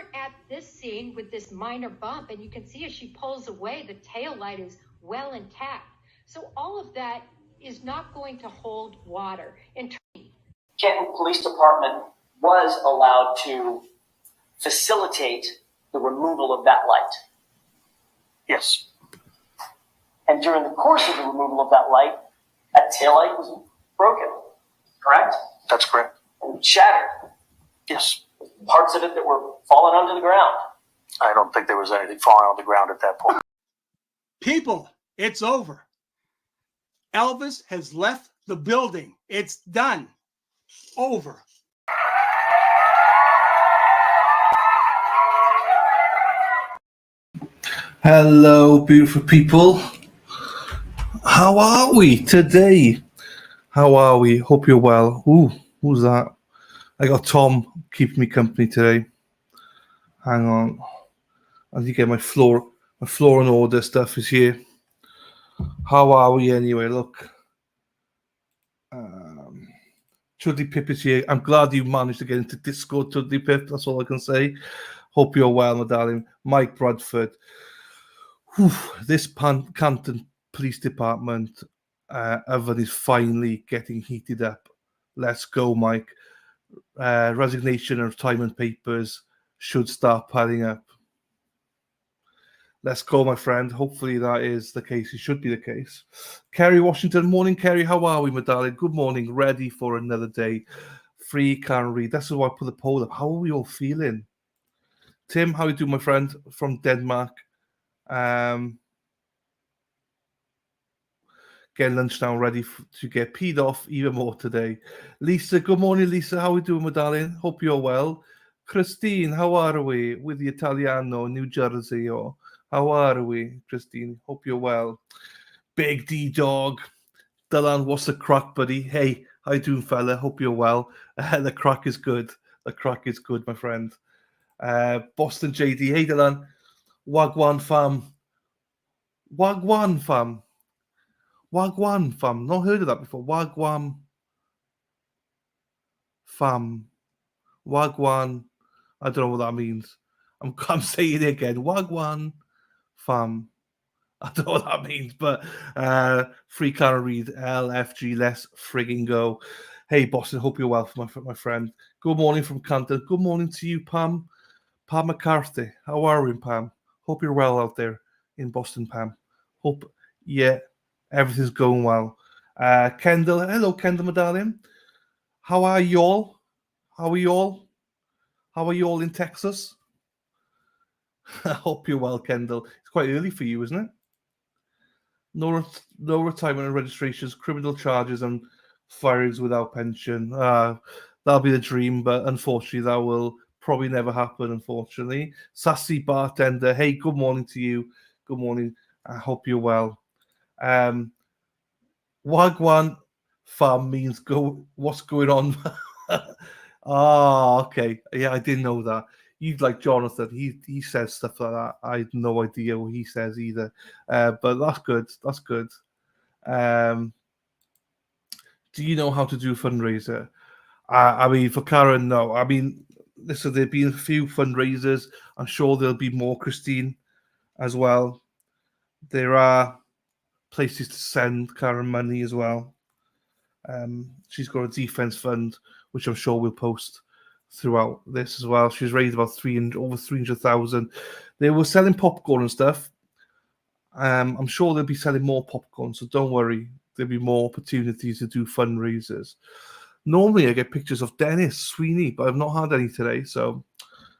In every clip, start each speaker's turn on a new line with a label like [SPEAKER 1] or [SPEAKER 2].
[SPEAKER 1] weren't at this scene with this minor bump, and you can see as she pulls away, the tail light is well intact. So all of that is not going to hold water.
[SPEAKER 2] Canton Police Department was allowed to facilitate the removal of that light.
[SPEAKER 3] Yes.
[SPEAKER 2] And during the course of the removal of that light, that taillight was broken, correct?
[SPEAKER 3] That's correct.
[SPEAKER 2] And shattered.
[SPEAKER 3] Yes.
[SPEAKER 2] Parts of it that were falling onto the ground.
[SPEAKER 3] I don't think there was anything falling on the ground at that point.
[SPEAKER 4] People, it's over. Elvis has left the building. It's done. Over.
[SPEAKER 5] Hello, beautiful people. How are we today? How are we? Hope you're well. Ooh, who's that? I got Tom keeping me company today. Hang on. I think my floor and order stuff is here. How are we anyway? Look. Chudley Pip is here. I'm glad you managed to get into Discord, Chudley Pip. That's all I can say. Hope you're well, my darling. Mike Bradford. Whew, this Canton Police Department oven is finally getting heated up. Let's go, Mike. Resignation and retirement papers should start piling up. Let's go, my friend. Hopefully that is the case. It should be the case. Kerry Washington. Morning, Kerry. How are we, my darling? Good morning. Ready for another day. Free, can't read. That's why I put the poll up. How are we all feeling? Tim, how are you doing, my friend, from Denmark? Getting lunch now, ready to get peed off even more today. Lisa, good morning, Lisa. How are we doing, my darling? Hope you're well. Christine, how are we with the Italiano, New Jersey? Or how are we, Christine? Hope you're well. Big D Dog. Dylan, what's the crack, buddy? Hey, how you doing, fella? Hope you're well. The crack is good. The crack is good, my friend. Boston JD. Hey, Dylan. Wagwan fam. Wagwan fam. Wagwan fam. Not heard of that before. Wagwan fam. Wagwan. I don't know what that means. I'm saying it again. Wagwan fam. I don't know what that means, but free can't read. LFG, let's frigging go. Hey, Boston, hope you're well, my friend. Good morning from Canton. Good morning to you, Pam. Pam McCarthy. How are you, Pam? Hope you're well out there in Boston, Pam. Hope, yeah, everything's going well. Kendall, hello, Kendall, my darling. How are you all? How are you all? How are you all in Texas? I hope you're well, Kendall. It's quite early for you, isn't it? No retirement and registrations, criminal charges, and firings without pension. That'll be the dream, but unfortunately, that will probably never happen, unfortunately. Sassy bartender, hey, good morning to you. Good morning. I hope you're well. Wagwan fam means go. What's going on? Okay. Yeah, I didn't know that. You like Jonathan, he says stuff like that. I had no idea what he says either. But that's good. That's good. Do you know how to do a fundraiser? I mean, for Karen, no. I mean, listen, there've been a few fundraisers. I'm sure there'll be more, Christine, as well. There are places to send Karen money as well. She's got a defense fund, which I'm sure we'll post throughout this as well. She's raised about over 300,000. They were selling popcorn and stuff. I'm sure they'll be selling more popcorn, so don't worry. There'll be more opportunities to do fundraisers. Normally, I get pictures of Dennis Sweeney, but I've not had any today. So,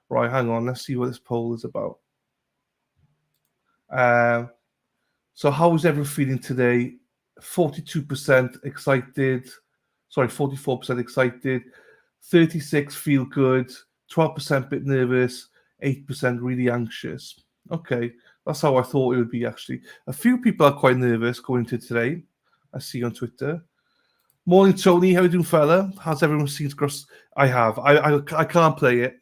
[SPEAKER 5] right, hang on. Let's see what this poll is about. So, how is everyone feeling today? 42% excited. Sorry, 44% excited. 36 feel good, 12% bit nervous, 8% really anxious. Okay, that's how I thought it would be actually. A few people are quite nervous going into today. I see on Twitter. Morning, Tony. How you doing, fella? Has everyone seen Gross? I have. I can't play it.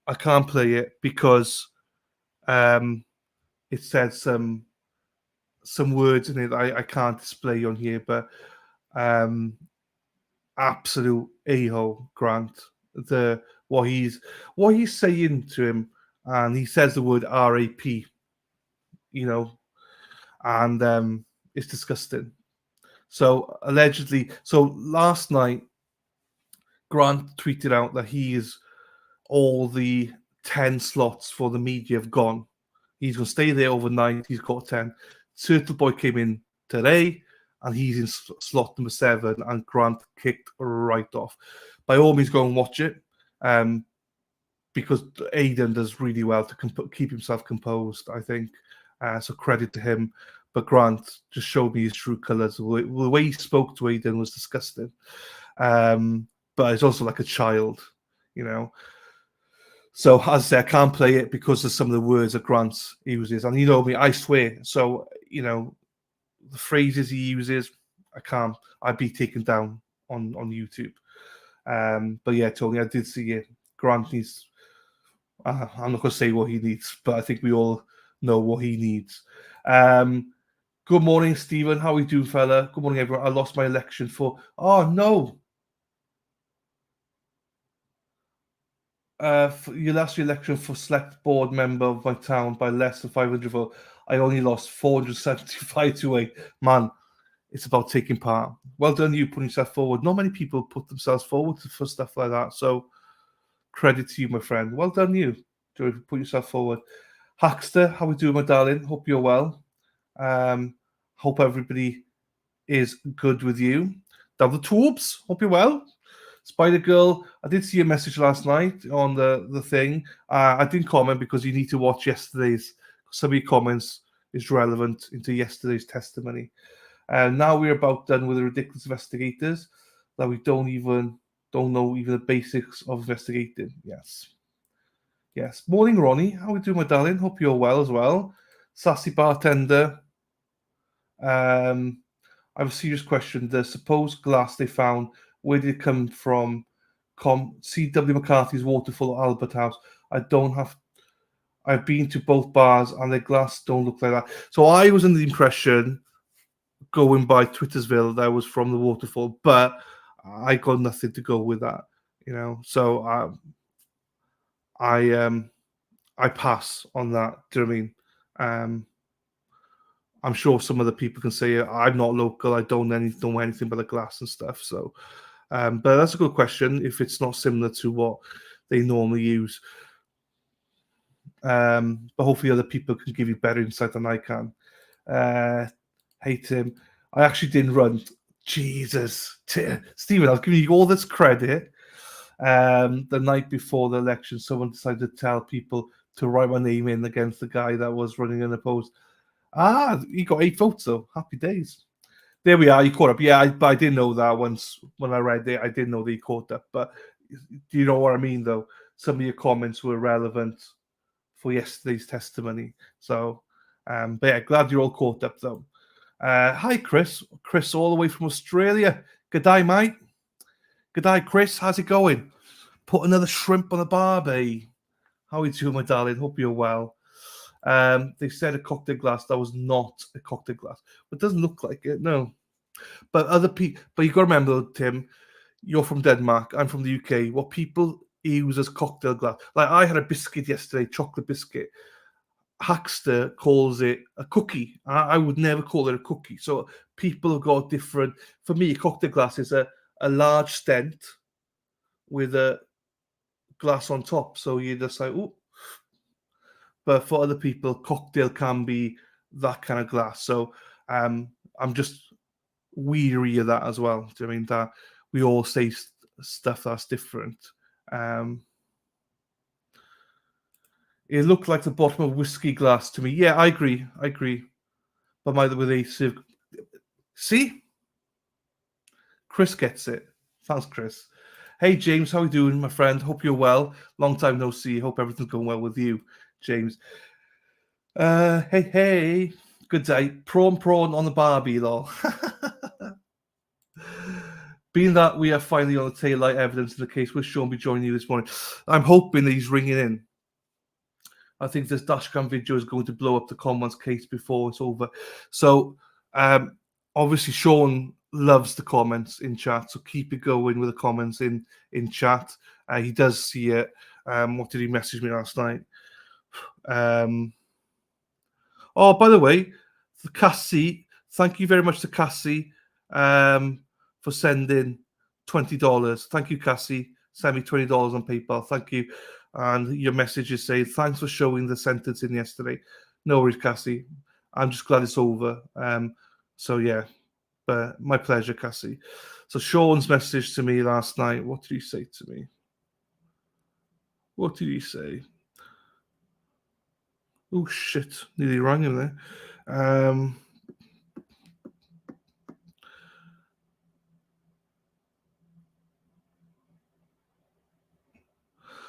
[SPEAKER 5] I can't play it because it said some words in it I can't display on here, but absolute a-hole, Grant. The what he's saying to him, and he says the word RAP, and it's disgusting. So allegedly, last night, Grant tweeted out that all the 10 slots for the media have gone. He's going to stay there overnight. He's got 10. Turtle Boy came in today, and he's in slot number 7, and Grant kicked right off. By all means, go and watch it, because Aidan does really well to keep himself composed, I think. So credit to him. But Grant just showed me his true colours. The way he spoke to Aidan was disgusting. But it's also like a child, So as I say, I can't play it because of some of the words that Grant uses. And you know me, I swear. So, the phrases he uses, I'd be taken down on YouTube. But yeah, Tony, I did see it. Grant needs, I'm not going to say what he needs, but I think we all know what he needs. Good morning, Stephen. How are you doing, fella? Good morning, everyone. I lost my election oh no. You lost your election for select board member of my town by less than 500 votes. I only lost 475 to 8. Man, it's about taking part. Well done, you putting yourself forward. Not many people put themselves forward for stuff like that. So credit to you, my friend. Well done, you. Put yourself forward. Hackster, how are we doing, my darling? Hope you're well. Hope everybody is good with you. Down the tubes, hope you're well. Spider Girl, I did see a message last night on the thing. I didn't comment because you need to watch yesterday's. Some of your comments is relevant into yesterday's testimony. Now we're about done with the ridiculous investigators that we don't know even the basics of investigating. Yes. Morning, Ronnie. How are we doing, my darling? Hope you're well as well. Sassy bartender. I have a serious question. The supposed glass they found, where did it come from? C.W. McCarthy's Waterfall Albert House. I've been to both bars and the glass don't look like that. So I was under the impression, going by Twittersville, that was from the Waterfall, but I got nothing to go with that, So I pass on that. Do you know what I mean? I'm sure some other people can say I'm not local. I don't know anything but the glass and stuff. So, but that's a good question. If it's not similar to what they normally use, but hopefully other people can give you better insight than I can. Hey Tim, I actually didn't run. Jesus, Stephen, I've given you all this credit. The night before the election, someone decided to tell people to write my name in against the guy that was running unopposed. He got 8 votes though. Happy days. There we are. You caught up. Yeah, I didn't know that once when I read it. I didn't know that he caught up. But do you know what I mean, though? Some of your comments were relevant for yesterday's testimony. So, but yeah, glad you're all caught up, though. Hi, Chris. Chris, all the way from Australia. Good day, mate. Good day, Chris. How's it going? Put another shrimp on the barbie. How are you doing, my darling? Hope you're well. They said a cocktail glass. That was not a cocktail glass. It doesn't look like it, no. But other people, but you got to remember, Tim, you're from Denmark. I'm from the UK. What people use as cocktail glass, like I had a biscuit yesterday, chocolate biscuit. Hackster calls it a cookie. I would never call it a cookie. So people have got different. For me, a cocktail glass is a large stent with a glass on top. So you just like, oh. But for other people, cocktail can be that kind of glass. So I'm just weary of that as well. Do you know what I mean? That we all say stuff that's different. It looked like the bottom of a whiskey glass to me. Yeah, I agree. But by the way, they serve. See? Chris gets it. Thanks, Chris. Hey, James, how are you doing, my friend? Hope you're well. Long time no see. Hope everything's going well with you, James. Hey. Good day. Prawn on the barbie, lol. Being that we are finally on the tail light evidence in the case, will Sean be joining you this morning? I'm hoping that he's ringing in. I think this dashcam video is going to blow up the Commonwealth case before it's over. So, obviously, Sean loves the comments in chat, so keep it going with the comments in chat. He does see it. What did he message me last night? Oh, by the way, Cassie, thank you very much to Cassie for sending $20. Thank you, Cassie. Send me $20 on PayPal. Thank you. And your message is saying, thanks for showing the sentence in yesterday. No worries, Cassie. I'm just glad it's over. So, yeah, but my pleasure, Cassie. So Sean's message to me last night, what did he say to me? What did he say? Oh, shit. Nearly rang him there.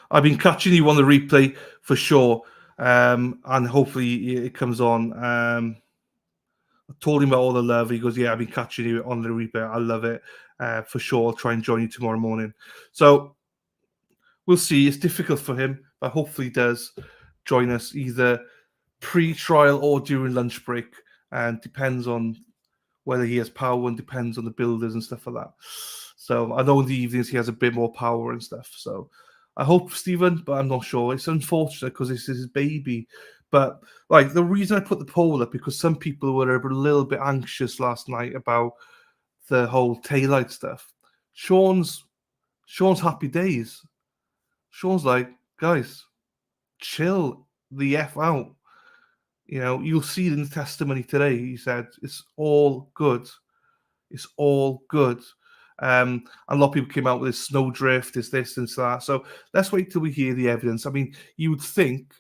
[SPEAKER 5] I've been catching you on the replay for sure, and hopefully it comes on. I told him about all the love. He goes, yeah, I've been catching you on the replay. I love it for sure. I'll try and join you tomorrow morning. So we'll see. It's difficult for him, but hopefully he does join us either pre-trial or during lunch break, and depends on whether he has power and depends on the builders and stuff like that. So I know in the evenings he has a bit more power and stuff. So I hope, Stephen, but I'm not sure. It's unfortunate because this is his baby. But like the reason I put the poll up, because some people were a little bit anxious last night about the whole taillight stuff. Sean's happy days. Sean's like, guys, chill the F out. You know, you'll see it in the testimony today. He said, it's all good. It's all good. A lot of people came out with this snowdrift, this and that. So let's wait till we hear the evidence. I mean, you would think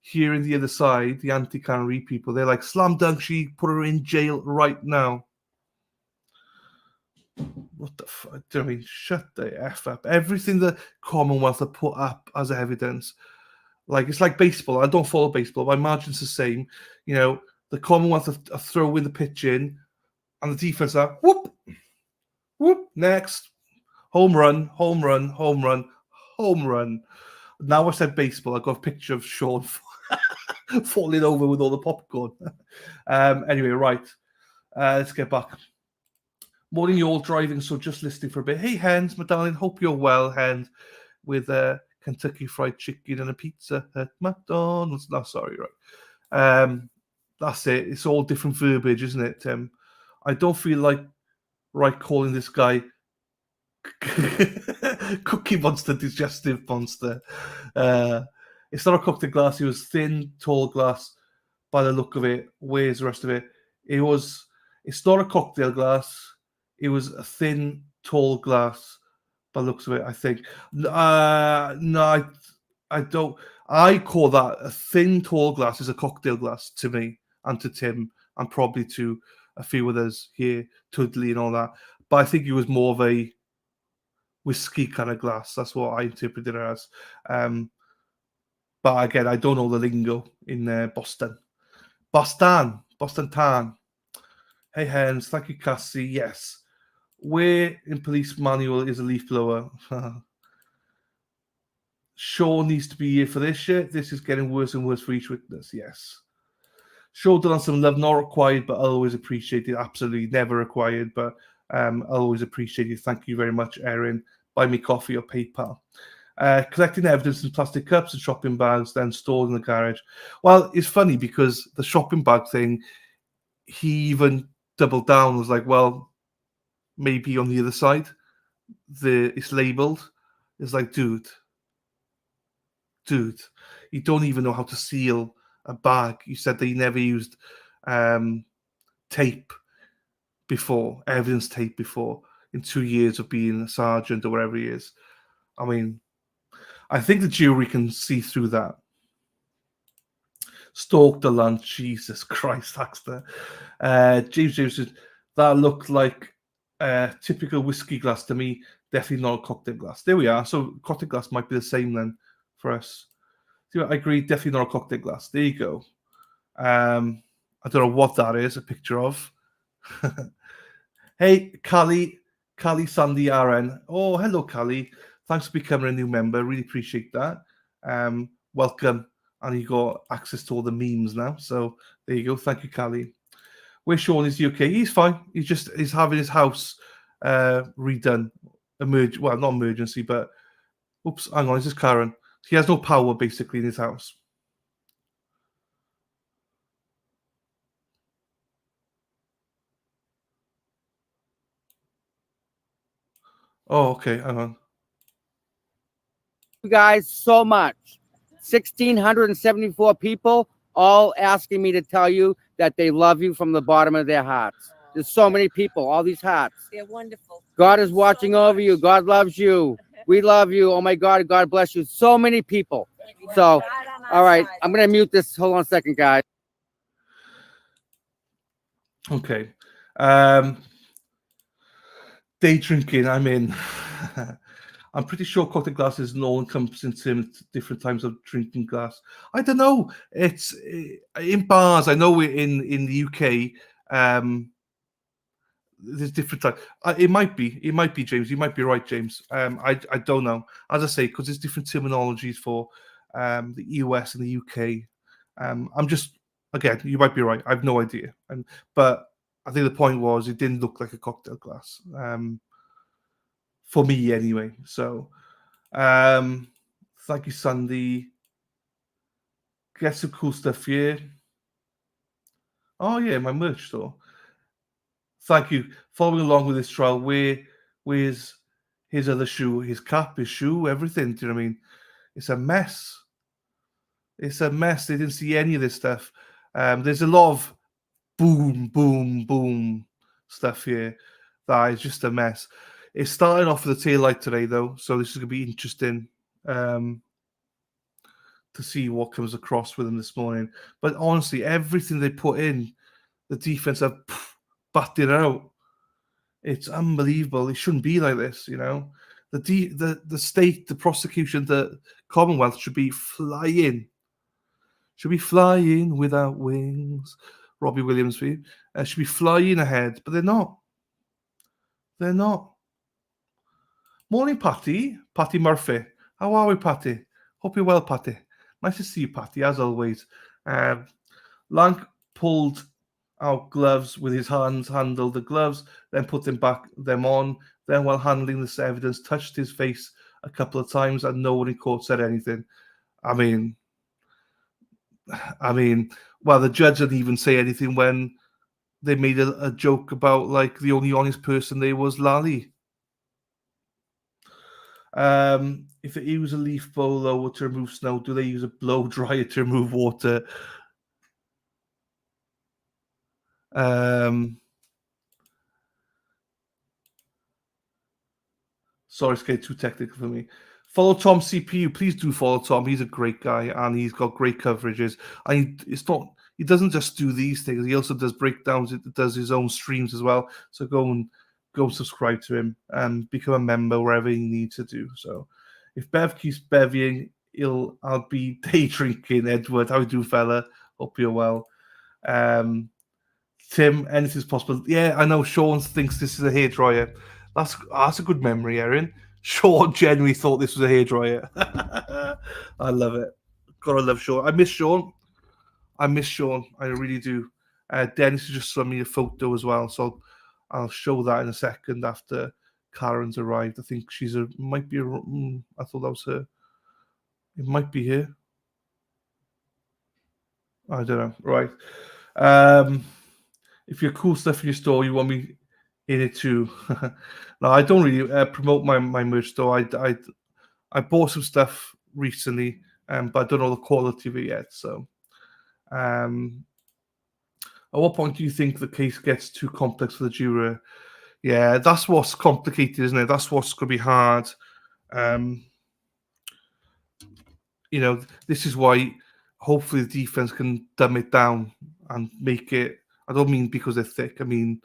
[SPEAKER 5] hearing the other side, the anti-Canary people, they're like, slam dunk, she put her in jail right now. What the fuck? I mean, shut the F up. Everything the Commonwealth have put up as evidence, like it's like baseball. I don't follow baseball, but my margin's the same. You know, the Commonwealth are throwing the pitch in, and the defense are whoop, whoop, next. Home run, home run, home run, home run. Now I said baseball, I got a picture of Sean falling over with all the popcorn. Anyway, right. Let's get back. Morning, you all driving, so just listening for a bit. Hey, Hens, my darling, hope you're well, Hens, with Kentucky Fried Chicken and a pizza at McDonald's. No, sorry, right. That's it. It's all different verbiage, isn't it? I don't feel like calling this guy Cookie Monster, Digestive Monster. It's not a cocktail glass. It was thin, tall glass by the look of it. Where's the rest of it? It's not a cocktail glass. It was a thin, tall glass by the looks of it, I think. No, I don't. I call that a thin, tall glass is a cocktail glass to me and to Tim and probably to a few others here, Tudley and all that. But I think it was more of a whiskey kind of glass. That's what I interpreted it as. But again, I don't know the lingo in Boston. Boston Tan. Hey, Hens. Thank you, Cassie. Yes. Where in police manual is a leaf blower? Sean needs to be here for this shit. This is getting worse and worse for each witness. Yes. Show done on some love, not required, but always appreciated. Absolutely never required, but always appreciated. Thank you very much, Erin. Buy me coffee or PayPal. Collecting evidence in plastic cups and shopping bags, then stored in the garage. Well, it's funny because the shopping bag thing, he even doubled down. Was like, well, maybe on the other side, it's labeled. It's like, dude, you don't even know how to seal a bag. You said that you never used tape before, evidence tape before, in 2 years of being a sergeant or whatever he is. I mean, I think the jury can see through that. Stalked the lunch. Jesus Christ, Haxter. James said, that looked like a typical whiskey glass to me. Definitely not a cocktail glass. There we are. So cocktail glass might be the same then for us. See, I agree. Definitely not a cocktail glass. There you go. I don't know what that is a picture of. Hey, Callie Sandy RN. Oh, hello, Callie. Thanks for becoming a new member. Really appreciate that. Welcome. And you got access to all the memes now. So there you go. Thank you, Callie. Where's Sean? Is he okay? He's fine. He's having his house redone. Well, not emergency, but oops, hang on, this is Karen. He has no power basically in his house. Oh, okay, hang on.
[SPEAKER 6] You guys so much. 1,674 people all asking me to tell you that they love you from the bottom of their hearts. There's so many people, all these hearts.
[SPEAKER 7] They're wonderful.
[SPEAKER 6] God is watching over you. God loves you. We love you. Oh my God, God bless you. So many people. So, all right, I'm going to mute this. Hold on a second, guys.
[SPEAKER 5] Okay. Day drinking, I'm in. I'm pretty sure cocktail glass is an all-encompassing term, different types of drinking glass. I don't know. It's in bars. I know we're in the UK. There's different types. It might be, James. You might be right, James. I don't know. As I say, because there's different terminologies for the US and the UK. I'm just, again, you might be right. I have no idea. But I think the point was it didn't look like a cocktail glass. For me anyway. So thank you, Sandy. Get some cool stuff here. Oh yeah, my merch store. Thank you. Following along with this trial, where's his other shoe, his cap, his shoe, everything? Do you know what I mean? It's a mess. It's a mess. They didn't see any of this stuff. There's a lot of boom, boom, boom stuff here that is just a mess. It's starting off with a tail light today, though, so this is going to be interesting to see what comes across with them this morning. But honestly, everything they put in, the defense have batted out. It's unbelievable. It shouldn't be like this, you know. The state, the prosecution, the Commonwealth should be flying. Should be flying without wings. Robbie Williams for you. Should be flying ahead, but they're not. They're not. Morning, Patty. Patty Murphy. How are we, Patty? Hope you're well, Patty. Nice to see you, Patty, as always. Lank pulled out gloves with his hands, handled the gloves, then put them on. Then, while handling this evidence, touched his face a couple of times, and no one in court said anything. I mean, well, the judge didn't even say anything when they made a joke about like the only honest person there was Lally. If they use a leaf blower to remove snow, do they use a blow dryer to remove water? Sorry, it's getting too technical for me. Follow Tom CPU. Please do follow Tom. He's a great guy and he's got great coverages. And he doesn't just do these things. He also does breakdowns. He does his own streams as well. So go and subscribe to him and become a member wherever you need to do. So if Bev keeps bevying, I'll be day drinking. Edward, how you doing, fella? Hope you're well. Tim, anything's possible. Yeah, I know Sean thinks this is a hairdryer. That's a good memory, Erin. Sean genuinely thought this was a hairdryer. I love it. Gotta love Sean. I miss Sean. I really do. Dennis just sent me a photo as well, so I'll show that in a second after Karen's arrived. I think might be. I thought that was her. It might be here. I don't know. Right. If you're cool stuff in your store, you want me in it too. No, I don't really promote my merch store. I bought some stuff recently, but I don't know the quality of it yet. So, at what point do you think the case gets too complex for the juror? Yeah, that's what's complicated, isn't it? That's what's going to be hard. This is why hopefully the defense can dumb it down and make it. I don't mean because they're thick. I mean,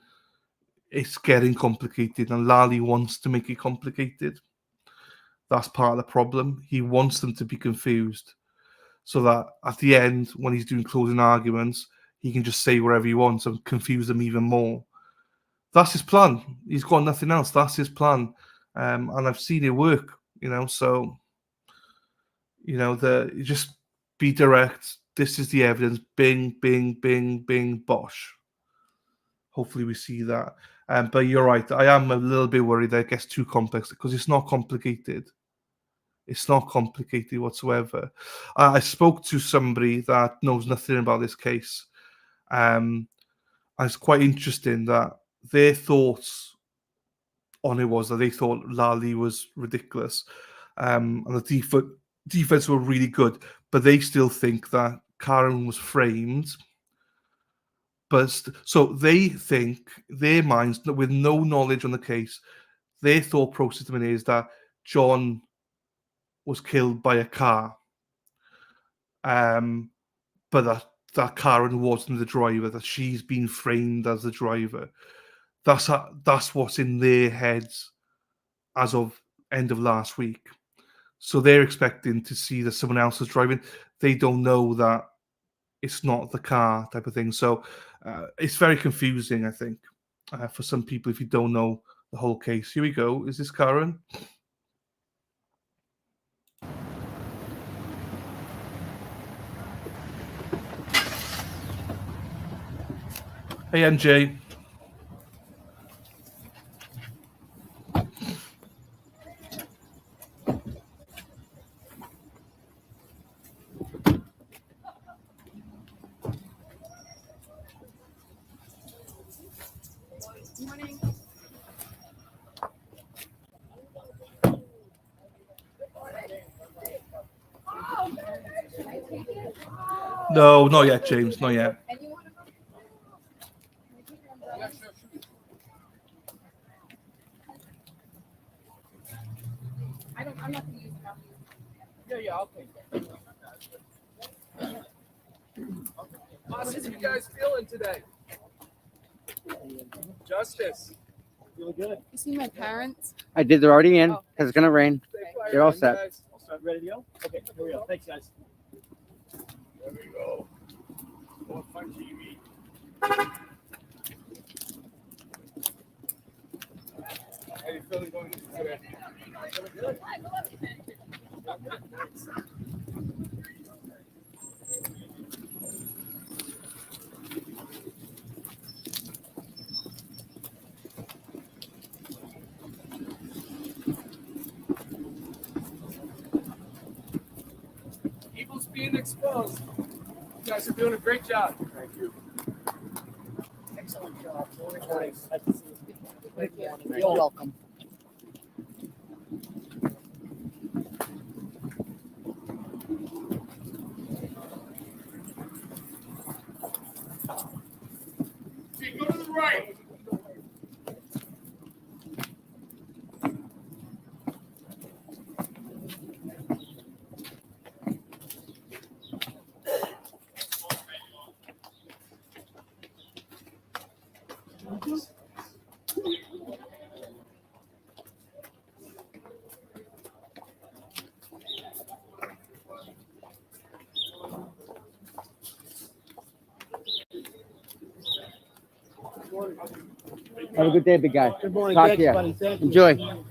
[SPEAKER 5] it's getting complicated, and Lally wants to make it complicated. That's part of the problem. He wants them to be confused so that at the end, when he's doing closing arguments, he can just say whatever he wants and confuse them even more. That's his plan. He's got nothing else. That's his plan. And I've seen it work, so, you just be direct. This is the evidence. Bing, bing, bing, bing, bosh. hopefully we see that. But you're right. I am a little bit worried that it gets too complex because it's not complicated. It's not complicated whatsoever. I spoke to somebody that knows nothing about this case. And it's quite interesting that their thoughts on it was that they thought Lally was ridiculous. And the defense were really good, but they still think that Karen was framed. But so they think, their minds, with no knowledge on the case, their thought process is that John was killed by a car, but that Karen wasn't the driver, that she's been framed as the driver. That's what's in their heads as of end of last week. So they're expecting to see that someone else is driving. They don't know that it's not the car type of thing. So it's very confusing, I think, for some people if you don't know the whole case. Here we go. Is this Karen? Hey, NJ. No, not yet, James. Not yet.
[SPEAKER 7] I'm not going to use it. Yeah, I'll take it. How's you guys feeling today? Justice. Feeling good?
[SPEAKER 8] You see my parents?
[SPEAKER 6] I did. They're already in because it's gonna rain. They're all set.
[SPEAKER 7] All set. Ready to go? Okay, here we go. Thanks, guys. There we go. More fun TV. How you feeling going today? Feeling good? Evil's being exposed. You guys are doing a great job. Thank you. Excellent job. Nice.
[SPEAKER 8] Thank you. You're welcome.
[SPEAKER 7] Go to the right.
[SPEAKER 6] Have a good day, big guy.
[SPEAKER 7] Good morning.
[SPEAKER 6] Talk
[SPEAKER 7] Thanks,
[SPEAKER 6] to you.
[SPEAKER 7] buddy. Thank you.
[SPEAKER 6] Enjoy.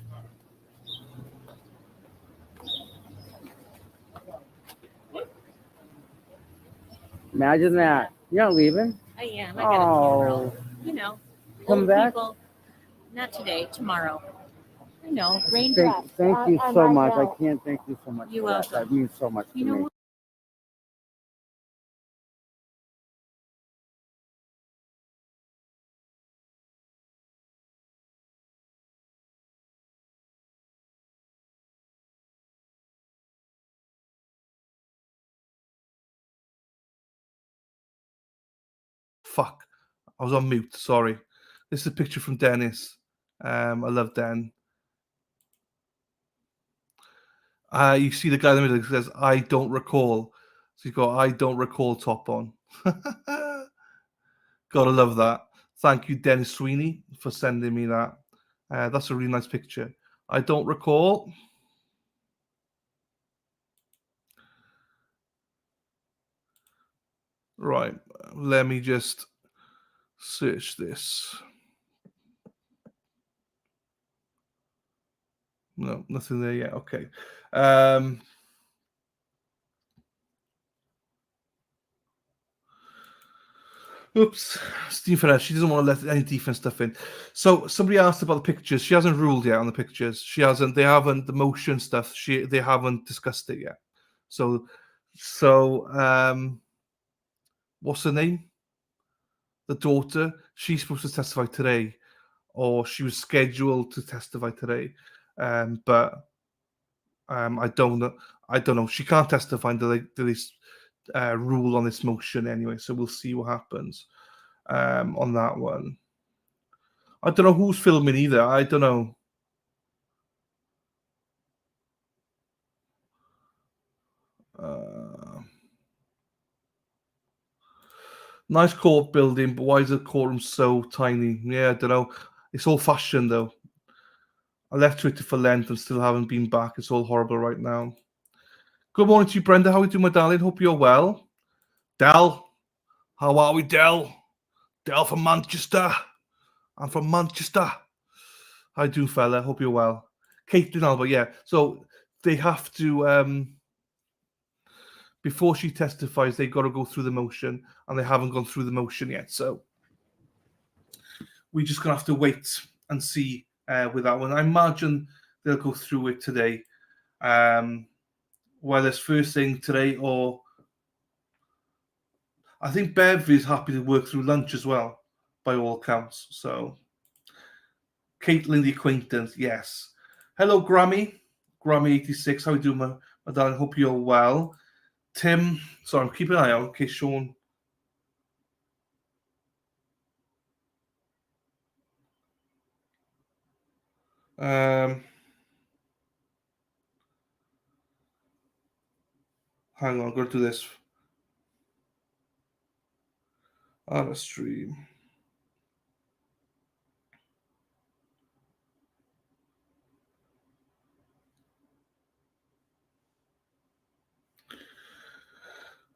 [SPEAKER 6] Imagine that. You're not leaving.
[SPEAKER 9] I am. I got a funeral.
[SPEAKER 6] Oh,
[SPEAKER 9] You know,
[SPEAKER 6] come
[SPEAKER 9] old
[SPEAKER 6] back.
[SPEAKER 9] people. Not today. Tomorrow. I know.
[SPEAKER 6] Thank,
[SPEAKER 9] Raindrops.
[SPEAKER 6] thank you
[SPEAKER 9] on
[SPEAKER 6] so
[SPEAKER 9] my
[SPEAKER 6] much. I
[SPEAKER 9] belt.
[SPEAKER 6] can't thank you so much.
[SPEAKER 9] You're
[SPEAKER 6] for that.
[SPEAKER 9] welcome.
[SPEAKER 6] That means so much to
[SPEAKER 9] You know
[SPEAKER 6] me.
[SPEAKER 9] what?
[SPEAKER 5] Fuck. I was on mute. Sorry. This is a picture from Dennis. I love Den. You see the guy in the middle who says, I don't recall. So you've got I don't recall top on. Gotta love that. Thank you, Dennis Sweeney, for sending me that. That's a really nice picture. I don't recall. Right. Let me just search this. No, nothing there yet. Okay. Oops, Steve, she doesn't want to let any defense stuff in. So somebody asked about the pictures. She hasn't ruled yet on the pictures. She hasn't. They haven't the motion stuff. They haven't discussed it yet. So, what's her name? The daughter. She's supposed to testify today, or she was scheduled to testify today. But I don't know. I don't know. She can't testify until they rule on this motion anyway. So we'll see what happens on that one. I don't know who's filming either. I don't know. Nice court building, but why is the courtroom so tiny? Yeah, I don't know. It's all fashioned though. I left Twitter for Lent and still haven't been back. It's all horrible right now. Good morning to you, Brenda. How are you doing, my darling? Hope you're well. Del, how are we, Del? Del from Manchester. I'm from Manchester. How you doing, fella? Hope you're well. Caitlin Albert, yeah. So they have to, before she testifies, they've got to go through the motion, and they haven't gone through the motion yet. So we're just going to have to wait and see with that one. I imagine they'll go through it today. Whether it's first thing today or... I think Bev is happy to work through lunch as well, by all accounts. So, Caitlin, the acquaintance, yes. Hello, Grammy. Grammy86. How are you doing, my darling? Hope you're well. Tim, sorry, I'm keeping an eye out in case Sean. Hang on, I'm going to do this. On a stream.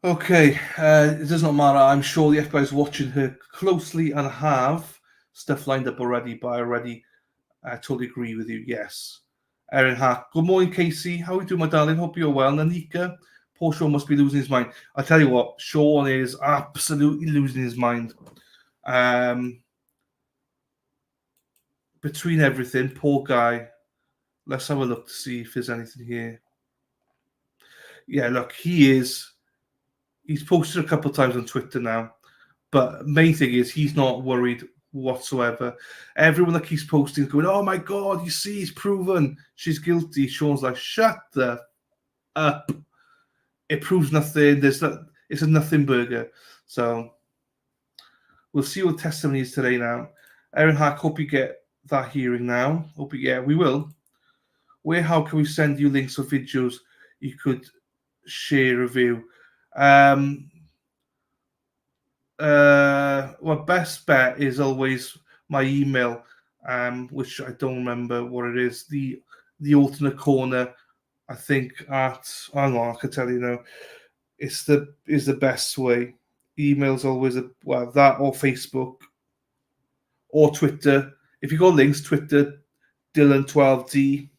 [SPEAKER 5] Okay, it does not matter. I'm sure the FBI is watching her closely and have stuff lined up already, but I totally agree with you. Yes. Erin Hack. Good morning, Casey. How are you doing, my darling? Hope you're well. Nanika. Poor Sean must be losing his mind. I tell you what, Sean is absolutely losing his mind. Between everything, poor guy. Let's have a look to see if there's anything here. Yeah, look, he's posted a couple of times on Twitter now, but main thing is he's not worried whatsoever. Everyone that keeps posting is going, oh my God, you see, it's proven she's guilty. Sean's like, shut the up. It proves nothing. It's a nothing burger. So we'll see what the testimony is today now. Erin Hack, hope you get that hearing now. We will. How can we send you links or videos you could share, review? Well, best bet is always my email, which I don't remember what it is. The alternate corner, I think hang on, I can tell you now. It's the best way. Email's always that or Facebook or Twitter. If you got links, Twitter, Dylan12D,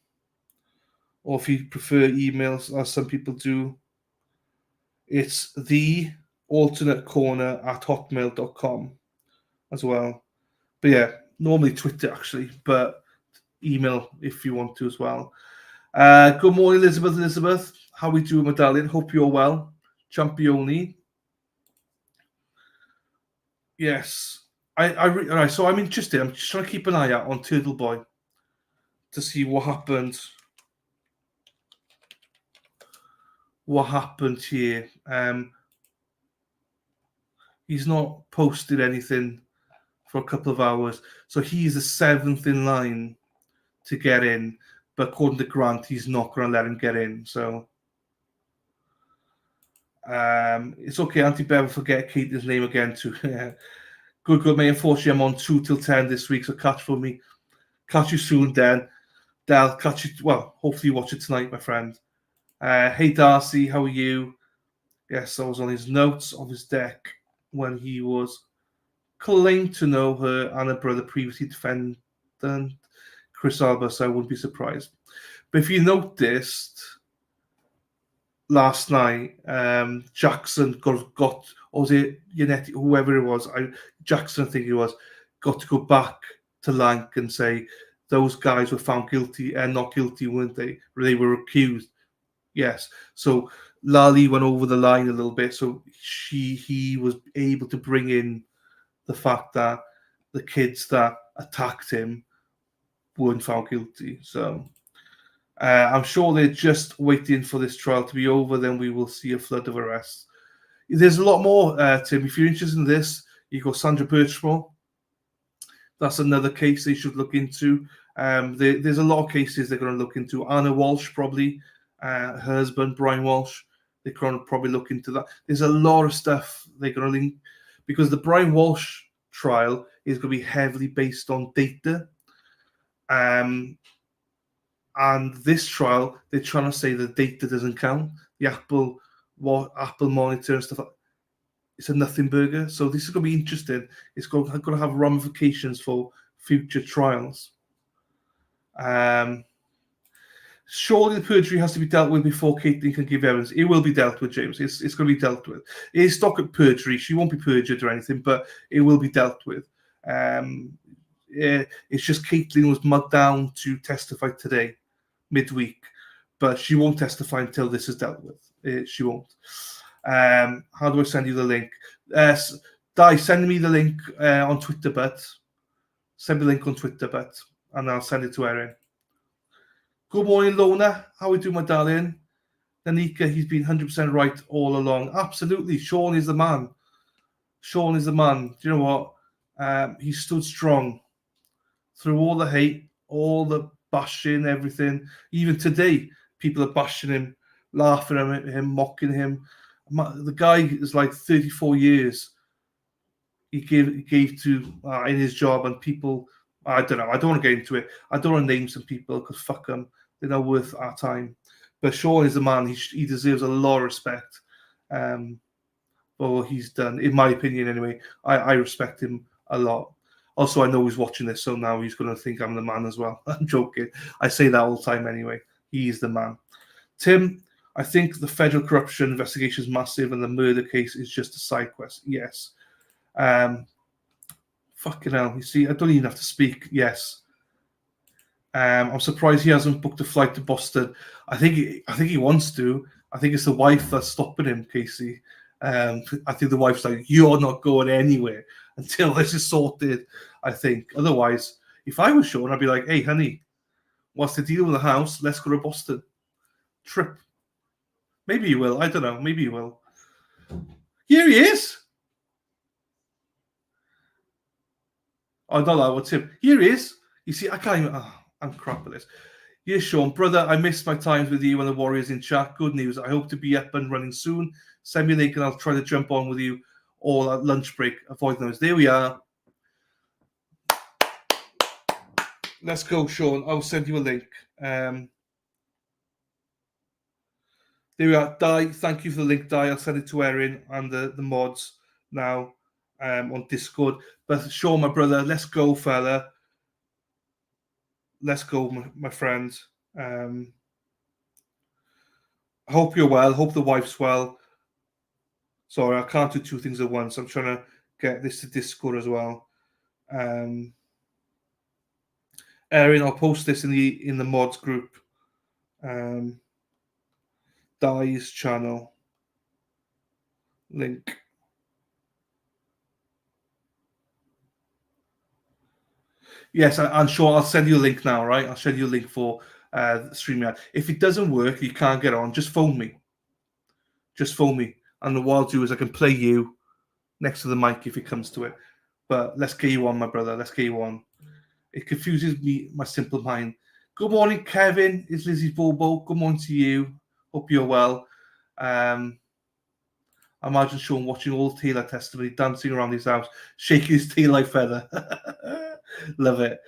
[SPEAKER 5] or if you prefer emails, as some people do, it's the alternate corner at hotmail.com as well. But yeah, normally Twitter actually, but email if you want to as well. Good morning, Elizabeth. How are we doing, my darling? Hope you're well. Championi. Yes. Alright, so I'm interested. I'm just trying to keep an eye out on Turtle Boy to see what happened. What happened here? He's not posted anything for a couple of hours, so he's the 7th in line to get in. But according to Grant, he's not going to let him get in. So it's okay. Auntie Bev, forget Katie's name again too. Good, mate. Unfortunately, I'm on 2 till 10 this week, so catch you soon, Dan. Dal, catch you. Well, hopefully you watch it tonight, my friend. Hey, Darcy, how are you? Yes, I was on his notes of his deck when he was claimed to know her and her brother previously defendant Chris Alba, so I wouldn't be surprised. But if you noticed last night, Jackson got or was it Yannetti, whoever it was, Jackson, I think it was, got to go back to Lank and say those guys were found guilty and not guilty, weren't they? They were accused. Yes. So Lali went over the line a little bit. So he was able to bring in the fact that the kids that attacked him weren't found guilty. So I'm sure they're just waiting for this trial to be over. Then we will see a flood of arrests. There's a lot more, Tim. If you're interested in this, you go Sandra Birchmore. That's another case they should look into. There's a lot of cases they're going to look into. Anna Walsh, probably, her husband, Brian Walsh, they're going to probably look into that. There's a lot of stuff they're going to link, because the Brian Walsh trial is going to be heavily based on data. And this trial, they're trying to say the data doesn't count. The Apple Monitor and stuff like that, it's a nothing burger. So this is going to be interesting. It's going to have ramifications for future trials. Surely the perjury has to be dealt with before Caitlin can give evidence. It will be dealt with, James. It's going to be dealt with. It is stock at perjury. She won't be perjured or anything, but it will be dealt with. It's just Caitlin was mugged down to testify today, midweek, but she won't testify until this is dealt with. She won't. How do I send you the link? Di, send me the link on Twitter, but send me the link on Twitter, but, and I'll send it to Erin. Good morning, Lona. How are we doing, my darling? Danica, he's been 100% right all along. Absolutely. Sean is the man. Sean is the man. Do you know what? He stood strong through all the hate, all the bashing, everything. Even today, people are bashing him, laughing at him, mocking him. The guy is like 34 years he gave to in his job, and people, I don't know, I don't want to get into it. I don't want to name some people because fuck them. They're not worth our time. But Sean is the man. He deserves a lot of respect for what he's done, in my opinion anyway. I respect him a lot. Also, I know he's watching this, so now he's going to think I'm the man as well. I'm joking. I say that all the time anyway. He is the man. Tim, I think the federal corruption investigation is massive and the murder case is just a side quest. Yes. Fucking hell. You see, I don't even have to speak. Yes. I'm surprised he hasn't booked a flight to Boston. I think he wants to. I think it's the wife that's stopping him, Casey. I think the wife's like, you're not going anywhere until this is sorted, I think. Otherwise, if I was Sean, I'd be like, hey, honey, what's the deal with the house? Let's go to Boston. Trip. Maybe he will. I don't know. Maybe he will. Here he is. Oh, not that. What's him? Here he is. You see, I can't even... Oh, I'm crap at this. Yes, Sean. Brother, I missed my times with you and the Warriors in chat. Good news. I hope to be up and running soon. Send me a link and I'll try to jump on with you all at lunch break. Avoid those. There we are. Let's go, Sean. I'll send you a link. There we are. Di, thank you for the link, Di. I'll send it to Erin and the mods now on Discord. But Sean, my brother, let's go, fella. Let's go, my friend. I hope you're well. Hope the wife's well. Sorry, I can't do two things at once. I'm trying to get this to Discord as well. Erin, I'll post this in the mods group. Di's channel link. Yes, I'm sure I'll send you a link now, right? I'll send you a link for StreamYard. If it doesn't work, you can't get on, just phone me. Just phone me. And what I'll do is I can play you next to the mic if it comes to it. But let's get you on, my brother. Let's get you on. It confuses me, my simple mind. Good morning, Kevin. It's Lizzie Bobo. Good morning to you. Hope you're well. I imagine Sean watching all the tail-light testimony, dancing around his house, shaking his tail-light feather. Love it.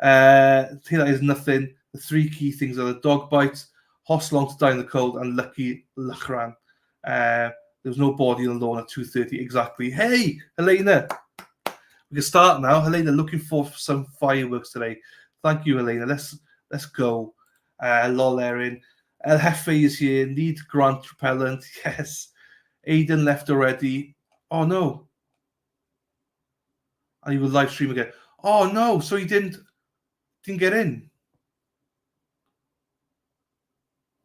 [SPEAKER 5] Tail-light is nothing. The three key things are the dog bites, horse long to die in the cold, and lucky Lachran. There was no body on the lawn at 2:30 exactly. Hey, Helena. We can start now. Helena, looking for some fireworks today. Thank you, Helena. Let's go. Lol, Erin. El Jefe is here. Need Grant repellent. Yes. Aiden left already. Oh no. And he would live stream again. Oh no, so he didn't get in.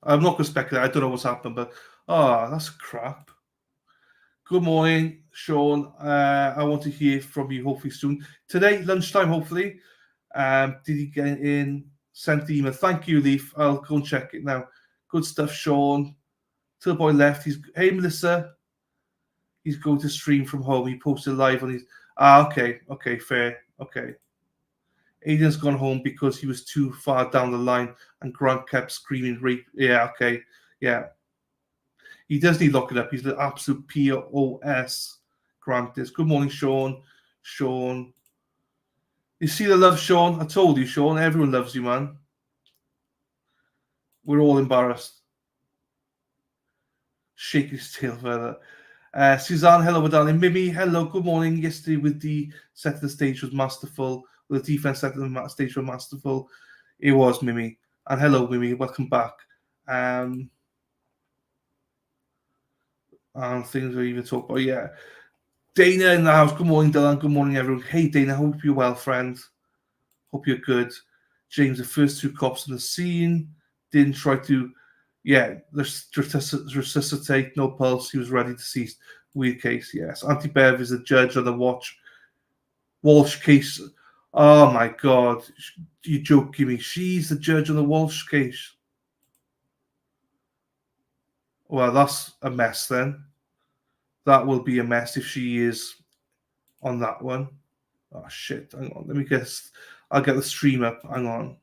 [SPEAKER 5] I'm not going to speculate. I don't know what's happened, but that's crap. Good morning, Sean. I want to hear from you hopefully soon. Today, lunchtime, hopefully. Did he get in? Sent the email. Thank you, Leaf. I'll go and check it now. Good stuff, Sean. Till the boy left. Hey, Melissa. He's going to stream from home. He posted live on his. Okay, fair. Okay. Aiden's gone home because he was too far down the line and Grant kept screaming rape. Yeah, okay. Yeah. He does need locking up. He's the absolute POS. Grant is. Good morning, Sean. Sean. You see the love, Sean? I told you, Sean. Everyone loves you, man. We're all embarrassed. Shake his tail further. Suzanne, hello, darling. Mimi, hello. Good morning. Yesterday with the set of the stage was masterful. The defense set of the stage was masterful. It was, Mimi. And hello, Mimi. Welcome back. And things we even talk about. Yeah. Dana in the house. Good morning, Dylan. Good morning, everyone. Hey, Dana. Hope you're well, friend. Hope you're good. James, the first two cops on the scene didn't try to, resuscitate. No pulse. He was ready to cease. Weird case, yes. Auntie Bev is the judge on the Walsh case. Oh my God, you joking me? She's the judge on the Walsh case. Well, that's a mess then. That will be a mess if she is on that one. Oh shit! Hang on, let me guess. I'll get the stream up. Hang on.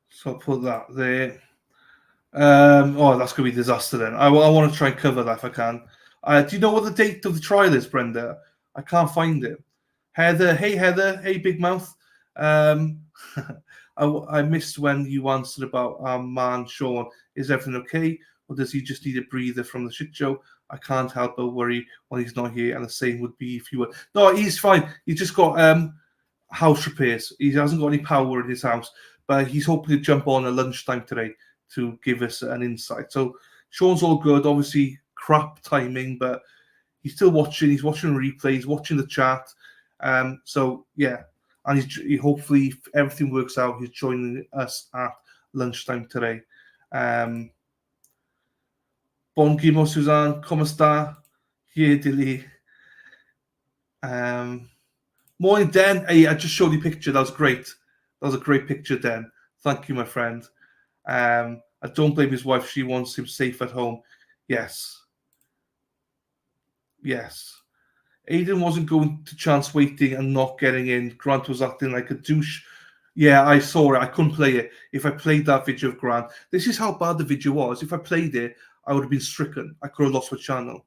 [SPEAKER 5] So I'll put that there. That's going to be a disaster then. I want to try and cover that if I can. Do you know what the date of the trial is, Brenda? I can't find it. Heather, hey Big Mouth. I missed when you answered about our man Sean. Is everything okay, or does he just need a breather from the shit show? I can't help but worry when he's not here, and the same would be if you were. No, he's fine. He's just got house repairs. He hasn't got any power in his house, but he's hoping to jump on at lunchtime today to give us an insight. So Sean's all good. Obviously, crap timing, but he's still watching. He's watching replays, watching the chat. So yeah, and he hopefully, if everything works out, he's joining us at lunchtime today. Bon Gimo Suzanne, como está? Here, Dilly. Morning, Den. Hey, I just showed you a picture. That was great. That was a great picture, Den. Thank you, my friend. I don't blame his wife. She wants him safe at home. Yes. Aiden wasn't going to chance waiting and not getting in. Grant was acting like a douche. Yeah, I saw it. I couldn't play it. If I played that video of Grant, this is how bad the video was. If I played it, I would have been stricken. I could have lost my channel.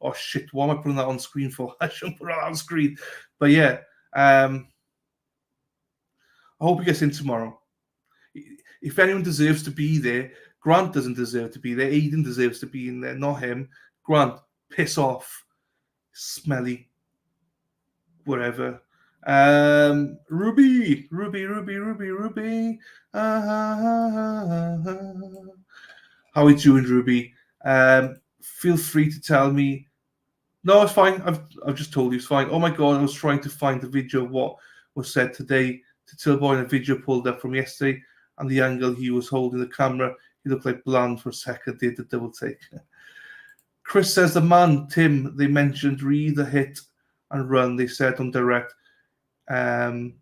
[SPEAKER 5] Oh, shit. What am I putting that on screen for? I shouldn't put that on screen. But yeah, I hope he gets in tomorrow. If anyone deserves to be there, Grant doesn't deserve to be there. Aiden deserves to be in there, not him. Grant, piss off. Smelly. Whatever. Ruby. How are you doing, Ruby? Feel free to tell me. No, it's fine. I've just told you it's fine. Oh my God, I was trying to find the video of what was said today to Tilboy, and a video pulled up from yesterday, and the angle he was holding the camera, he looked like Bland for a second. Did the double take. Chris says the man, Tim, they mentioned either hit and run. They said on direct had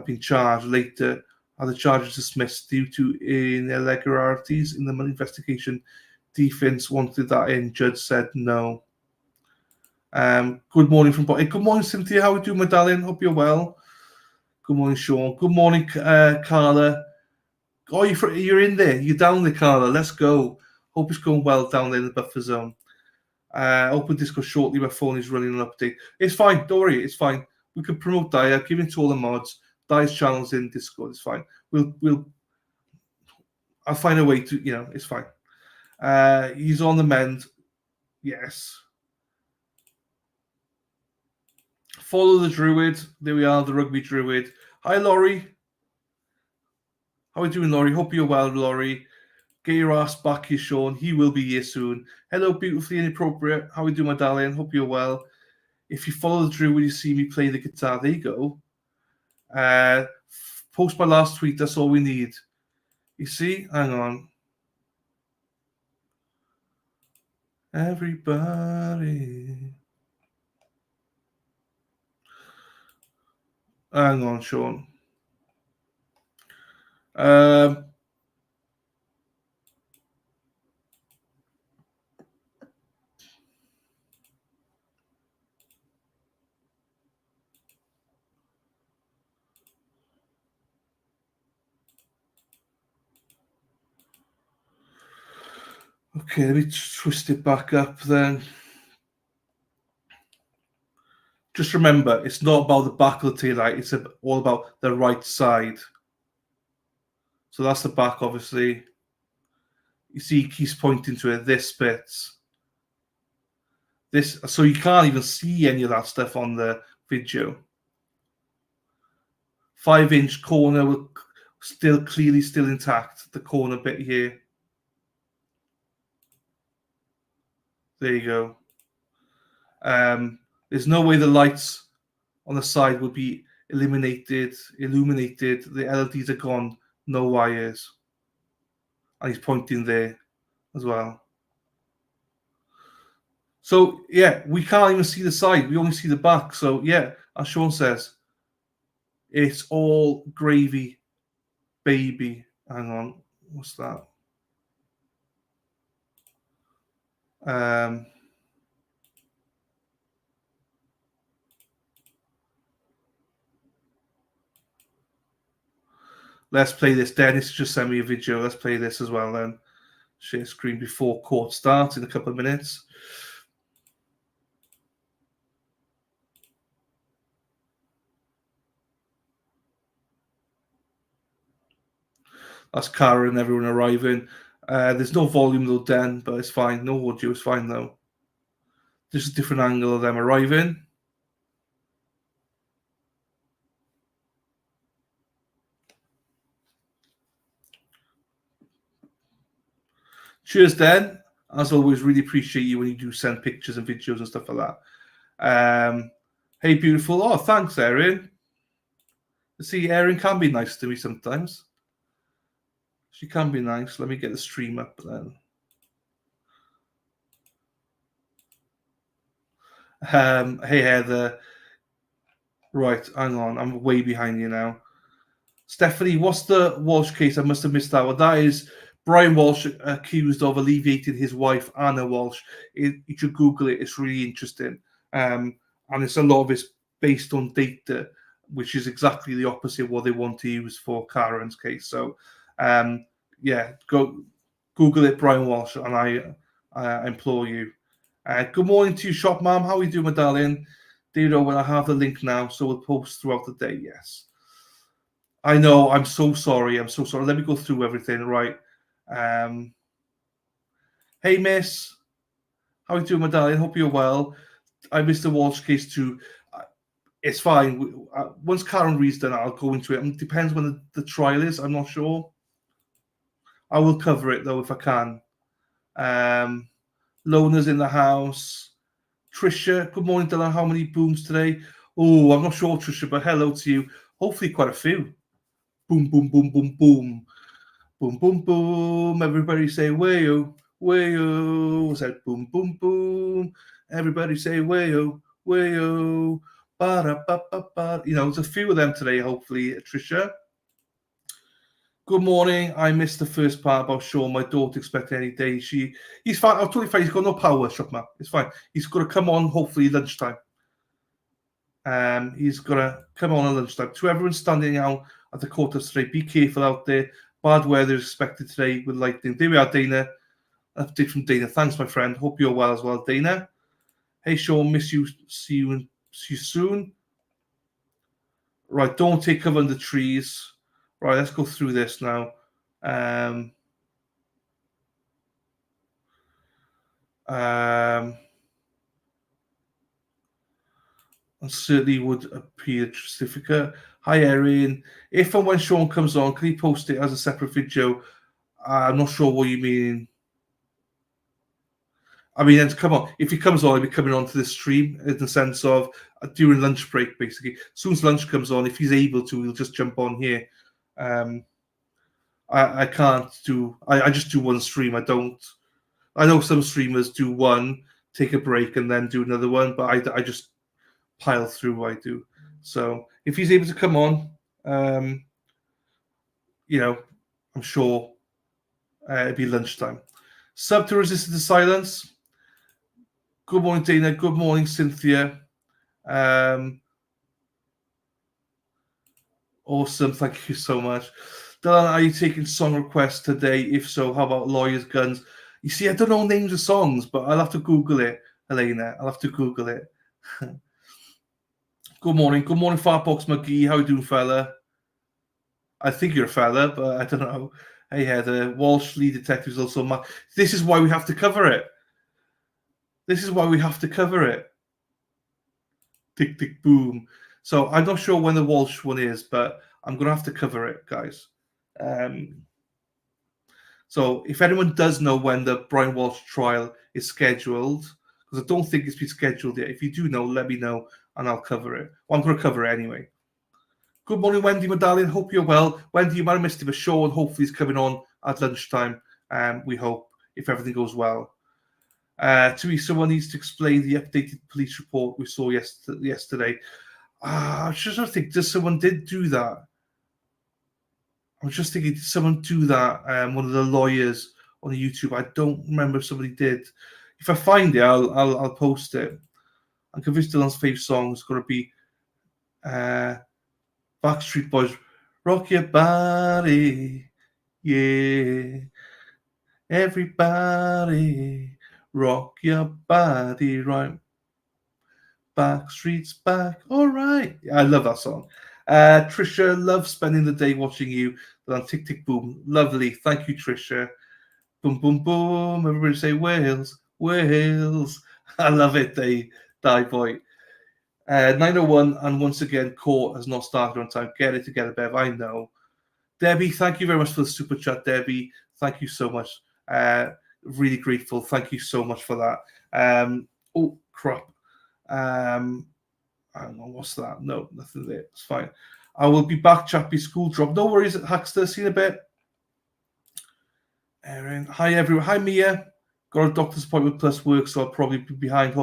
[SPEAKER 5] been charged later. Are the charges dismissed due to irregularities in the investigation? Defense wanted that in. Judge said no. Good morning from Good morning, Cynthia. How are you doing, my darling? Hope you're well. Good morning, Sean. Good morning, Carla. Oh, you're in there. You're down there, Carla. Let's go. Hope it's going well down there in the buffer zone. Open Discord shortly. My phone is running an update. It's fine. Don't worry. It's fine. We can promote Dai. I've given it to all the mods. Dai's channel's in Discord. It's fine. I'll find a way to, it's fine. He's on the mend. Yes. Follow the Druid. There we are, the Rugby Druid. Hi, Laurie. How are you doing, Laurie? Hope you're well, Laurie. Get your ass back here, Sean. He will be here soon. Hello, beautifully inappropriate. How are you doing, my darling? Hope you're well. If you follow the drill when you see me play the guitar, there you go. Post my last tweet. That's all we need. You see? Hang on. Everybody. Hang on, Sean. Okay, let me twist it back up then. Just remember, it's not about the back of the tail light. It's all about the right side. So that's the back, obviously. You see, he keeps pointing to it. This bit. This, so you can't even see any of that stuff on the video. 5-inch corner still clearly still intact. The corner bit here. There you go. There's no way the lights on the side will be illuminated. The LEDs are gone. No wires. And he's pointing there as well. So, yeah, we can't even see the side. We only see the back. So, yeah, as Sean says, it's all gravy, baby. Hang on. What's that? Let's play this. Dennis just sent me a video. Let's play this as well then. Share screen before court starts in a couple of minutes. That's Karen and everyone arriving. There's no volume though, Den, but it's fine. No audio, it's fine though. Just a different angle of them arriving. Cheers, Den. As always, really appreciate you when you do send pictures and videos and stuff like that. Hey, beautiful. Oh, thanks, Erin. See, Erin can be nice to me sometimes. She can be nice. Let me get the stream up then. Hey, Heather. Right, hang on. I'm way behind you now. Stephanie, what's the Walsh case? I must have missed that one. That is Brian Walsh accused of alleviating his wife, Anna Walsh. You should Google it. It's really interesting. And it's a lot of it's based on data, which is exactly the opposite of what they want to use for Karen's case. So, yeah, go Google it, Brian Walsh, and I implore you. Good morning to you, Shop Mom. How are you doing, my darling? Do you know when I have the link now? So we'll post throughout the day. Yes. I know. I'm so sorry. I'm so sorry. Let me go through everything. Right. Hey, Miss. How are you doing, my darling? Hope you're well. I missed the Walsh case too. It's fine. Once Karen reads done, I'll go into it. It depends when the trial is. I'm not sure. I will cover it, though, if I can. Lona's in the house. Trisha, good morning, Dylan. How many booms today? Oh, I'm not sure, Trisha, but hello to you. Hopefully quite a few. Boom, boom, boom, boom, boom. Boom, boom, boom. Everybody say wayo, wayo. Said boom, boom, boom. Everybody say wayo, wayo. Ba-da-ba-ba-ba. You know, there's a few of them today, hopefully, Trisha. Good morning. I missed the first part about Sean. My daughter expected any day. He's fine. I'm totally fine. He's got no power, Shopman. It's fine. He's got to come on, hopefully, lunchtime. He's got to come on at lunchtime. To everyone standing out at the courthouse today, be careful out there. Bad weather is expected today with lightning. There we are, Dana. Update from Dana. Thanks, my friend. Hope you're well as well, Dana. Hey, Sean. Miss you. See you soon. Right. Don't take cover in the trees. Right. Let's go through this now. and certainly would appear certificate. Hi, Erin. If and when Sean comes on, can he post it as a separate video? I'm not sure what you mean. I mean, and come on, if he comes on, he'll be coming onto the stream in the sense of during lunch break, basically. As soon as lunch comes on, if he's able to, he'll just jump on here. I can't do, I just do one stream. I know some streamers do one, take a break, and then do another one, but I just pile through what I do. So if he's able to come on, you know, I'm sure it'll be lunchtime. Sub to Resisted to Silence. Good morning, Dana. Good morning, Cynthia. Awesome. Thank you so much. Dylan, are you taking song requests today? If so, how about Lawyers, Guns? You see, I don't know names of songs, but I'll have to Google it, Helena. I'll have to Google it. Good morning. Good morning, Fartbox McGee. How you doing, fella? I think you're a fella, but I don't know. Hey, Heather. Walsh, lead detective is also... This is why we have to cover it. This is why we have to cover it. Tick, tick, boom. So I'm not sure when the Walsh one is, but I'm going to have to cover it, guys. So if anyone does know when the Brian Walsh trial is scheduled, because I don't think it's been scheduled yet. If you do know, let me know, and I'll cover it. Well, I'm going to cover it anyway. Good morning, Wendy Medallion. Hope you're well. Wendy, you might have missed him a show, and hopefully he's coming on at lunchtime. We hope, if everything goes well. To me, someone needs to explain the updated police report we saw yesterday. I just think, someone did do that? I'm just thinking, did someone do that? One of the lawyers on YouTube. I don't remember if somebody did. If I find it, I'll post it. I'm convinced Dylan's favourite song is going to be Backstreet Boys, Rock Your Body, yeah. Everybody, rock your body, right? Backstreet's back, all right. I love that song. Trisha, love spending the day watching you on Tick Tick Boom. Lovely. Thank you, Trisha. Boom, boom, boom. Everybody say Wales, Wales. I love it, Die Boy. 9:01, and once again, court has not started on time. Get it together, Bev. I know. Debbie, thank you very much for the super chat, Debbie. Thank you so much. Really grateful. Thank you so much for that. Oh, crap. I don't know, what's that? No, nothing there. It's fine. I will be back, Chappie. School drop. No worries, Huckster. See you in a bit. Erin. Hi, everyone. Hi, Mia. Got a doctor's appointment plus work, so I'll probably be behind.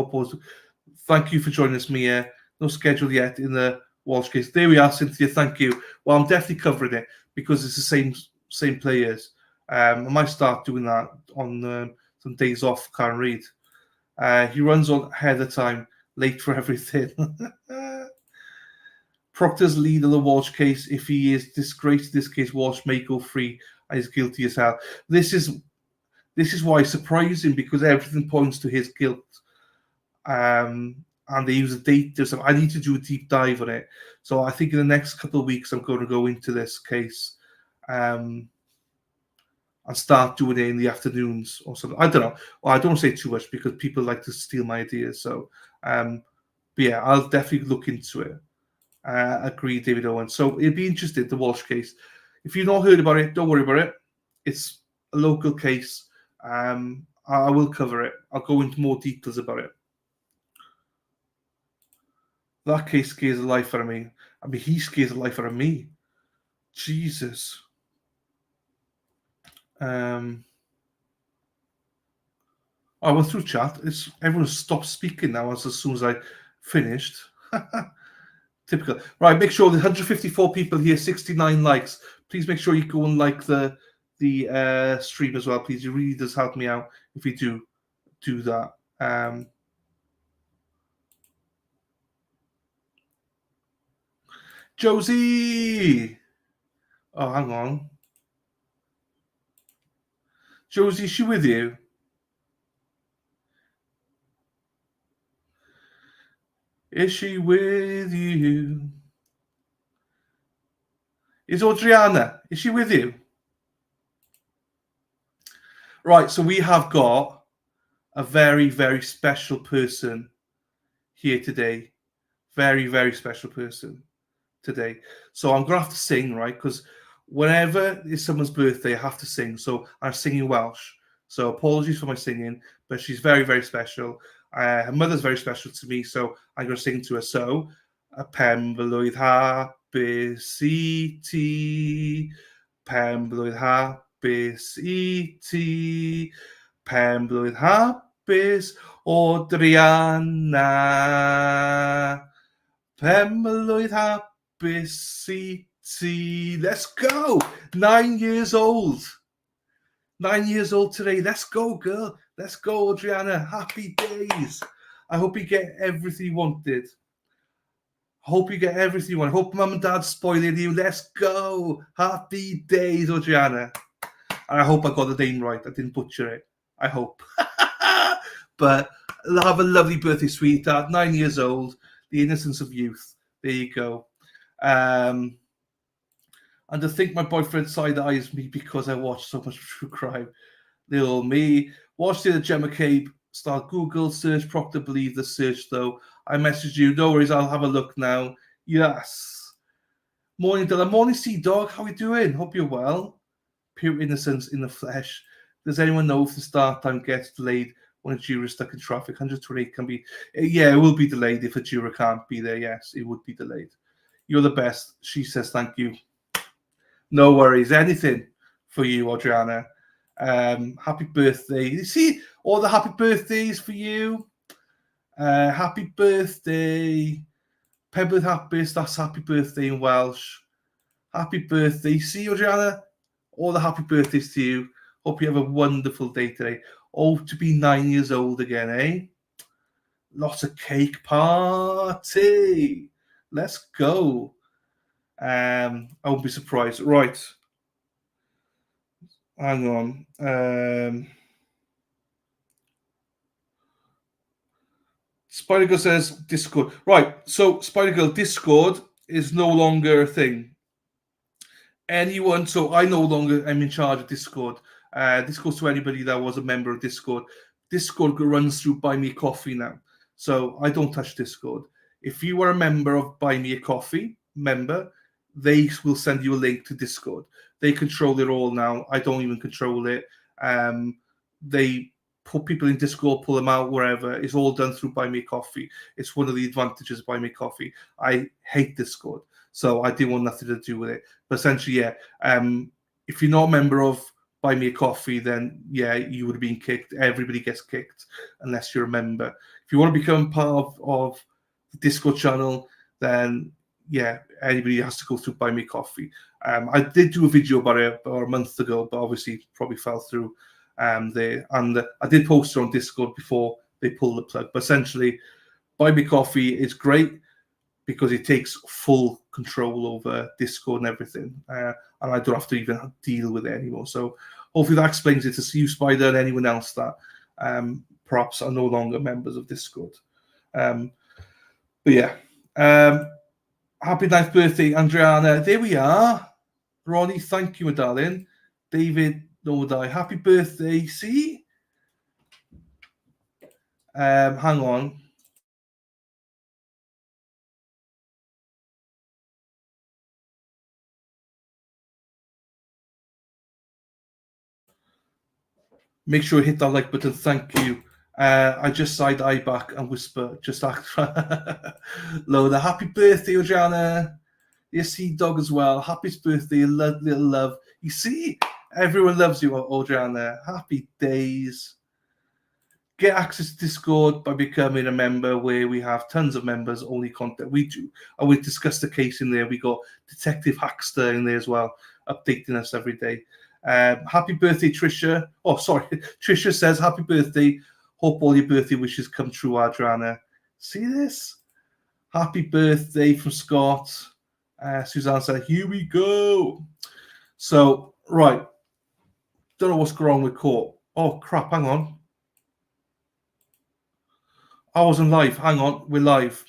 [SPEAKER 5] Thank you for joining us, Mia. No schedule yet in the Walsh case. There we are, Cynthia. Thank you. Well, I'm definitely covering it because it's the same players. I might start doing that on some days off. Can't read. He runs on ahead of time, late for everything. Proctor's lead on the Walsh case. If he is disgraced in this case, Walsh may go free and is guilty as hell. This is why it's surprising, because everything points to his guilt. And they use a date. I need to do a deep dive on it. So I think in the next couple of weeks, I'm going to go into this case and start doing it in the afternoons or something. I don't know. Well, I don't want to say too much because people like to steal my ideas. So, but yeah, I'll definitely look into it. Agree, David Owen. So it'd be interesting, the Walsh case. If you've not heard about it, don't worry about it. It's a local case. I will cover it. I'll go into more details about it. That case scares the life out of me. I mean, he scares the life out of me. Jesus. I went through chat. Everyone stopped speaking now as soon as I finished. Typical. Right, make sure the 154 people here, 69 likes. Please make sure you go and like the stream as well, please. It really does help me out if you do that. Josie! Oh, hang on. Josie, is she with you? Is she with you? Is Adriana? Is she with you? Right, so we have got a very, very special person here today Very, very special person today. So I'm going to have to sing, right? Because whenever it's someone's birthday, I have to sing. So I'm singing Welsh. So apologies for my singing, but she's very, very special. Her mother's very special to me, so I'm going to sing to her. So, a pen blwydd hapus I ti, pen blwydd hapus I ti, pen blwydd hapus o Driana, pen blwydd hapus I ti. Let's go! 9 years old. 9 years old today. Let's go, girl. Let's go, Adriana. Happy days. I hope you get everything you wanted. Hope you get everything you want. Hope mum and dad spoiled you. Let's go. Happy days, Adriana. And I hope I got the name right. I didn't butcher it. I hope. But have a lovely birthday, sweetheart. 9 years old. The innocence of youth. There you go. And to think my boyfriend side-eyes me because I watch so much true crime. Little me. Watched it at Gemma Cabe. Start Google, search Proctor Believe the search, though. I messaged you. No worries, I'll have a look now. Yes. Morning, Dylan. Morning, Sea Dog. How are you doing? Hope you're well. Pure innocence in the flesh. Does anyone know if the start time gets delayed when a juror is stuck in traffic? 128 can be... Yeah, it will be delayed if a juror can't be there. Yes, it would be delayed. You're the best. She says thank you. No worries. Anything for you, Adriana. Happy birthday. You see all the happy birthdays for you. Happy birthday. Penblwydd hapus, that's happy birthday in Welsh. Happy birthday. See, Adriana? All the happy birthdays to you. Hope you have a wonderful day today. Oh, to be 9 years old again, eh? Lots of cake party. Let's go. I won't be surprised. Right. Hang on. Spider Girl says Discord. Right. So Spider Girl, Discord is no longer a thing. Anyone, so I no longer am in charge of Discord. This goes to anybody that was a member of Discord. Discord runs through Buy Me a Coffee now. So I don't touch Discord. If you are a member of Buy Me a Coffee, they will send you a link to Discord. They control it all now. I don't even control it. They put people in Discord, pull them out, wherever. It's all done through Buy Me a Coffee. It's one of the advantages of Buy Me a Coffee. I hate Discord, so I didn't want nothing to do with it. But essentially, yeah, if you're not a member of Buy Me a Coffee, then yeah, you would have been kicked. Everybody gets kicked unless you're a member. If you want to become part of the Discord channel, then yeah, anybody has to go through Buy Me a Coffee. I did do a video about it about a month ago, but obviously probably fell through there. And I did post it on Discord before they pulled the plug. But essentially, Buy Me a Coffee is great because it takes full control over Discord and everything. And I don't have to even deal with it anymore. So hopefully that explains it to you, Spider, and anyone else that perhaps are no longer members of Discord. But yeah. Happy 9th birthday, Adriana. There we are. Ronnie, thank you, my darling. David, no die. Happy birthday. See? Hang on. Make sure you hit that like button. Thank you. I just side eye back and whisper, just act. Lola, happy birthday, Adriana. Yes, see dog as well. Happy birthday, little love. You see, everyone loves you, Adriana. Happy days. Get access to Discord by becoming a member, where we have tons of members, only content we do. And we discussed the case in there. We got Detective Hackster in there as well, updating us every day. Happy birthday, Trisha. Oh, sorry. Trisha says, happy birthday. Hope all your birthday wishes come true, Adriana. See this? Happy birthday from Scott. Suzanne said, here we go. So, right. Don't know what's going on with court. Oh, crap. Hang on. I wasn't live. Hang on. We're live.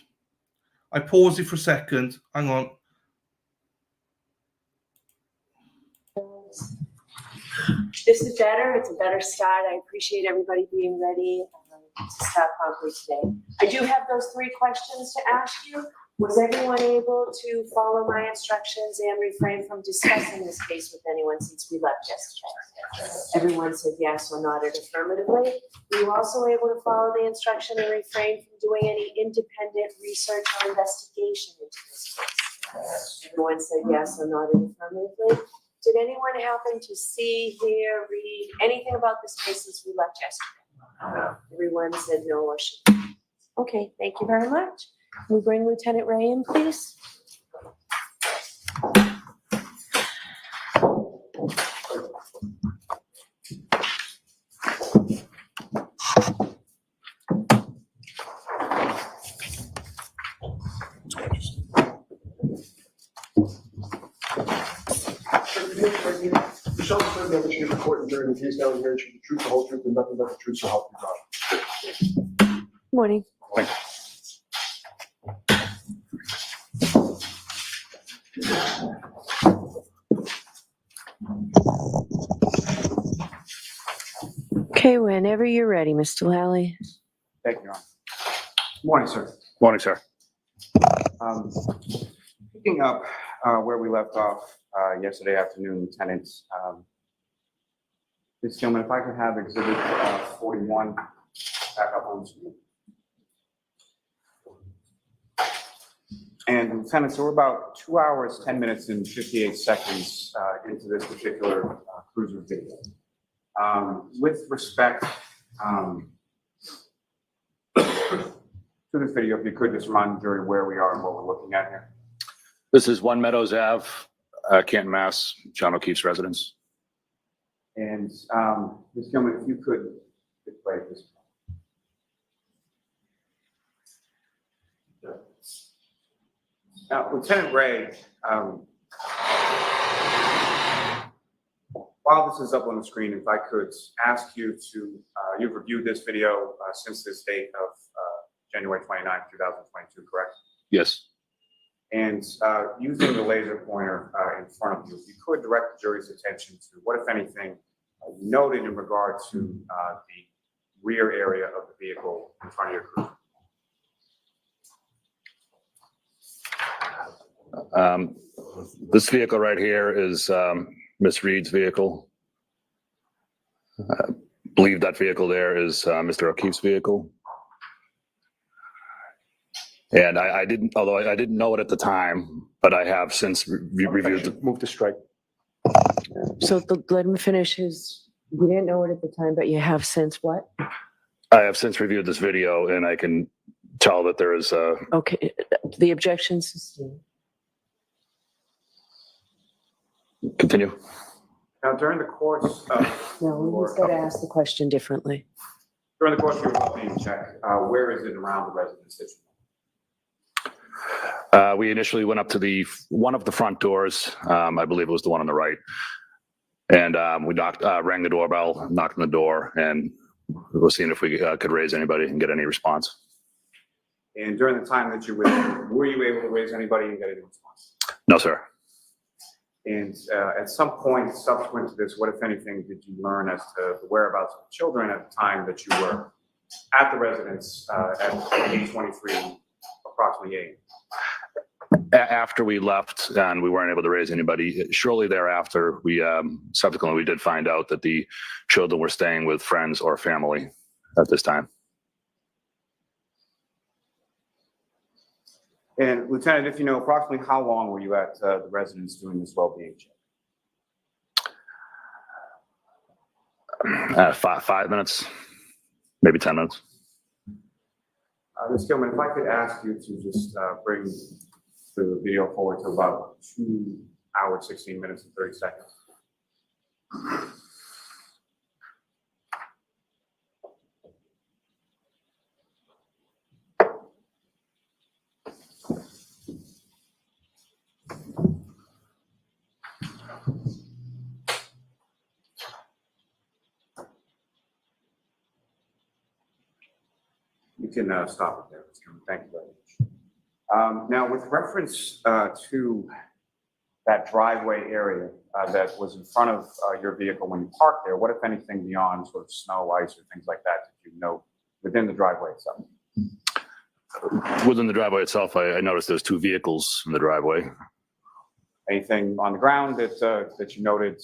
[SPEAKER 5] I paused it for a second. Hang on.
[SPEAKER 10] This is better. It's a better start. I appreciate everybody being ready. to stop promptly today. I do have those 3 questions to ask you. Was everyone able to follow my instructions and refrain from discussing this case with anyone since we left yesterday? Everyone said yes or nodded affirmatively. Were you also able to follow the instruction and refrain from doing any independent research or investigation into this case? Everyone said yes or nodded affirmatively. Did anyone happen to see, hear, read anything about this case since we left yesterday? Everyone said no or should. Okay, thank you very much. Can we bring Lieutenant Ray in, please?
[SPEAKER 11] Michelle said that she is the court and during the case down here, and she the truth, the whole truth, and nothing but the truth, so help you God.
[SPEAKER 10] Morning. Okay, whenever you're ready, Mr. Lally.
[SPEAKER 12] Thank you, Your Honor. Morning, sir.
[SPEAKER 3] Morning, sir.
[SPEAKER 12] Picking up where we left off yesterday afternoon, Lieutenant, Ms. Gilman, if I could have Exhibit 41 back up on the screen. And Lieutenant, so we're about 2 hours, 10 minutes, and 58 seconds into this particular cruiser video. With respect to this video, if you could just run during where we are and what we're looking at here.
[SPEAKER 3] This is 1 Meadows Ave, Canton, Mass, John O'Keefe's residence.
[SPEAKER 12] And Ms. Gilman, if you could display this. Now, Lieutenant Ray, while this is up on the screen, if I could ask you to, you've reviewed this video since this date of January 29, 2022, correct?
[SPEAKER 3] Yes.
[SPEAKER 12] And using the laser pointer in front of you, if you could direct the jury's attention to what, if anything, you noted in regard to the rear area of the vehicle in front of your cruiser.
[SPEAKER 3] This vehicle right here is Miss Reed's vehicle. I believe that vehicle there is Mr. O'Keefe's vehicle. And I didn't, although I didn't know it at the time, but I have since reviewed.
[SPEAKER 11] Move to strike.
[SPEAKER 10] So let him finish his, you didn't know it at the time, but you have since what?
[SPEAKER 3] I have since reviewed this video and I can tell that there is a.
[SPEAKER 10] Okay, the objection sustained.
[SPEAKER 3] Continue.
[SPEAKER 12] Now, during the course of.
[SPEAKER 10] No, he's got to ask the question differently.
[SPEAKER 12] During the course of your well-being check, where is it around the residence that you?
[SPEAKER 3] We initially went up to one of the front doors. I believe it was the one on the right. And we rang the doorbell, knocked on the door, and we were seeing if we could raise anybody and get any response.
[SPEAKER 12] And during the time that you were you able to raise anybody and get any response?
[SPEAKER 3] No, sir.
[SPEAKER 12] And at some point subsequent to this, what, if anything, did you learn as to the whereabouts of the children at the time that you were at the residence at 8:23, approximately 8?
[SPEAKER 3] After we left and we weren't able to raise anybody, shortly thereafter, we subsequently did find out that the children were staying with friends or family at this time.
[SPEAKER 12] And Lieutenant, if you know, approximately how long were you at the residence doing this well-being check?
[SPEAKER 3] 5 minutes, maybe 10 minutes.
[SPEAKER 12] Ms. Gilman, if I could ask you to just bring the video forward to about 2 hours, 16 minutes, and 30 seconds. You can stop it there, Ms. Gilman. Thank you very much. Now, with reference to that driveway area that was in front of your vehicle when you parked there, what, if anything, beyond sort of snow, ice, or things like that, did you within the driveway itself?
[SPEAKER 3] Within the driveway itself, I noticed there's two vehicles in the driveway.
[SPEAKER 12] Anything on the ground that you noted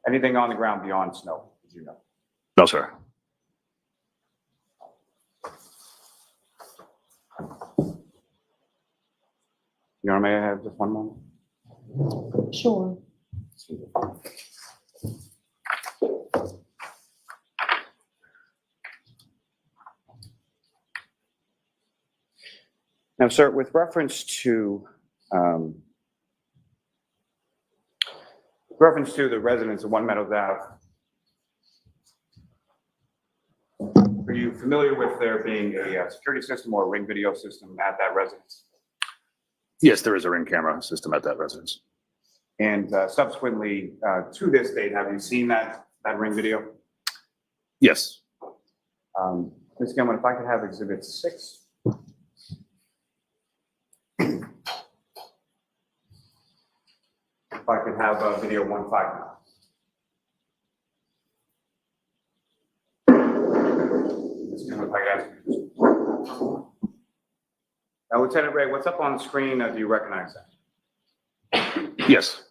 [SPEAKER 12] anything on the ground beyond snow, did you know?
[SPEAKER 3] No, sir.
[SPEAKER 12] Your Honor, may I have just one moment?
[SPEAKER 10] Sure.
[SPEAKER 12] Now, sir, with reference to the residents of One Meadows Ave, are you familiar with there being a security system or a ring video system at that residence?
[SPEAKER 3] Yes, there is a ring camera system at that residence.
[SPEAKER 12] And subsequently to this date, have you seen that ring video?
[SPEAKER 3] Yes.
[SPEAKER 12] Ms. Gilman, if I could have Exhibit 6. If I could have video 15 now. Ms. Gilman, if I could ask you. Now, Lieutenant Ray, what's up on the screen? Do you recognize that?
[SPEAKER 3] Yes.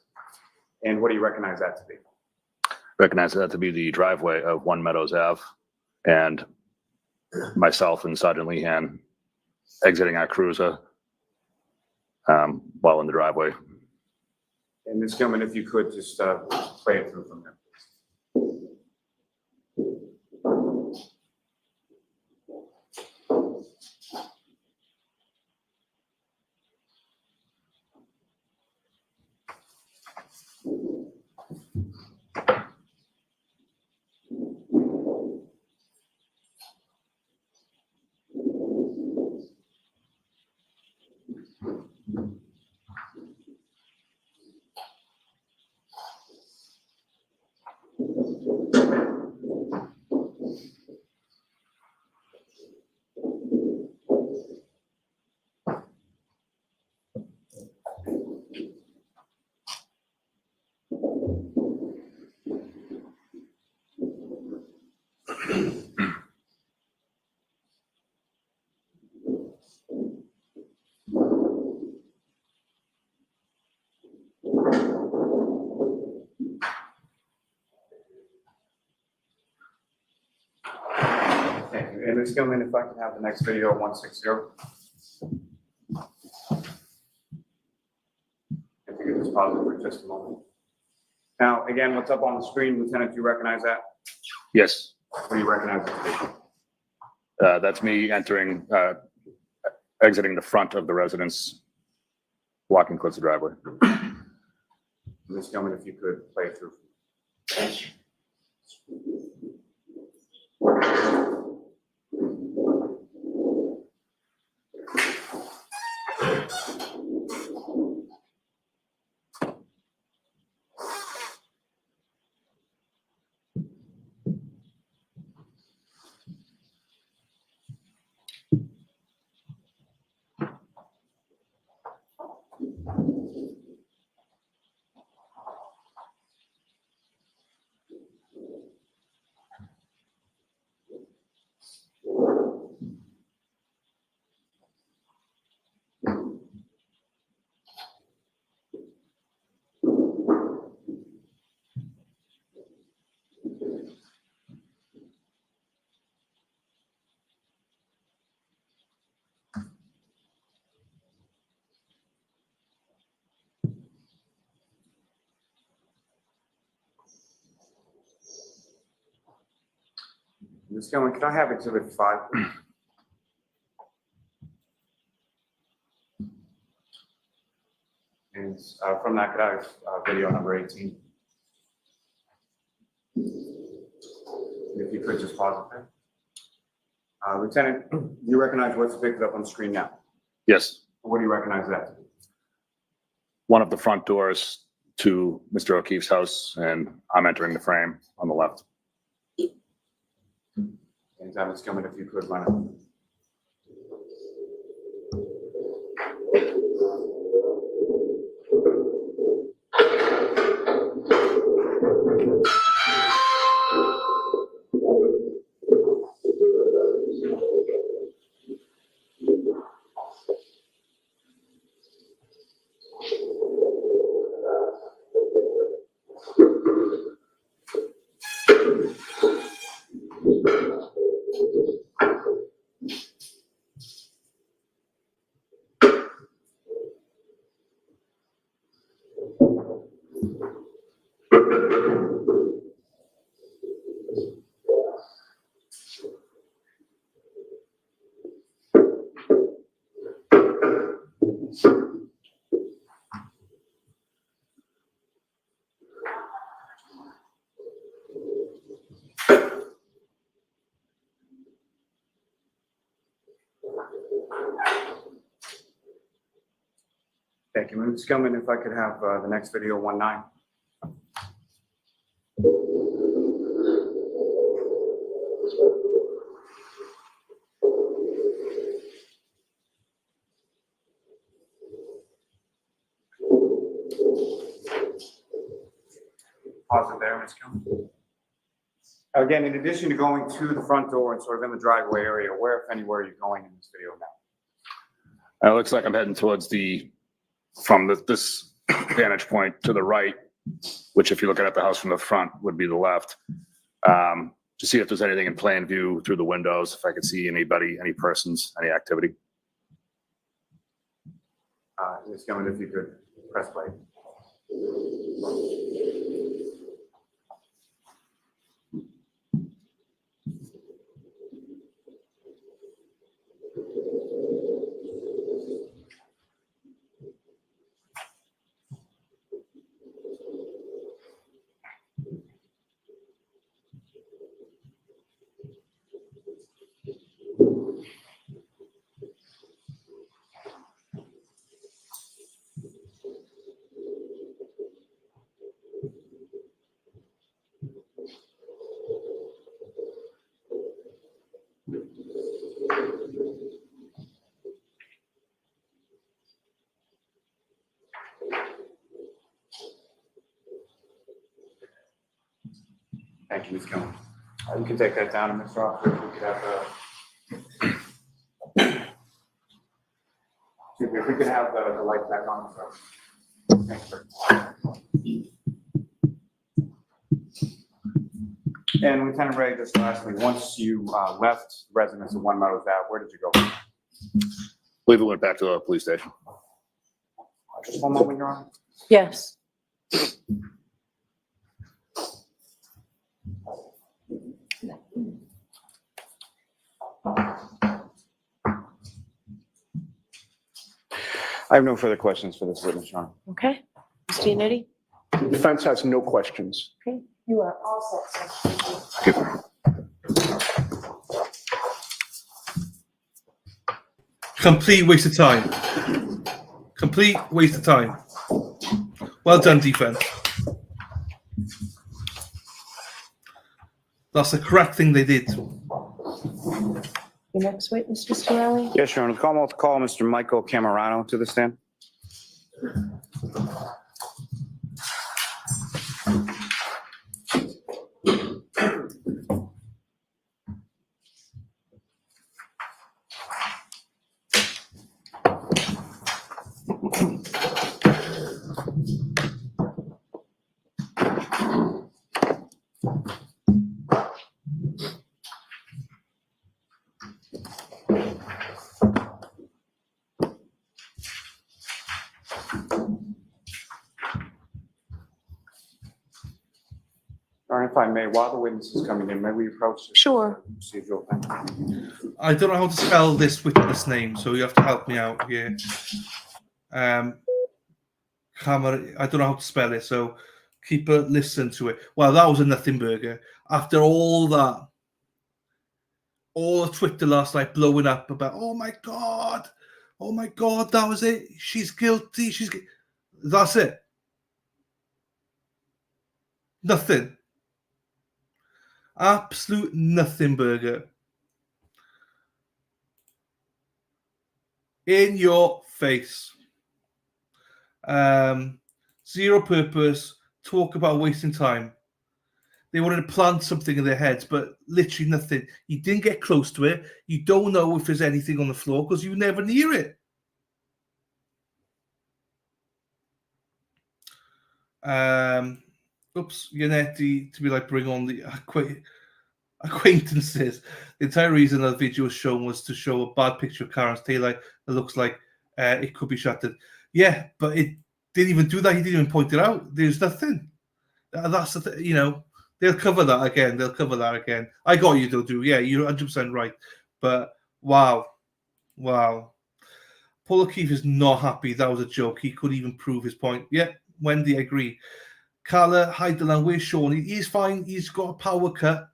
[SPEAKER 12] And what do you recognize that to be?
[SPEAKER 3] Recognize that to be the driveway of One Meadows Ave, and myself and Sergeant Lehan exiting our cruiser while in the driveway.
[SPEAKER 12] And Ms. Gilman, if you could just play it through from there. Thank you. And Ms. Gilman, if I can have the next video 160. If you could just pause it for just a moment. Now, again, what's up on the screen, Lieutenant, do you recognize that?
[SPEAKER 3] Yes.
[SPEAKER 12] What do you recognize it to be?
[SPEAKER 3] That's me exiting the front of the residence, walking towards the driveway.
[SPEAKER 12] Ms. Gilman, if you could play it through. Ms. Gilman, can I have Exhibit 5? And from that, could I have video number 18? If you could just pause it there. Lieutenant, you recognize what's depicted up on the screen now?
[SPEAKER 3] Yes.
[SPEAKER 12] What do you recognize that to be?
[SPEAKER 3] One of the front doors to Mr. O'Keefe's house, and I'm entering the frame on the left.
[SPEAKER 12] And Ms. Gilman, if you could run it. Thank you. Ms. Gilman, if I could have the next video, 1-9. Pause it there, Ms. Gilman. Again, in addition to going to the front door and sort of in the driveway area, where, if anywhere, are you going in this video now?
[SPEAKER 3] It looks like I'm heading towards from this vantage point to the right, which if you're looking at the house from the front would be the left, to see if there's anything in plain view through the windows, if I could see anybody, any persons, any activity.
[SPEAKER 12] Ms. Gilman, if you could press play. Thank you, Ms. Gilman. You can take that down, and Mr. Officer, if we could have if we could have the lights back on. So. Thanks, sir. And Lieutenant Ray, just lastly, once you left residence of One Meadows Ave, where did you go?
[SPEAKER 3] I believe it went back to the police station.
[SPEAKER 12] Just one moment, Your Honor.
[SPEAKER 10] Yes.
[SPEAKER 12] I have no further questions for this witness, Your Honor.
[SPEAKER 10] Okay. Mr. Yannetti?
[SPEAKER 11] The defense has no questions.
[SPEAKER 10] Okay. You are all set, sir. Thank you.
[SPEAKER 5] Complete waste of time. Complete waste of time. Well done, defense. That's the correct thing they did.
[SPEAKER 10] Your next witness, Mr. Riley?
[SPEAKER 12] Yes, Your Honor. The Commonwealth to call Mr. Michael Camerano to the stand. If I may, while the witness is coming in, may we approach this
[SPEAKER 10] Sure.
[SPEAKER 12] procedural thing?
[SPEAKER 5] I don't know how to spell this witness name, so you have to help me out here. I don't know how to spell it, so keep a listen to it. Well, that was a nothing burger. After all that, all the Twitter last night blowing up about, oh my God, that was it. She's guilty. That's it. Nothing. Absolute nothing burger. In your face. Zero purpose. Talk about wasting time. They wanted to plant something in their heads, but literally nothing. You didn't get close to it. You don't know if there's anything on the floor because you were never near it. Yannetti to be like, bring on the acquaintances. The entire reason that video was shown was to show a bad picture of Karen's taillight that looks like it could be shattered. Yeah, but it didn't even do that. He didn't even point it out. There's nothing. That's the they'll cover that again. I got you, they'll do. Yeah, you're 100% right. But wow. Paul O'Keefe is not happy. That was a joke. He couldn't even prove his point. Yeah, Wendy, I agree. Carla, hi Dylan, where's Sean? He's fine. He's got a power cut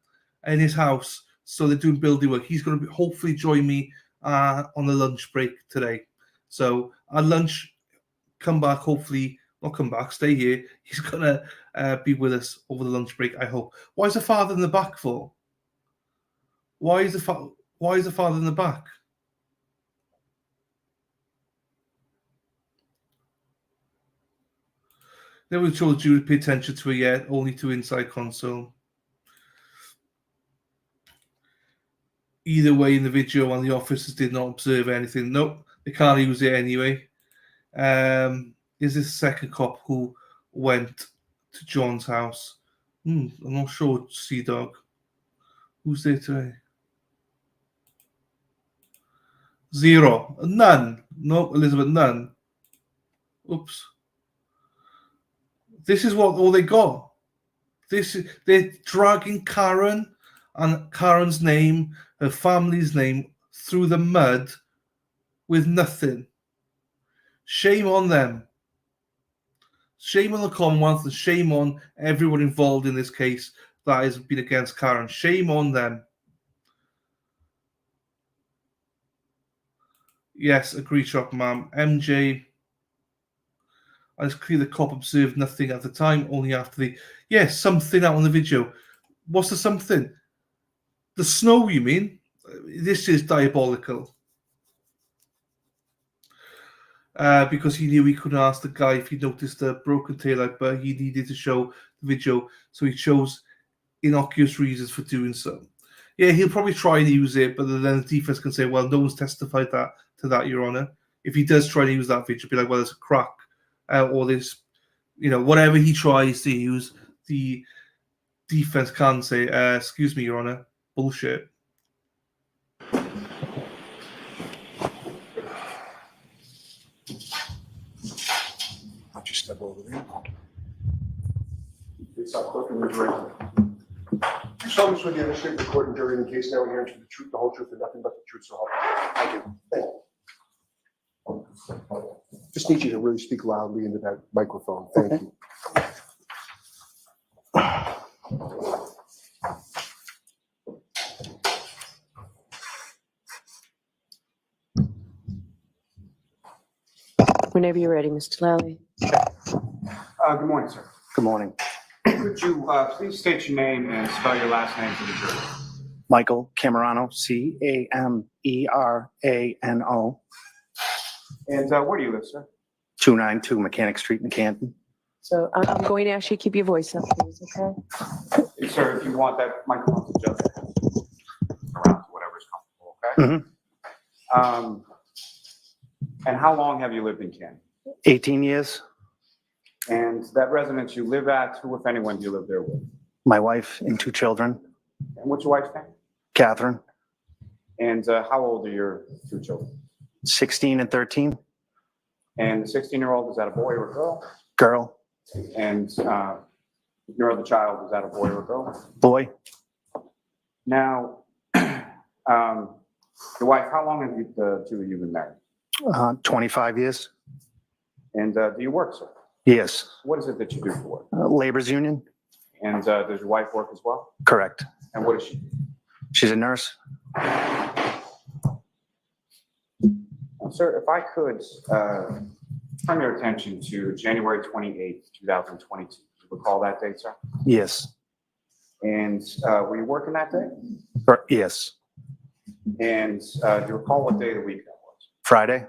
[SPEAKER 5] in his house, so they're doing building work. He's going to hopefully join me on the lunch break today. So at lunch, come back, hopefully, not come back, stay here. He's going to be with us over the lunch break, I hope. Why is the father in the back for? Why is the father in the back? Never told you to pay attention to it yet, only to inside console. Either way, in the video, and the officers did not observe anything. Nope, they can't use it anyway. Is this the second cop who went to John's house? I'm not sure, Sea Dog. Who's there today? Zero. None. No, Elizabeth, none. Oops. This is what all they got. They're dragging Karen and Karen's name, her family's name, through the mud with nothing. Shame on them. Shame on the Commonwealth and shame on everyone involved in this case that has been against Karen. Shame on them. Yes, agree, Shop Ma'am. MJ. And it's clear the cop observed nothing at the time, only after the... Yes, something out on the video. What's the something? The snow, you mean? This is diabolical. Because he knew he couldn't ask the guy if he noticed the broken taillight, but he needed to show the video, so he chose innocuous reasons for doing so. Yeah, he'll probably try and use it, but then the defense can say, well, no one's testified to that, Your Honor. If he does try to use that video, be like, well, there's a crack. Or this, whatever he tries to use, the defense can say, excuse me, Your Honor, bullshit.
[SPEAKER 11] I'll just step over there.
[SPEAKER 12] It's up, Kirk, and raise your right hand.
[SPEAKER 11] You solemnly swear the administrative the court and jury in the case now hearing to the truth, the whole truth, and nothing but the truth, so help you. I do. Thank you. Just need you to really speak loudly into that microphone. Thank you.
[SPEAKER 10] Whenever you're ready, Mr. Lally.
[SPEAKER 12] Good morning, sir.
[SPEAKER 2] Good morning.
[SPEAKER 12] Could you please state your name and spell your last name for the jury?
[SPEAKER 2] Michael Camerano, Camerano.
[SPEAKER 12] And where do you live, sir?
[SPEAKER 2] 292 Mechanic Street in Canton.
[SPEAKER 10] So I'm going to ask you to keep your voice up, please, okay?
[SPEAKER 12] Sir, if you want that microphone to jump around to whatever's comfortable, okay?
[SPEAKER 2] Mm-hmm.
[SPEAKER 12] And how long have you lived in Canton?
[SPEAKER 2] 18 years.
[SPEAKER 12] And that residence you live at, who, if anyone, do you live there with?
[SPEAKER 2] My wife and 2 children.
[SPEAKER 12] And what's your wife's name?
[SPEAKER 2] Katharine.
[SPEAKER 12] And how old are your 2 children?
[SPEAKER 2] 16 and 13.
[SPEAKER 12] And the 16-year-old, is that a boy or a girl?
[SPEAKER 2] Girl.
[SPEAKER 12] And your other child, is that a boy or a girl?
[SPEAKER 2] Boy.
[SPEAKER 12] Now, your wife, how long have the 2 of you been married?
[SPEAKER 2] 25 years.
[SPEAKER 12] And do you work, sir?
[SPEAKER 2] Yes.
[SPEAKER 12] What is it that you do for work?
[SPEAKER 2] Labor's union.
[SPEAKER 12] And does your wife work as well?
[SPEAKER 2] Correct.
[SPEAKER 12] And what is she?
[SPEAKER 2] She's a nurse.
[SPEAKER 12] Sir, if I could turn your attention to January 28th, 2022. Do you recall that date, sir?
[SPEAKER 2] Yes.
[SPEAKER 12] And were you working that day?
[SPEAKER 2] Yes.
[SPEAKER 12] And do you recall what day of the week that was?
[SPEAKER 2] Friday.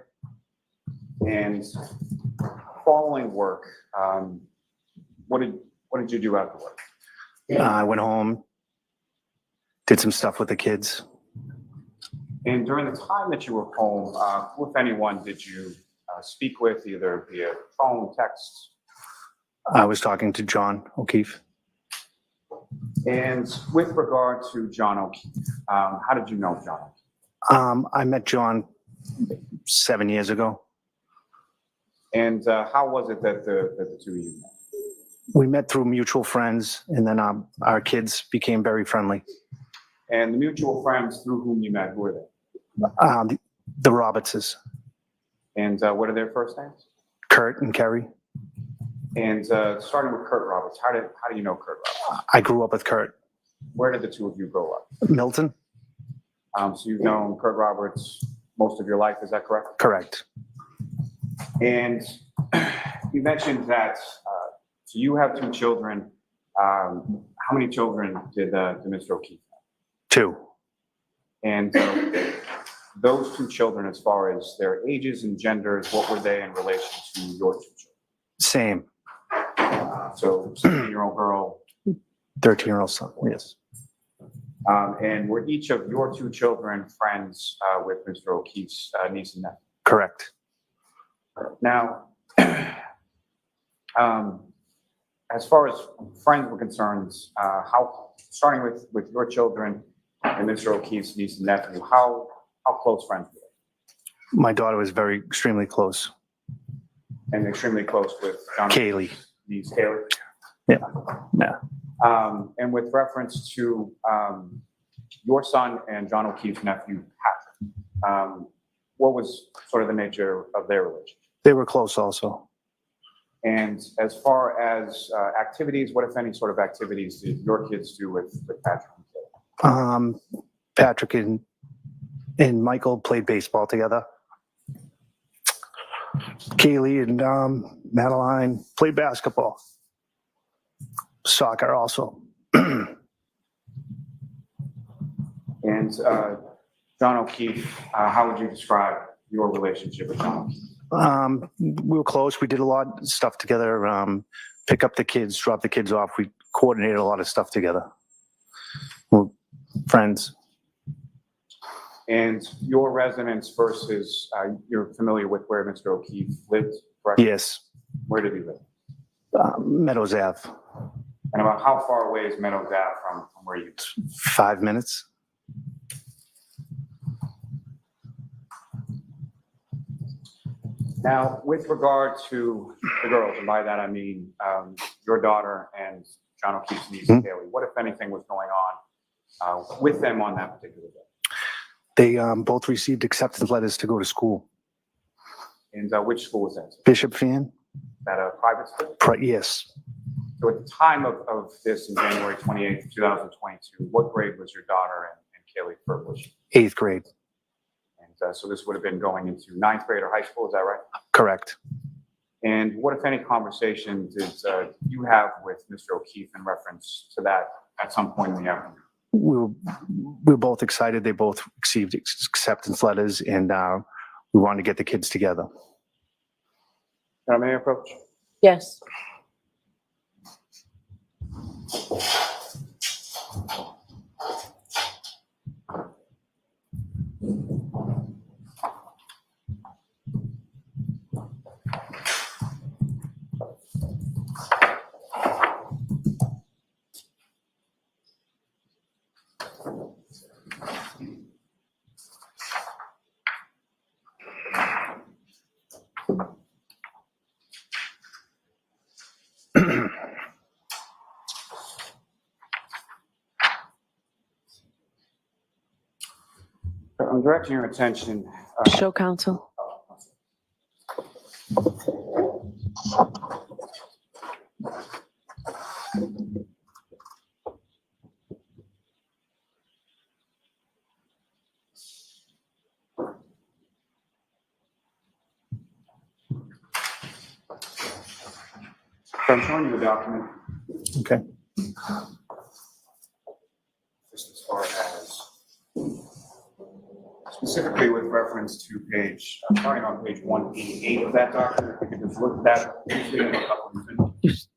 [SPEAKER 12] And following work, what did you do after work?
[SPEAKER 2] I went home, did some stuff with the kids.
[SPEAKER 12] And during the time that you were home, who, if anyone, did you speak with, either via phone, text?
[SPEAKER 2] I was talking to John O'Keefe.
[SPEAKER 12] And with regard to John O'Keefe, how did you know John O'Keefe?
[SPEAKER 2] I met John 7 years ago.
[SPEAKER 12] And how was it that the 2 of you met?
[SPEAKER 2] We met through mutual friends, and then our kids became very friendly.
[SPEAKER 12] And the mutual friends through whom you met, who were they?
[SPEAKER 2] The Robertses.
[SPEAKER 12] And what are their first names?
[SPEAKER 13] Kurt and Kerry.
[SPEAKER 12] And starting with Kurt Roberts, how do you know Kurt Roberts?
[SPEAKER 13] I grew up with Kurt.
[SPEAKER 12] Where did the two of you grow up?
[SPEAKER 13] Milton.
[SPEAKER 12] So you've known Kurt Roberts most of your life, is that correct?
[SPEAKER 13] Correct.
[SPEAKER 12] And you mentioned that so you have two children. How many children did Mr. O'Keefe have?
[SPEAKER 13] 2.
[SPEAKER 12] And those two children, as far as their ages and genders, what were they in relation to your two children?
[SPEAKER 13] Same.
[SPEAKER 12] So 17-year-old girl.
[SPEAKER 13] 13-year-old son, yes.
[SPEAKER 12] And were each of your two children friends with Mr. O'Keefe's niece and nephew?
[SPEAKER 13] Correct.
[SPEAKER 12] Now, as far as friends were concerned, starting with your children and Mr. O'Keefe's niece and nephew, how close friends were they?
[SPEAKER 13] My daughter was extremely close.
[SPEAKER 12] And extremely close with John
[SPEAKER 13] Kaylee.
[SPEAKER 12] Niece Kaylee?
[SPEAKER 13] Yeah. Yeah.
[SPEAKER 12] And with reference to your son and John O'Keefe's nephew, Patrick, what was sort of the nature of their relationship?
[SPEAKER 13] They were close also.
[SPEAKER 12] And as far as activities, what, if any, sort of activities did your kids do with Patrick and Kaylee?
[SPEAKER 13] Patrick and Michael played baseball together. Kaylee and Madeline played basketball. Soccer also.
[SPEAKER 12] And John O'Keefe, how would you describe your relationship with John O'Keefe?
[SPEAKER 13] We were close. We did a lot of stuff together. Pick up the kids, drop the kids off. We coordinated a lot of stuff together. We're friends.
[SPEAKER 12] And your residence versus, you're familiar with where Mr. O'Keefe lived, correct?
[SPEAKER 13] Yes.
[SPEAKER 12] Where did he live?
[SPEAKER 13] Meadows Ave.
[SPEAKER 12] And about how far away is Meadows Ave from where you live?
[SPEAKER 13] 5 minutes.
[SPEAKER 12] Now, with regard to the girls, and by that I mean your daughter and John O'Keefe's niece, Kaylee, what, if anything, was going on with them on that particular day?
[SPEAKER 13] They both received acceptance letters to go to school.
[SPEAKER 12] And which school was that?
[SPEAKER 13] Bishop Fan.
[SPEAKER 12] Is that a private school?
[SPEAKER 13] Yes.
[SPEAKER 12] So at the time of this, in January 28th, 2022, what grade was your daughter and Kaylee Kirk?
[SPEAKER 13] 8th grade.
[SPEAKER 12] And so this would have been going into 9th grade or high school, is that right?
[SPEAKER 13] Correct.
[SPEAKER 12] And what, if any, conversation did you have with Mr. O'Keefe in reference to that at some point in the afternoon?
[SPEAKER 13] We were both excited. They both received acceptance letters, and we wanted to get the kids together.
[SPEAKER 12] May I approach?
[SPEAKER 10] Yes.
[SPEAKER 12] I'm directing your attention.
[SPEAKER 10] Show counsel.
[SPEAKER 12] I'm showing you the document.
[SPEAKER 13] Okay.
[SPEAKER 12] Just as far as specifically with reference to starting on page 188 of that document, if you could just look at that briefly in a couple of minutes.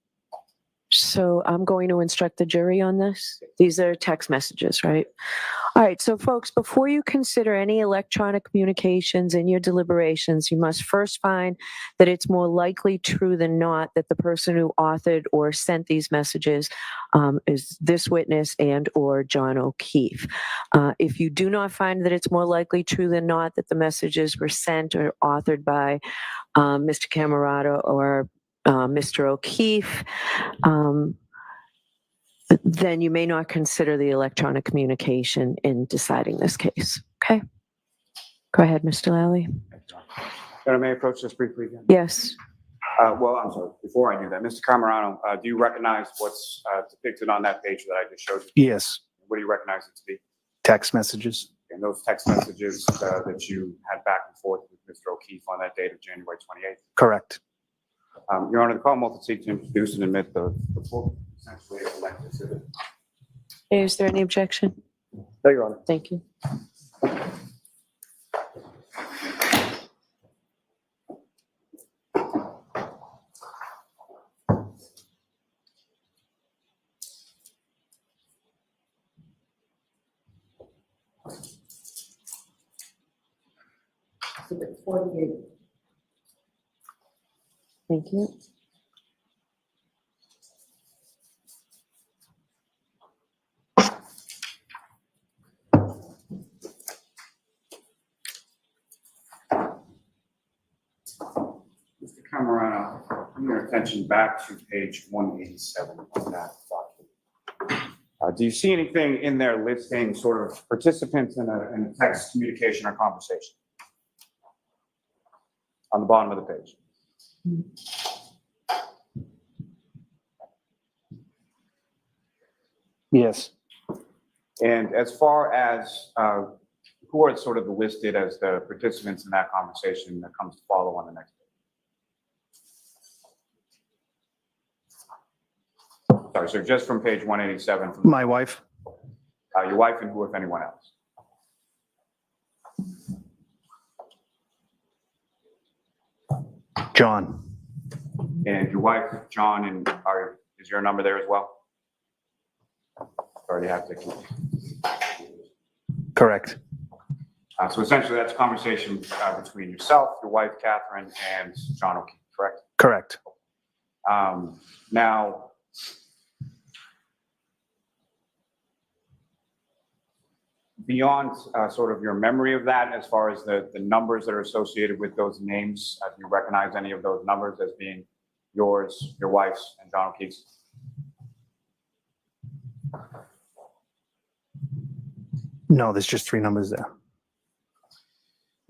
[SPEAKER 10] So I'm going to instruct the jury on this. These are text messages, right? All right, so folks, before you consider any electronic communications in your deliberations, you must first find that it's more likely true than not that the person who authored or sent these messages is this witness and or John O'Keefe. If you do not find that it's more likely true than not that the messages were sent or authored by Mr. Camerano or Mr. O'Keefe, then you may not consider the electronic communication in deciding this case. Okay? Go ahead, Mr. Lally.
[SPEAKER 12] May I approach this briefly again?
[SPEAKER 10] Yes.
[SPEAKER 12] Well, I'm sorry, before I do that, Mr. Camerano, do you recognize what's depicted on that page that I just showed you?
[SPEAKER 13] Yes.
[SPEAKER 12] What do you recognize it to be?
[SPEAKER 13] Text messages.
[SPEAKER 12] And those text messages that you had back and forth with Mr. O'Keefe on that date of January 28th?
[SPEAKER 13] Correct.
[SPEAKER 12] Your Honor, the Commonwealth will seek to introduce and admit the book, essentially a blank exhibit.
[SPEAKER 10] Is there any objection?
[SPEAKER 11] No, Your Honor.
[SPEAKER 10] Thank you. Exhibit 48. Thank you.
[SPEAKER 12] Mr. Camerano, bring your attention back to page 187 of that document. Do you see anything in there listing sort of participants in a text communication or conversation? On the bottom of the page.
[SPEAKER 13] Yes.
[SPEAKER 12] And as far as who are sort of listed as the participants in that conversation that comes to follow on the next page? Sorry, so just from page 187. From
[SPEAKER 13] My wife.
[SPEAKER 12] Your wife and who, if anyone else?
[SPEAKER 13] John.
[SPEAKER 12] And your wife, John, and is your number there as well? Already have to keep.
[SPEAKER 13] Correct.
[SPEAKER 12] So essentially, that's a conversation between yourself, your wife, Katharine, and John O'Keefe, correct?
[SPEAKER 13] Correct.
[SPEAKER 12] Now, beyond sort of your memory of that, as far as the numbers that are associated with those names, do you recognize any of those numbers as being yours, your wife's, and John O'Keefe's?
[SPEAKER 13] No, there's just 3 numbers there.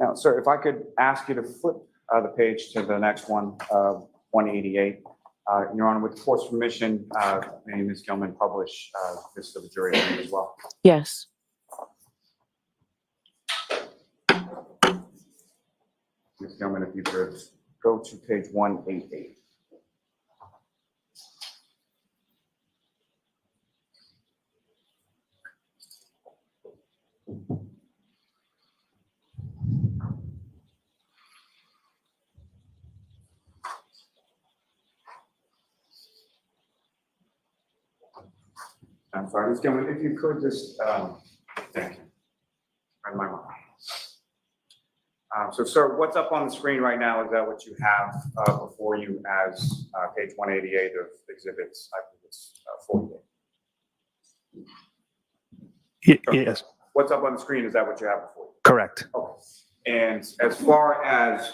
[SPEAKER 12] Now, sir, if I could ask you to flip the page to the next one, 188. Your Honor, with the court's permission, may Ms. Gilman publish this to the jury as well?
[SPEAKER 10] Yes.
[SPEAKER 12] Ms. Gilman, if you could go to page 188. I'm sorry, Ms. Gilman, if you could just, thank you. Read my mind. So, sir, what's up on the screen right now? Is that what you have before you as page 188 of exhibits? I think it's 48.
[SPEAKER 13] Yes.
[SPEAKER 12] What's up on the screen? Is that what you have before you?
[SPEAKER 13] Correct.
[SPEAKER 12] Okay. And as far as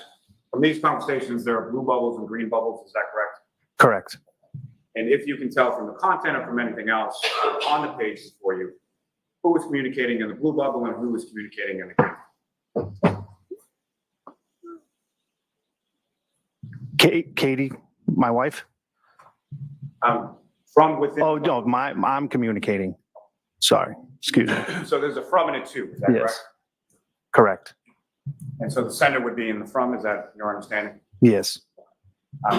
[SPEAKER 12] from these conversations, there are blue bubbles and green bubbles. Is that correct?
[SPEAKER 13] Correct.
[SPEAKER 12] And if you can tell from the content or from anything else on the page for you, who was communicating in the blue bubble and who was communicating in the green?
[SPEAKER 13] Katie, my wife.
[SPEAKER 12] From within.
[SPEAKER 13] Oh no, I'm communicating. Sorry, excuse me.
[SPEAKER 12] So there's a from and a to. Is that
[SPEAKER 13] Yes.
[SPEAKER 12] correct?
[SPEAKER 13] Correct.
[SPEAKER 12] And so the sender would be in the from. Is that your understanding?
[SPEAKER 13] Yes.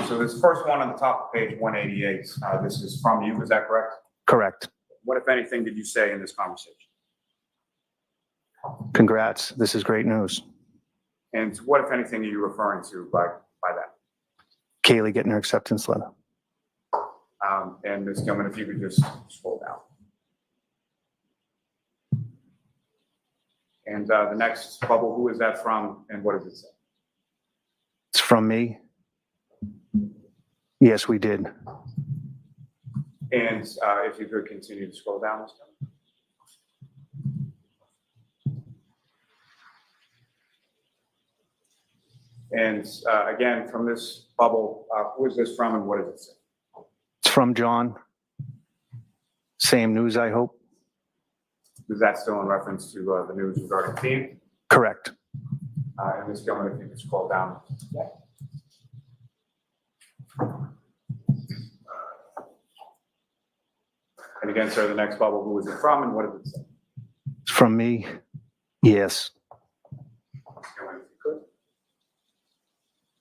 [SPEAKER 12] So this first one on the top of page 188. This is from you. Is that correct?
[SPEAKER 13] Correct.
[SPEAKER 12] What, if anything, did you say in this conversation?
[SPEAKER 13] Congrats. This is great news.
[SPEAKER 12] And what, if anything, are you referring to by that?
[SPEAKER 13] Kaylee getting her acceptance letter.
[SPEAKER 12] And Ms. Gilman, if you could just scroll down. And the next bubble, who is that from and what does it say?
[SPEAKER 13] It's from me. Yes, we did.
[SPEAKER 12] And if you could continue to scroll down, Ms. Gilman. And again, from this bubble, who is this from and what does it say?
[SPEAKER 13] It's from John. Same news, I hope.
[SPEAKER 12] Is that still in reference to the news regarding theme?
[SPEAKER 13] Correct.
[SPEAKER 12] And Ms. Gilman, if you could scroll down. And again, sir, the next bubble, who is it from and what does it say?
[SPEAKER 13] From me, yes.
[SPEAKER 12] Ms. Gilman, if you could.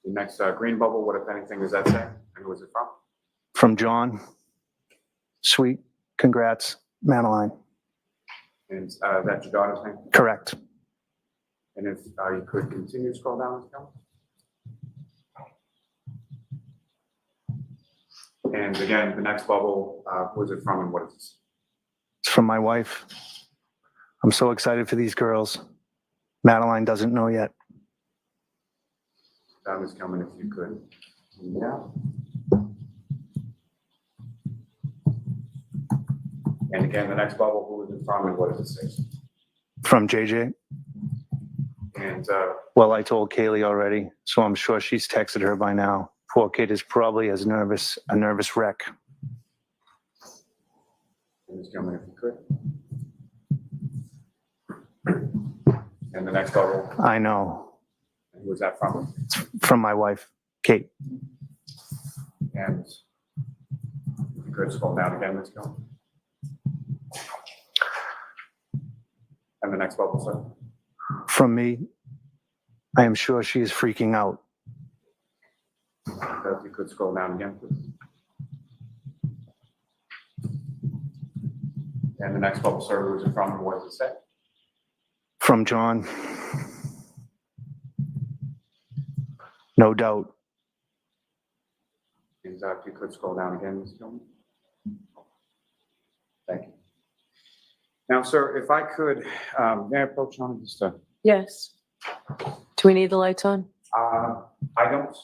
[SPEAKER 12] The next green bubble, what if anything does that say? And who is it from?
[SPEAKER 13] From John. Sweet. Congrats, Madeline.
[SPEAKER 12] And that's your daughter's name?
[SPEAKER 13] Correct.
[SPEAKER 12] And if you could continue to scroll down, Ms. Gilman. And again, the next bubble, who is it from and what is this?
[SPEAKER 13] It's from my wife. I'm so excited for these girls. Madeline doesn't know yet.
[SPEAKER 12] Ms. Gilman, if you could. Yeah. And again, the next bubble, who is it from and what does it say?
[SPEAKER 13] From JJ.
[SPEAKER 12] And
[SPEAKER 13] Well, I told Kaylee already, so I'm sure she's texted her by now. Poor kid is probably a nervous wreck.
[SPEAKER 12] Ms. Gilman, if you could. And the next bubble,
[SPEAKER 13] I know.
[SPEAKER 12] and who is that from?
[SPEAKER 13] It's from my wife, Kate.
[SPEAKER 12] And if you could scroll down again, Ms. Gilman. And the next bubble, sir.
[SPEAKER 13] From me, I am sure she is freaking out.
[SPEAKER 12] If you could scroll down again, please. And the next bubble, sir, who is it from and what does it say?
[SPEAKER 13] From John. No doubt.
[SPEAKER 12] And if you could scroll down again, Ms. Gilman. Thank you. Now, sir, if I could, may I approach on just
[SPEAKER 10] Yes. Do we need the lights on?
[SPEAKER 12] I don't.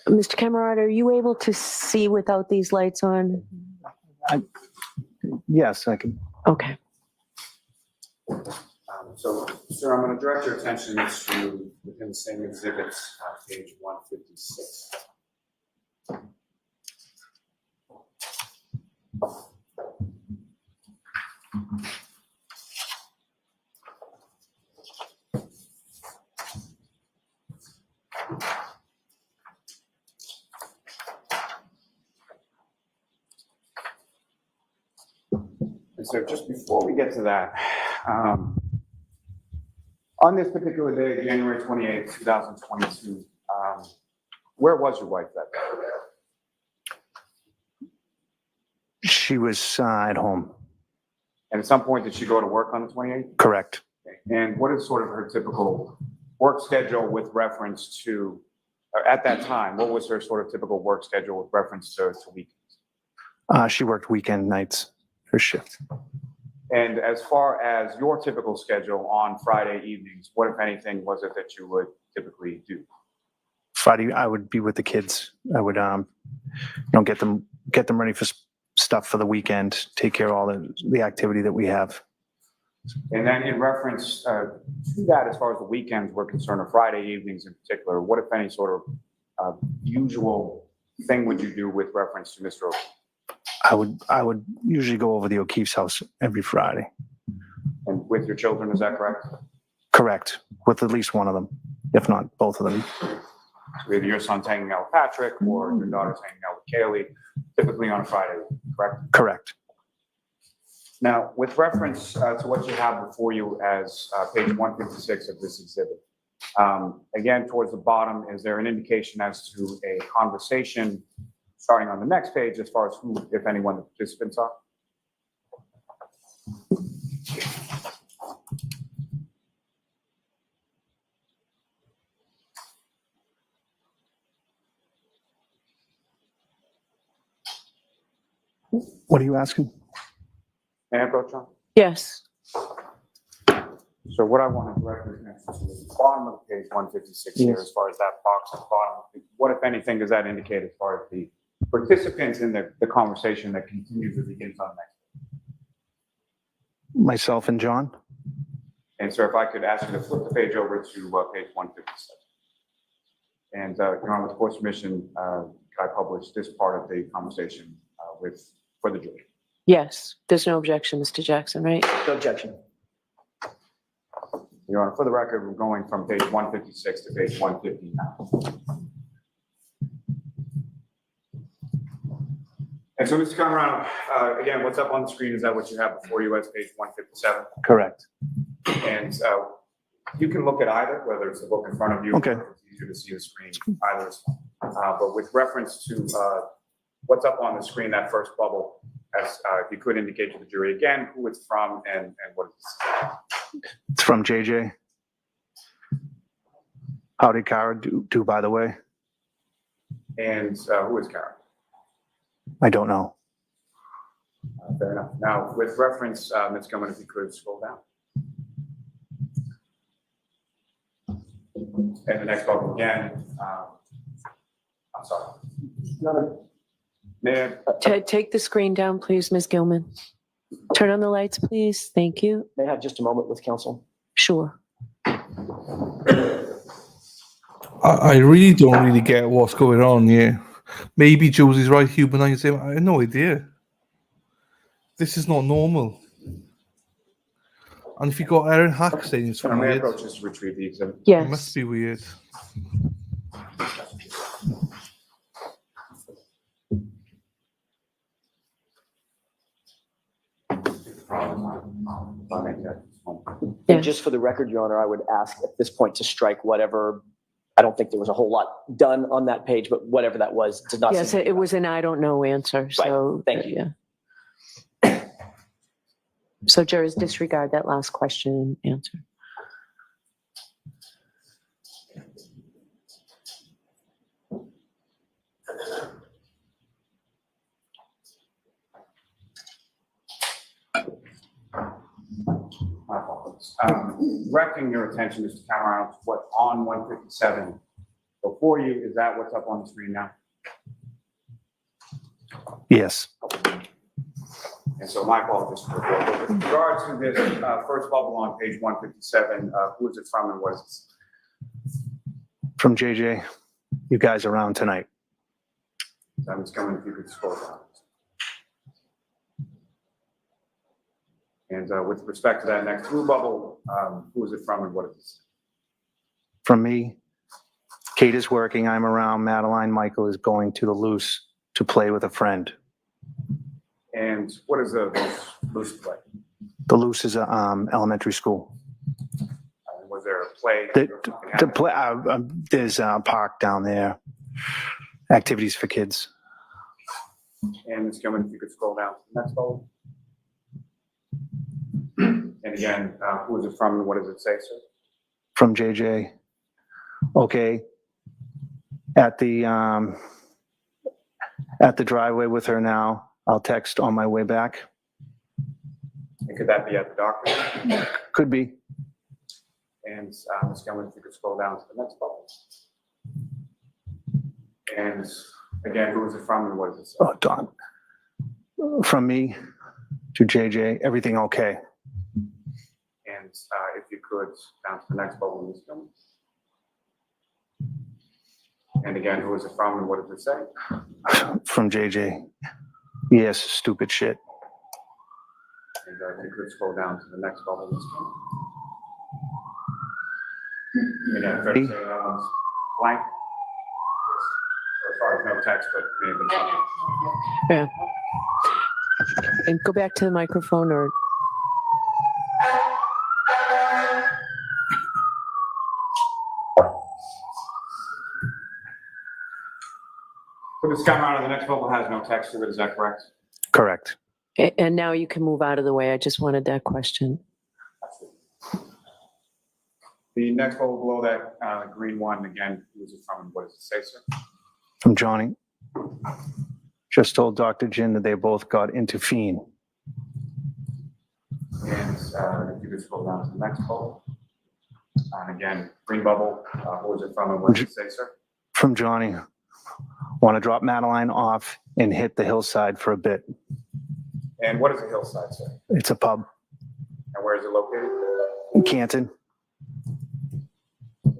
[SPEAKER 10] Mr. Camerano, are you able to see without these lights on?
[SPEAKER 13] Yes, I can.
[SPEAKER 10] Okay.
[SPEAKER 12] So, sir, I'm going to direct your attention to within the same exhibits, page 156. And so just before we get to that, on this particular day, January 28th, 2022, where was your wife that day?
[SPEAKER 13] She was at home.
[SPEAKER 12] And at some point, did she go to work on the 28th?
[SPEAKER 13] Correct.
[SPEAKER 12] And what is sort of her typical work schedule with reference to, at that time, what was her sort of typical work schedule with reference to weekends?
[SPEAKER 13] She worked weekend nights, her shift.
[SPEAKER 12] And as far as your typical schedule on Friday evenings, what, if anything, was it that you would typically do?
[SPEAKER 13] Friday, I would be with the kids. I would, get them ready for stuff for the weekend, take care of all the activity that we have.
[SPEAKER 12] And then in reference to that, as far as the weekends were concerned, or Friday evenings in particular, what, if any, sort of usual thing would you do with reference to Mr. O'Keefe?
[SPEAKER 13] I would usually go over the O'Keefe's house every Friday.
[SPEAKER 12] And with your children, is that correct?
[SPEAKER 13] Correct. With at least one of them, if not both of them.
[SPEAKER 12] So either your son's hanging out with Patrick or your daughter's hanging out with Kaylee, typically on a Friday, correct?
[SPEAKER 13] Correct.
[SPEAKER 12] Now, with reference to what you have before you as page 156 of this exhibit, again, towards the bottom, is there an indication as to a conversation starting on the next page as far as who, if anyone, the participants are?
[SPEAKER 13] What are you asking?
[SPEAKER 12] May I approach on?
[SPEAKER 10] Yes.
[SPEAKER 12] So what I want to direct your attention to is the bottom of page 156 here, as far as that box at the bottom. What, if anything, does that indicate as far as the participants in the conversation that continues or begins on the next page?
[SPEAKER 13] Myself and John.
[SPEAKER 12] And sir, if I could ask you to flip the page over to page 156. And Your Honor, with the court's permission, can I publish this part of the conversation for the jury?
[SPEAKER 10] Yes. There's no objection, Mr. Jackson, right?
[SPEAKER 2] No objection.
[SPEAKER 12] Your Honor, for the record, we're going from page 156 to page 150 now. And so, Mr. Camerano, again, what's up on the screen, is that what you have before you as page 157?
[SPEAKER 13] Correct.
[SPEAKER 12] And you can look at either, whether it's the book in front of you,
[SPEAKER 13] Okay.
[SPEAKER 12] or it's easier to see the screen, either is fine. But with reference to what's up on the screen, that first bubble, as if you could indicate to the jury again who it's from and what it's.
[SPEAKER 13] It's from JJ. How did Kara do, by the way?
[SPEAKER 12] And who is Karen?
[SPEAKER 13] I don't know.
[SPEAKER 12] Fair enough. Now, with reference, Ms. Gilman, if you could scroll down. And the next bubble again. I'm sorry. May I,
[SPEAKER 10] Take the screen down, please, Ms. Gilman. Turn on the lights, please. Thank you.
[SPEAKER 2] May I have just a moment with counsel?
[SPEAKER 10] Sure.
[SPEAKER 5] I really don't really get what's going on here. Maybe Josie's right, humanize him. I have no idea. This is not normal. And if you got Aaron Hack saying it's
[SPEAKER 12] can I
[SPEAKER 5] weird,
[SPEAKER 12] approach just to retrieve the exhibit?
[SPEAKER 10] Yes.
[SPEAKER 5] it must be weird.
[SPEAKER 2] And just for the record, Your Honor, I would ask at this point to strike whatever, I don't think there was a whole lot done on that page, but whatever that was did not.
[SPEAKER 10] Yes,
[SPEAKER 2] seem to be
[SPEAKER 10] it was an I don't know answer. So
[SPEAKER 2] Thank you.
[SPEAKER 10] Yeah. So jurors disregard that last question and answer.
[SPEAKER 12] My apologies. Directing your attention, Mr. Camerano, to what on 157 before you, is that what's up on the screen now?
[SPEAKER 13] Yes.
[SPEAKER 12] And so my apologies for the report. But with regard to this first bubble on page 157, who is it from and what is it?
[SPEAKER 13] From JJ. You guys around tonight?
[SPEAKER 12] Ms. Gilman, if you could scroll down. And with respect to that next blue bubble, who is it from and what is it?
[SPEAKER 13] From me. Kate is working. I'm around. Madeline Michael is going to the Loose to play with a friend.
[SPEAKER 12] And what is the loose play?
[SPEAKER 13] The Loose is a elementary school.
[SPEAKER 12] Was there a play?
[SPEAKER 13] There's a park down there. Activities for kids.
[SPEAKER 12] And Ms. Gilman, if you could scroll down to the next bubble. And again, who is it from and what does it say, sir?
[SPEAKER 13] From JJ. Okay. At the driveway with her now. I'll text on my way back.
[SPEAKER 12] And could that be at the doctor?
[SPEAKER 13] Could be.
[SPEAKER 12] And Ms. Gilman, if you could scroll down to the next bubble. And again, who is it from and what does it say?
[SPEAKER 13] Oh, Don. From me to JJ, everything okay?
[SPEAKER 12] And if you could, down to the next bubble, Ms. Gilman. And again, who is it from and what does it say?
[SPEAKER 13] From JJ. Yes, stupid shit.
[SPEAKER 12] And if you could scroll down to the next bubble, Ms. Gilman. Again, fair to say that one's blank. As far as no text, but may have been something.
[SPEAKER 10] Yeah. And go back to the microphone or.
[SPEAKER 12] So Ms. Camerano, the next bubble has no text to it, is that correct?
[SPEAKER 13] Correct.
[SPEAKER 10] And now you can move out of the way. I just wanted that question.
[SPEAKER 12] The next bubble below that green one, again, who is it from and what does it say, sir?
[SPEAKER 13] From Johnny. Just told Dr. Jin that they both got into fiend.
[SPEAKER 12] And if you could scroll down to the next bubble. And again, green bubble, who is it from and what does it say, sir?
[SPEAKER 13] From Johnny. Want to drop Madeline off and hit the hillside for a bit.
[SPEAKER 12] And what is a hillside, sir?
[SPEAKER 13] It's a pub.
[SPEAKER 12] And where is it located?
[SPEAKER 13] In Canton.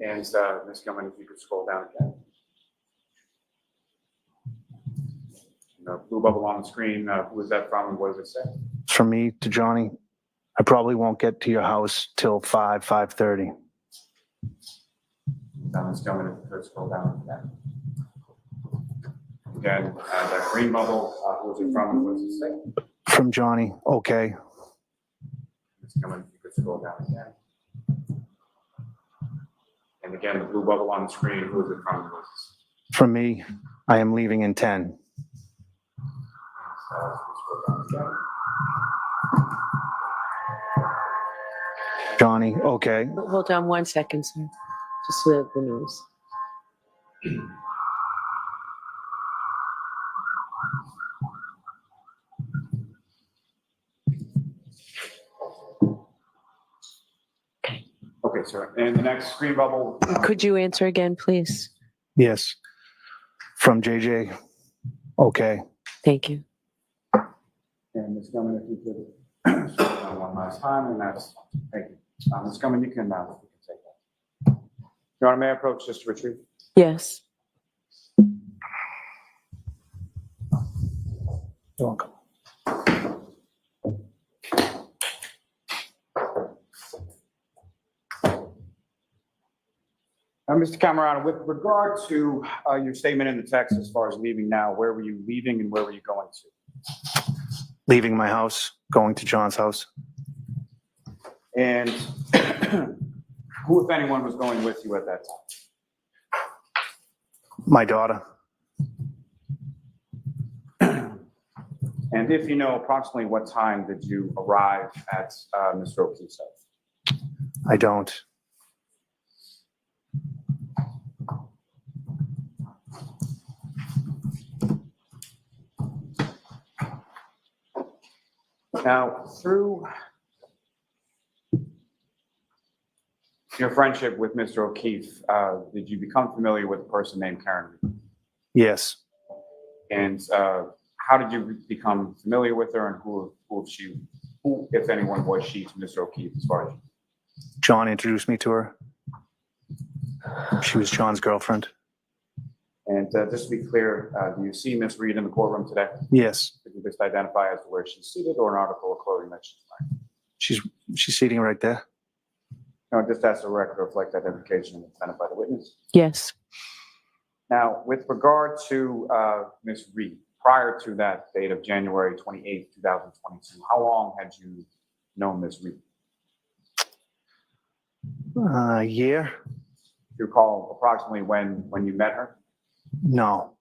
[SPEAKER 12] And Ms. Gilman, if you could scroll down again. The blue bubble on the screen, who is that from and what does it say?
[SPEAKER 13] From me to Johnny. I probably won't get to your house till 5:30.
[SPEAKER 12] Ms. Gilman, if you could scroll down again. Again, that green bubble, who was it from and what does it say?
[SPEAKER 13] From Johnny, okay.
[SPEAKER 12] Ms. Gilman, if you could scroll down again. And again, the blue bubble on the screen, who is it from? and what does it say?
[SPEAKER 13] From me, I am leaving in 10. Johnny, okay.
[SPEAKER 10] Hold on 1 second, sir. Just so the news.
[SPEAKER 12] Okay, sir. And the next screen bubble.
[SPEAKER 10] Could you answer again, please?
[SPEAKER 13] Yes. From JJ, okay.
[SPEAKER 10] Thank you.
[SPEAKER 12] And Ms. Gilman, if you could scroll down one last time, and that's, thank you. Ms. Gilman, you can take that. Your Honor, may I approach just to retrieve?
[SPEAKER 10] Yes.
[SPEAKER 13] You're welcome.
[SPEAKER 12] Mr. Camerano, with regard to your statement in the text as far as leaving now, where were you leaving and where were you going to?
[SPEAKER 13] Leaving my house, going to John's house.
[SPEAKER 12] And who, if anyone, was going with you at that time?
[SPEAKER 13] My daughter.
[SPEAKER 12] And if you know approximately what time did you arrive at Mr. O'Keefe's house?
[SPEAKER 13] I don't.
[SPEAKER 12] Now, through your friendship with Mr. O'Keefe, did you become familiar with a person named Karen?
[SPEAKER 13] Yes.
[SPEAKER 12] And how did you become familiar with her, and who, if anyone, was she to Mr. O'Keefe as far as you?
[SPEAKER 13] John introduced me to her. She was John's girlfriend.
[SPEAKER 12] And just to be clear, do you see Ms. Reed in the courtroom today?
[SPEAKER 13] Yes.
[SPEAKER 12] Could you just identify as to where she's seated or an article of clothing that she's wearing?
[SPEAKER 13] She's sitting right there.
[SPEAKER 12] No, just ask the record to reflect identification and identify the witness.
[SPEAKER 10] Yes.
[SPEAKER 12] Now, with regard to Ms. Reed, prior to that date of January 28th, 2022, how long had you known Ms. Reed?
[SPEAKER 13] A year?
[SPEAKER 12] Do you recall approximately when you met her?
[SPEAKER 13] No.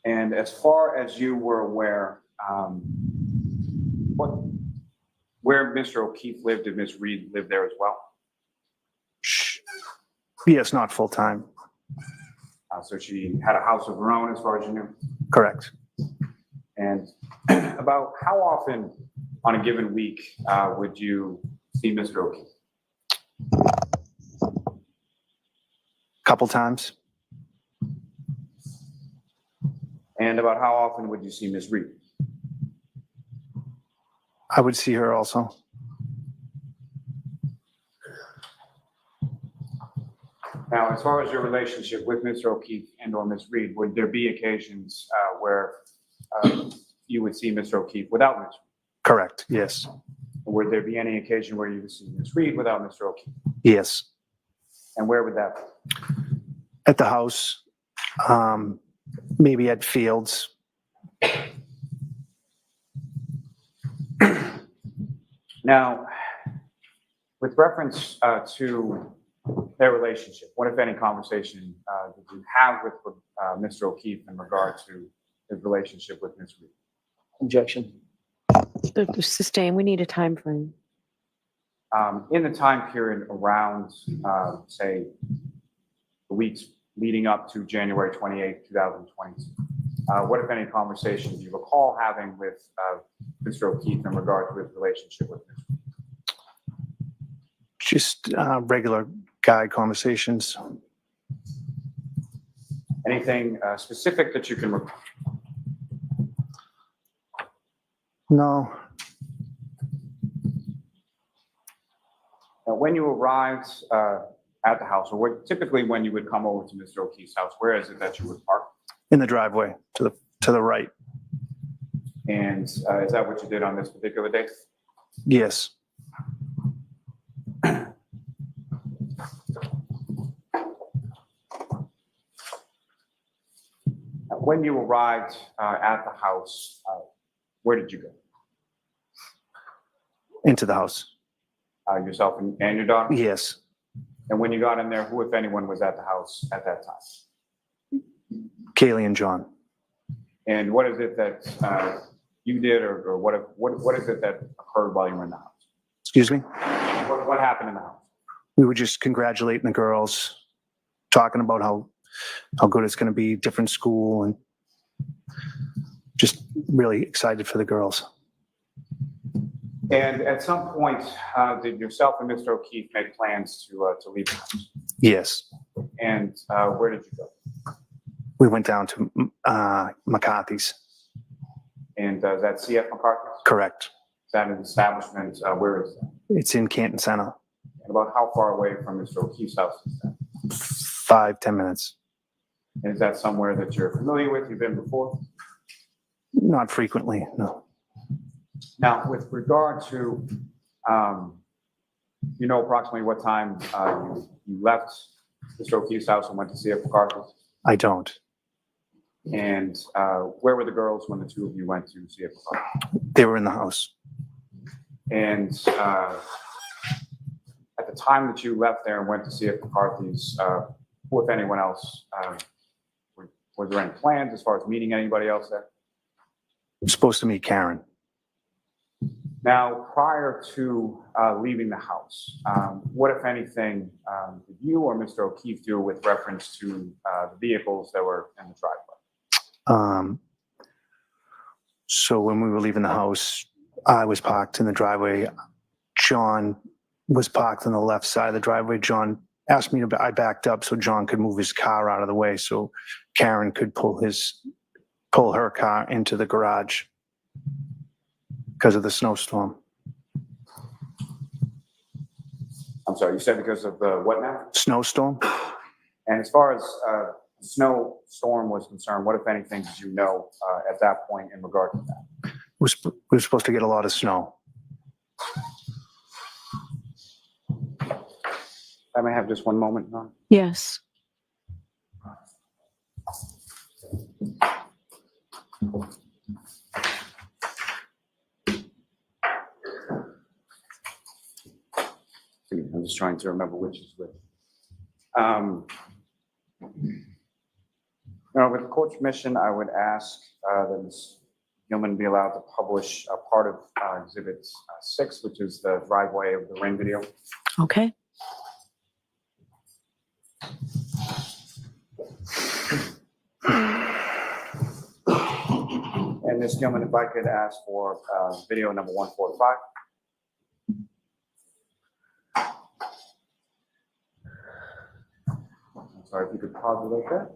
[SPEAKER 12] And as far as you were aware, where Mr. O'Keefe lived, did Ms. Reed live there as well?
[SPEAKER 13] Yes, not full time.
[SPEAKER 12] So she had a house of her own as far as you knew?
[SPEAKER 13] Correct.
[SPEAKER 12] And about how often on a given week would you see Mr. O'Keefe?
[SPEAKER 13] Couple times.
[SPEAKER 12] And about how often would you see Ms. Reed?
[SPEAKER 13] I would see her also.
[SPEAKER 12] Now, as far as your relationship with Mr. O'Keefe and or Ms. Reed, would there be occasions where you would see Mr. O'Keefe without Ms. Reed?
[SPEAKER 13] Correct, yes.
[SPEAKER 12] Would there be any occasion where you would see Ms. Reed without Mr. O'Keefe?
[SPEAKER 13] Yes.
[SPEAKER 12] And where would that be?
[SPEAKER 13] At the house, maybe at Fields.
[SPEAKER 12] Now, with reference to their relationship, what, if any, conversation did you have with Mr. O'Keefe in regard to his relationship with Ms. Reed?
[SPEAKER 2] Objection.
[SPEAKER 10] Sustain, we need a time frame.
[SPEAKER 12] In the time period around, say, the weeks leading up to January 28, 2022, what, if any, conversation do you recall having with Mr. O'Keefe in regard to his relationship with Ms. Reed?
[SPEAKER 13] Just regular guy conversations.
[SPEAKER 12] Anything specific that you can recall?
[SPEAKER 13] No.
[SPEAKER 12] Now, when you arrived at the house, or typically when you would come over to Mr. O'Keefe's house, where is it that you would park?
[SPEAKER 13] In the driveway to the right.
[SPEAKER 12] And is that what you did on this particular date?
[SPEAKER 13] Yes.
[SPEAKER 12] When you arrived at the house, where did you go?
[SPEAKER 13] Into the house.
[SPEAKER 12] Yourself and your daughter?
[SPEAKER 13] Yes.
[SPEAKER 12] And when you got in there, who, if anyone, was at the house at that time?
[SPEAKER 13] Kaylee and John.
[SPEAKER 12] And what is it that you did, or what is it that occurred while you were in the house?
[SPEAKER 13] Excuse me?
[SPEAKER 12] What happened in the house?
[SPEAKER 13] We were just congratulating the girls, talking about how good it's going to be, different school, and just really excited for the girls.
[SPEAKER 12] And at some point, did yourself and Mr. O'Keefe make plans to leave the house?
[SPEAKER 13] Yes.
[SPEAKER 12] And where did you go?
[SPEAKER 13] We went down to McCarthy's.
[SPEAKER 12] And is that CF McCarthy's?
[SPEAKER 13] Correct.
[SPEAKER 12] Is that an establishment? Where is that?
[SPEAKER 13] It's in Canton Center.
[SPEAKER 12] And about how far away from Mr. O'Keefe's house is that?
[SPEAKER 13] 5-10 minutes.
[SPEAKER 12] And is that somewhere that you're familiar with? You've been before?
[SPEAKER 13] Not frequently, no.
[SPEAKER 12] Now, with regard to, you know approximately what time you left Mr. O'Keefe's house and went to CF McCarthy's?
[SPEAKER 13] I don't.
[SPEAKER 12] And where were the girls when the two of you went to CF McCarthy's?
[SPEAKER 13] They were in the house.
[SPEAKER 12] And at the time that you left there and went to CF McCarthy's, who, if anyone else, were there any plans as far as meeting anybody else there?
[SPEAKER 13] I'm supposed to meet Karen.
[SPEAKER 12] Now, prior to leaving the house, what, if anything, did you or Mr. O'Keefe do with reference to the vehicles that were in the driveway?
[SPEAKER 13] So when we were leaving the house, I was parked in the driveway. John was parked on the left side of the driveway. John asked me to, I backed up so John could move his car out of the way so Karen could pull her car into the garage because of the snowstorm.
[SPEAKER 12] I'm sorry, you said because of the what now?
[SPEAKER 13] Snowstorm.
[SPEAKER 12] And as far as snowstorm was concerned, what, if anything, did you know at that point in regard to that?
[SPEAKER 13] We were supposed to get a lot of snow.
[SPEAKER 12] I may have just one moment, Ron.
[SPEAKER 8] Yes.
[SPEAKER 12] I'm just trying to remember which is which. With the court's permission, I would ask that Ms. Gilman be allowed to publish a part of Exhibit 6, which is the driveway of the ring video.
[SPEAKER 8] Okay.
[SPEAKER 12] And Ms. Gilman, if I could ask for video number 145. I'm sorry, if you could pause it like that.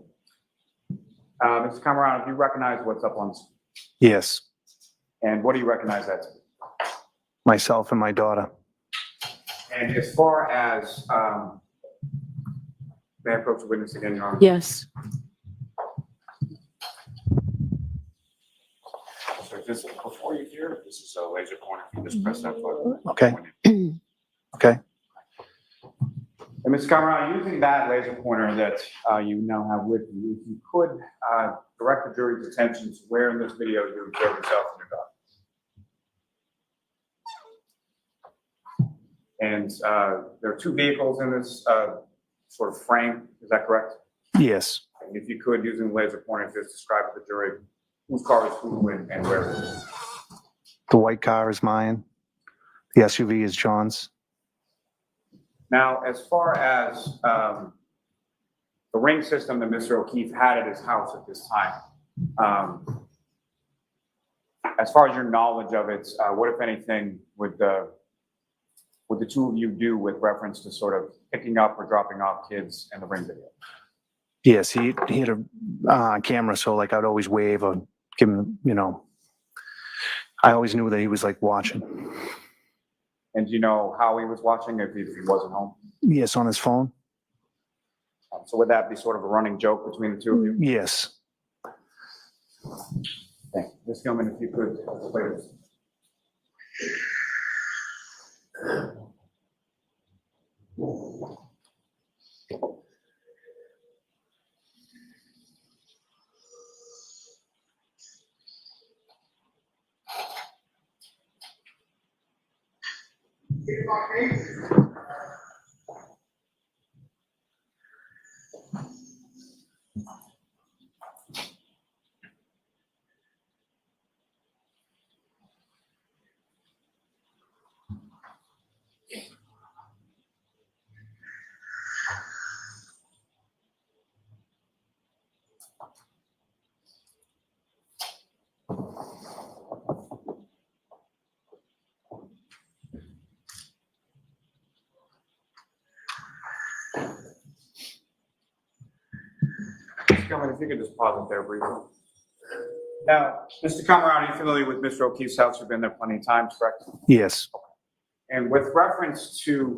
[SPEAKER 12] Mr. Camerano, do you recognize what's up on the screen?
[SPEAKER 13] Yes.
[SPEAKER 12] And what do you recognize that to be?
[SPEAKER 13] Myself and my daughter.
[SPEAKER 12] And as far as, may I approach the witness again, Your Honor?
[SPEAKER 8] Yes.
[SPEAKER 12] So just before you hear, this is a laser pointer. You just press that button.
[SPEAKER 13] Okay. Okay.
[SPEAKER 12] And Ms. Camerano, using that laser pointer that you now have with you, if you could direct the jury's attention to where in this video you observe yourself and your daughter. And there are two vehicles in this sort of frame, is that correct?
[SPEAKER 13] Yes.
[SPEAKER 12] And if you could, using the laser pointer, just describe to the jury whose car is who and where it is.
[SPEAKER 13] The white car is mine. The SUV is John's.
[SPEAKER 12] Now, as far as the ring system that Mr. O'Keefe had at his house at this time, as far as your knowledge of it, what, if anything, would the two of you do with reference to sort of picking up or dropping off kids in the ring video?
[SPEAKER 13] Yes, he had a camera, so like I'd always wave or give him, I always knew that he was like watching.
[SPEAKER 12] And do you know how he was watching if he wasn't home?
[SPEAKER 13] Yes, on his phone.
[SPEAKER 12] So would that be sort of a running joke between the two of you?
[SPEAKER 13] Yes.
[SPEAKER 12] Thank you. Ms. Gilman, if you could play this. Mr. Gilman, if you could just pause it there briefly. Now, Mr. Camerano, are you familiar with Mr. O'Keefe's house? You've been there plenty of times, correct?
[SPEAKER 13] Yes.
[SPEAKER 12] And with reference to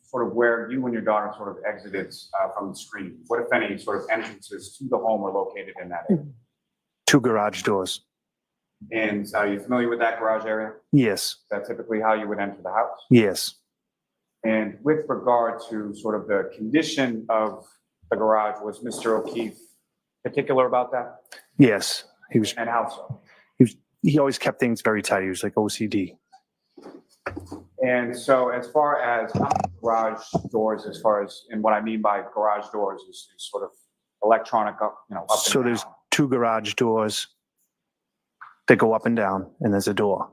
[SPEAKER 12] sort of where you and your daughter sort of exited from the street, what, if any, sort of entrances to the home were located in that area?
[SPEAKER 13] 2 garage doors.
[SPEAKER 12] And are you familiar with that garage area?
[SPEAKER 13] Yes.
[SPEAKER 12] Is that typically how you would enter the house?
[SPEAKER 13] Yes.
[SPEAKER 12] And with regard to sort of the condition of the garage, was Mr. O'Keefe particular about that?
[SPEAKER 13] Yes. He was.
[SPEAKER 12] And how so?
[SPEAKER 13] He always kept things very tight. He was like OCD.
[SPEAKER 12] And so as far as how many garage doors, as far as, and what I mean by garage doors is sort of electronic up, up and
[SPEAKER 13] So there's
[SPEAKER 12] down.
[SPEAKER 13] 2 garage doors that go up and down, and there's a door.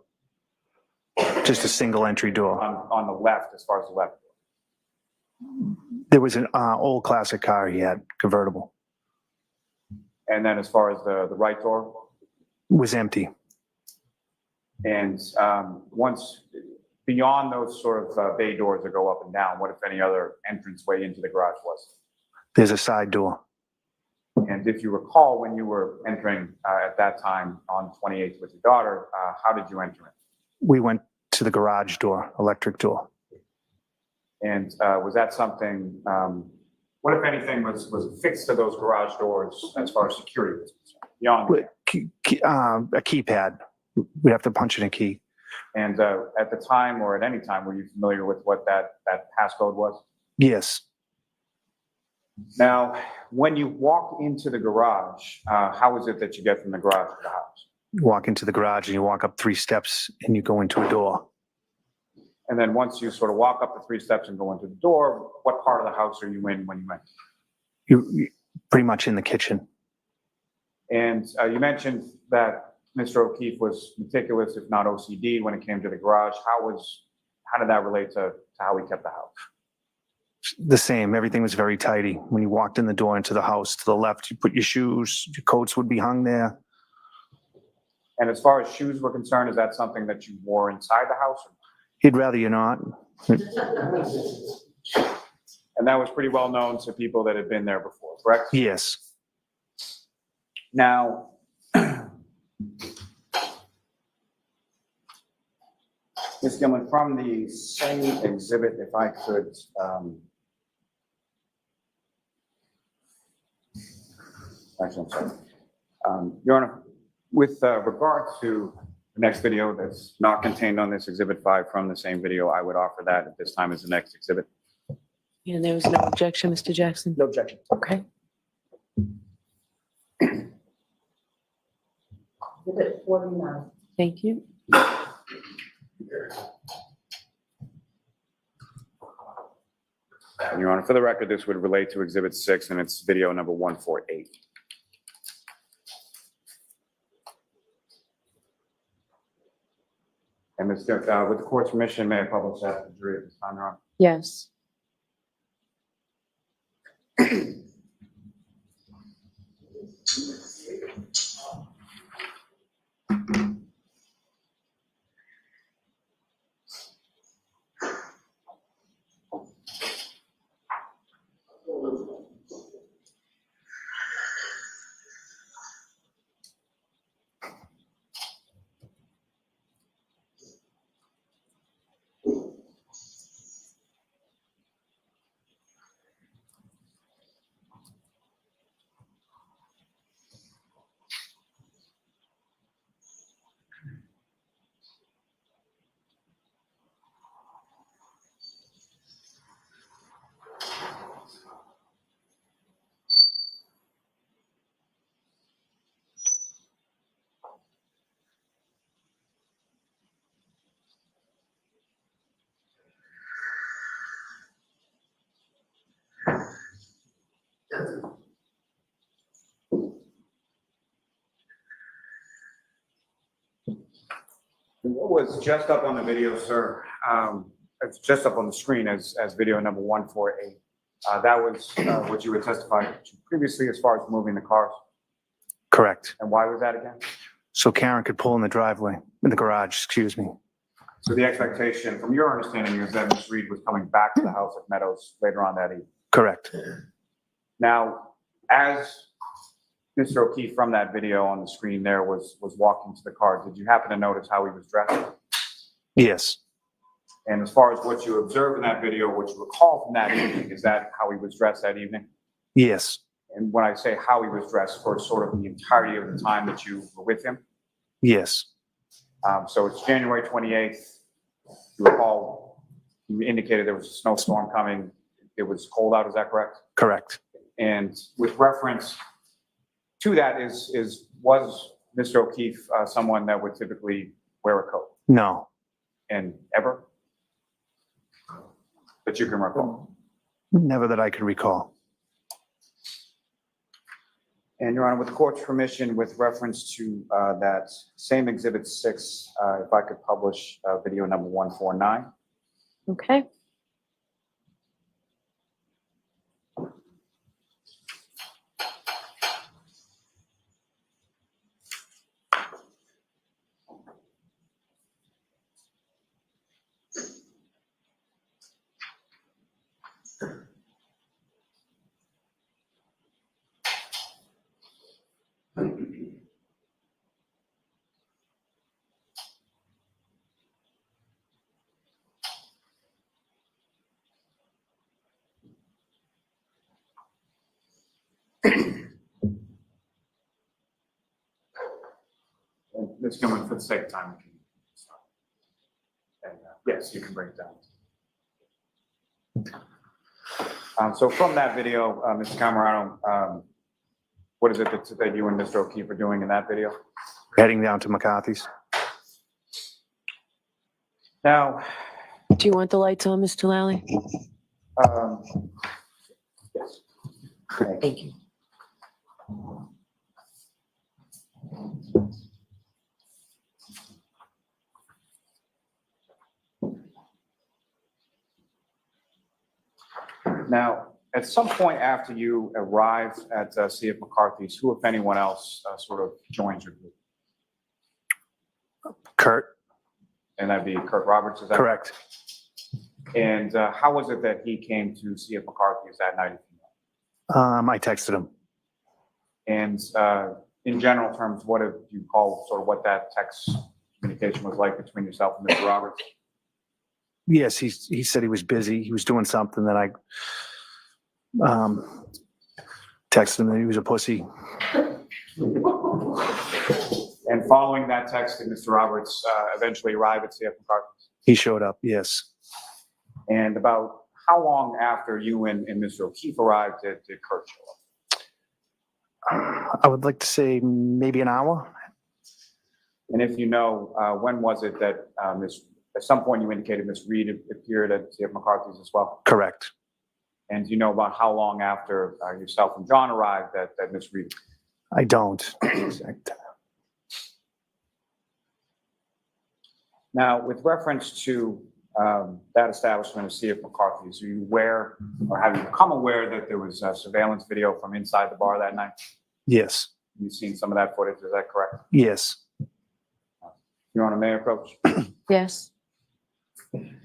[SPEAKER 13] Just a single entry door.
[SPEAKER 12] On the left, as far as the left door.
[SPEAKER 13] There was an old classic car he had, convertible.
[SPEAKER 12] And then as far as the right door,
[SPEAKER 13] Was empty.
[SPEAKER 12] and once beyond those sort of bay doors that go up and down, what if any other entranceway into the garage was?
[SPEAKER 13] There's a side door.
[SPEAKER 12] And if you recall, when you were entering at that time on 28th with your daughter, how did you enter it?
[SPEAKER 13] We went to the garage door, electric door.
[SPEAKER 12] And was that something, what if anything was affixed to those garage doors as far as security was concerned? Beyond that?
[SPEAKER 13] A keypad. We'd have to punch in a key.
[SPEAKER 12] And at the time or at any time, were you familiar with what that passcode was?
[SPEAKER 13] Yes.
[SPEAKER 12] Now, when you walk into the garage, how is it that you get from the garage to the house?
[SPEAKER 13] You walk into the garage and you walk up 3 steps and you go into a door.
[SPEAKER 12] And then once you sort of walk up the 3 steps and go into the door, what part of the house are you in when you enter?
[SPEAKER 13] You're pretty much in the kitchen.
[SPEAKER 12] And you mentioned that Mr. O'Keefe was meticulous, if not OCD, when it came to the garage. How did that relate to how he kept the house?
[SPEAKER 13] The same. Everything was very tidy. When you walked in the door into the house, to the left, you put your shoes, your coats would be hung there.
[SPEAKER 12] And as far as shoes were concerned, is that something that you wore inside the house?
[SPEAKER 13] He'd rather you not.
[SPEAKER 12] And that was pretty well known to people that had been there before, correct?
[SPEAKER 13] Yes.
[SPEAKER 12] Now, Ms. Gilman, from the same exhibit, if I could, actually, I'm sorry. Your Honor, with regard to the next video that's not contained on this Exhibit 5 from the same video, I would offer that at this time as the next exhibit.
[SPEAKER 14] Yeah, there was no objection, Mr. Jackson?
[SPEAKER 2] No objection.
[SPEAKER 14] Okay.
[SPEAKER 10] Exhibit 49.
[SPEAKER 14] Thank you.
[SPEAKER 12] And Your Honor, for the record, this would relate to Exhibit 6 and it's video number 148. And with the court's permission, may I publish that to the jury at this time, Your Honor?
[SPEAKER 14] Yes.
[SPEAKER 12] What was just up on the video, sir, it's just up on the screen as video number 148. That was what you had testified to previously as far as moving the cars.
[SPEAKER 13] Correct.
[SPEAKER 12] And why was that again?
[SPEAKER 13] So Karen could pull in the driveway, in the garage, excuse me.
[SPEAKER 12] So the expectation, from your understanding, is that Ms. Reed was coming back to the house at Meadows later on that evening.
[SPEAKER 13] Correct.
[SPEAKER 12] Now, as Mr. O'Keefe from that video on the screen there was walking to the car, did you happen to notice how he was dressed?
[SPEAKER 13] Yes.
[SPEAKER 12] And as far as what you observed in that video, what you recall from that evening, is that how he was dressed that evening?
[SPEAKER 13] Yes.
[SPEAKER 12] And when I say how he was dressed, for sort of the entirety of the time that you were with him?
[SPEAKER 13] Yes.
[SPEAKER 12] So it's January 28th. You recall, you indicated there was a snowstorm coming. It was cold out, is that correct?
[SPEAKER 13] Correct.
[SPEAKER 12] And with reference to that was Mr. O'Keefe someone that would typically wear a coat?
[SPEAKER 13] No.
[SPEAKER 12] And ever? That you can recall?
[SPEAKER 13] Never that I could recall.
[SPEAKER 12] And Your Honor, with the court's permission, with reference to that same Exhibit 6, if I could publish video number 149.
[SPEAKER 14] Okay.
[SPEAKER 12] And Ms. Gilman, for the sake of time, we can stop. And yes, you can break it down. So from that video, Mr. Camerano, what is it that you and Mr. O'Keefe are doing in that video?
[SPEAKER 13] Heading down to McCarthy's.
[SPEAKER 12] Now,
[SPEAKER 14] Do you want the lights on, Mr. Lally?
[SPEAKER 12] yes.
[SPEAKER 14] Thank you.
[SPEAKER 12] Now, at some point after you arrive at C.F. McCarthy's, who, if anyone else, sort of joins your group?
[SPEAKER 13] Kurt.
[SPEAKER 12] And that'd be Kirk Roberts, is that
[SPEAKER 13] Correct.
[SPEAKER 12] And how was it that he came to C.F. McCarthy's that night?
[SPEAKER 13] I texted him.
[SPEAKER 12] And in general terms, what do you call sort of what that text communication was like between yourself and Mr. Roberts?
[SPEAKER 13] Yes, he said he was busy. He was doing something that I texted him that he was a pussy.
[SPEAKER 12] And following that text, did Mr. Roberts eventually arrive at C.F. McCarthy's?
[SPEAKER 13] He showed up, yes.
[SPEAKER 12] And about how long after you and Mr. O'Keefe arrived did Kirk show up?
[SPEAKER 13] I would like to say maybe an hour.
[SPEAKER 12] And if you know, when was it that at some point you indicated Ms. Reed appeared at C.F. McCarthy's as well?
[SPEAKER 13] Correct.
[SPEAKER 12] And do you know about how long after yourself and John arrived that Ms. Reed?
[SPEAKER 13] I don't.
[SPEAKER 12] Now, with reference to that establishment of C.F. McCarthy's, are you aware, or have you become aware that there was surveillance video from inside the bar that night?
[SPEAKER 13] Yes.
[SPEAKER 12] You've seen some of that footage, is that correct?
[SPEAKER 13] Yes.
[SPEAKER 12] Your Honor, may I approach?
[SPEAKER 14] Yes.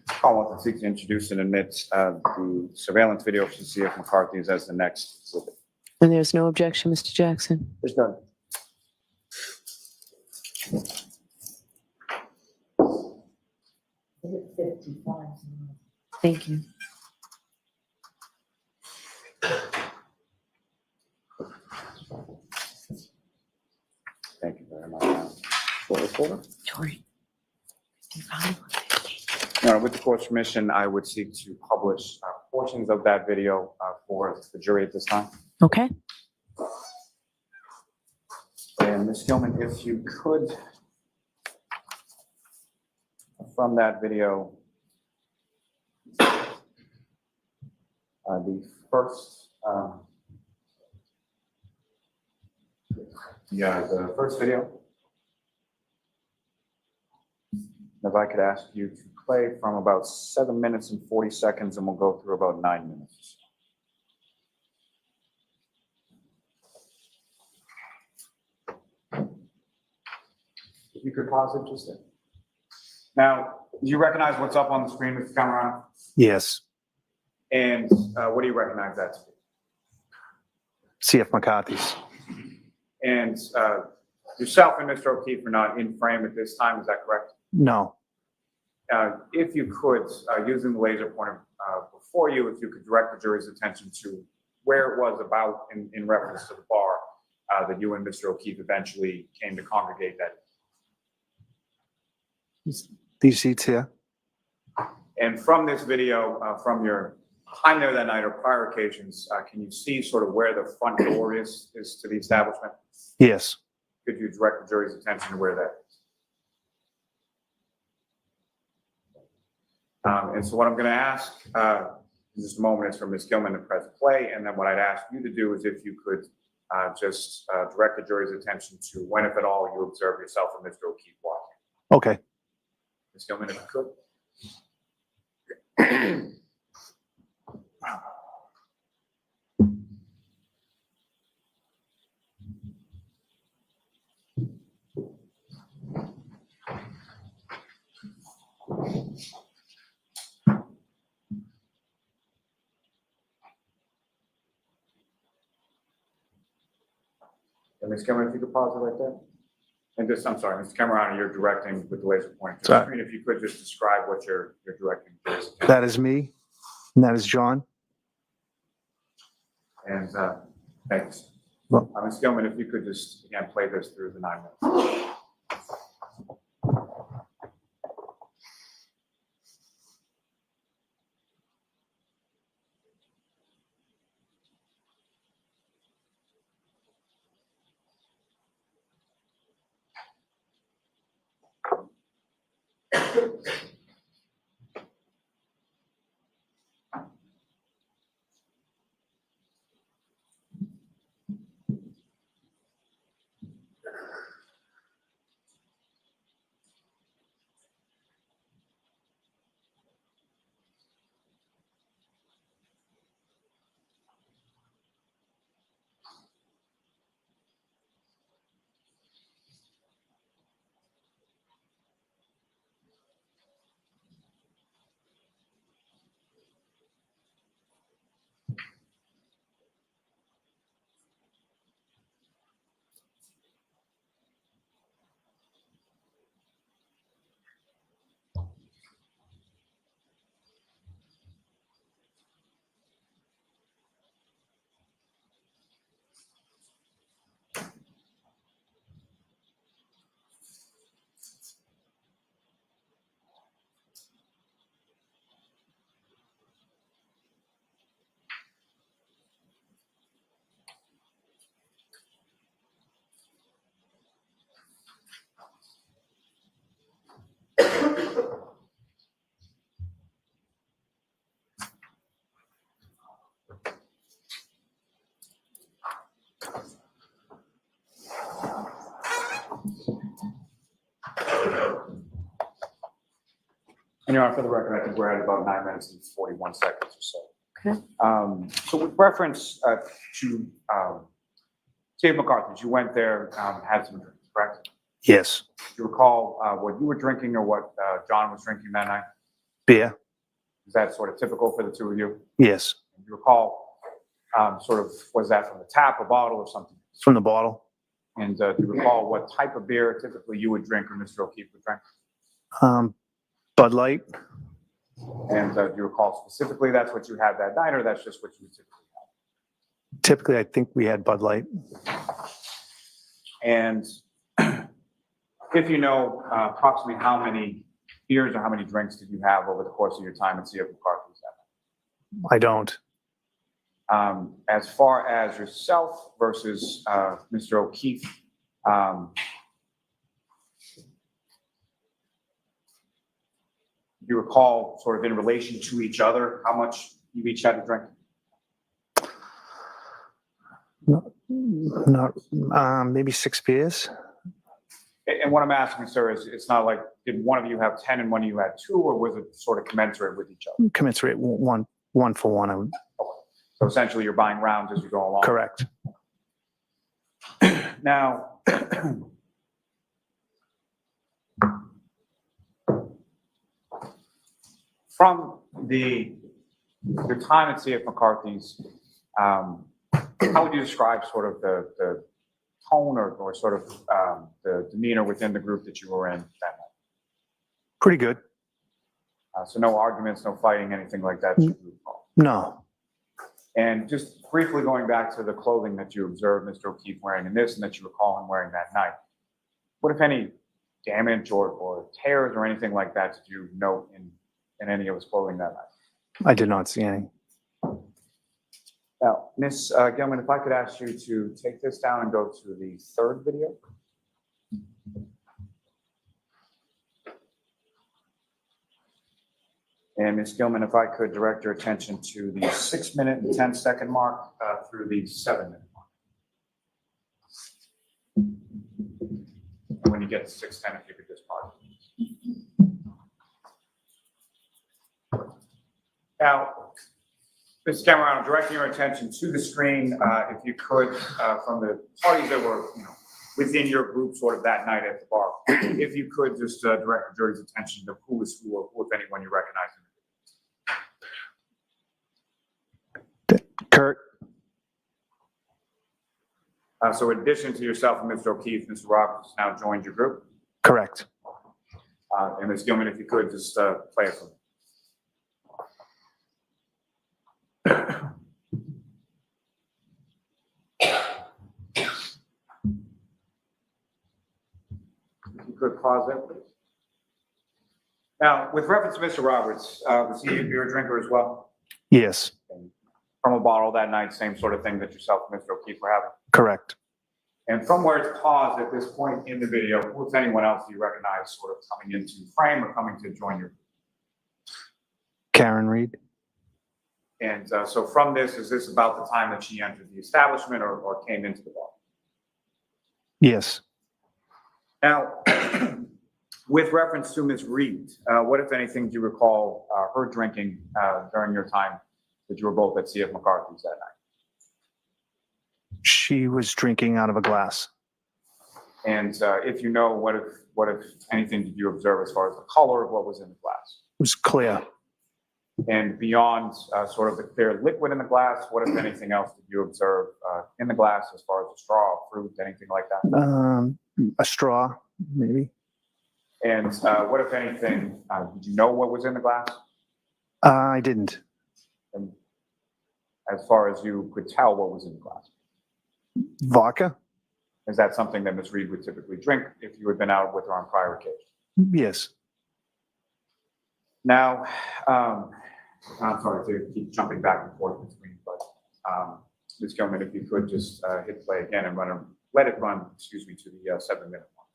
[SPEAKER 12] Commonwealth seeks to introduce and admit the surveillance video from C.F. McCarthy's as the next exhibit.
[SPEAKER 14] And there's no objection, Mr. Jackson?
[SPEAKER 2] There's none.
[SPEAKER 14] Thank you.
[SPEAKER 12] Thank you very much.
[SPEAKER 14] Tori.
[SPEAKER 12] Your Honor, with the court's permission, I would seek to publish portions of that video for the jury at this time.
[SPEAKER 14] Okay.
[SPEAKER 12] And Ms. Gilman, if you could, from that video, the first video. If I could ask you to play from about 7 minutes and 40 seconds, and we'll go through about 9 minutes. If you could pause it just there. Now, do you recognize what's up on the screen, Mr. Camerano?
[SPEAKER 13] Yes.
[SPEAKER 12] And what do you recognize that to be?
[SPEAKER 13] CF McCarthy's.
[SPEAKER 12] And yourself and Mr. O'Keefe are not in frame at this time, is that correct?
[SPEAKER 13] No.
[SPEAKER 12] If you could, using the laser pointer before you, if you could direct the jury's attention to where it was about in reference to the bar that you and Mr. O'Keefe eventually came to congregate that.
[SPEAKER 13] These seats here.
[SPEAKER 12] And from this video, from your time there that night or prior occasions, can you see sort of where the front door is to the establishment?
[SPEAKER 13] Yes.
[SPEAKER 12] Could you direct the jury's attention to where that is? And so what I'm going to ask in just a moment is for Ms. Gilman to press play, and then what I'd ask you to do is if you could just direct the jury's attention to when, if at all, you observe yourself and Mr. O'Keefe walking.
[SPEAKER 13] Okay.
[SPEAKER 12] Ms. Gilman, if you could. Ms. Cameron, if you could pause it right there. And just, I'm sorry, Mr. Camerano, you're directing with the laser pointer to the screen. If you could just describe what you're directing.
[SPEAKER 13] That is me, and that is John.
[SPEAKER 12] And thanks.
[SPEAKER 13] Well,
[SPEAKER 12] Ms. Gilman, if you could just, again, play this through the 9 minutes. And Your Honor, for the record, I think we're at about 9 minutes and 41 seconds or so.
[SPEAKER 14] Okay.
[SPEAKER 12] So with reference to Steve McCarthy, you went there, had some drinks, correct?
[SPEAKER 13] Yes.
[SPEAKER 12] Do you recall what you were drinking or what John was drinking that night?
[SPEAKER 13] Beer.
[SPEAKER 12] Is that sort of typical for the two of you?
[SPEAKER 13] Yes.
[SPEAKER 12] Do you recall sort of, was that from the tap, a bottle, or something?
[SPEAKER 13] From the bottle.
[SPEAKER 12] And do you recall what type of beer typically you would drink or Mr. O'Keefe would drink?
[SPEAKER 13] Bud Light.
[SPEAKER 12] And do you recall specifically that's what you had that night, or that's just what you typically had?
[SPEAKER 13] Typically, I think we had Bud Light.
[SPEAKER 12] And if you know approximately how many beers or how many drinks did you have over the course of your time at CF McCarthy's?
[SPEAKER 13] I don't.
[SPEAKER 12] As far as yourself versus Mr. O'Keefe, do you recall sort of in relation to each other how much you each had to drink?
[SPEAKER 13] Not maybe 6 beers.
[SPEAKER 12] And what I'm asking, sir, is it's not like, did one of you have 10 and one of you had 2, or was it sort of commensurate with each other?
[SPEAKER 13] Commensurate, one for one. I would,
[SPEAKER 12] So essentially you're buying rounds as you go along.
[SPEAKER 13] correct.
[SPEAKER 12] Now, from the time at CF McCarthy's, how would you describe sort of the tone or sort of the demeanor within the group that you were in that night?
[SPEAKER 13] Pretty good.
[SPEAKER 12] So no arguments, no fighting, anything like that?
[SPEAKER 13] No.
[SPEAKER 12] And just briefly going back to the clothing that you observed Mr. O'Keefe wearing in this and that you recall him wearing that night, what, if any, damage or tears or anything like that did you note in any of his clothing that night?
[SPEAKER 13] I did not see any.
[SPEAKER 12] Now, Ms. Gilman, if I could ask you to take this down and go to the 3rd video. And Ms. Gilman, if I could direct your attention to the 6-minute and 10-second mark through the 7-minute mark. And when you get to 6:10, if you could just pause. Now, Ms. Camerano, directing your attention to the screen, if you could, from the parties that were, within your group sort of that night at the bar, if you could just direct the jury's attention to who is who, or who, if anyone, you recognize.
[SPEAKER 13] Kirk.
[SPEAKER 12] So in addition to yourself and Mr. O'Keefe, Mr. Roberts has now joined your group.
[SPEAKER 13] Correct.
[SPEAKER 12] And Ms. Gilman, if you could just play it for me. If you could pause there, please. Now, with reference to Mr. Roberts, was he a beer drinker as well?
[SPEAKER 13] Yes.
[SPEAKER 12] From a bottle that night, same sort of thing that yourself and Mr. O'Keefe were having?
[SPEAKER 13] Correct.
[SPEAKER 12] And from where it's paused at this point in the video, who, if anyone else, do you recognize sort of coming into frame or coming to join your group?
[SPEAKER 13] Karen Reed.
[SPEAKER 12] And so from this, is this about the time that she entered the establishment or came into the bar?
[SPEAKER 13] Yes.
[SPEAKER 12] Now, with reference to Ms. Reed, what, if anything, do you recall her drinking during your time that you were both at CF McCarthy's that night?
[SPEAKER 13] She was drinking out of a glass.
[SPEAKER 12] And if you know, what if anything did you observe as far as the color of what was in the glass?
[SPEAKER 13] It was clear.
[SPEAKER 12] And beyond sort of the clear liquid in the glass, what, if anything else, did you observe in the glass as far as a straw, fruit, anything like that?
[SPEAKER 13] A straw, maybe.
[SPEAKER 12] And what, if anything, did you know what was in the glass?
[SPEAKER 13] I didn't.
[SPEAKER 12] And as far as you could tell, what was in the glass?
[SPEAKER 13] Vodka?
[SPEAKER 12] Is that something that Ms. Reed would typically drink if you had been out with her on prior occasions?
[SPEAKER 13] Yes.
[SPEAKER 12] Now, I'm sorry to keep jumping back and forth between, but Ms. Gilman, if you could just hit play again and let it run, excuse me, to the 7-minute mark.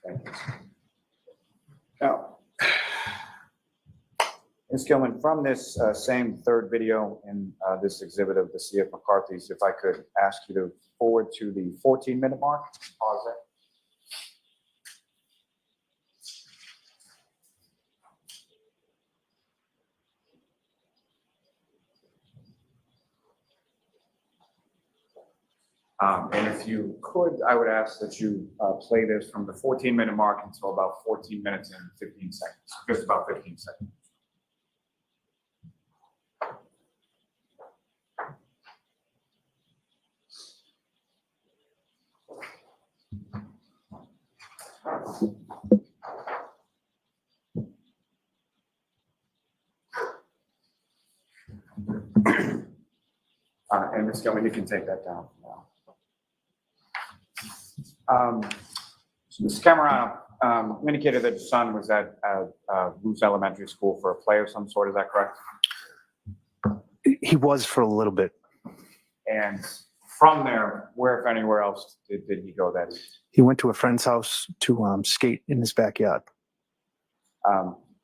[SPEAKER 12] Thank you. Now, Ms. Gilman, from this same 3rd video in this exhibit of the CF McCarthy's, if I could ask you to forward to the 14-minute mark, pause there. And if you could, I would ask that you play this from the 14-minute mark until about 14 minutes and 15 seconds, just about 15 seconds. And Ms. Gilman, you can take that down now. So Ms. Camerano indicated that your son was at Luz Elementary School for a play of some sort. Is that correct?
[SPEAKER 13] He was for a little bit.
[SPEAKER 12] And from there, where, if anywhere else, did he go that evening?
[SPEAKER 13] He went to a friend's house to skate in his backyard.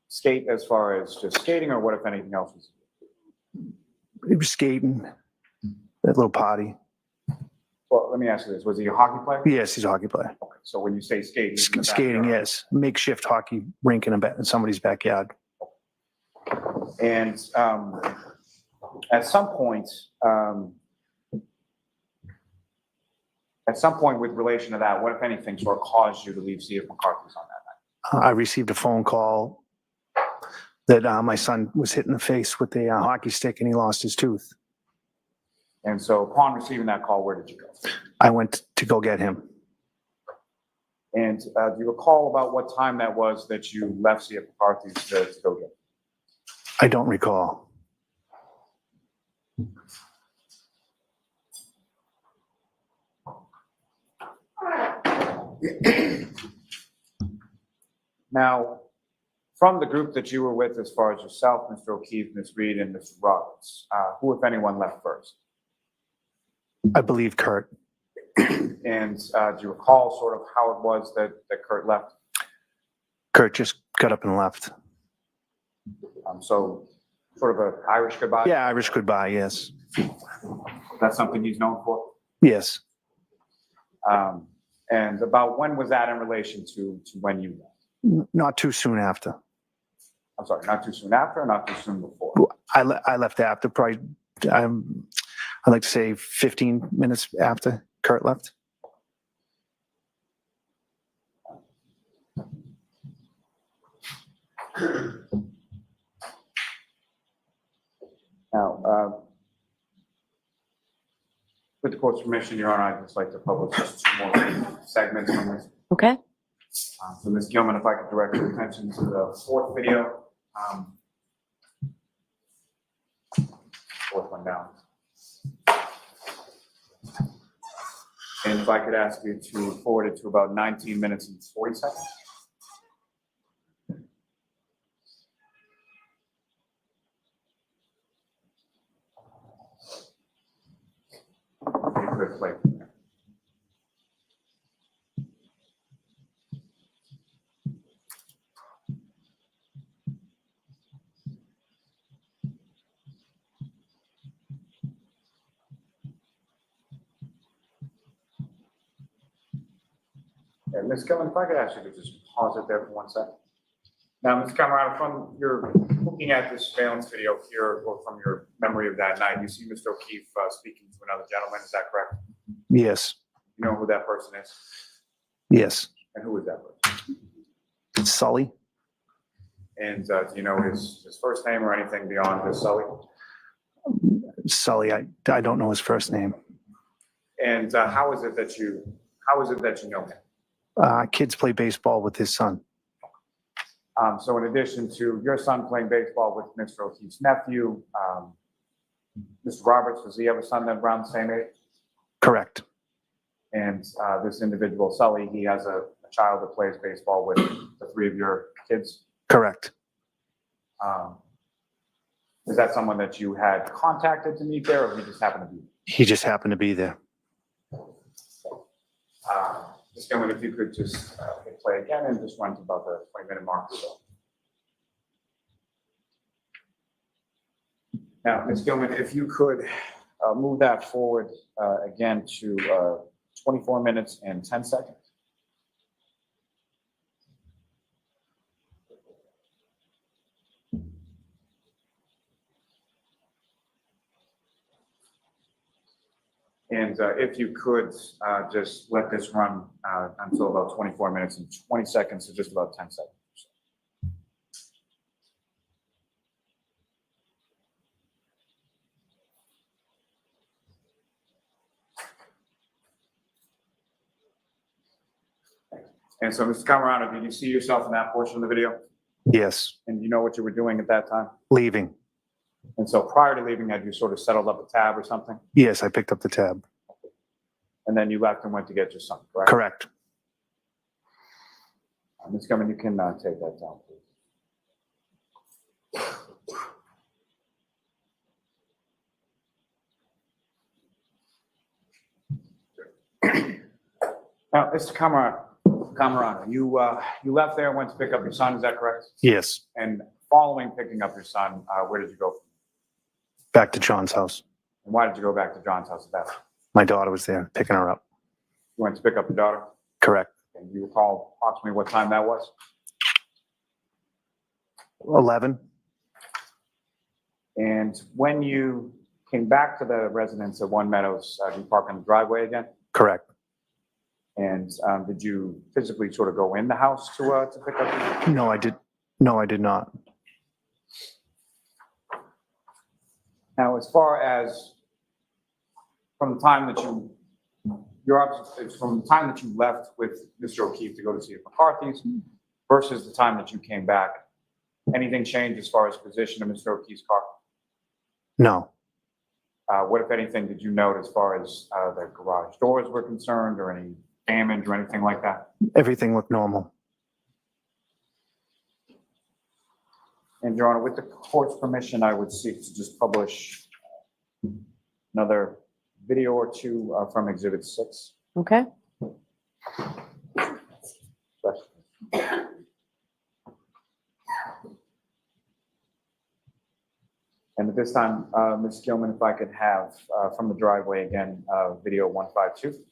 [SPEAKER 12] Skate as far as just skating, or what, if anything else was?
[SPEAKER 13] He was skating, that little party.
[SPEAKER 12] Well, let me ask you this. Was he a hockey player?
[SPEAKER 13] Yes, he's a hockey player.
[SPEAKER 12] Okay, so when you say skating,
[SPEAKER 13] Skating, yes. Makeshift hockey rink in somebody's backyard.
[SPEAKER 12] And at some point with relation to that, what, if anything, sort of caused you to leave C.F. McCarthy's on that night?
[SPEAKER 13] I received a phone call that my son was hit in the face with a hockey stick and he lost his tooth.
[SPEAKER 12] And so upon receiving that call, where did you go?
[SPEAKER 13] I went to go get him.
[SPEAKER 12] And do you recall about what time that was that you left C.F. McCarthy's to go get him?
[SPEAKER 13] I don't recall.
[SPEAKER 12] Now, from the group that you were with, as far as yourself, Mr. O'Keefe, Ms. Reed, and Mr. Roberts, who, if anyone, left first?
[SPEAKER 13] I believe Kirk.
[SPEAKER 12] And do you recall sort of how it was that Kurt left?
[SPEAKER 13] Kirk just got up and left.
[SPEAKER 12] So sort of an Irish goodbye?
[SPEAKER 13] Yeah, Irish goodbye, yes.
[SPEAKER 12] That's something he's known for?
[SPEAKER 13] Yes.
[SPEAKER 12] And about when was that in relation to when you left?
[SPEAKER 13] Not too soon after.
[SPEAKER 12] I'm sorry, not too soon after or not too soon before?
[SPEAKER 13] I left after, probably, I'd like to say 15 minutes after Kurt left.
[SPEAKER 12] Now, with the court's permission, Your Honor, I'd just like to publish just 2 more segments from this.
[SPEAKER 14] Okay.
[SPEAKER 12] So Ms. Gilman, if I could direct your attention to the 4th video. 4th one down. And if I could ask you to forward it to about 19 minutes and 40 seconds. Good play. And Ms. Gilman, if I could ask you to just pause it there for 1 second. Now, Ms. Camerano, from your looking at this surveillance video here, or from your memory of that night, you see Mr. O'Keefe speaking to another gentleman. Is that correct?
[SPEAKER 13] Yes.
[SPEAKER 12] You know who that person is?
[SPEAKER 13] Yes.
[SPEAKER 12] And who is that person?
[SPEAKER 13] Sully.
[SPEAKER 12] And do you know his first name or anything beyond this Sully?
[SPEAKER 13] Sully, I don't know his first name.
[SPEAKER 12] And how is it that you know him?
[SPEAKER 13] Kids play baseball with his son.
[SPEAKER 12] So in addition to your son playing baseball with Mr. O'Keefe's nephew, Mr. Roberts, does he have a son that's around the same age?
[SPEAKER 13] Correct.
[SPEAKER 12] And this individual, Sully, he has a child that plays baseball with the 3 of your kids?
[SPEAKER 13] Correct.
[SPEAKER 12] Is that someone that you had contacted to meet there, or he just happened to be there?
[SPEAKER 13] He just happened to be there.
[SPEAKER 12] Ms. Gilman, if you could just hit play again and just run to about the 20-minute mark or so. Now, Ms. Gilman, if you could move that forward again to 24 minutes and 10 seconds. And if you could just let this run until about 24 minutes and 20 seconds, so just about 10 seconds. And so, Mr. Camerano, did you see yourself in that portion of the video?
[SPEAKER 13] Yes.
[SPEAKER 12] And you know what you were doing at that time?
[SPEAKER 13] Leaving.
[SPEAKER 12] And so prior to leaving, had you sort of settled up a tab or something?
[SPEAKER 13] Yes, I picked up the tab.
[SPEAKER 12] And then you left and went to get your son, correct?
[SPEAKER 13] Correct.
[SPEAKER 12] Ms. Gilman, you can take that down, please. Now, Mr. Camerano, you left there and went to pick up your son, is that correct?
[SPEAKER 13] Yes.
[SPEAKER 12] And following picking up your son, where did you go?
[SPEAKER 13] Back to John's house.
[SPEAKER 12] And why did you go back to John's house at that time?
[SPEAKER 13] My daughter was there picking her up.
[SPEAKER 12] You went to pick up your daughter?
[SPEAKER 13] Correct.
[SPEAKER 12] And you recall approximately what time that was?
[SPEAKER 13] 11.
[SPEAKER 12] And when you came back to the residence at One Meadows, did you park in the driveway again?
[SPEAKER 13] Correct.
[SPEAKER 12] And did you physically sort of go in the house to pick up your...
[SPEAKER 13] No, I did. No, I did not.
[SPEAKER 12] Now, as far as from the time that from the time that you left with Mr. O'Keefe to go to see McCarthy's versus the time that you came back, anything changed as far as position of Mr. O'Keefe's car?
[SPEAKER 13] No.
[SPEAKER 12] What, if anything, did you note as far as the garage doors were concerned, or any damage or anything like that?
[SPEAKER 13] Everything looked normal.
[SPEAKER 12] And Your Honor, with the court's permission, I would seek to just publish another video or two from Exhibit 6.
[SPEAKER 14] Okay.
[SPEAKER 12] And at this time, Ms. Gilman, if I could have from the driveway again, video 152.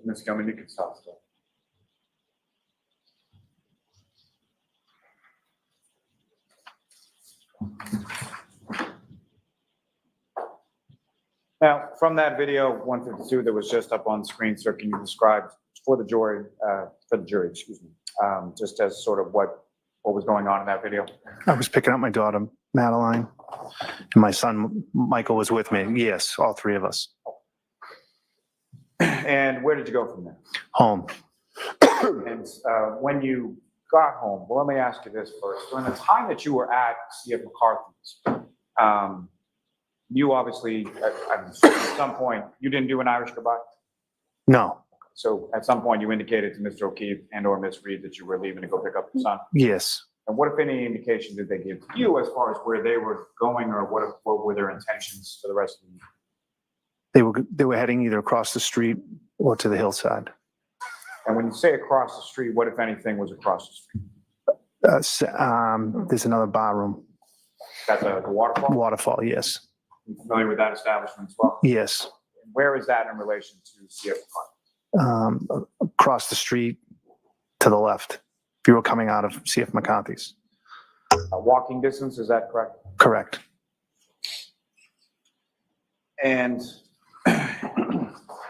[SPEAKER 12] Ms. Gilman, you can stop still. Now, from that video 152 that was just up on the screen, sir, can you describe for the jury, excuse me, just as sort of what was going on in that video?
[SPEAKER 13] I was picking up my daughter, Madeline, and my son, Michael, was with me. Yes, all three of us.
[SPEAKER 12] And where did you go from there?
[SPEAKER 13] Home.
[SPEAKER 12] And when you got home, well, let me ask you this first. During the time that you were at C.F. McCarthy's, you obviously, at some point, you didn't do an Irish goodbye?
[SPEAKER 13] No.
[SPEAKER 12] So at some point, you indicated to Mr. O'Keefe and or Miss Reed that you were leaving to go pick up your son?
[SPEAKER 13] Yes.
[SPEAKER 12] And what, if any, indication did they give to you as far as where they were going, or what were their intentions for the rest of the evening?
[SPEAKER 13] They were heading either across the street or to the hillside.
[SPEAKER 12] And when you say across the street, what, if anything, was across the street?
[SPEAKER 13] There's another bar room.
[SPEAKER 12] That's the waterfall?
[SPEAKER 13] Waterfall, yes.
[SPEAKER 12] You familiar with that establishment as well?
[SPEAKER 13] Yes.
[SPEAKER 12] Where is that in relation to CF McCarthy?
[SPEAKER 13] Across the street to the left, if you were coming out of CF McCarthy's.
[SPEAKER 12] Walking distance, is that correct?
[SPEAKER 13] Correct.
[SPEAKER 12] And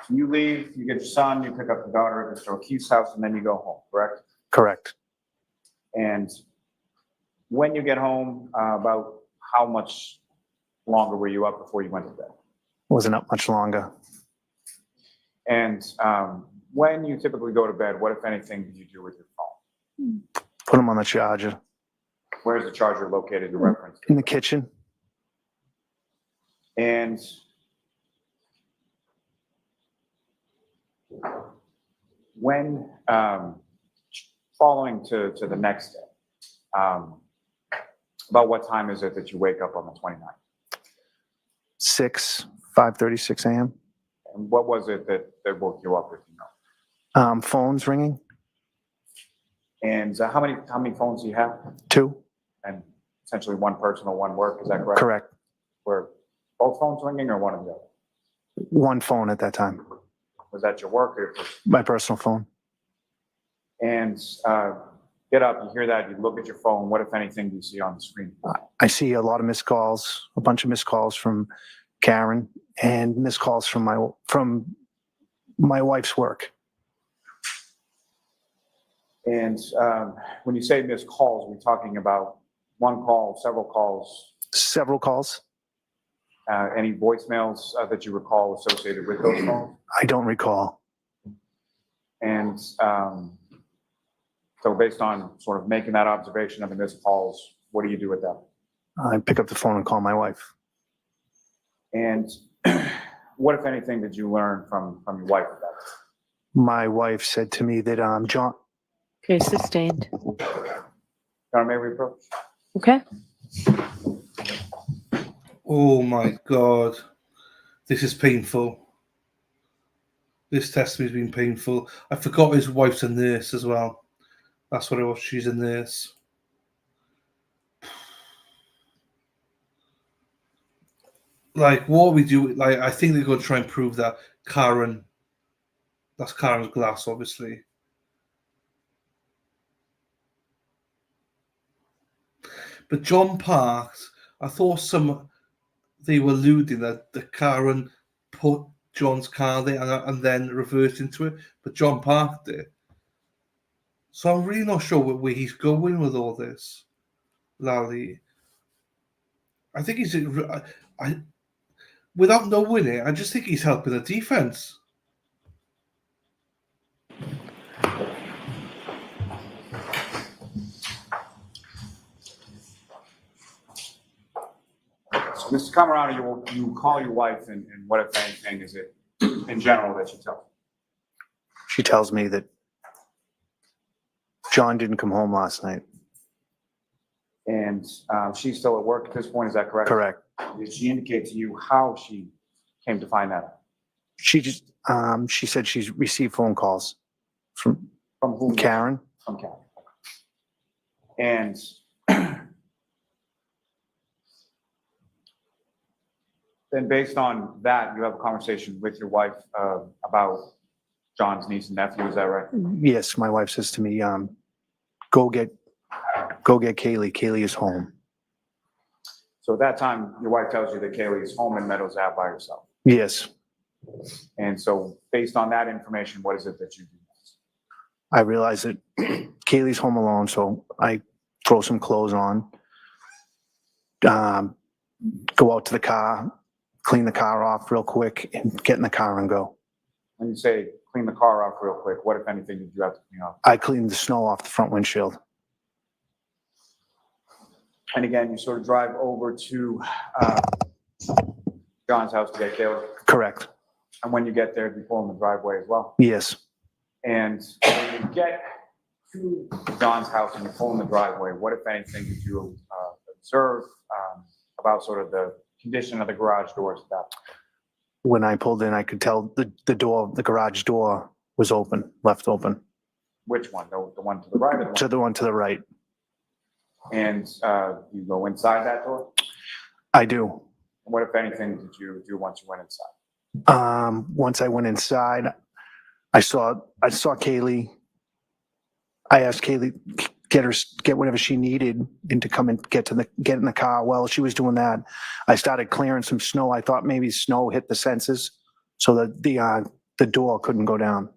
[SPEAKER 12] you leave, you get your son, you pick up the daughter at Mr. O'Keefe's house, and then you go home, correct?
[SPEAKER 13] Correct.
[SPEAKER 12] And when you get home, about how much longer were you up before you went to bed?
[SPEAKER 13] Wasn't up much longer.
[SPEAKER 12] And when you typically go to bed, what, if anything, did you do with your phone?
[SPEAKER 13] Put them on the charger.
[SPEAKER 12] Where's the charger located in reference?
[SPEAKER 13] In the kitchen.
[SPEAKER 12] And when, following to the next day, about what time is it that you wake up on the 29th?
[SPEAKER 13] 5:36 a.m.
[SPEAKER 12] And what was it that woke you up, if you know?
[SPEAKER 13] Phones ringing.
[SPEAKER 12] And how many phones do you have?
[SPEAKER 13] 2.
[SPEAKER 12] And essentially one personal, one work, is that correct?
[SPEAKER 13] Correct.
[SPEAKER 12] Were both phones ringing or one of the other?
[SPEAKER 13] 1 phone at that time.
[SPEAKER 12] Was that your work or your personal?
[SPEAKER 13] My personal phone.
[SPEAKER 12] And get up, you hear that, you look at your phone, what, if anything, do you see on the screen?
[SPEAKER 13] I see a lot of missed calls, a bunch of missed calls from Karen and missed calls from my wife's work.
[SPEAKER 12] And when you say missed calls, we're talking about one call, several calls?
[SPEAKER 13] Several calls.
[SPEAKER 12] Any voicemails that you recall associated with those calls?
[SPEAKER 13] I don't recall.
[SPEAKER 12] And so based on sort of making that observation of the missed calls, what do you do with that?
[SPEAKER 13] I pick up the phone and call my wife.
[SPEAKER 12] And what, if anything, did you learn from your wife about this?
[SPEAKER 13] My wife said to me that John.
[SPEAKER 14] Okay, sustained.
[SPEAKER 12] John, may we approach?
[SPEAKER 14] Okay.
[SPEAKER 5] Oh my God. This is painful. This testimony's been painful. I forgot his wife's a nurse as well. That's what it was. She's a nurse. Like, what we do, like, I think they're going to try and prove that Karen, that's Karen's glass, obviously. But John parked, I thought they were alluding that Karen put John's car there and then reversed into it, but John parked it. So I'm really not sure where he's going with all this, Lally. I think he's, without knowing it, I just think he's helping the defense.
[SPEAKER 12] So, Mr. Camerano, you call your wife, and what, if anything, is it in general that you tell her?
[SPEAKER 13] She tells me that John didn't come home last night.
[SPEAKER 12] And she's still at work at this point, is that correct?
[SPEAKER 13] Correct.
[SPEAKER 12] Did she indicate to you how she came to find that?
[SPEAKER 13] She just she said she's received phone calls from
[SPEAKER 12] whom?
[SPEAKER 13] Karen.
[SPEAKER 12] From Karen. And then based on that, you have a conversation with your wife about John's niece and nephew, is that right?
[SPEAKER 13] Yes, my wife says to me, go get Kaylee. Kaylee is home.
[SPEAKER 12] So at that time, your wife tells you that Kaylee is home in Meadows Ave by herself.
[SPEAKER 13] Yes.
[SPEAKER 12] And so based on that information, what is it that you do next?
[SPEAKER 13] I realize that Kaylee's home alone, so I throw some clothes on, go out to the car, clean the car off real quick, and get in the car and go.
[SPEAKER 12] When you say clean the car off real quick, what, if anything, did you have to clean off?
[SPEAKER 13] I cleaned the snow off the front windshield.
[SPEAKER 12] And again, you sort of drive over to John's house to get Kaylee?
[SPEAKER 13] Correct.
[SPEAKER 12] And when you get there, you pull in the driveway as well?
[SPEAKER 13] Yes.
[SPEAKER 12] And when you get to John's house and you pull in the driveway, what, if anything, did you observe about sort of the condition of the garage doors at that point?
[SPEAKER 13] When I pulled in, I could tell the door, the garage door was open, left open.
[SPEAKER 12] Which one? The one to the right or the one?
[SPEAKER 13] To the one to the right.
[SPEAKER 12] And you go inside that door?
[SPEAKER 13] I do.
[SPEAKER 12] What, if anything, did you do once you went inside?
[SPEAKER 13] Once I went inside, I saw Kaylee. I asked Kaylee get whatever she needed and to come and get in the car. While she was doing that, I started clearing some snow. I thought maybe snow hit the sensors so that the door couldn't go down.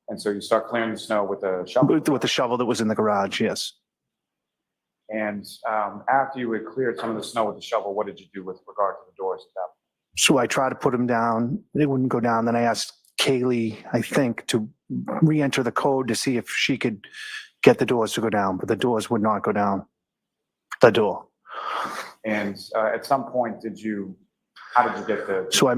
[SPEAKER 12] And so you start clearing the snow with a shovel?
[SPEAKER 13] With the shovel that was in the garage, yes.
[SPEAKER 12] And after you had cleared some of the snow with the shovel, what did you do with regard to the doors at that point?
[SPEAKER 13] So I tried to put them down. They wouldn't go down. Then I asked Kaylee, I think, to re-enter the code to see if she could get the doors to go down, but the doors would not go down. The door.
[SPEAKER 12] And at some point, how did you get the...
[SPEAKER 13] So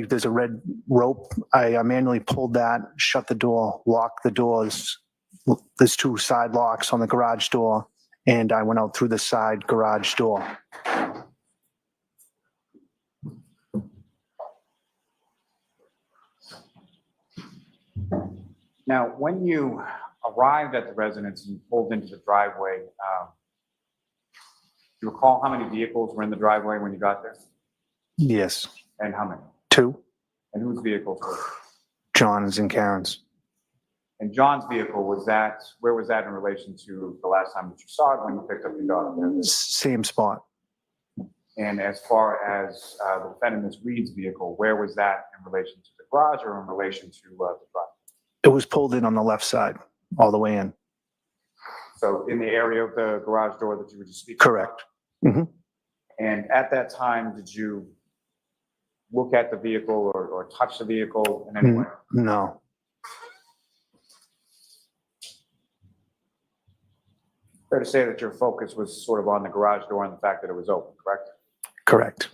[SPEAKER 13] there's a red rope. I manually pulled that, shut the door, locked the doors. There's 2 side locks on the garage door, and I went out through the side garage door.
[SPEAKER 12] Now, when you arrived at the residence and you pulled into the driveway, do you recall how many vehicles were in the driveway when you got there?
[SPEAKER 13] Yes.
[SPEAKER 12] And how many?
[SPEAKER 13] 2.
[SPEAKER 12] And whose vehicles were?
[SPEAKER 13] John's and Karen's.
[SPEAKER 12] And John's vehicle, where was that in relation to the last time that you saw it when you picked up your daughter there?
[SPEAKER 13] Same spot.
[SPEAKER 12] And as far as the defendant, Ms. Reed's vehicle, where was that in relation to the garage or in relation to the drive?
[SPEAKER 13] It was pulled in on the left side, all the way in.
[SPEAKER 12] So in the area of the garage door that you were just speaking?
[SPEAKER 13] Correct. Mm-hmm.
[SPEAKER 12] And at that time, did you look at the vehicle or touch the vehicle in any way?
[SPEAKER 13] No.
[SPEAKER 12] Fair to say that your focus was sort of on the garage door and the fact that it was open, correct?
[SPEAKER 13] Correct.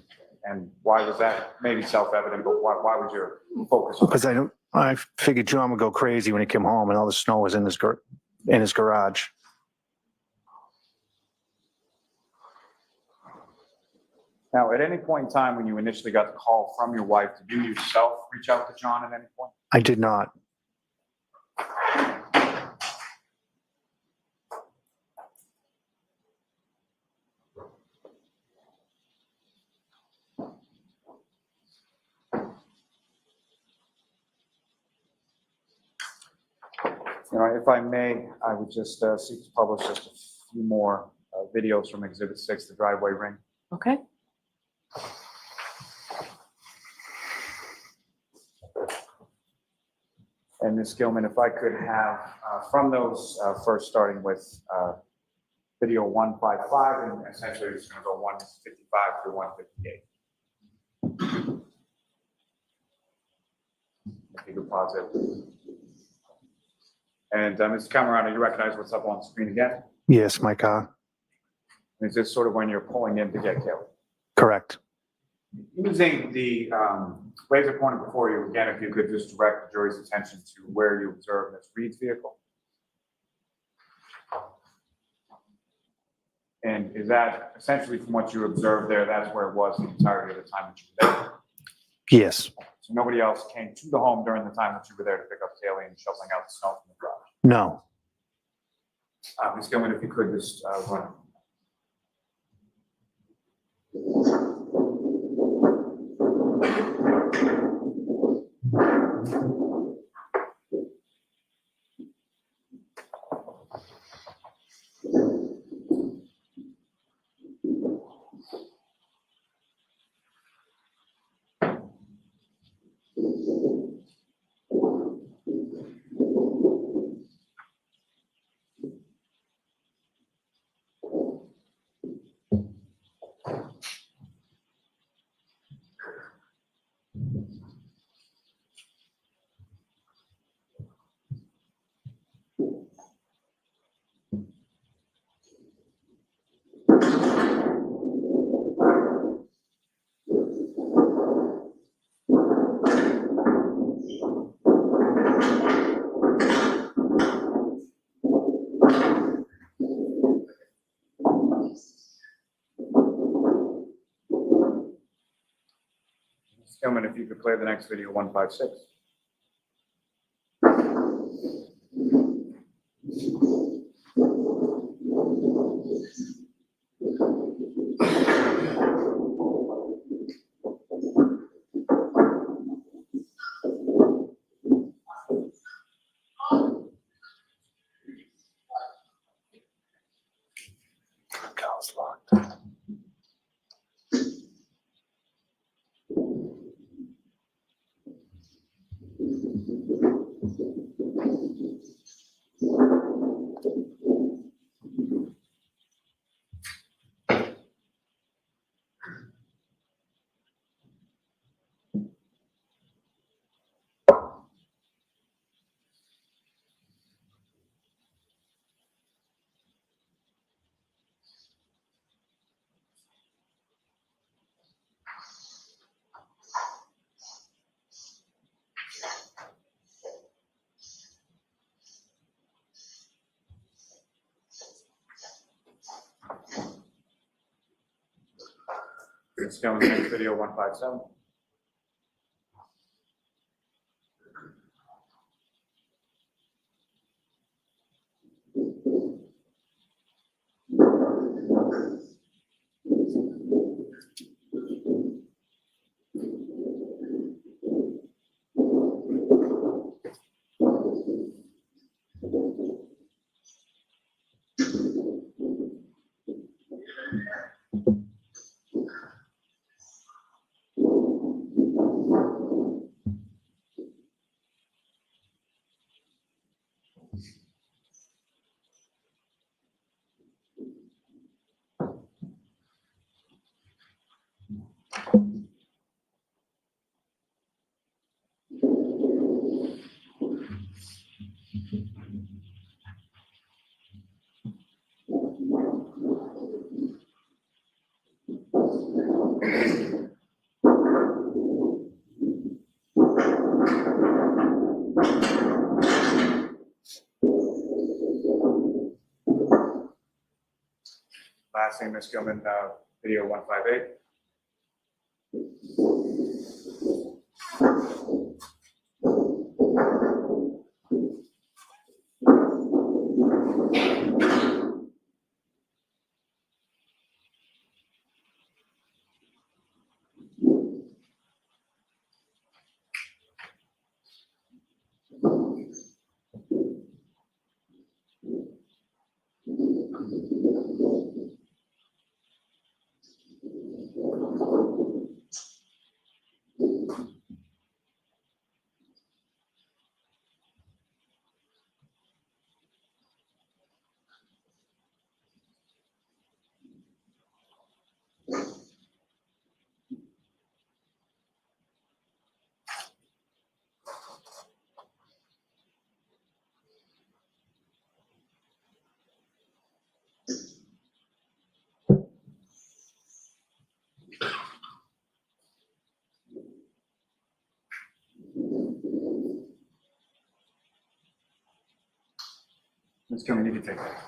[SPEAKER 12] And why was that? Maybe self-evident, but why was your focus on?
[SPEAKER 13] Because I figured John would go crazy when he came home and all the snow was in his garage.
[SPEAKER 12] Now, at any point in time when you initially got the call from your wife, did you yourself reach out to John at any point?
[SPEAKER 13] I did not.
[SPEAKER 12] You know, if I may, I would just seek to publish just a few more videos from Exhibit 6, the driveway ring.
[SPEAKER 14] Okay.
[SPEAKER 12] And Ms. Gilman, if I could have from those, first starting with video 155, and essentially it's going to go 155 through 158. If you could pause it. And Mr. Camerano, you recognize what's up on the screen again?
[SPEAKER 13] Yes, my car.
[SPEAKER 12] Is this sort of when you're pulling in to get killed?
[SPEAKER 13] Correct.
[SPEAKER 12] Using the laser pointer before you, again, if you could just direct the jury's attention to where you observed Ms. Reed's vehicle. And is that essentially from what you observed there, that's where it was the entirety of the time that you were there?
[SPEAKER 13] Yes.
[SPEAKER 12] So nobody else came to the home during the time that you were there to pick up Kaylee and shoveling out the snow from the garage?
[SPEAKER 13] No.
[SPEAKER 12] Ms. Gilman, if you could just run. Gilman, if you could play the next video, 156.
[SPEAKER 13] Car's locked.
[SPEAKER 12] Let's go in the next video, 157. Last name, Ms. Gilman, video 158. Ms. Gilman, you can take that.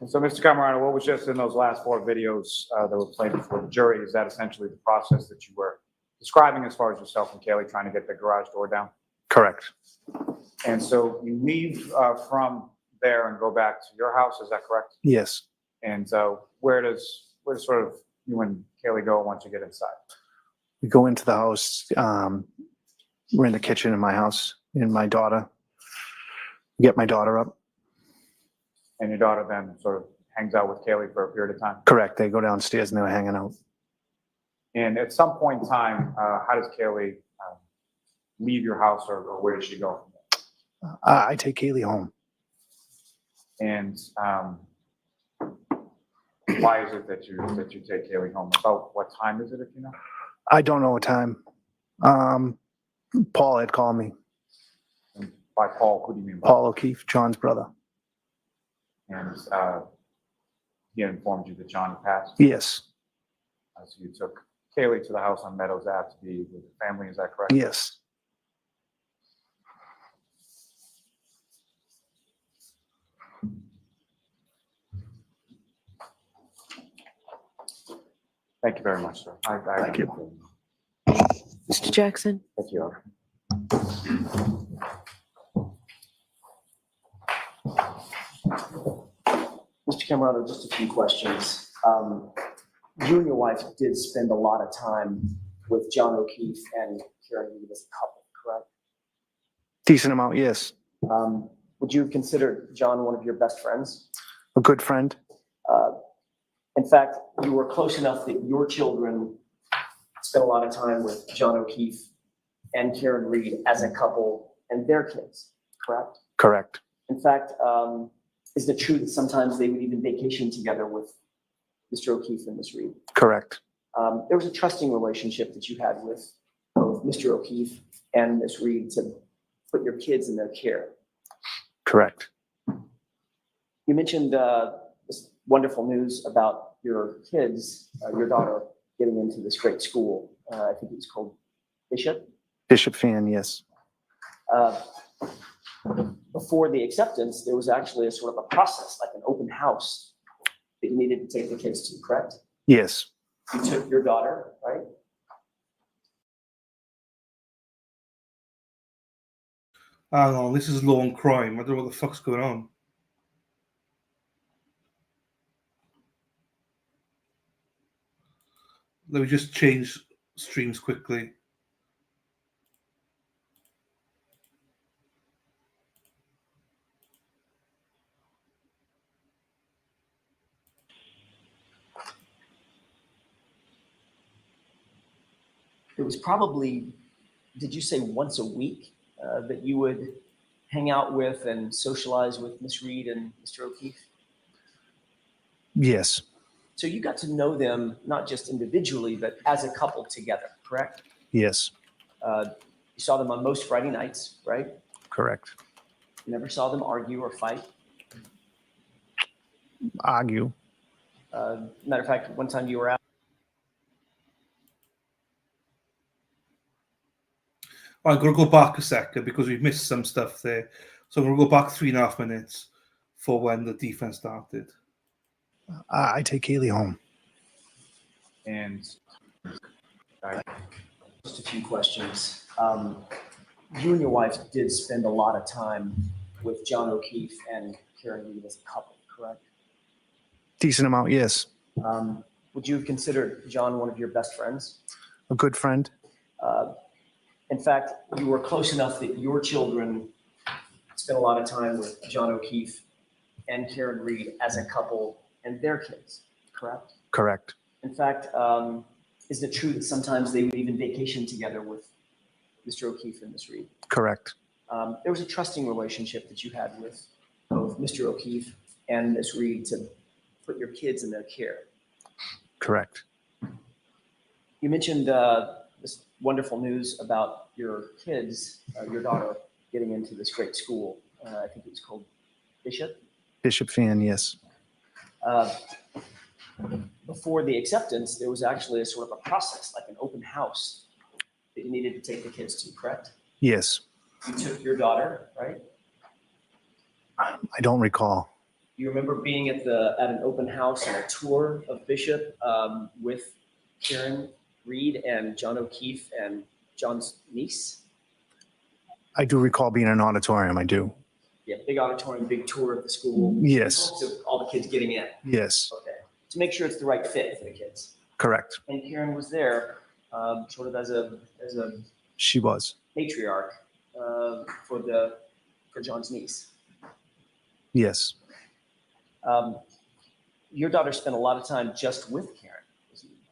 [SPEAKER 12] And so, Mr. Camerano, what was just in those last 4 videos that were played before the jury? Is that essentially the process that you were describing as far as yourself and Kaylee trying to get the garage door down?
[SPEAKER 13] Correct.
[SPEAKER 12] And so you leave from there and go back to your house, is that correct?
[SPEAKER 13] Yes.
[SPEAKER 12] And where does sort of you and Kaylee go once you get inside?
[SPEAKER 13] We go into the house. We're in the kitchen in my house, and my daughter. Get my daughter up.
[SPEAKER 12] And your daughter then sort of hangs out with Kaylee for a period of time?
[SPEAKER 13] Correct. They go downstairs and they were hanging out.
[SPEAKER 12] And at some point in time, how does Kaylee leave your house, or where does she go from there?
[SPEAKER 13] I take Kaylee home.
[SPEAKER 12] And why is it that you take Kaylee home? About what time is it, if you know?
[SPEAKER 13] I don't know what time. Paul had called me.
[SPEAKER 12] And by Paul, who do you mean?
[SPEAKER 13] Paul O'Keefe, John's brother.
[SPEAKER 12] And he informed you that John had passed?
[SPEAKER 13] Yes.
[SPEAKER 12] So you took Kaylee to the house on Meadows Ave to be with the family, is that correct?
[SPEAKER 13] Yes.
[SPEAKER 12] Thank you very much, sir.
[SPEAKER 13] Thank you.
[SPEAKER 14] Mr. Jackson?
[SPEAKER 2] Thank you, Mr. Camerano, just a few questions. You and your wife did spend a lot of time with John O'Keefe and Karen as a couple, correct?
[SPEAKER 13] Decent amount, yes.
[SPEAKER 2] Would you consider John one of your best friends?
[SPEAKER 13] A good friend.
[SPEAKER 2] In fact, you were close enough that your children spent a lot of time with John O'Keefe and Karen Reed as a couple and their kids, correct?
[SPEAKER 13] Correct.
[SPEAKER 2] In fact, is it true that sometimes they would even vacation together with Mr. O'Keefe and Ms. Reed?
[SPEAKER 13] Correct.
[SPEAKER 2] There was a trusting relationship that you had with both Mr. O'Keefe and Ms. Reed to put your kids in their care.
[SPEAKER 13] Correct.
[SPEAKER 2] You mentioned this wonderful news about your kids, your daughter getting into this great school. I think it was called Bishop.
[SPEAKER 13] Bishop Fan, yes.
[SPEAKER 2] Before the acceptance, there was actually a sort of a process, like an open house that you needed to take the kids to, correct?
[SPEAKER 13] Yes.
[SPEAKER 2] You took your daughter, right?
[SPEAKER 5] Hang on, this is law and crime. I don't know what the fuck's going on. Let me just change streams quickly.
[SPEAKER 2] It was probably, did you say once a week that you would hang out with and socialize with Miss Reed and Mr. O'Keefe?
[SPEAKER 13] Yes.
[SPEAKER 2] So you got to know them not just individually, but as a couple together, correct?
[SPEAKER 13] Yes.
[SPEAKER 2] You saw them on most Friday nights, right?
[SPEAKER 13] Correct.
[SPEAKER 2] You never saw them argue or fight.
[SPEAKER 13] Argue.
[SPEAKER 2] Matter of fact, one time you were out.
[SPEAKER 5] I'm going to go back a second because we've missed some stuff there. So I'm going to go back 3.5 minutes for when the defense started.
[SPEAKER 13] I take Kaylee home.
[SPEAKER 12] And
[SPEAKER 2] Just a few questions. You and your wife did spend a lot of time with John O'Keefe and Karen Reed as a couple, correct?
[SPEAKER 13] Decent amount, yes.
[SPEAKER 2] Would you consider John one of your best friends?
[SPEAKER 13] A good friend.
[SPEAKER 2] In fact, you were close enough that your children spent a lot of time with John O'Keefe and Karen Reed as a couple and their kids, correct?
[SPEAKER 13] Correct.
[SPEAKER 2] In fact, is it true that sometimes they would even vacation together with Mr. O'Keefe and Miss Reed?
[SPEAKER 13] Correct.
[SPEAKER 2] There was a trusting relationship that you had with both Mr. O'Keefe and Miss Reed to put your kids in their care.
[SPEAKER 13] Correct.
[SPEAKER 2] You mentioned this wonderful news about your kids, your daughter, getting into this great school. I think it was called Bishop.
[SPEAKER 13] Bishop fan, yes.
[SPEAKER 2] Before the acceptance, there was actually a sort of a process, like an open house that you needed to take the kids to, correct?
[SPEAKER 13] Yes.
[SPEAKER 2] You took your daughter, right?
[SPEAKER 13] I don't recall.
[SPEAKER 2] You remember being at an open house and a tour of Bishop with Karen Reed and John O'Keefe and John's niece?
[SPEAKER 13] I do recall being in an auditorium. I do.
[SPEAKER 2] Yeah, big auditorium, big tour of the school.
[SPEAKER 13] Yes.
[SPEAKER 2] So all the kids getting in.
[SPEAKER 13] Yes.
[SPEAKER 2] Okay. To make sure it's the right fit for the kids.
[SPEAKER 13] Correct.
[SPEAKER 2] And Karen was there, sort of as a
[SPEAKER 13] She was.
[SPEAKER 2] matriarch for John's niece.
[SPEAKER 13] Yes.
[SPEAKER 2] Your daughter spent a lot of time just with Karen,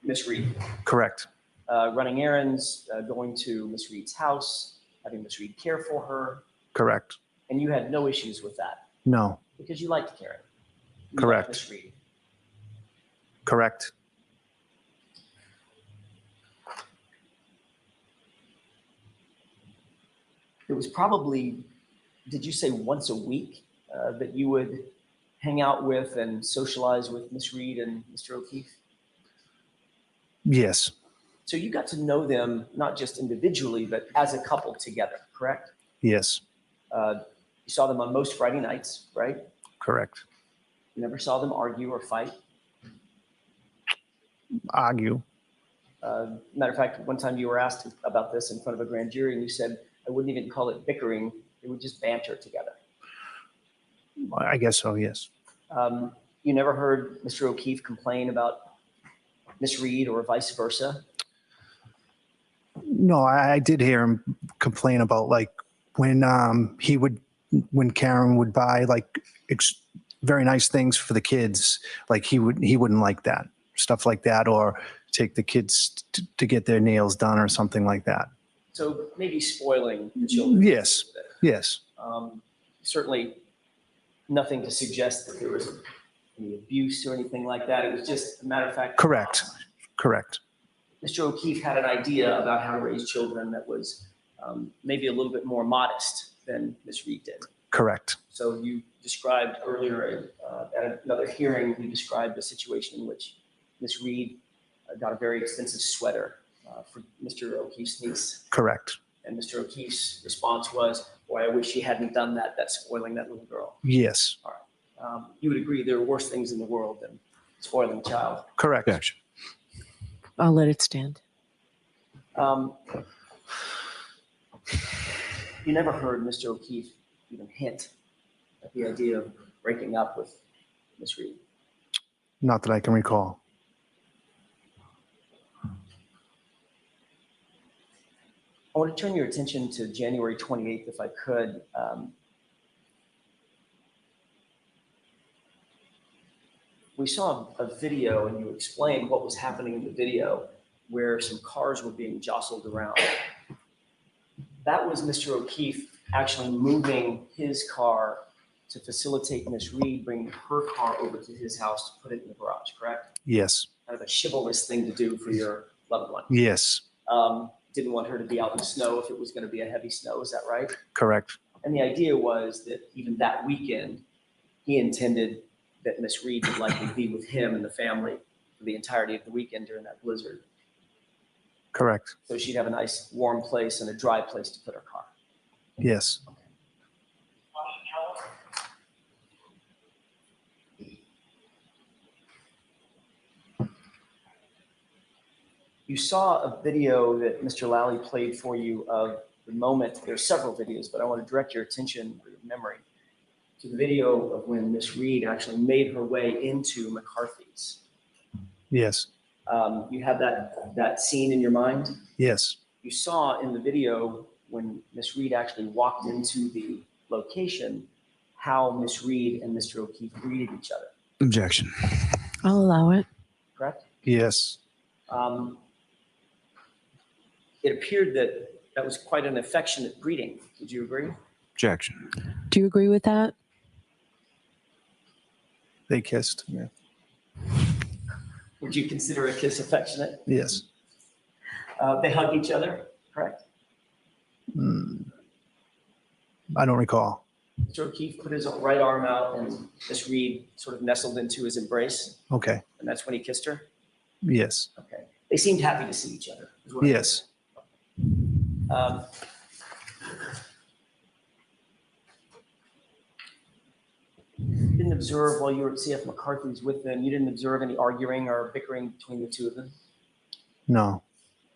[SPEAKER 2] Miss Reed.
[SPEAKER 13] Correct.
[SPEAKER 2] Running errands, going to Miss Reed's house, having Miss Reed care for her.
[SPEAKER 13] Correct.
[SPEAKER 2] And you had no issues with that
[SPEAKER 13] No.
[SPEAKER 2] because you liked Karen. You
[SPEAKER 13] Correct.
[SPEAKER 2] liked Miss Reed.
[SPEAKER 13] Correct.
[SPEAKER 2] It was probably, did you say once a week that you would hang out with and socialize with Miss Reed and Mr. O'Keefe?
[SPEAKER 13] Yes.
[SPEAKER 2] So you got to know them not just individually, but as a couple together, correct?
[SPEAKER 13] Yes.
[SPEAKER 2] You saw them on most Friday nights, right?
[SPEAKER 13] Correct.
[SPEAKER 2] You never saw them argue or fight.
[SPEAKER 13] Argue.
[SPEAKER 2] Matter of fact, one time you were asked about this in front of a grand jury and you said, I wouldn't even call it bickering. They would just banter together.
[SPEAKER 13] I guess so, yes.
[SPEAKER 2] You never heard Mr. O'Keefe complain about Miss Reed or vice versa?
[SPEAKER 13] No, I did hear him complain about like when Karen would buy like very nice things for the kids, like he wouldn't like that, stuff like that, or take the kids to get their nails done or something like that.
[SPEAKER 2] So maybe spoiling the children.
[SPEAKER 13] Yes. Yes.
[SPEAKER 2] Certainly nothing to suggest that there was any abuse or anything like that. It was just a matter of fact.
[SPEAKER 13] Correct. Correct.
[SPEAKER 2] Mr. O'Keefe had an idea about how to raise children that was maybe a little bit more modest than Miss Reed did.
[SPEAKER 13] Correct.
[SPEAKER 2] So you described earlier at another hearing, you described a situation in which Miss Reed got a very expensive sweater for Mr. O'Keefe's niece.
[SPEAKER 13] Correct.
[SPEAKER 2] And Mr. O'Keefe's response was, boy, I wish she hadn't done that. That's spoiling that little girl.
[SPEAKER 13] Yes.
[SPEAKER 2] All right. You would agree there are worse things in the world than spoiling a child.
[SPEAKER 13] Correct.
[SPEAKER 14] I'll let it stand.
[SPEAKER 2] You never heard Mr. O'Keefe even hint at the idea of breaking up with Miss Reed.
[SPEAKER 13] Not that I can recall.
[SPEAKER 2] I want to turn your attention to January 28th, if I could. We saw a video and you explained what was happening in the video where some cars were being jostled around. That was Mr. O'Keefe actually moving his car to facilitate Miss Reed bringing her car over to his house to put it in the garage, correct?
[SPEAKER 13] Yes.
[SPEAKER 2] Kind of a chivalrous thing to do for your loved one.
[SPEAKER 13] Yes.
[SPEAKER 2] didn't want her to be out in the snow if it was going to be a heavy snow. Is that right?
[SPEAKER 13] Correct.
[SPEAKER 2] And the idea was that even that weekend, he intended that Miss Reed would likely be with him and the family for the entirety of the weekend during that blizzard.
[SPEAKER 13] Correct.
[SPEAKER 2] So she'd have a nice warm place and a dry place to put her car.
[SPEAKER 13] Yes.
[SPEAKER 2] You saw a video that Mr. Lally played for you of the moment. There's several videos, but I want to direct your attention or your memory to the video of when Miss Reed actually made her way into McCarthy's.
[SPEAKER 13] Yes.
[SPEAKER 2] You have that scene in your mind?
[SPEAKER 13] Yes.
[SPEAKER 2] You saw in the video when Miss Reed actually walked into the location, how Miss Reed and Mr. O'Keefe greeted each other,
[SPEAKER 13] Objection.
[SPEAKER 14] I'll allow it.
[SPEAKER 2] correct?
[SPEAKER 13] Yes.
[SPEAKER 2] It appeared that that was quite an affectionate greeting. Would you agree?
[SPEAKER 13] Objection.
[SPEAKER 14] Do you agree with that?
[SPEAKER 13] They kissed. Yeah.
[SPEAKER 2] Would you consider a kiss affectionate?
[SPEAKER 13] Yes.
[SPEAKER 2] They hugged each other, correct?
[SPEAKER 13] I don't recall.
[SPEAKER 2] Mr. O'Keefe put his right arm out and Miss Reed sort of nestled into his embrace,
[SPEAKER 13] Okay.
[SPEAKER 2] and that's when he kissed her?
[SPEAKER 13] Yes.
[SPEAKER 2] Okay. They seemed happy to see each other. is what I
[SPEAKER 13] Yes.
[SPEAKER 2] You didn't observe while you were at CF McCarthy's with them, you didn't observe any arguing or bickering between the two of them?
[SPEAKER 13] No.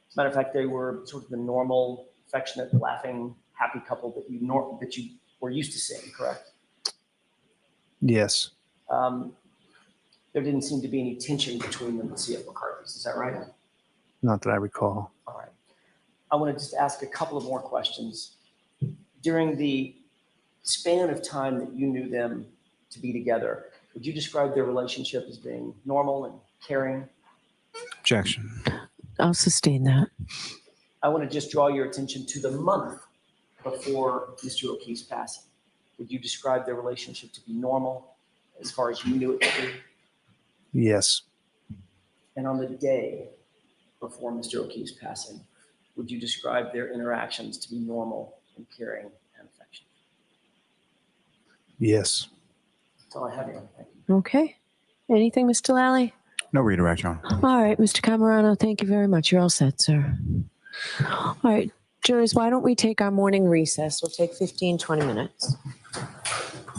[SPEAKER 2] As a matter of fact, they were sort of the normal, affectionate, laughing, happy couple that you were used to seeing, correct?
[SPEAKER 13] Yes.
[SPEAKER 2] There didn't seem to be any tension between them at CF McCarthy's. Is that right?
[SPEAKER 13] Not that I recall.
[SPEAKER 2] All right. I want to just ask a couple of more questions. During the span of time that you knew them to be together, would you describe their relationship as being normal and caring?
[SPEAKER 13] Objection.
[SPEAKER 14] I'll sustain that.
[SPEAKER 2] I want to just draw your attention to the month before Mr. O'Keefe's passing. Would you describe their relationship to be normal as far as you knew it to be?
[SPEAKER 13] Yes.
[SPEAKER 2] And on the day before Mr. O'Keefe's passing, would you describe their interactions to be normal and caring and affectionate?
[SPEAKER 13] Yes.
[SPEAKER 2] That's all I have here. Thank you.
[SPEAKER 14] Okay. Anything, Mr. Lally?
[SPEAKER 13] No redirect, John.
[SPEAKER 14] All right, Mr. Camerano, thank you very much. You're all set, sir. All right, jurors, why don't we take our morning recess? We'll take 15, 20 minutes.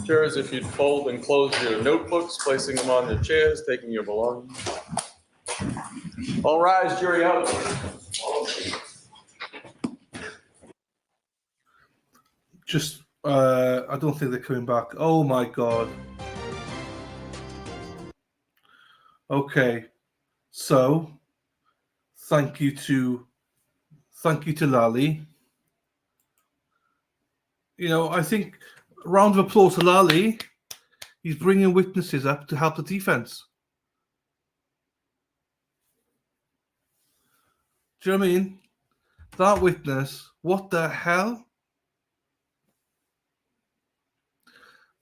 [SPEAKER 15] Jurors, if you'd fold and close your notebooks, placing them on the chairs, taking your belongings. All rise, jury out.
[SPEAKER 5] Just, I don't think they're coming back. Oh my God. Okay. So, thank you to Lally. You know, I think a round of applause to Lally. He's bringing witnesses up to help the defense. Do you know what I mean? That witness, what the hell?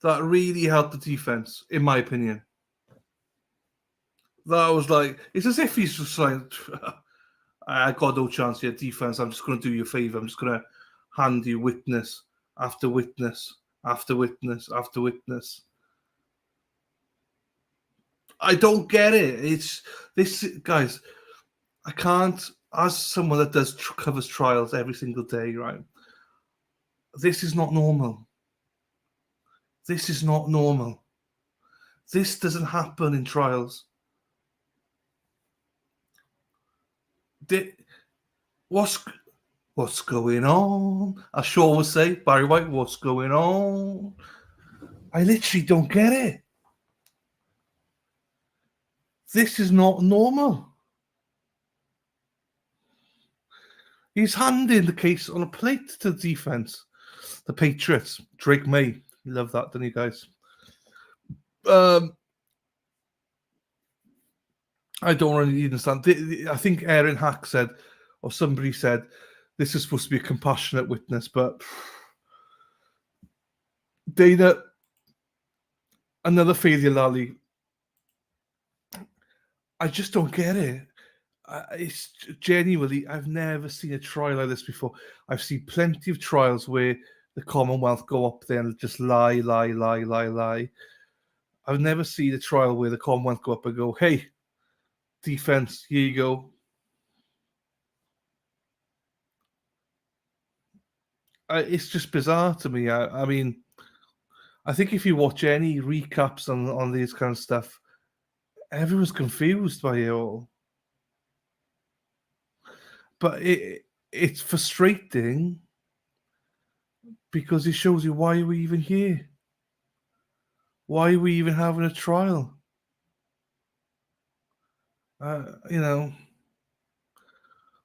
[SPEAKER 5] That really helped the defense, in my opinion. That was like, it's as if he's just like, I got no chance here, defense. I'm just going to do you a favor. I'm just going to hand you witness after witness after witness after witness. I don't get it. It's this, guys. I can't, as someone that does covers trials every single day, right? This is not normal. This is not normal. This doesn't happen in trials. What's going on? As Shaw would say, Barry White, what's going on? I literally don't get it. This is not normal. He's handing the case on a plate to the defense. The Patriots, Drake May. Love that, don't you guys? I don't really understand. I think Aaron Hack said, or somebody said, this is supposed to be a compassionate witness, but Dana, another failure, Lally. I just don't get it. It's genuinely, I've never seen a trial like this before. I've seen plenty of trials where the Commonwealth go up there and just lie. I've never seen a trial where the Commonwealth go up and go, hey, defense, here you go. It's just bizarre to me. I mean, I think if you watch any recaps on these kind of stuff, everyone's confused by it all. But it's frustrating because it shows you why are we even here? Why are we even having a trial? You know,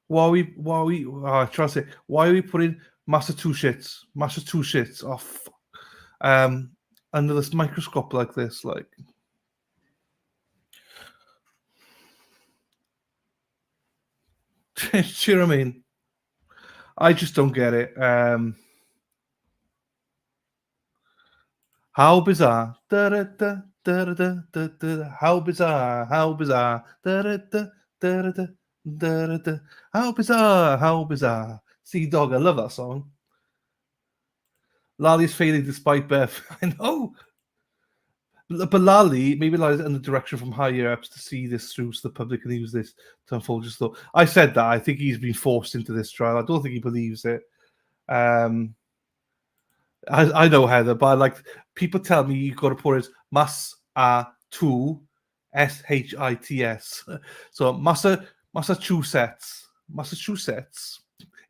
[SPEAKER 5] why are we putting Massachusetts off under this microscope like this? Like, do you know what I mean? I just don't get it. How bizarre. Da, da, da, da, da, da, da. How bizarre. How bizarre. Da, da, da, da, da, da, da, da. How bizarre. How bizarre. Sea Dog, I love that song. Lali's failing despite Beth. I know. But maybe Lali's under direction from higher ups to see this through so the public can use this to unfold just thought. I said that. I think he's been forced into this trial. I don't think he believes it. I know, Heather, but like people tell me you've got to put it Massachusetts, so Massachusetts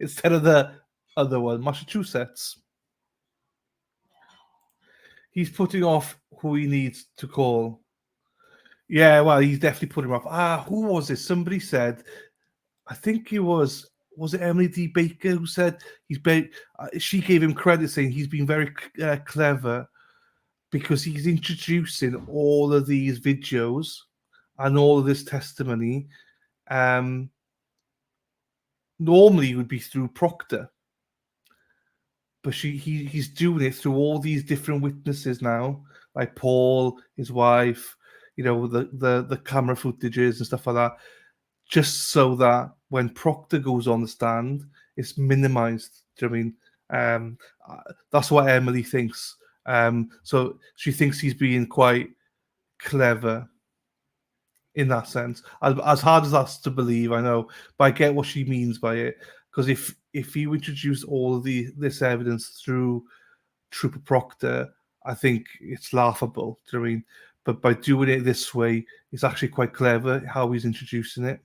[SPEAKER 5] instead of the other one, Massachusetts. He's putting off who he needs to call. Yeah, well, he's definitely putting him off. Who was it? Somebody said, I think it was it Emily D. Baker who said she gave him credit saying he's been very clever because he's introducing all of these videos and all of this testimony. Normally it would be through Proctor, but he's doing it through all these different witnesses now, like Paul, his wife, you know, the camera footages and stuff like that, just so that when Proctor goes on the stand, it's minimized. Do you know what I mean? That's what Emily thinks. So she thinks he's being quite clever in that sense. As hard as that's to believe, I know, but I get what she means by it. Because if you introduce all of this evidence through Trooper Proctor, I think it's laughable. Do you know what I mean? But by doing it this way, it's actually quite clever how he's introducing it.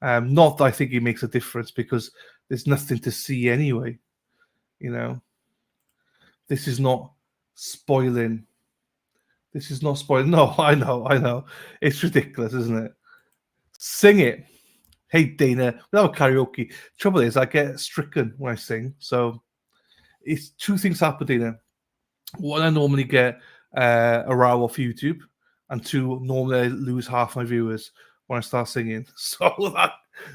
[SPEAKER 5] Not that I think it makes a difference because there's nothing to see anyway. You know, this is not spoiling. This is not spoiling. No, I know. It's ridiculous, isn't it? Sing it. Hey, Dana, without karaoke. Trouble is, I get stricken when I sing. So it's two things happen, Dana. One, I normally get a row off YouTube, and two, normally I lose half my viewers when I start singing. So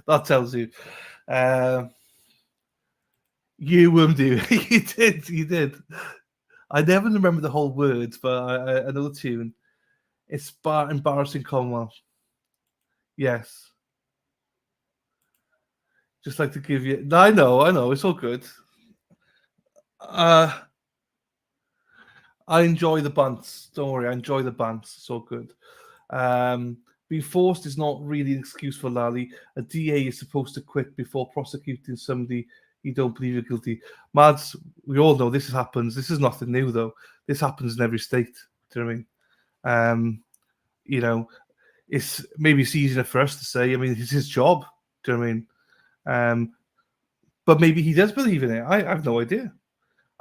[SPEAKER 5] that tells you. You do. You did. I never remember the whole words, but I know the tune. It's embarrassing Commonwealth. Yes. Just like to give you. I know. It's all good. I enjoy the bunts. Don't worry, I enjoy the bunts. It's all good. Being forced is not really an excuse for Lally. A DA is supposed to quit before prosecuting somebody you don't believe you're guilty. Mads, we all know this happens. This is nothing new, though. This happens in every state. Do you know what I mean? You know, it's easier for us to say. I mean, it's his job. Do you know what I mean? But maybe he does believe in it. I have no idea.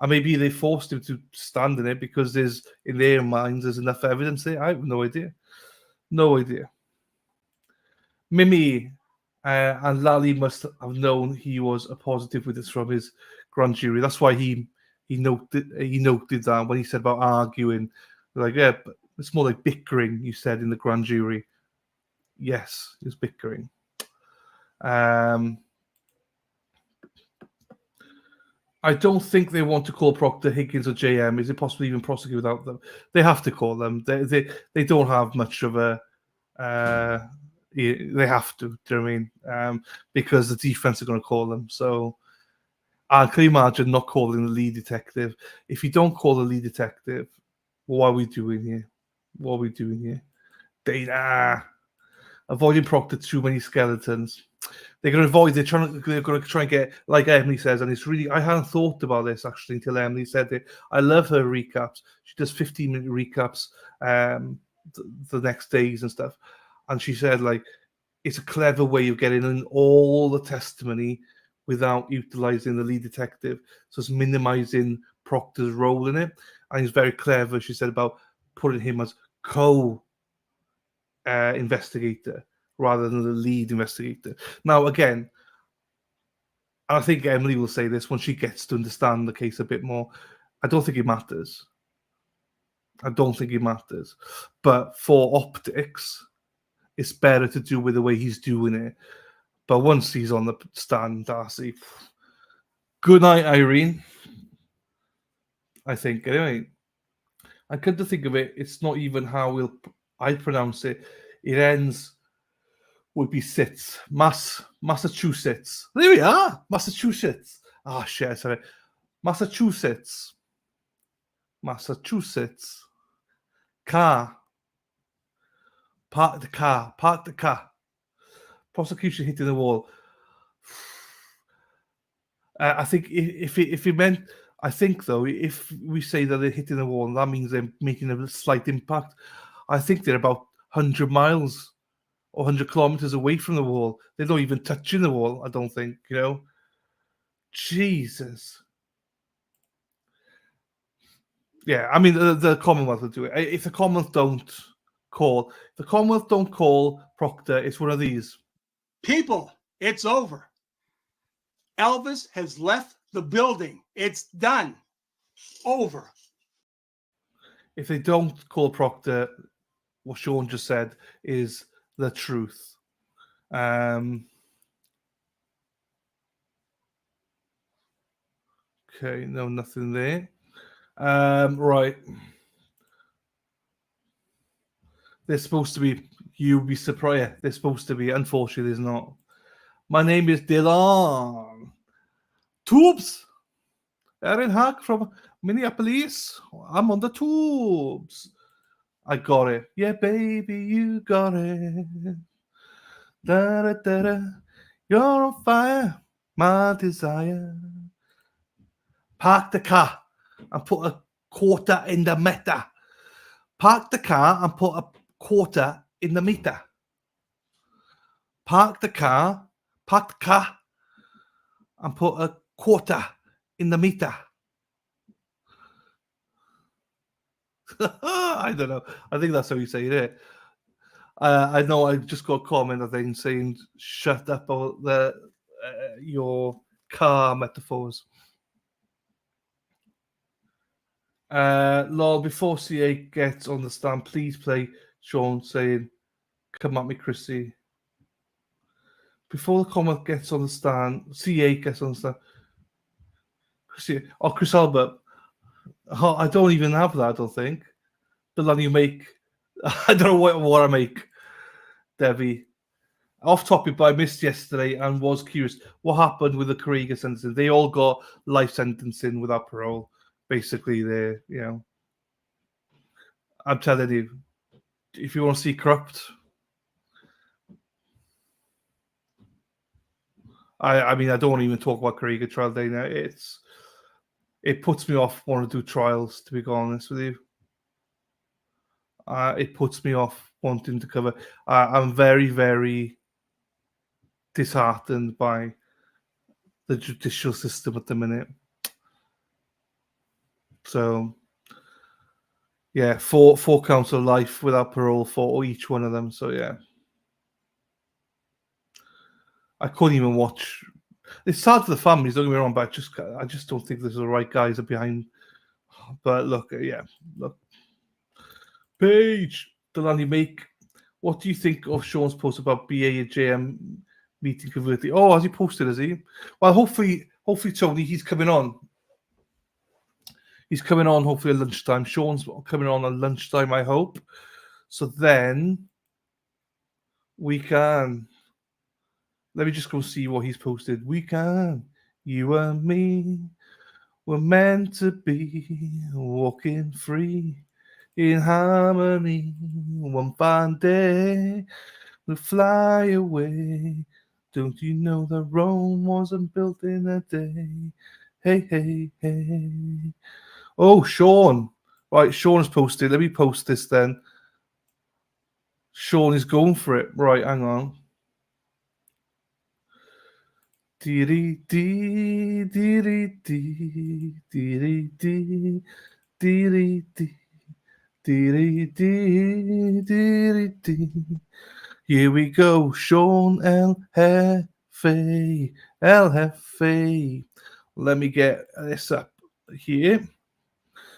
[SPEAKER 5] And maybe they forced him to stand in it because in their minds, there's enough evidence there. I have no idea. No idea. Mimi and Lally must have known he was a positive witness from his grand jury. That's why he noted that when he said about arguing. Like, yeah, but it's more like bickering, you said in the grand jury. Yes, it's bickering. I don't think they want to call Proctor, Higgins, or JM. Is it possible to even prosecute without them? They have to call them. They don't have much of a They have to. Do you know what I mean? Because the defense are going to call them. So I can you imagine not calling the lead detective. If you don't call the lead detective, what are we doing here? What are we doing here? Dana. Avoiding Proctor, too many skeletons. They're going to avoid. They're going to try and get, like Emily says, and it's really. I hadn't thought about this actually until Emily said it. I love her recaps. She does 15-minute recaps the next days and stuff, and she said like it's a clever way of getting in all the testimony without utilizing the lead detective. So it's minimizing Proctor's role in it, and he's very clever. She said about putting him as investigator rather than the lead investigator. Now, again, I think Emily will say this when she gets to understand the case a bit more. I don't think it matters. I don't think it matters. But for optics, it's better to do with the way he's doing it. But once he's on the stand, Darcy. Good night, Irene. I think, anyway. I come to think of it, it's not even how I pronounce it. It ends would be sits. Massachusetts. There we are. Massachusetts. Ah, shit, sorry. Massachusetts. Car. Park the car. Prosecution hitting the wall. I think if it meant, I think though, if we say that they're hitting the wall, that means they're making a slight impact. I think they're about 100 miles or 100 kilometers away from the wall. They're not even touching the wall, I don't think, you know. Jesus. Yeah, I mean, the Commonwealth will do it. If the Commonwealth don't call Proctor, it's one of these.
[SPEAKER 4] People, it's over. Elvis has left the building. It's done. Over.
[SPEAKER 5] If they don't call Proctor, what Sean just said is the truth. Okay, no, nothing there. Right. They're supposed to be, you'll be surprised. They're supposed to be, unfortunately, there's not. My name is Dylan. Tubes. Erin Hack from Minneapolis. I'm on the tubes. I got it. Yeah, baby, you got it. Da, da, da, da. You're on fire, my desire. Park the car and put a quarter in the meter. Park the car and put a quarter in the meter. Park the car and put a quarter in the meter. I don't know. I think that's how you say it. I know I just got a comment, I think, saying shut up about your car metaphors. Lol, before C8 gets on the stand, please play Sean saying, come at me, Chrissy. Before the Commonwealth gets on the stand, C8 gets on the stand. Chris Albert. Oh, I don't even have that, I don't think. The one you make. I don't know what I make, Debbie. Off topic, but I missed yesterday and was curious. What happened with the Karina sentencing? They all got life sentencing without parole. Basically, they're, you know. I'm telling you, if you want to see corrupt, I mean, I don't want to even talk about Karina trial day now. It puts me off wanting to do trials, to be honest with you. It puts me off wanting to cover. I'm very, very disheartened by the judicial system at the minute. So, yeah, four counts of life without parole for each one of them. So, yeah. I couldn't even watch. It's sad for the families, don't get me wrong, but I just don't think there's the right guys are behind. But look, yeah, look. Paige, Delaney Make, what do you think of Sean's post about BA and JM meeting converting? Oh, has he posted, has he? Well, hopefully, Tony, he's coming on. He's coming on, hopefully, at lunchtime. Sean's coming on at lunchtime, I hope. So then We can. Let me just go see what he's posted. We can. You and me. We're meant to be walking free in harmony. One fine day we'll fly away. Don't you know that Rome wasn't built in a day? Hey, hey, hey. Oh, Sean. Right, Sean has posted. Let me post this then. Sean is going for it. Right, hang on. Dee dee dee dee dee dee dee dee. Here we go, Sean El Jefe. El Jefe. Let me get this up here.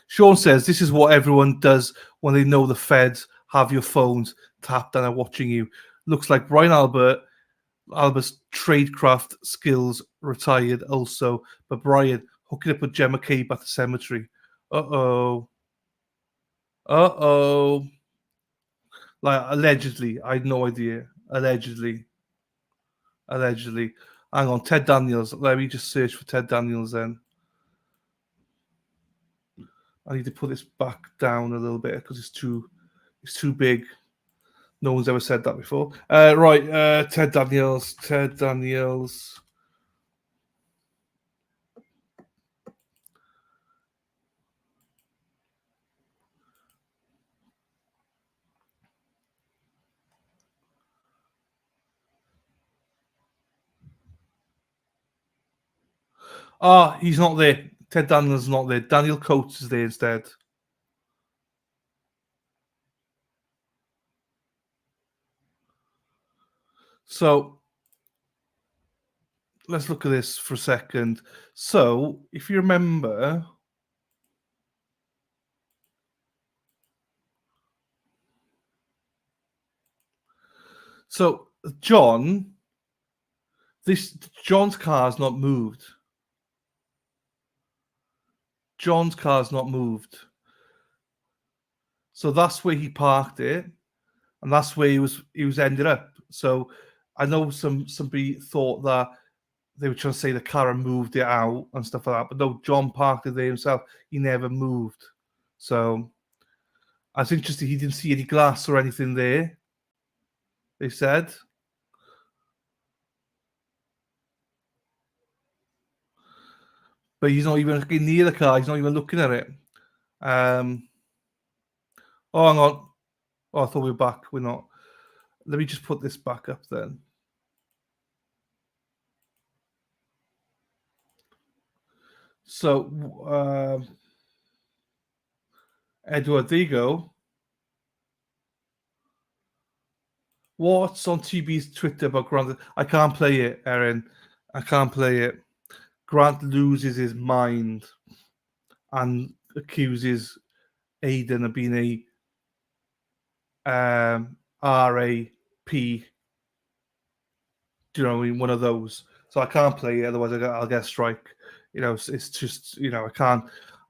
[SPEAKER 5] Sean says this is what everyone does when they know the feds have your phones tapped and are watching you. Looks like Brian Albert's tradecraft skills retired also, but Brian hooking up with Gemma Cape at the cemetery. Uh-oh. Like, allegedly. I had no idea. Allegedly. Hang on, Ted Daniels. Let me just search for Ted Daniels then. I need to put this back down a little bit because it's too big. No one's ever said that before. Right, Ted Daniels. He's not there. Ted Daniels is not there. Daniel Coates is there instead. So let's look at this for a second. So if you remember, so John's car's not moved. John's car's not moved. So that's where he parked it, and that's where he was ended up. So I know somebody thought that they were trying to say the car moved it out and stuff like that, but no, John parked it there himself. He never moved. So I was interested. He didn't see any glass or anything there. They said. But he's not even near the car. He's not even looking at it. Oh, hang on. Oh, I thought we were back. We're not. Let me just put this back up then. So, Edward, there you go. What's on TB's Twitter about Grant? I can't play it, Erin. I can't play it. Grant loses his mind and accuses Aidan of being a RAP. Do you know what I mean? One of those. So I can't play it, otherwise I'll get a strike. You know, it's just, you know,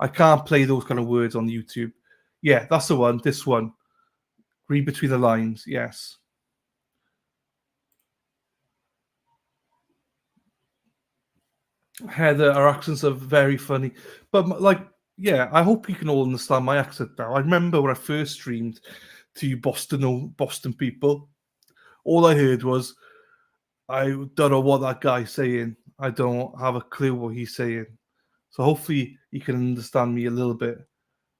[SPEAKER 5] I can't play those kind of words on YouTube. Yeah, that's the one. This one. Read between the lines. Yes. Heather, our accents are very funny. But, like, yeah, I hope you can all understand my accent now. I remember when I first streamed to you Boston people, all I heard was, I don't know what that guy's saying. I don't have a clue what he's saying. So hopefully you can understand me a little bit.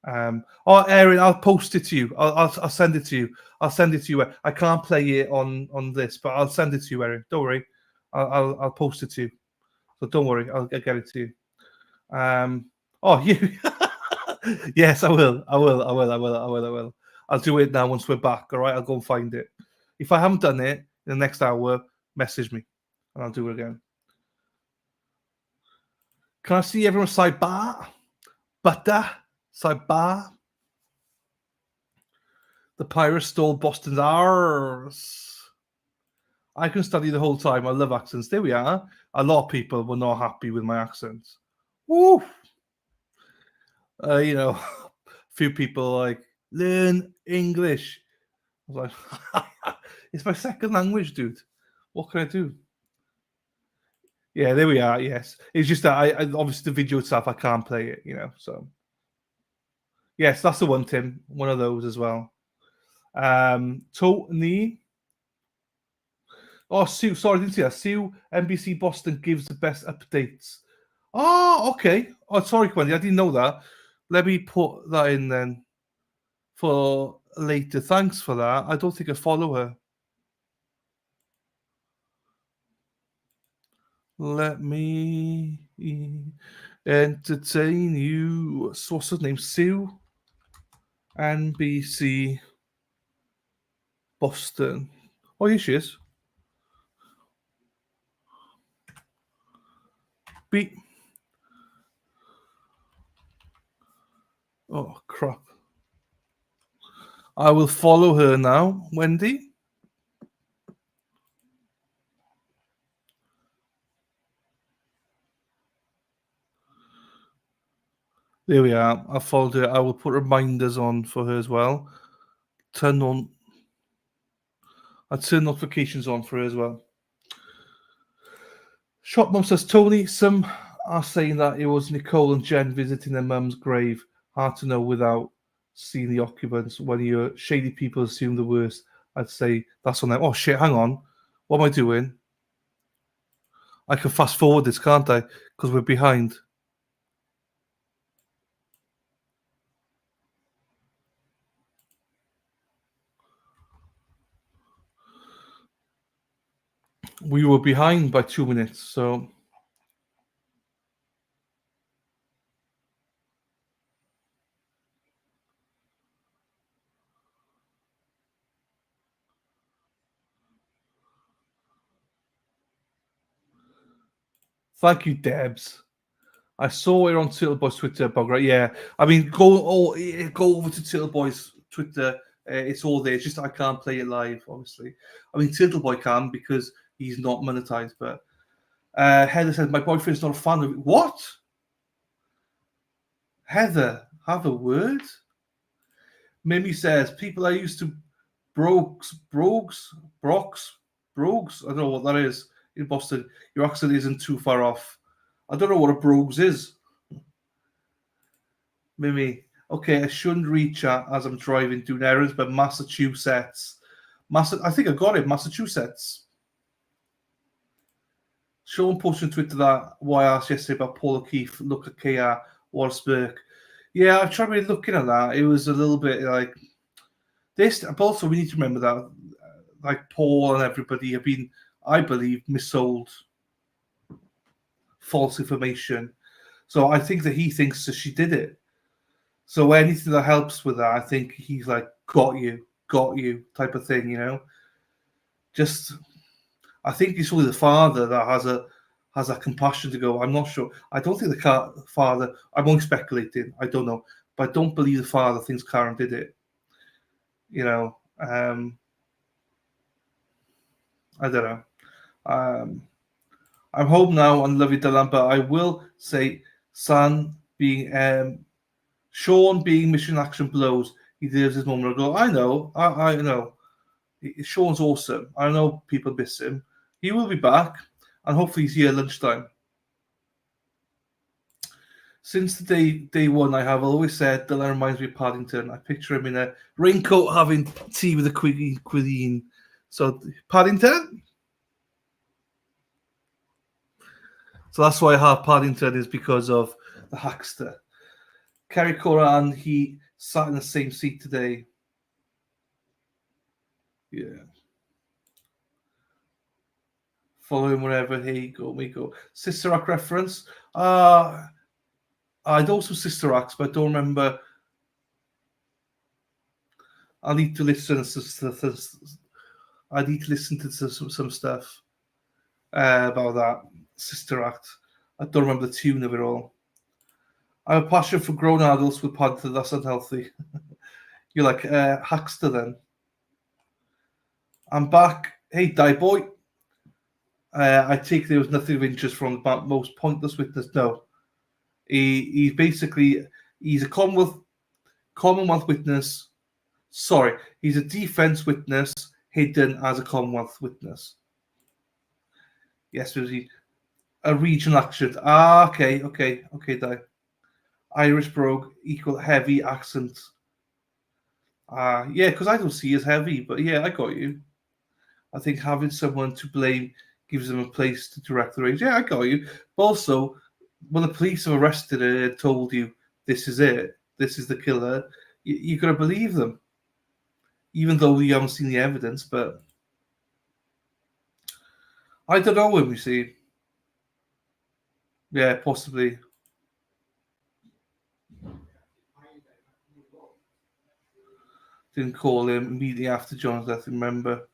[SPEAKER 5] Erin, I'll post it to you. I'll send it to you. I'll send it to you. I can't play it on this, but I'll send it to you, Erin. Don't worry. I'll post it to you. So don't worry. I'll get it to you. You. Yes, I will. I'll do it now once we're back. All right. I'll go and find it. If I haven't done it in the next hour, message me and I'll do it again. Can I see everyone sidebar? Butter? Sidebar? The pirates stole Boston's R's. I can study the whole time. I love accents. There we are. A lot of people were not happy with my accents. Woo! You know, a few people like, learn English. I was like, It's my second language, dude. What can I do? Yeah, there we are. Yes, it's just that I obviously the video itself I can't play it, So yes, that's the one, Tim. One of those as well. Tony. Oh, Sue. Sorry, I didn't see that. Sue, NBC Boston gives the best updates. Oh, okay. Oh, sorry, Wendy. I didn't know that. Let me put that in then for later. Thanks for that. I don't think I follow her. Let me entertain you. What's her name? Sue. NBC Boston. Oh, here she is. Beat. Oh, crap. I will follow her now, Wendy. There we are. I followed her. I will put reminders on for her as well. I'll turn notifications on for her as well. Shop Mum says, Tony, some are saying that it was Nicole and Jen visiting their mum's grave. Hard to know without seeing the occupants. When your shady people assume the worst, I'd say that's on them. Oh, shit, hang on. What am I doing? I can fast forward this, can't I? Because we're behind. We were behind by 2 minutes, so... Thank you, Debs. I saw it on Turtle Boy's Twitter, Bogger. Yeah, I mean, go over to Turtle Boy's Twitter. It's all there. It's just I can't play it live, obviously. I mean, Turtle Boy can because he's not monetized. But Heather says my boyfriend's not a fan of it. What? Heather, have a word. Mimi says people I used to brogues. I don't know what that is in Boston. Your accent isn't too far off. I don't know what a brogues is. Mimi, okay, I shouldn't read chat as I'm driving doing errands, but Massachusetts. I think I got it, Massachusetts. Sean posted on Twitter that why I asked yesterday about Paul O'Keefe, look at KR, Wallaceburg. Yeah, I've tried really looking at that. It was a little bit like this, but also we need to remember that like Paul and everybody have been, I believe, missold false information. So I think that he thinks that she did it. So anything that helps with that, I think he's like, got you type of thing, Just, I think it's only the father that has a compassion to go, I'm not sure. I don't think the father, I'm only speculating, I don't know. But I don't believe the father thinks Karen did it. I don't know. I'm home now on Love You Dylan, but I will say Sean being Mission Action Blows. He deserves his moment. I go, I know. I know. Sean's awesome. I know people miss him. He will be back, and hopefully he's here at lunchtime. Since the day one, I have always said Dylan reminds me of Paddington. I picture him in a raincoat having tea with a Queen. So, Paddington? So that's why I have Paddington is because of the Hackster. Kerry Coran, he sat in the same seat today. Yeah. Follow him wherever he go. Sister Act reference. I know some Sister Acts, but I don't remember. I need to listen to some stuff about that Sister Act. I don't remember the tune of it all. I have a passion for grown adults with Panther. That's unhealthy. You're like Hackster then. I'm back. Hey, Die Boy. I take there was nothing of interest from the most pointless witness. No. He's a Commonwealth witness. Sorry, he's a defense witness hidden as a Commonwealth witness. Yes, was he a regional accent? Ah, okay, Di. Irish brogue equal heavy accent. Yeah, because I don't see as heavy, but yeah, I got you. I think having someone to blame gives them a place to direct the rage. Yeah, I got you. But also, when the police have arrested her and told you this is it, this is the killer, you're going to believe them. Even though you haven't seen the evidence, but I don't know when we see. Yeah, possibly. Didn't call him immediately after John's death, remember.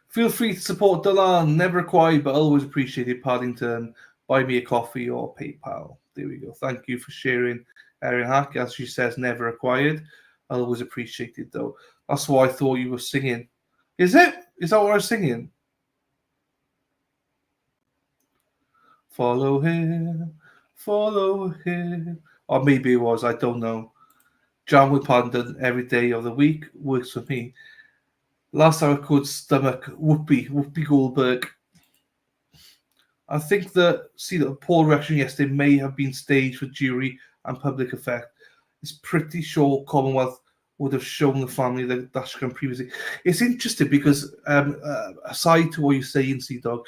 [SPEAKER 5] Feel free to support Delan, never required but always appreciated. Paddington, buy me a coffee or PayPal. There we go. Thank you for sharing, Erin Hack. As she says, never required. Always appreciated, though. That's why I thought you were singing. Is it? Is that what I was singing? Follow him, follow him. Or maybe it was, I don't know. Jam with Paddington every day of the week works for me. Last time I could stomach Whoopi Goldberg. I think that Paul reaction yesterday may have been staged for jury and public effect. It's pretty sure Commonwealth would have shown the family the dashcam previously. It's interesting because aside to what you say in Sea Dog,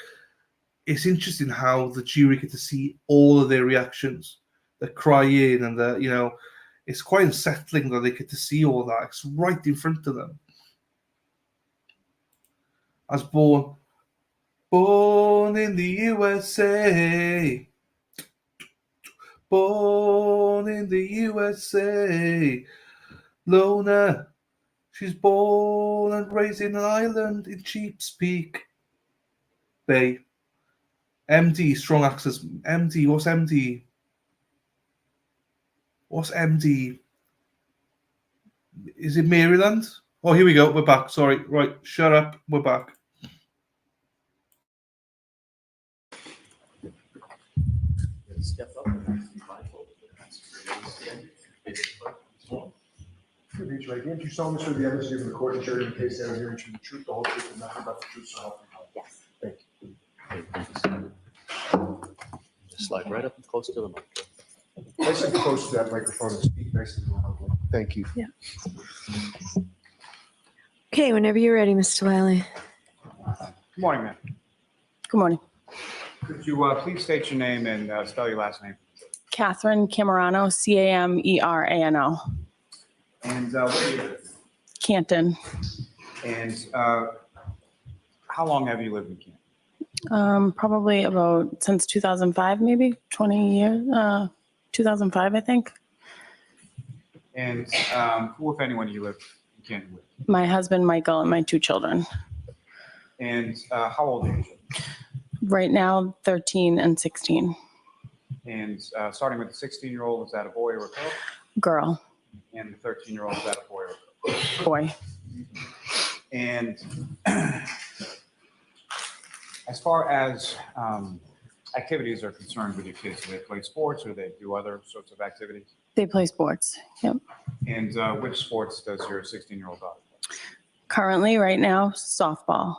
[SPEAKER 5] it's interesting how the jury get to see all of their reactions, the crying and the it's quite unsettling that they get to see all that. It's right in front of them. As born in the USA, born in the USA. Lona, she's born and raised in an island in Cheapspeak Bay. MD, strong access. MD, what's MD? What's MD? Is it Maryland? Oh, here we go. We're back. Sorry. Right. Shut up. We're back.
[SPEAKER 11] Step up and be mindful. Repeat your right hand. You solemnly swear the evidence given in the court and jury in the case that is hearing the truth, the whole truth, and nothing but the truth, so help you God. Yes. Thank you.
[SPEAKER 16] Just slide right up and close to the mic.
[SPEAKER 11] Nice and close to that microphone and speak nice and loudly. Thank you.
[SPEAKER 14] Yeah. Okay, whenever you're ready, Mr. Wiley.
[SPEAKER 12] Good morning, ma'am.
[SPEAKER 8] Good morning.
[SPEAKER 12] Could you please state your name and spell your last name?
[SPEAKER 8] Katharine Camerano, Camerano.
[SPEAKER 12] And where do you live?
[SPEAKER 8] Canton.
[SPEAKER 12] And how long have you lived in Canton?
[SPEAKER 8] Probably about since 2005, maybe 20 years. 2005, I think.
[SPEAKER 12] And who, if anyone, do you live in Canton with?
[SPEAKER 8] My husband, Michael, and my 2 children.
[SPEAKER 12] And how old are you?
[SPEAKER 8] Right now, 13 and 16.
[SPEAKER 12] And starting with the 16-year-old, is that a boy or a girl?
[SPEAKER 8] Girl.
[SPEAKER 12] And the 13-year-old, is that a boy or a girl?
[SPEAKER 8] Boy.
[SPEAKER 12] And as far as activities are concerned with your kids, do they play sports or do they do other sorts of activities?
[SPEAKER 8] They play sports. Yep.
[SPEAKER 12] And which sports does your 16-year-old daughter play?
[SPEAKER 8] Currently, right now, softball.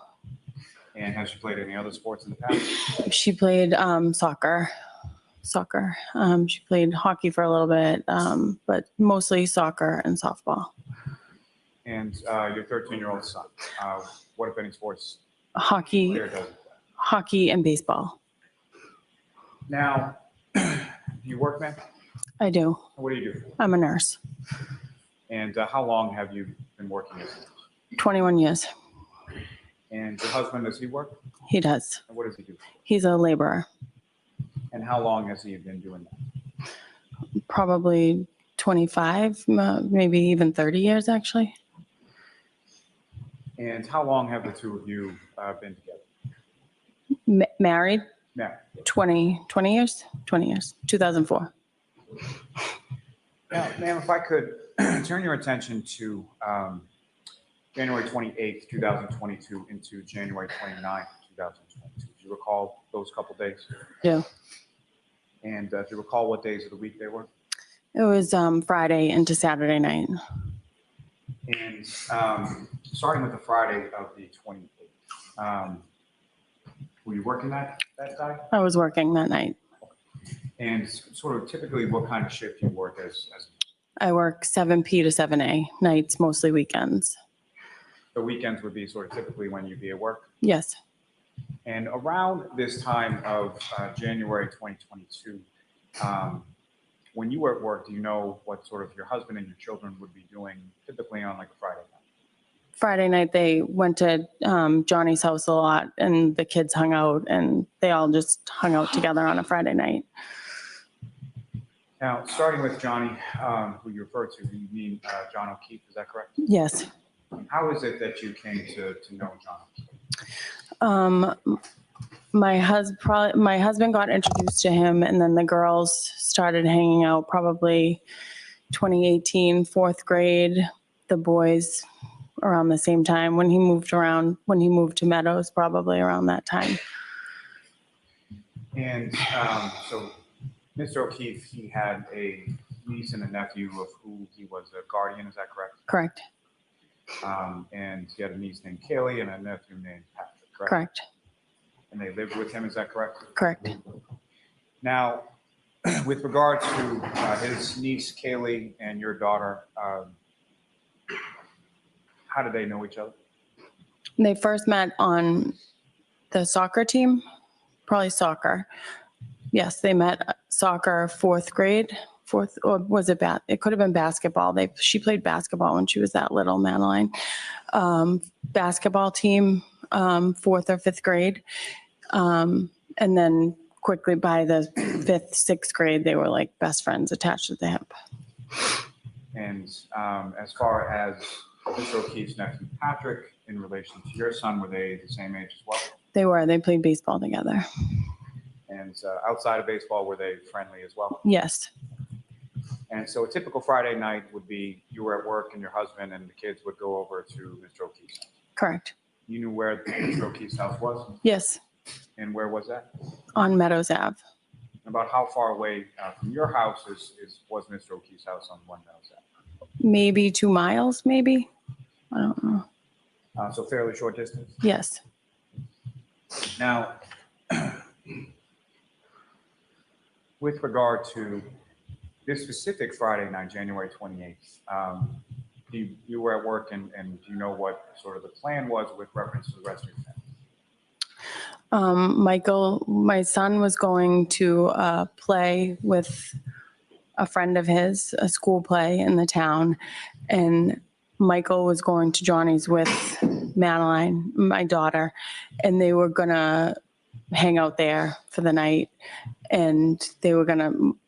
[SPEAKER 12] And has she played any other sports in the past?
[SPEAKER 8] She played soccer. She played hockey for a little bit, but mostly soccer and softball.
[SPEAKER 12] And your 13-year-old son, what if any sports?
[SPEAKER 8] Hockey and baseball.
[SPEAKER 12] Now, do you work, ma'am?
[SPEAKER 8] I do.
[SPEAKER 12] What do you do?
[SPEAKER 8] I'm a nurse.
[SPEAKER 12] And how long have you been working as a nurse?
[SPEAKER 8] 21 years.
[SPEAKER 12] And your husband, does he work?
[SPEAKER 8] He does.
[SPEAKER 12] And what does he do?
[SPEAKER 8] He's a laborer.
[SPEAKER 12] And how long has he been doing that?
[SPEAKER 8] Probably 25, maybe even 30 years, actually.
[SPEAKER 12] And how long have the two of you been together?
[SPEAKER 8] Married?
[SPEAKER 12] Married.
[SPEAKER 8] 20 years? 20 years. 2004.
[SPEAKER 12] Now, ma'am, if I could turn your attention to January 28th, 2022 into January 29th, 2022. Do you recall those couple days?
[SPEAKER 8] Yeah.
[SPEAKER 12] And do you recall what days of the week they were?
[SPEAKER 8] It was Friday into Saturday night.
[SPEAKER 12] And starting with the Friday of the 28th, were you working that day?
[SPEAKER 8] I was working that night.
[SPEAKER 12] And sort of typically what kind of shift you work as
[SPEAKER 8] I work 7P to 7A, nights, mostly weekends.
[SPEAKER 12] the weekends would be sort of typically when you'd be at work?
[SPEAKER 8] Yes.
[SPEAKER 12] And around this time of January 2022, when you were at work, do you know what sort of your husband and your children would be doing typically on like a Friday night?
[SPEAKER 8] Friday night, they went to Johnny's house a lot, and the kids hung out, and they all just hung out together on a Friday night.
[SPEAKER 12] Now, starting with Johnny, who you referred to, you mean John O'Keefe, is that correct?
[SPEAKER 8] Yes.
[SPEAKER 12] How is it that you came to know John O'Keefe?
[SPEAKER 8] My husband got introduced to him, and then the girls started hanging out probably 2018, fourth grade. The boys around the same time when he moved to Meadows, probably around that time.
[SPEAKER 12] And so Mr. O'Keefe, he had a niece and a nephew of who he was a guardian, is that correct?
[SPEAKER 8] Correct.
[SPEAKER 12] And he had a niece named Kaylee and a nephew named Patrick, correct?
[SPEAKER 8] Correct.
[SPEAKER 12] And they lived with him, is that correct?
[SPEAKER 8] Correct.
[SPEAKER 12] Now, with regard to his niece Kaylee and your daughter, how did they know each other?
[SPEAKER 8] They first met on the soccer team, probably soccer. Yes, they met soccer fourth grade, or was it it could have been basketball. She played basketball when she was that little, Madeline. Basketball team, fourth or fifth grade. And then quickly by the fifth, sixth grade, they were like best friends attached at the hip.
[SPEAKER 12] And as far as Mr. O'Keefe's nephew Patrick, in relation to your son, were they the same age as well?
[SPEAKER 8] They were. They played baseball together.
[SPEAKER 12] And outside of baseball, were they friendly as well?
[SPEAKER 8] Yes.
[SPEAKER 12] And so a typical Friday night would be you were at work and your husband and the kids would go over to Mr. O'Keefe's house.
[SPEAKER 8] Correct.
[SPEAKER 12] You knew where Mr. O'Keefe's house was?
[SPEAKER 8] Yes.
[SPEAKER 12] And where was that?
[SPEAKER 8] On Meadows Ave.
[SPEAKER 12] About how far away from your house was Mr. O'Keefe's house on one Meadows Ave?
[SPEAKER 8] Maybe 2 miles, maybe. I don't know.
[SPEAKER 12] So fairly short distance?
[SPEAKER 8] Yes.
[SPEAKER 12] Now, with regard to this specific Friday night, January 28th, you were at work and do you know what sort of the plan was with reference to the rest of your family?
[SPEAKER 8] Michael, my son was going to play with a friend of his, a school play in the town, and Michael was going to Johnny's with Madeline, my daughter, and they were gonna hang out there for the night, and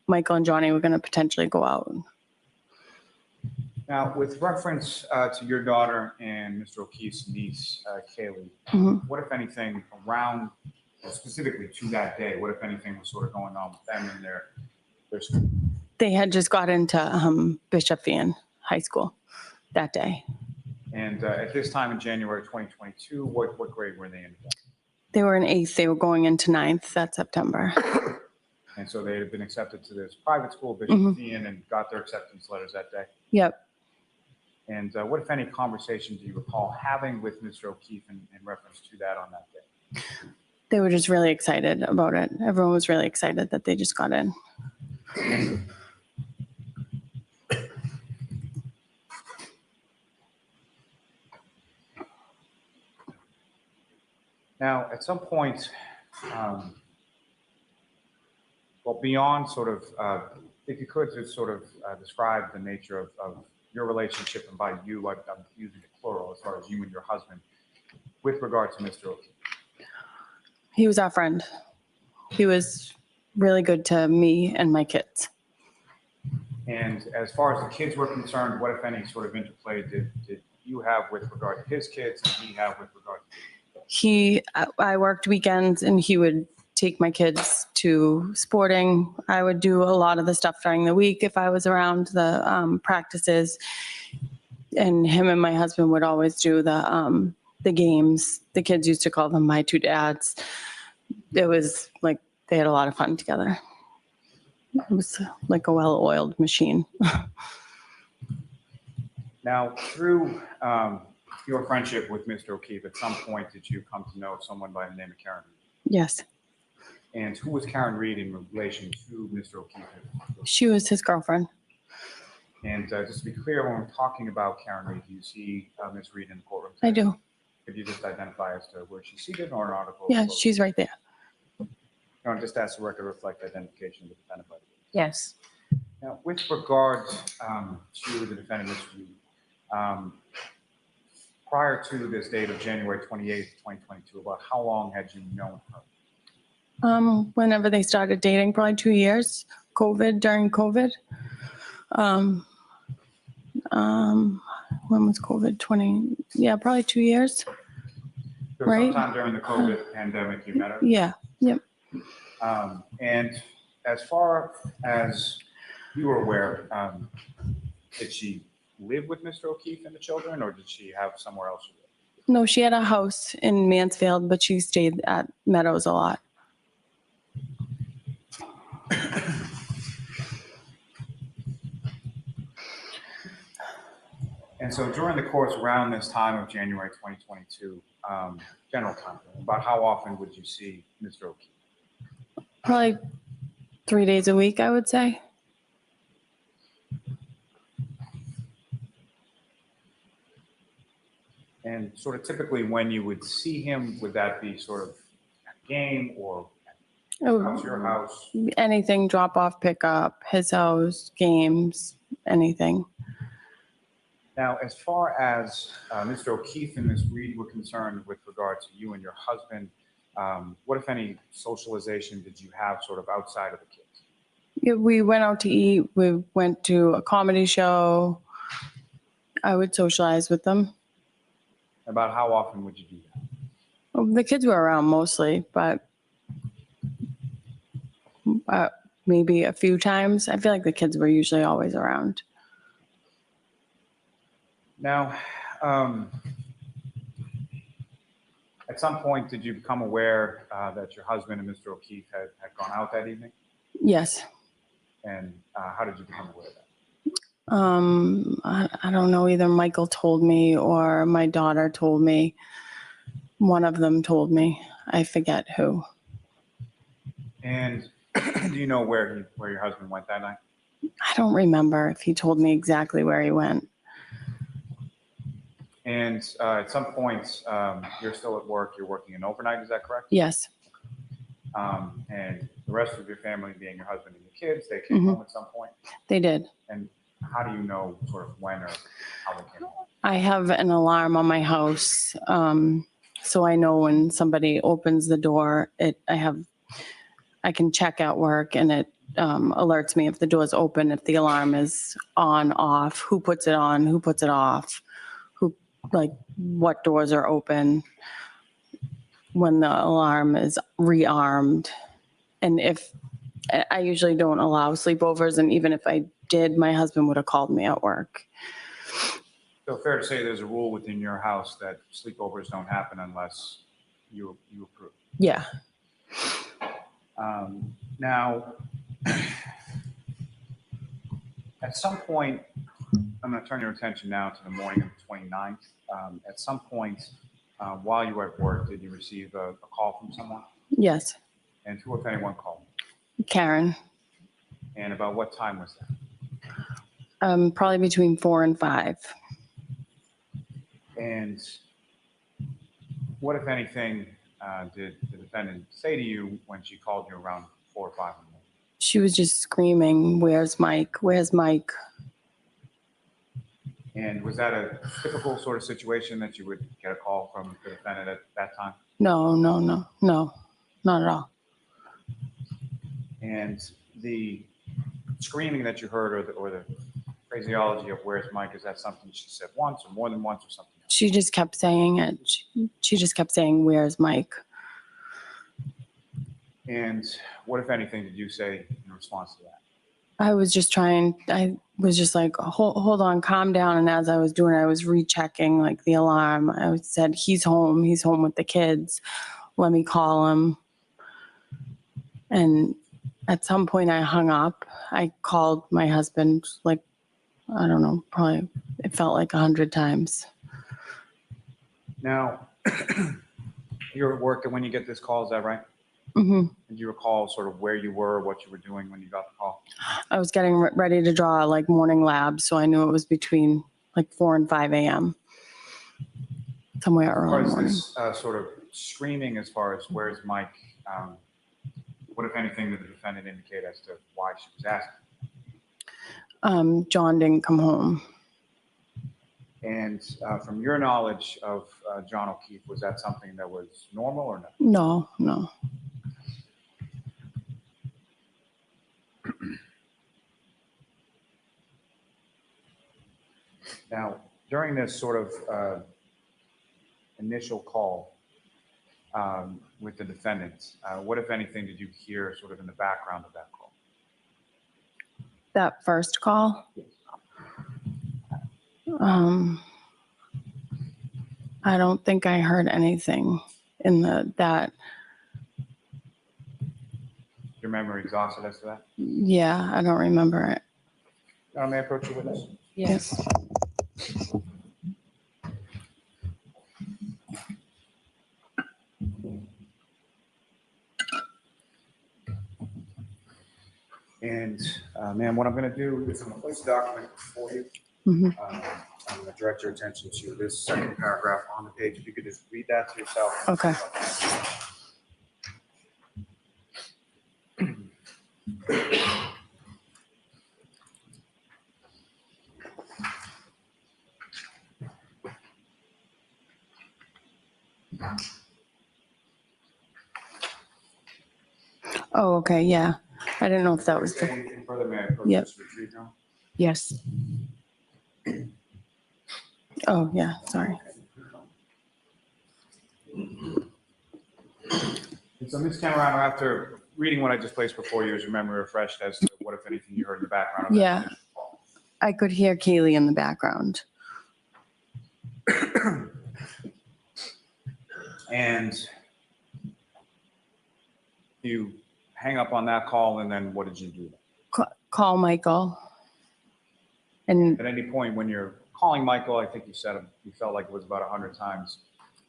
[SPEAKER 8] Michael and Johnny were gonna potentially go out.
[SPEAKER 12] Now, with reference to your daughter and Mr. O'Keefe's niece, Kaylee, what, if anything, around specifically to that day, what, if anything, was sort of going on with them in their school?
[SPEAKER 8] They had just got into Bishop Ian High School that day.
[SPEAKER 12] And at this time in January 2022, what grade were they in?
[SPEAKER 8] They were in 8th. They were going into 9th that September.
[SPEAKER 12] And so they had been accepted to this private school, Bishop Ian, and got their acceptance letters that day?
[SPEAKER 8] Yep.
[SPEAKER 12] And what, if any, conversation do you recall having with Mr. O'Keefe in reference to that on that day?
[SPEAKER 8] They were just really excited about it. Everyone was really excited that they just got in.
[SPEAKER 12] Now, at some point, well, beyond sort of, if you could just sort of describe the nature of your relationship, and by you, I'm using the plural as far as you and your husband, with regard to Mr. O'Keefe.
[SPEAKER 8] He was our friend. He was really good to me and my kids.
[SPEAKER 12] And as far as the kids were concerned, what, if any, sort of interplay did you have with regard to his kids and he have with regard to you?
[SPEAKER 8] I worked weekends and he would take my kids to sporting. I would do a lot of the stuff during the week if I was around the practices. And him and my husband would always do the games. The kids used to call them my two dads. It was like they had a lot of fun together. It was like a well-oiled machine.
[SPEAKER 12] Now, through your friendship with Mr. O'Keefe, at some point did you come to know someone by the name of Karen Reed?
[SPEAKER 8] Yes,
[SPEAKER 12] And who was Karen Reed in relation to Mr. O'Keefe?
[SPEAKER 8] she was his girlfriend.
[SPEAKER 12] And just to be clear, when we're talking about Karen Reed, do you see Ms. Reed in the courtroom?
[SPEAKER 8] I do.
[SPEAKER 12] Could you just identify as to where she's seated or an article?
[SPEAKER 8] Yeah, she's right there.
[SPEAKER 12] No, just ask the record to reflect identification of the defendant.
[SPEAKER 14] Yes.
[SPEAKER 12] Now, with regard to the defendant, Ms. Reed, prior to this date of January 28th, 2022, about how long had you known her?
[SPEAKER 8] Whenever they started dating, probably 2 years. During COVID. When was COVID? Yeah, probably 2 years.
[SPEAKER 12] So
[SPEAKER 8] Right.
[SPEAKER 12] sometime during the COVID pandemic, you met her?
[SPEAKER 8] Yeah, yep.
[SPEAKER 12] And as far as you were aware, did she live with Mr. O'Keefe and the children, or did she have somewhere else?
[SPEAKER 8] No, she had a house in Mansfield, but she stayed at Meadows a lot.
[SPEAKER 12] And so during the course around this time of January 2022, general time, about how often would you see Mr. O'Keefe?
[SPEAKER 8] Probably 3 days a week, I would say.
[SPEAKER 12] And sort of typically when you would see him, would that be sort of at a game or at your house?
[SPEAKER 8] Anything, drop off, pick up, his house, games, anything.
[SPEAKER 12] Now, as far as Mr. O'Keefe and Ms. Reed were concerned with regard to you and your husband, what, if any, socialization did you have sort of outside of the kids?
[SPEAKER 8] Yeah, we went out to eat. We went to a comedy show. I would socialize with them.
[SPEAKER 12] About how often would you do that?
[SPEAKER 8] The kids were around mostly, but maybe a few times. I feel like the kids were usually always around.
[SPEAKER 12] Now, at some point, did you become aware that your husband and Mr. O'Keefe had gone out that evening?
[SPEAKER 8] Yes.
[SPEAKER 12] And how did you become aware of that?
[SPEAKER 8] I don't know. Either Michael told me or my daughter told me. One of them told me. I forget who.
[SPEAKER 12] And do you know where your husband went that night?
[SPEAKER 8] I don't remember if he told me exactly where he went.
[SPEAKER 12] And at some point, you're still at work. You're working an overnight. Is that correct?
[SPEAKER 8] Yes.
[SPEAKER 12] And the rest of your family, being your husband and your kids, they came home at some point?
[SPEAKER 8] They did.
[SPEAKER 12] And how do you know sort of when or how they came home?
[SPEAKER 8] I have an alarm on my house, so I know when somebody opens the door. I can check at work, and it alerts me if the door's open, if the alarm is on, off, who puts it on, who puts it off, what doors are open, when the alarm is rearmed. And if I usually don't allow sleepovers, and even if I did, my husband would have called me at work.
[SPEAKER 12] So fair to say there's a rule within your house that sleepovers don't happen unless you approve?
[SPEAKER 8] Yeah.
[SPEAKER 12] Now, at some point, I'm going to turn your attention now to the morning of the 29th. At some point while you were at work, did you receive a call from someone?
[SPEAKER 8] Yes.
[SPEAKER 12] And who, if anyone, called?
[SPEAKER 8] Karen.
[SPEAKER 12] And about what time was that?
[SPEAKER 8] Probably between 4 and 5.
[SPEAKER 12] And what, if anything, did the defendant say to you when she called you around 4 or 5 in the morning?
[SPEAKER 8] She was just screaming, "Where's Mike? Where's Mike?"
[SPEAKER 12] And was that a typical sort of situation that you would get a call from the defendant at that time?
[SPEAKER 8] No, not at all.
[SPEAKER 12] And the screaming that you heard, or the phraseology of "Where's Mike," is that something she said once or more than once or something else?
[SPEAKER 8] She just kept saying it. She just kept saying, "Where's Mike?"
[SPEAKER 12] And what, if anything, did you say in response to that?
[SPEAKER 8] I was just like, hold on, calm down. And as I was doing it, I was rechecking like the alarm. I said, he's home with the kids. Let me call him. And at some point I hung up. I called my husband, like, I don't know, probably it felt like 100 times.
[SPEAKER 12] Now, you're at work and when you get this call, is that right?
[SPEAKER 8] Hmm.
[SPEAKER 12] And do you recall sort of where you were, what you were doing when you got the call?
[SPEAKER 8] I was getting ready to draw like morning labs, so I knew it was between like 4 and 5 a.m. somewhere
[SPEAKER 12] As
[SPEAKER 8] early
[SPEAKER 12] far as
[SPEAKER 8] morning.
[SPEAKER 12] this sort of screaming, as far as where's Mike, what if anything did the defendant indicate as to why she was asking?
[SPEAKER 8] John didn't come home.
[SPEAKER 12] And from your knowledge of John O'Keefe, was that something that was normal or not?
[SPEAKER 8] No, no.
[SPEAKER 12] Now, during this sort of initial call with the defendant, what, if anything, did you hear sort of in the background of that call?
[SPEAKER 8] That first call? I don't think I heard anything in that.
[SPEAKER 12] Your memory exhausted as to that?
[SPEAKER 8] Yeah, I don't remember it.
[SPEAKER 12] May I approach you with this?
[SPEAKER 8] Yes.
[SPEAKER 12] And ma'am, what I'm going to do is I'm going to place a document before you.
[SPEAKER 8] Mhm.
[SPEAKER 12] I'm going to direct your attention to this second paragraph on the page. If you could just read that to yourself.
[SPEAKER 8] Okay. Oh, okay, yeah. I didn't know if that was the.
[SPEAKER 12] Anything further, may I approach
[SPEAKER 8] Yep.
[SPEAKER 12] this retreat now?
[SPEAKER 14] Yes.
[SPEAKER 8] Oh, yeah, sorry.
[SPEAKER 12] And so, Ms. Camerano, after reading what I just placed before you, is your memory refreshed as to what, if anything, you heard in the background of that
[SPEAKER 8] Yeah,
[SPEAKER 12] initial call?
[SPEAKER 8] I could hear Kaylee in the background.
[SPEAKER 12] And you hang up on that call, and then what did you do?
[SPEAKER 8] Call Michael. And
[SPEAKER 12] At any point when you're calling Michael, I think you said you felt like it was about 100 times,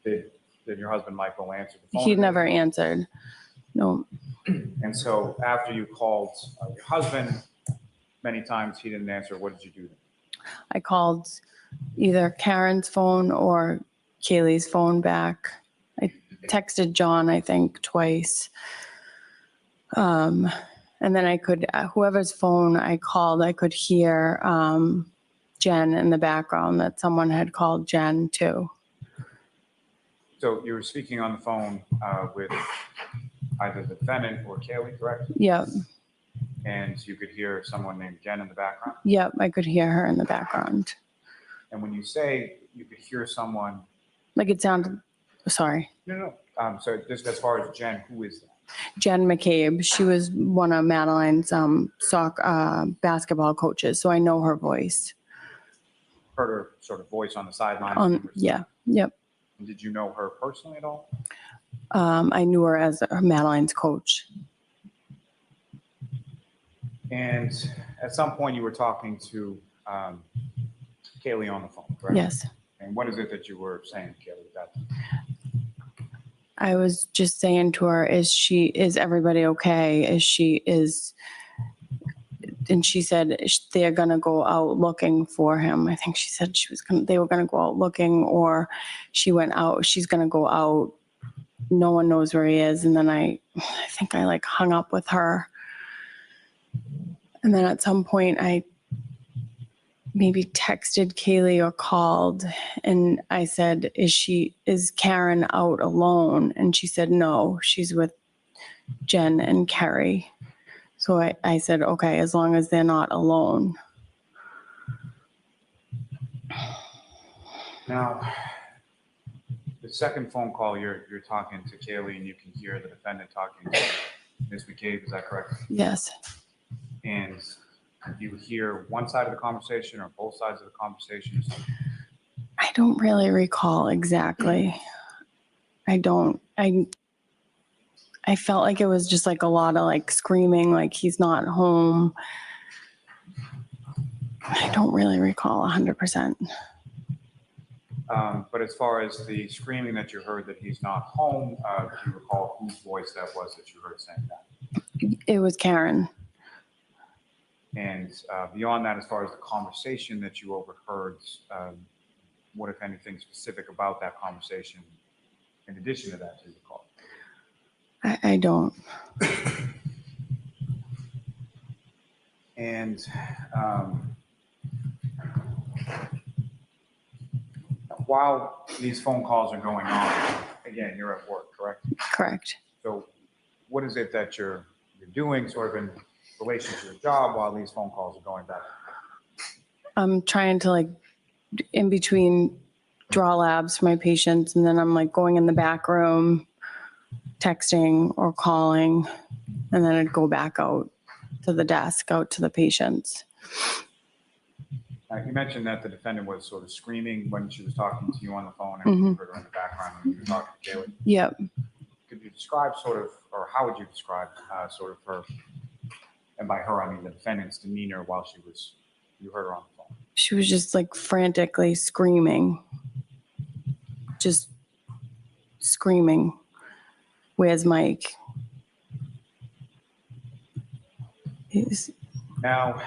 [SPEAKER 12] did your husband Michael answer the phone?
[SPEAKER 8] he never answered. No.
[SPEAKER 12] And so after you called your husband many times, he didn't answer. What did you do then?
[SPEAKER 8] I called either Karen's phone or Kaylee's phone back. I texted John, I think, twice. And then I could, whoever's phone I called, I could hear Jen in the background, that someone had called Jen too.
[SPEAKER 12] So you were speaking on the phone with either the defendant or Kaylee, correct?
[SPEAKER 8] Yep.
[SPEAKER 12] And you could hear someone named Jen in the background?
[SPEAKER 8] Yep, I could hear her in the background.
[SPEAKER 12] And when you say you could hear someone...
[SPEAKER 8] Like it sounded, sorry.
[SPEAKER 12] No. So just as far as Jen, who is that?
[SPEAKER 8] Jen McCabe. She was one of Madeline's basketball coaches, so I know her voice.
[SPEAKER 12] Heard her sort of voice on the sideline?
[SPEAKER 8] Yeah, yep.
[SPEAKER 12] And did you know her personally at all?
[SPEAKER 8] I knew her as Madeline's coach.
[SPEAKER 12] And at some point you were talking to Kaylee on the phone, correct?
[SPEAKER 8] Yes.
[SPEAKER 12] And what is it that you were saying to Kaylee at that time?
[SPEAKER 8] I was just saying to her, is everybody okay? And she said they're going to go out looking for him. I think she said they were going to go out looking, or she went out, she's going to go out. No one knows where he is. And then I think I like hung up with her. And then at some point I maybe texted Kaylee or called, and I said, is Karen out alone? And she said, no, she's with Jen and Kerry. So I said, okay, as long as they're not alone.
[SPEAKER 12] Now, the second phone call, you're talking to Kaylee and you can hear the defendant talking to Ms. McCabe, is that correct?
[SPEAKER 8] Yes.
[SPEAKER 12] And do you hear one side of the conversation or both sides of the conversation?
[SPEAKER 8] I don't really recall exactly. I felt like it was just like a lot of like screaming, like he's not home. I don't really recall 100%.
[SPEAKER 12] But as far as the screaming that you heard that he's not home, do you recall whose voice that was that you heard saying that?
[SPEAKER 8] It was Karen.
[SPEAKER 12] And beyond that, as far as the conversation that you overheard, what, if anything, specific about that conversation, in addition to that, do you recall?
[SPEAKER 8] I don't.
[SPEAKER 12] And while these phone calls are going on, again, you're at work, correct?
[SPEAKER 8] Correct.
[SPEAKER 12] So what is it that you're doing sort of in relation to your job while these phone calls are going back?
[SPEAKER 8] I'm trying to like in between draw labs for my patients, and then I'm like going in the back room, texting or calling, and then I'd go back out to the desk, out to the patients.
[SPEAKER 12] You mentioned that the defendant was sort of screaming when she was talking to you on the phone, and you heard her in the background when you were talking to Kaylee.
[SPEAKER 8] Yep.
[SPEAKER 12] Could you describe sort of, or how would you describe sort of her, and by her I mean the defendant's demeanor while you heard her on the phone?
[SPEAKER 8] She was just like frantically screaming. Just screaming. Where's Mike?
[SPEAKER 12] Now,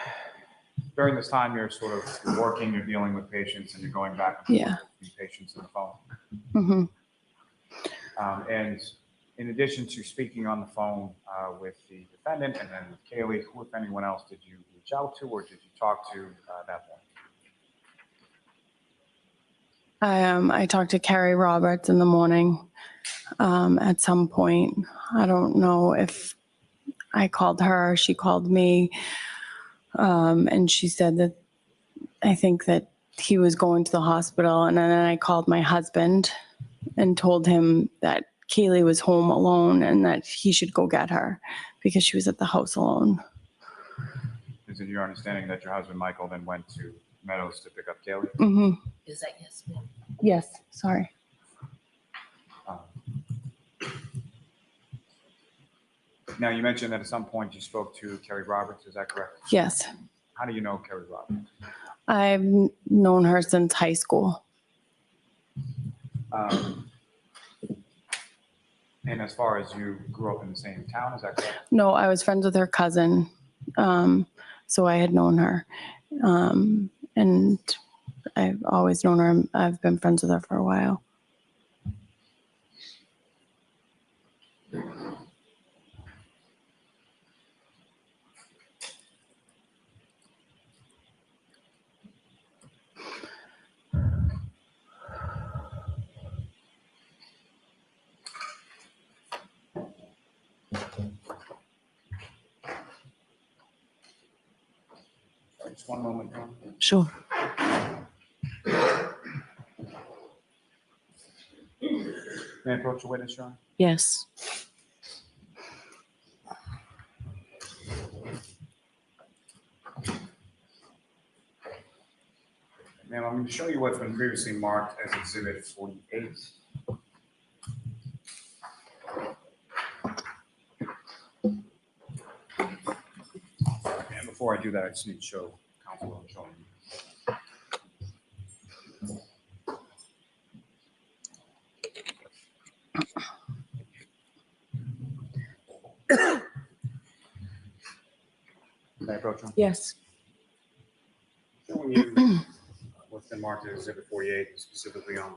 [SPEAKER 12] during this time, you're sort of working, you're dealing with patients, and you're going back and forth with these patients on the phone.
[SPEAKER 8] Mm-hmm.
[SPEAKER 12] And in addition to speaking on the phone with the defendant and then with Kaylee, who, if anyone else, did you reach out to or did you talk to that morning?
[SPEAKER 8] I talked to Carrie Roberts in the morning at some point. I don't know if I called her, she called me, and she said that I think that he was going to the hospital, and then I called my husband and told him that Kaylee was home alone and that he should go get her because she was at the house alone.
[SPEAKER 12] Is it your understanding that your husband, Michael, then went to Meadows to pick up Kaylee?
[SPEAKER 8] Mm-hmm.
[SPEAKER 9] Is that yes, ma'am?
[SPEAKER 8] Yes, sorry.
[SPEAKER 12] Now, you mentioned that at some point you spoke to Carrie Roberts, is that correct?
[SPEAKER 8] Yes.
[SPEAKER 12] How do you know Carrie Roberts?
[SPEAKER 8] I've known her since high school.
[SPEAKER 12] And as far as you grew up in the same town, is that correct?
[SPEAKER 8] No, I was friends with her cousin, so I had known her. And I've always known her. I've been friends with her for a while.
[SPEAKER 12] Just one moment, John.
[SPEAKER 14] Sure.
[SPEAKER 12] May I approach the witness, John?
[SPEAKER 14] Yes.
[SPEAKER 12] Ma'am, I'm going to show you what's been previously marked as Exhibit 48. And before I do that, I just need to show counsel what I'm showing you. May I approach him?
[SPEAKER 14] Yes.
[SPEAKER 12] Showing you what's been marked as Exhibit 48, specifically on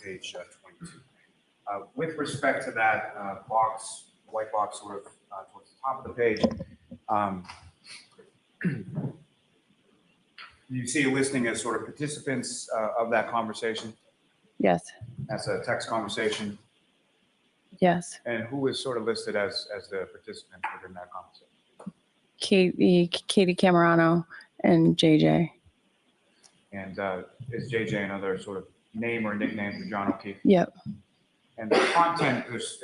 [SPEAKER 12] page 22. With respect to that box, white box sort of towards the top of the page, you see a listing as sort of participants of that conversation?
[SPEAKER 8] Yes.
[SPEAKER 12] That's a text conversation.
[SPEAKER 8] Yes.
[SPEAKER 12] And who is sort of listed as the participant within that conversation?
[SPEAKER 8] Katie Camerano and JJ.
[SPEAKER 12] And is JJ another sort of name or nickname for John O'Keefe?
[SPEAKER 8] Yep.
[SPEAKER 12] And the content, there's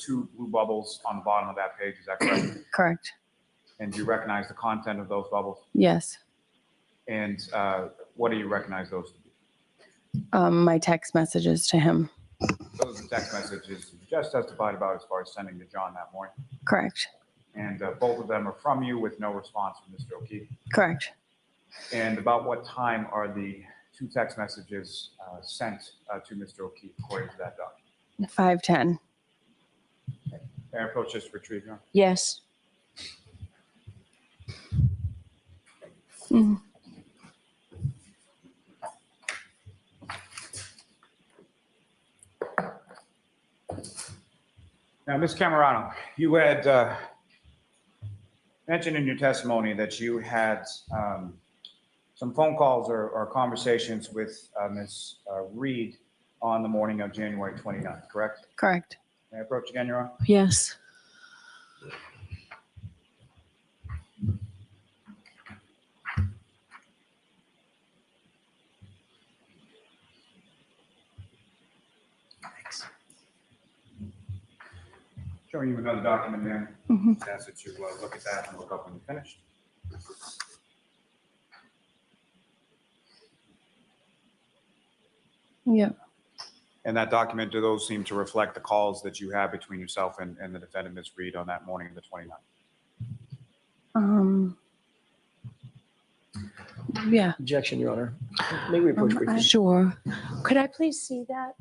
[SPEAKER 12] two blue bubbles on the bottom of that page, is that correct?
[SPEAKER 8] Correct.
[SPEAKER 12] And do you recognize the content of those bubbles?
[SPEAKER 8] Yes.
[SPEAKER 12] And what do you recognize those to be?
[SPEAKER 8] My text messages to him.
[SPEAKER 12] Those are text messages you just testified about as far as sending to John that morning.
[SPEAKER 8] Correct.
[SPEAKER 12] And both of them are from you with no response from Mr. O'Keefe.
[SPEAKER 8] Correct.
[SPEAKER 12] And about what time are the 2 text messages sent to Mr. O'Keefe according to that document?
[SPEAKER 8] 5:10.
[SPEAKER 12] May I approach this retrieve, Your Honor?
[SPEAKER 14] Yes.
[SPEAKER 8] Mhm.
[SPEAKER 12] Now, Ms. Camerano, you had mentioned in your testimony that you had some phone calls or conversations with Ms. Reed on the morning of January 29th, correct?
[SPEAKER 8] Correct.
[SPEAKER 12] May I approach again, Your Honor?
[SPEAKER 14] Yes.
[SPEAKER 12] Showing you another document there.
[SPEAKER 8] Mhm.
[SPEAKER 12] Just ask that you look at that and look up when you're finished.
[SPEAKER 8] Yeah.
[SPEAKER 12] And that document, do those seem to reflect the calls that you have between yourself and the defendant, Ms. Reed, on that morning of the 29th?
[SPEAKER 8] Yeah.
[SPEAKER 2] Objection, Your Honor. May we approach briefly?
[SPEAKER 14] Sure. Could I please see that?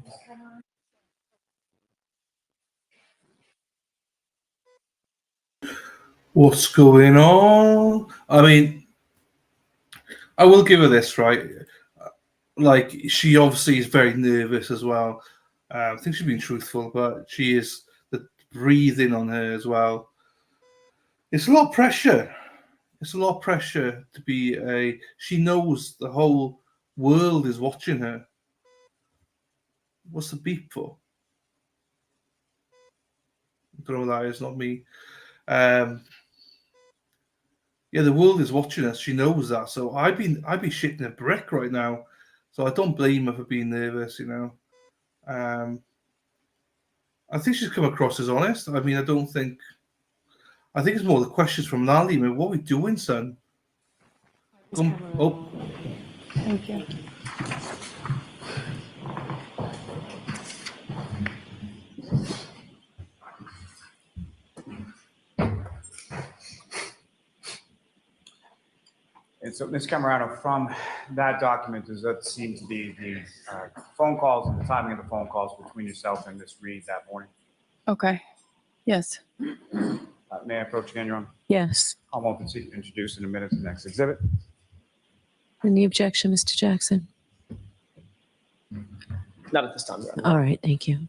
[SPEAKER 5] What's going on? I mean, I will give her this, right? Like, she obviously is very nervous as well. I think she's been truthful, but she is the breathing on her as well. It's a lot of pressure. It's a lot of pressure to be a. She knows the whole world is watching her. What's the beep for? I don't know what that is, not me. Yeah, the world is watching us. She knows that. So I'd be shitting a brick right now. So I don't blame her for being nervous, you know. I think she's come across as honest. I mean, I think it's more the questions from Lally. I mean, what are we doing, son? Oh.
[SPEAKER 8] Thank you.
[SPEAKER 12] And so, Ms. Camerano, from that document, does that seem to be the phone calls and the timing of the phone calls between yourself and Ms. Reed that morning?
[SPEAKER 8] Okay. Yes.
[SPEAKER 12] May I approach again, Your Honor?
[SPEAKER 14] Yes.
[SPEAKER 12] I'll open to introduce in a minute the next exhibit.
[SPEAKER 14] Any objection, Mr. Jackson?
[SPEAKER 2] Not at this time, Your Honor.
[SPEAKER 14] All right, thank you.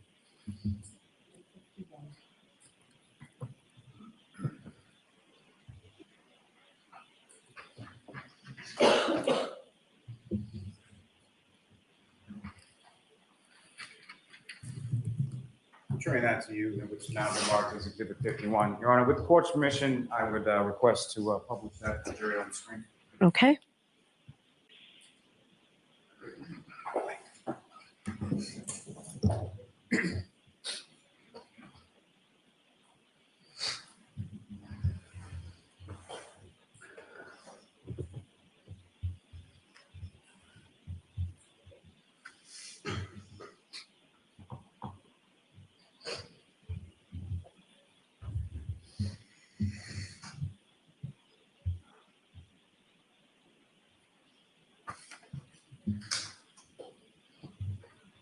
[SPEAKER 12] Showing that to you, which now been marked as Exhibit 51. Your Honor, with the court's permission, I would request to publish that to the jury on the screen.
[SPEAKER 14] Okay.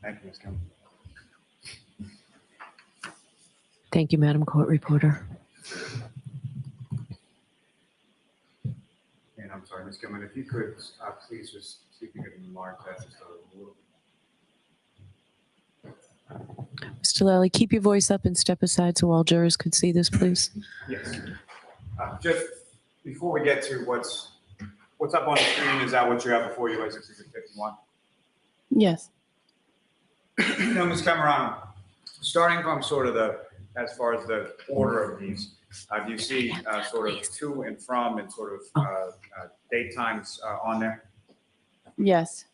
[SPEAKER 12] Thank you, Ms. Camerano.
[SPEAKER 14] Thank you, Madam Court Reporter.
[SPEAKER 12] And I'm sorry, Ms. Gilman, if you could please just see if you could mark that just a little.
[SPEAKER 14] Mr. Lally, keep your voice up and step aside so all jurors could see this, please.
[SPEAKER 12] Yes. Just before we get to what's up on the screen, is that what you have before you as Exhibit 51?
[SPEAKER 8] Yes.
[SPEAKER 12] No, Ms. Camerano, starting from sort of as far as the order of these, do you see sort of to and from and sort of date times on there?
[SPEAKER 8] Yes.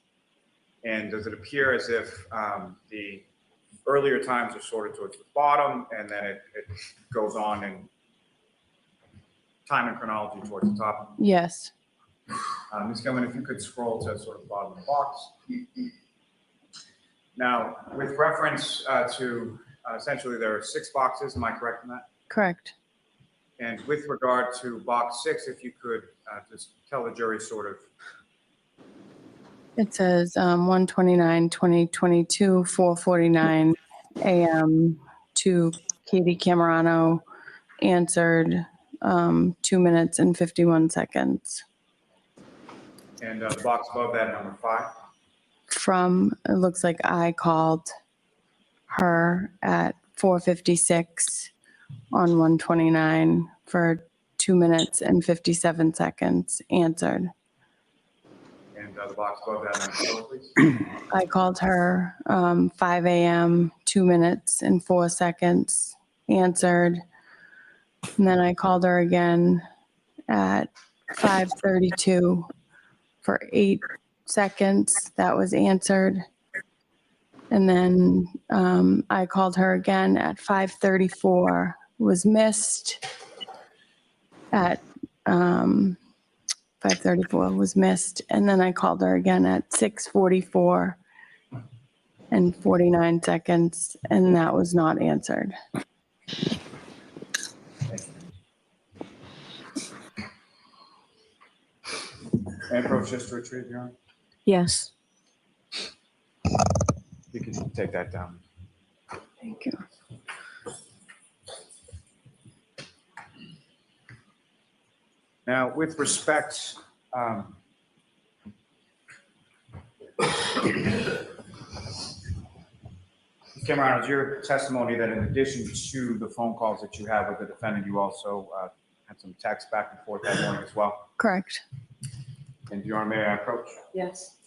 [SPEAKER 12] And does it appear as if the earlier times are sorted towards the bottom and then it goes on in time and chronology towards the top?
[SPEAKER 8] Yes.
[SPEAKER 12] Ms. Gilman, if you could scroll to sort of the bottom of the box. Now, with reference to essentially there are 6 boxes, am I correct in that?
[SPEAKER 8] Correct.
[SPEAKER 12] And with regard to box 6, if you could just tell the jury sort of.
[SPEAKER 8] It says 1/29/2022, 4:49 a.m. to Katie Camerano, answered 2 minutes and 51 seconds.
[SPEAKER 12] And the box above that, number 5.
[SPEAKER 8] From, it looks like I called her at 4:56 on 1/29 for 2 minutes and 57 seconds, answered.
[SPEAKER 12] And the box above that, number 4, please.
[SPEAKER 8] I called her 5 a.m., 2 minutes and 4 seconds, answered. And then I called her again at 5:32 for 8 seconds. That was answered. And then I called her again at 5:34, was missed. At 5:34 was missed. And then I called her again at 6:44 and 49 seconds, and that was not answered.
[SPEAKER 12] And approach just to retrieve, Your Honor.
[SPEAKER 14] Yes.
[SPEAKER 12] You can take that down.
[SPEAKER 8] Thank you.
[SPEAKER 12] Now, with respect, Camerano, is your testimony that in addition to the phone calls that you have with the defendant, you also had some text back and forth that morning as well?
[SPEAKER 8] Correct.
[SPEAKER 12] And Your Honor, may I approach?
[SPEAKER 14] Yes.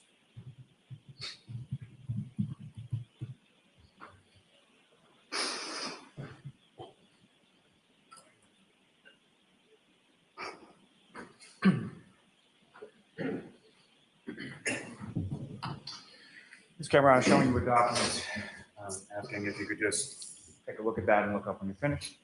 [SPEAKER 12] Ms. Camerano, showing you a document, asking if you could just take a look at that and look up when you're finished.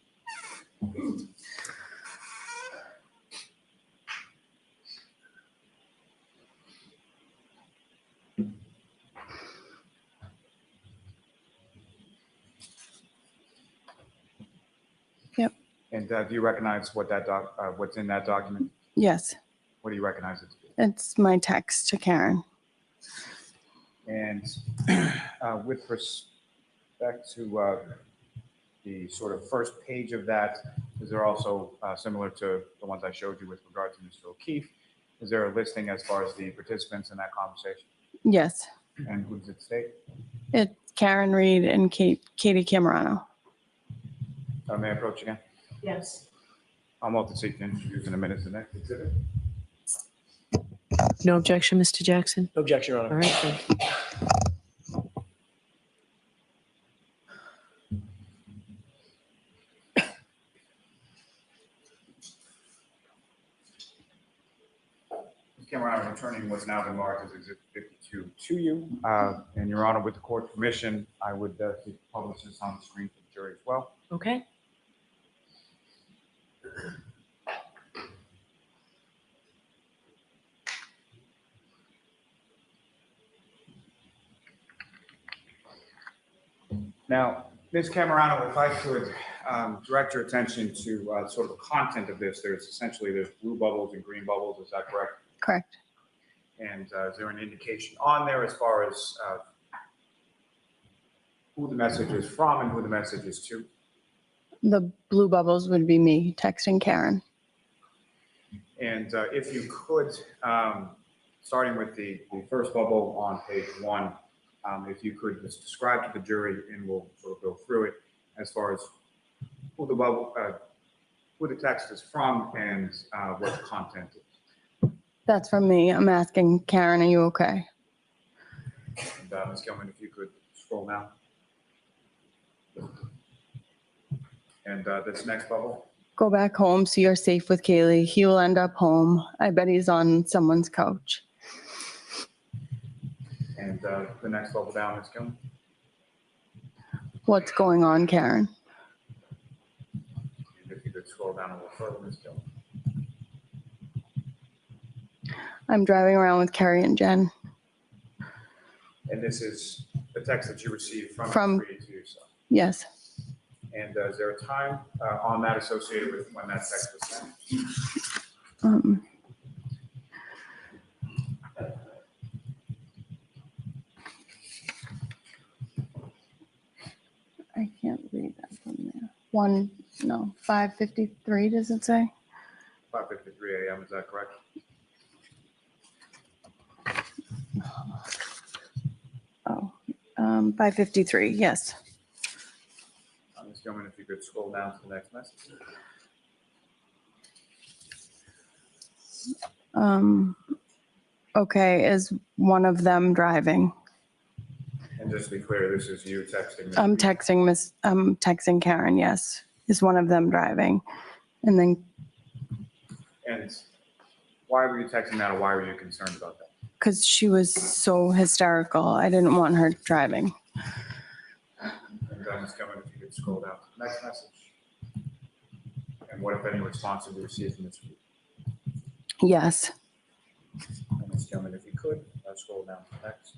[SPEAKER 8] Yep.
[SPEAKER 12] And do you recognize what that what's in that document?
[SPEAKER 8] Yes.
[SPEAKER 12] What do you recognize it to be?
[SPEAKER 8] It's my text to Karen.
[SPEAKER 12] And with respect to the sort of first page of that, is there also similar to the ones I showed you with regard to Mr. O'Keefe? Is there a listing as far as the participants in that conversation?
[SPEAKER 8] Yes.
[SPEAKER 12] And who does it state?
[SPEAKER 8] It's Karen Reed and Katie Camerano.
[SPEAKER 12] May I approach again?
[SPEAKER 14] Yes.
[SPEAKER 12] I'm off to seek to introduce in a minute the next exhibit.
[SPEAKER 14] No objection, Mr. Jackson?
[SPEAKER 7] No objection, Your Honor.
[SPEAKER 14] All right, thank you.
[SPEAKER 12] Camerano, returning what's now been marked as Exhibit 52 to you. And Your Honor, with the court's permission, I would publish this on the screen for the jury as well.
[SPEAKER 14] Okay.
[SPEAKER 12] Now, Ms. Camerano, if I could direct your attention to sort of the content of this. There's blue bubbles and green bubbles, is that correct?
[SPEAKER 8] Correct.
[SPEAKER 12] And is there an indication on there as far as who the message is from and who the message is to?
[SPEAKER 8] The blue bubbles would be me texting Karen.
[SPEAKER 12] And if you could, starting with the first bubble on page 1, if you could just describe to the jury, and we'll sort of go through it as far as who the bubble, who the text is from, and what the content is.
[SPEAKER 8] That's from me. I'm asking Karen, are you okay?
[SPEAKER 12] And Ms. Gilman, if you could scroll down. And this next bubble.
[SPEAKER 8] Go back home so you're safe with Kaylee. He will end up home. I bet he's on someone's couch.
[SPEAKER 12] And the next bubble down, Ms. Gilman.
[SPEAKER 8] What's going on, Karen?
[SPEAKER 12] And if you could scroll down a little further, Ms. Gilman.
[SPEAKER 8] I'm driving around with Carrie and Jen.
[SPEAKER 12] And this is the text that you received from
[SPEAKER 8] From-
[SPEAKER 12] Free to yourself.
[SPEAKER 8] Yes.
[SPEAKER 12] And is there a time on that associated with when that text was sent?
[SPEAKER 8] I can't read that from there. 5:53, does it say?
[SPEAKER 12] 5:53 a.m., is that correct?
[SPEAKER 8] Oh, 5:53, yes.
[SPEAKER 12] Ms. Gilman, if you could scroll down to the next message.
[SPEAKER 8] Okay, is one of them driving?
[SPEAKER 12] And just to be clear, this is you texting. Ms.
[SPEAKER 8] I'm
[SPEAKER 12] Reed.
[SPEAKER 8] texting Karen, yes. Is one of them driving? And then,
[SPEAKER 12] And why were you texting that, or why were you concerned about that?
[SPEAKER 8] because she was so hysterical, I didn't want her driving.
[SPEAKER 12] And Ms. Gilman, if you could scroll down to the next message. And what, if any, response did you receive from Ms. Reed?
[SPEAKER 8] Yes.
[SPEAKER 12] And Ms. Gilman, if you could, scroll down to the next.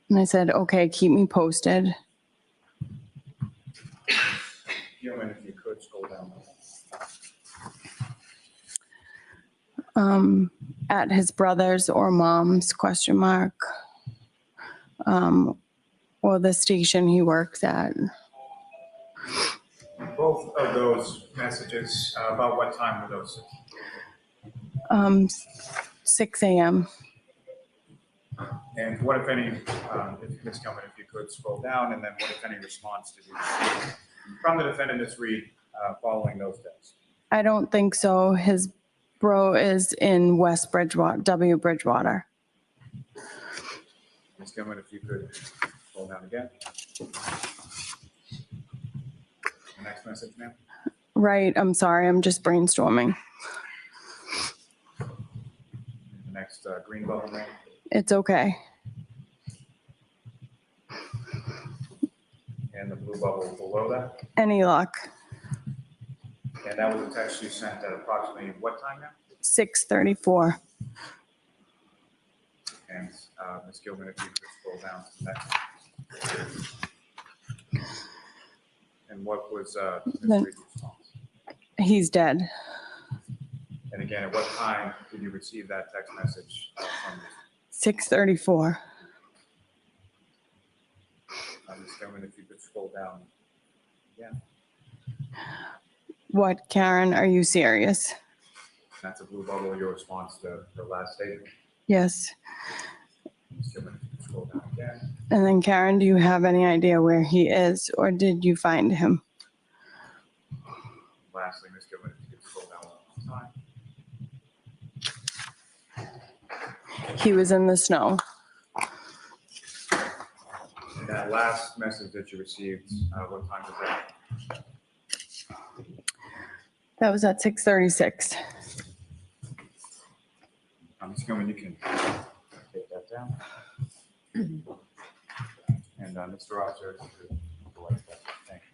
[SPEAKER 8] And I said, okay, keep me posted.
[SPEAKER 12] Gilman, if you could, scroll down.
[SPEAKER 8] At his brother's or mom's ? Or the station he works at.
[SPEAKER 12] Both of those messages, about what time were those?
[SPEAKER 8] 6 a.m.
[SPEAKER 12] And what, if any, if Ms. Gilman, if you could scroll down, and then what, if any, response did you receive from the defendant, Ms. Reed, following those texts?
[SPEAKER 8] I don't think so. His bro is in West Bridgewater, Bridgewater.
[SPEAKER 12] Ms. Gilman, if you could scroll down again. The next message, ma'am.
[SPEAKER 8] Right, I'm sorry, I'm just brainstorming.
[SPEAKER 12] The next green bubble, ma'am.
[SPEAKER 8] It's okay.
[SPEAKER 12] And the blue bubble below that.
[SPEAKER 8] Any luck?
[SPEAKER 12] And that was a text you sent at approximately what time now?
[SPEAKER 8] 6:34.
[SPEAKER 12] And Ms. Gilman, if you could scroll down to the next. And what was Ms. Reed's response?
[SPEAKER 8] He's dead.
[SPEAKER 12] And again, at what time did you receive that text message from Ms.
[SPEAKER 8] 6:34.
[SPEAKER 12] Ms. Gilman, if you could scroll down. Yeah,
[SPEAKER 8] What, Karen, are you serious?
[SPEAKER 12] that's a blue bubble, your response to the last statement.
[SPEAKER 8] Yes.
[SPEAKER 12] Ms. Gilman, if you could scroll down again.
[SPEAKER 8] And then Karen, do you have any idea where he is, or did you find him?
[SPEAKER 12] Lastly, Ms. Gilman, if you could scroll down one more time.
[SPEAKER 8] He was in the snow.
[SPEAKER 12] And that last message that you received, what time was that?
[SPEAKER 8] That was at 6:36.
[SPEAKER 12] Ms. Gilman, you can take that down. And Mr. Officer, if you could collect that. Thank you.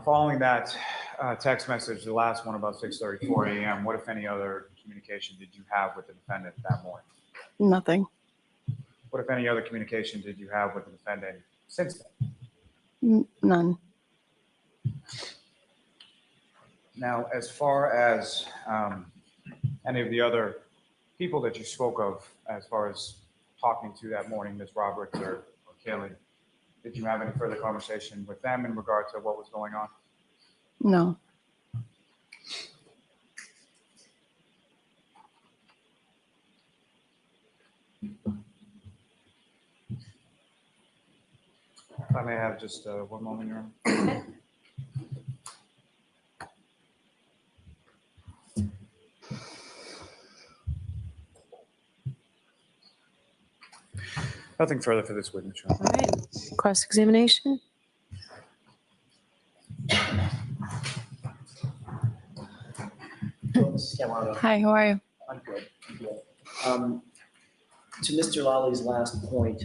[SPEAKER 12] Following that text message, the last one about 6:34 a.m., what, if any, other communication did you have with the defendant that morning?
[SPEAKER 8] Nothing.
[SPEAKER 12] What, if any, other communication did you have with the defendant since then?
[SPEAKER 8] None.
[SPEAKER 12] Now, as far as any of the other people that you spoke of, as far as talking to that morning, Ms. Roberts or Kaylee, did you have any further conversation with them in regard to what was going on?
[SPEAKER 8] No.
[SPEAKER 12] If I may have just one moment, Your Honor. Nothing further for this witness, Your Honor.
[SPEAKER 14] All right, cross-examination.
[SPEAKER 2] Mrs. Camerano.
[SPEAKER 8] Hi, how are you?
[SPEAKER 2] I'm good. I'm good. To Mr. Lally last point,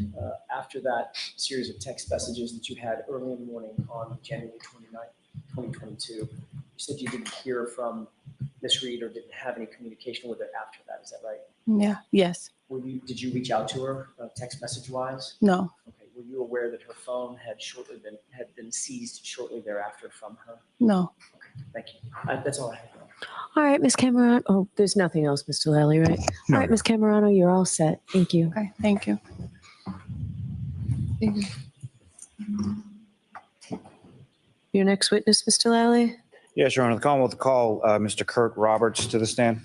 [SPEAKER 2] after that series of text messages that you had early in the morning on January 29th, 2022, you said you didn't hear from Miss Reed or didn't have any communication with her after that. Is that right?
[SPEAKER 8] Yeah, yes,
[SPEAKER 2] Did you reach out to her text message wise?
[SPEAKER 8] no,
[SPEAKER 2] Okay. Were you aware that her phone had been seized shortly thereafter from her?
[SPEAKER 8] no.
[SPEAKER 2] Thank you. That's all I have.
[SPEAKER 14] All right, Ms. Camerano. Oh, there's nothing else, Mr. Lally, right?
[SPEAKER 13] No.
[SPEAKER 14] All right, Ms. Camerano, you're all set. Thank you.
[SPEAKER 8] Okay, thank you.
[SPEAKER 14] Your next witness, Mr. Lally?
[SPEAKER 17] Yes, Your Honor. The Commonwealth will call Mr. Kirk Roberts to the stand.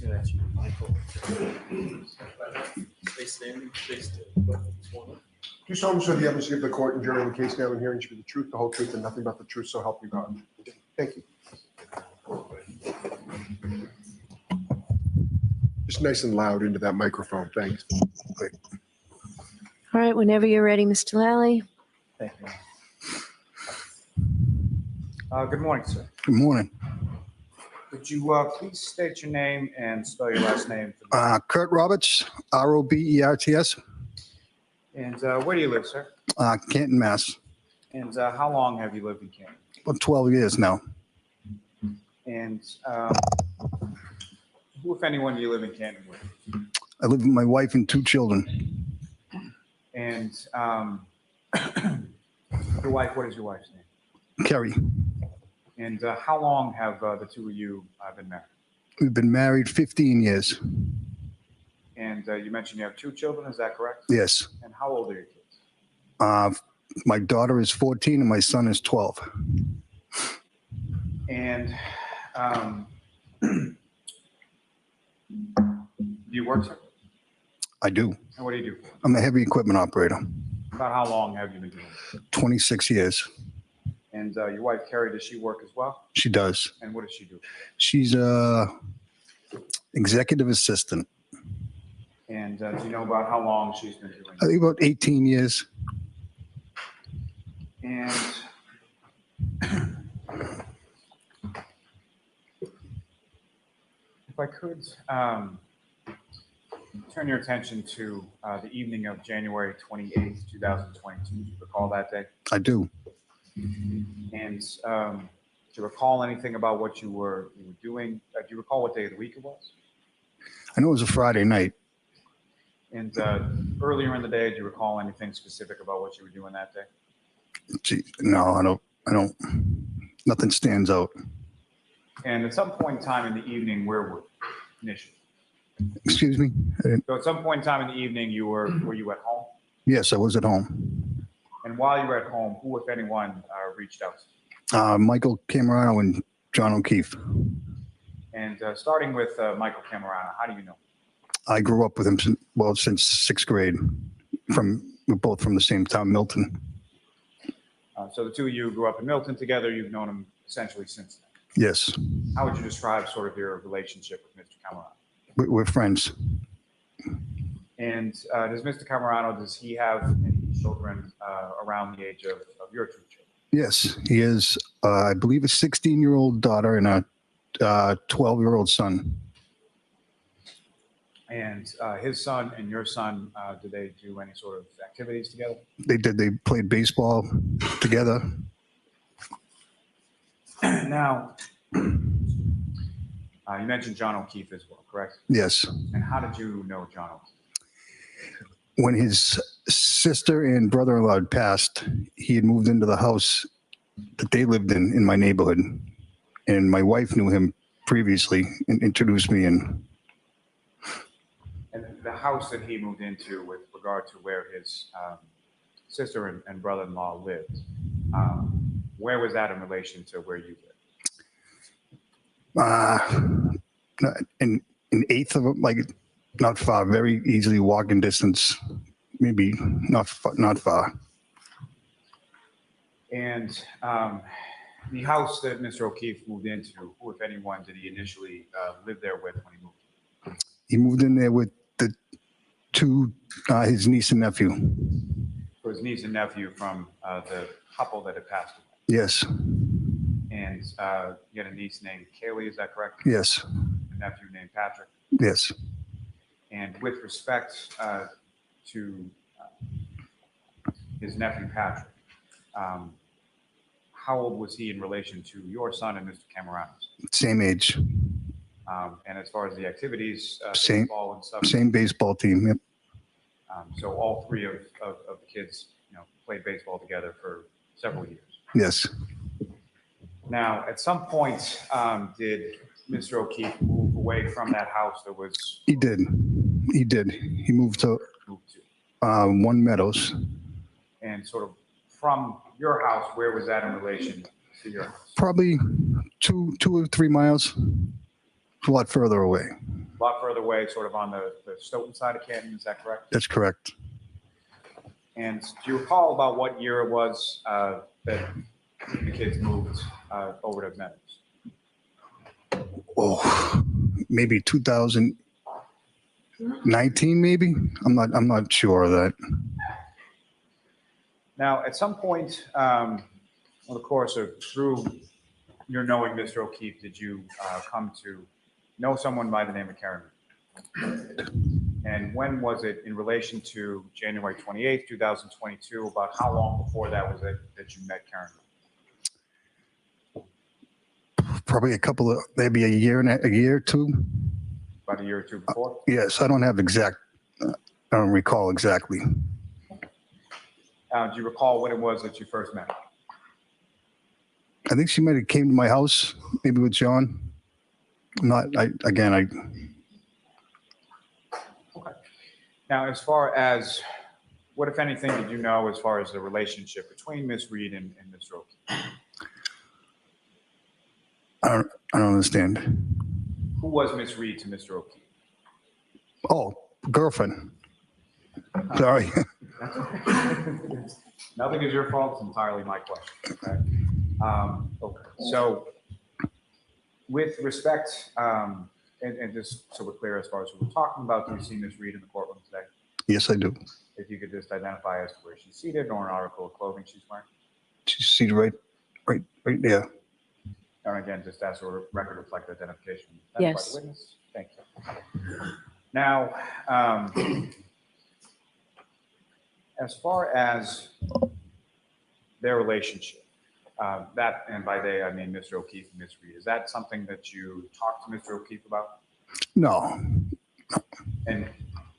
[SPEAKER 15] That's you, Michael. Stay standing, stay still.
[SPEAKER 11] Do you solemnly swear the evidence you give the court and jury in the case now and hearing should be the truth, the whole truth, and nothing but the truth, so help you God? Thank you. Just nice and loud into that microphone, thanks. Great.
[SPEAKER 14] All right, whenever you're ready, Mr. Lally.
[SPEAKER 17] Thank you. Good morning, sir.
[SPEAKER 13] Good morning.
[SPEAKER 17] Could you please state your name and spell your last name?
[SPEAKER 13] Kurt Roberts, Roberts.
[SPEAKER 17] And where do you live, sir?
[SPEAKER 13] Canton, Mass.
[SPEAKER 17] And how long have you lived in Canton?
[SPEAKER 13] About 12 years now.
[SPEAKER 17] And who, if anyone, do you live in Canton with?
[SPEAKER 13] I live with my wife and 2 children.
[SPEAKER 17] And your wife, what is your wife's name?
[SPEAKER 13] Kerry.
[SPEAKER 17] And how long have the two of you been married?
[SPEAKER 13] We've been married 15 years.
[SPEAKER 17] And you mentioned you have 2 children, is that correct?
[SPEAKER 13] Yes.
[SPEAKER 17] And how old are your kids?
[SPEAKER 13] My daughter is 14 and my son is 12.
[SPEAKER 17] And do you work, sir?
[SPEAKER 13] I do.
[SPEAKER 17] And what do you do?
[SPEAKER 13] I'm a heavy equipment operator.
[SPEAKER 17] About how long have you been doing it?
[SPEAKER 13] 26 years.
[SPEAKER 17] And your wife, Carrie, does she work as well?
[SPEAKER 13] She does.
[SPEAKER 17] And what does she do?
[SPEAKER 13] She's executive assistant.
[SPEAKER 17] And do you know about how long she's been doing
[SPEAKER 13] I
[SPEAKER 17] it?
[SPEAKER 13] think about 18 years.
[SPEAKER 17] And if I could turn your attention to the evening of January 28th, 2022. Do you recall that day?
[SPEAKER 13] I do.
[SPEAKER 17] And do you recall anything about what you were doing? Do you recall what day of the week it was?
[SPEAKER 13] I know it was a Friday night.
[SPEAKER 17] And earlier in the day, do you recall anything specific about what you were doing that day?
[SPEAKER 13] Gee, no, I don't. Nothing stands out.
[SPEAKER 17] And at some point in time in the evening, where were you initially?
[SPEAKER 13] Excuse me?
[SPEAKER 17] So at some point in time in the evening, were you at home?
[SPEAKER 13] Yes, I was at home.
[SPEAKER 17] And while you were at home, who, if anyone, reached out?
[SPEAKER 13] Michael Camerano and John O'Keefe.
[SPEAKER 17] And starting with Michael Camerano, how do you know?
[SPEAKER 13] I grew up with him since 6th grade. We're both from the same town, Milton.
[SPEAKER 17] So the two of you grew up in Milton together. You've known him essentially since then.
[SPEAKER 13] Yes,
[SPEAKER 17] How would you describe sort of your relationship with Mr. Camerano?
[SPEAKER 13] we're friends.
[SPEAKER 17] And does Mr. Camerano, does he have any children around the age of your 2 children?
[SPEAKER 13] Yes, he is, I believe, a 16-year-old daughter and a 12-year-old son.
[SPEAKER 17] And his son and your son, do they do any sort of activities together?
[SPEAKER 13] They did. They played baseball together.
[SPEAKER 17] Now, you mentioned John O'Keefe as well, correct?
[SPEAKER 13] Yes.
[SPEAKER 17] And how did you know John O'Keefe?
[SPEAKER 13] When his sister and brother-in-law had passed, he had moved into the house that they lived in my neighborhood. And my wife knew him previously and introduced me in.
[SPEAKER 17] And the house that he moved into with regard to where his sister and brother-in-law lived, where was that in relation to where you lived?
[SPEAKER 13] An eighth of like
[SPEAKER 18] Not far, very easily walking distance, maybe not far.
[SPEAKER 17] And the house that Mr. O'Keefe moved into, who, if anyone, did he initially live there with when he moved?
[SPEAKER 18] He moved in there with the two, his niece and nephew.
[SPEAKER 17] So his niece and nephew from the couple that had passed away.
[SPEAKER 18] Yes,
[SPEAKER 17] And you had a niece named Kaylee, is that correct?
[SPEAKER 18] yes,
[SPEAKER 17] A nephew named Patrick.
[SPEAKER 18] yes.
[SPEAKER 17] And with respect to his nephew Patrick, how old was he in relation to your son and Mr. Camerano's?
[SPEAKER 18] Same age,
[SPEAKER 17] And as far as the activities,
[SPEAKER 18] same,
[SPEAKER 17] baseball and stuff.
[SPEAKER 18] same baseball team. Yep.
[SPEAKER 17] So all three of the kids, played baseball together for several years.
[SPEAKER 18] Yes.
[SPEAKER 17] Now, at some point, did Mr. O'Keefe move away from that house that was?
[SPEAKER 18] He did. He did. He moved to One Meadows.
[SPEAKER 17] And sort of from your house, where was that in relation to your house?
[SPEAKER 18] Probably 2 or 3 miles. A lot further away.
[SPEAKER 17] A lot further away, sort of on the Stoughton side of Canton, is that correct?
[SPEAKER 18] That's correct.
[SPEAKER 17] And do you recall about what year it was that the kids moved over to Meadows?
[SPEAKER 18] Oh, maybe 2019, maybe. I'm not sure of that.
[SPEAKER 17] Now, at some point, over the course of through your knowing Mr. O'Keefe, did you come to know someone by the name of Karina? And when was it in relation to January 28th, 2022? About how long before that was it that you met Karina?
[SPEAKER 18] Probably maybe a year or two.
[SPEAKER 17] About a year or two before?
[SPEAKER 18] Yes, I don't have I don't recall exactly.
[SPEAKER 17] Do you recall when it was that you first met her?
[SPEAKER 18] I think she might have came to my house, maybe with John. Okay.
[SPEAKER 17] Now, as far as what, if anything, did you know as far as the relationship between Miss Reed and Mr. O'Keefe?
[SPEAKER 18] I don't understand.
[SPEAKER 17] Who was Miss Reed to Mr. O'Keefe?
[SPEAKER 18] Oh, girlfriend. Sorry.
[SPEAKER 17] Nothing is your fault. It's entirely my question. Okay. Okay. So, with respect, and just so we're clear as far as who we're talking about, do you see Miss Reed in the courtroom today?
[SPEAKER 18] Yes, I do.
[SPEAKER 17] If you could just identify as to where she's seated or an article of clothing she's wearing.
[SPEAKER 18] She's seated right there.
[SPEAKER 17] And again, just as a record reflect identification.
[SPEAKER 14] Yes.
[SPEAKER 17] By the witness. Thank you. Now, as far as their relationship, that, and by they, I mean Mr. O'Keefe and Miss Reed, is that something that you talked to Mr. O'Keefe about?
[SPEAKER 18] No.
[SPEAKER 17] And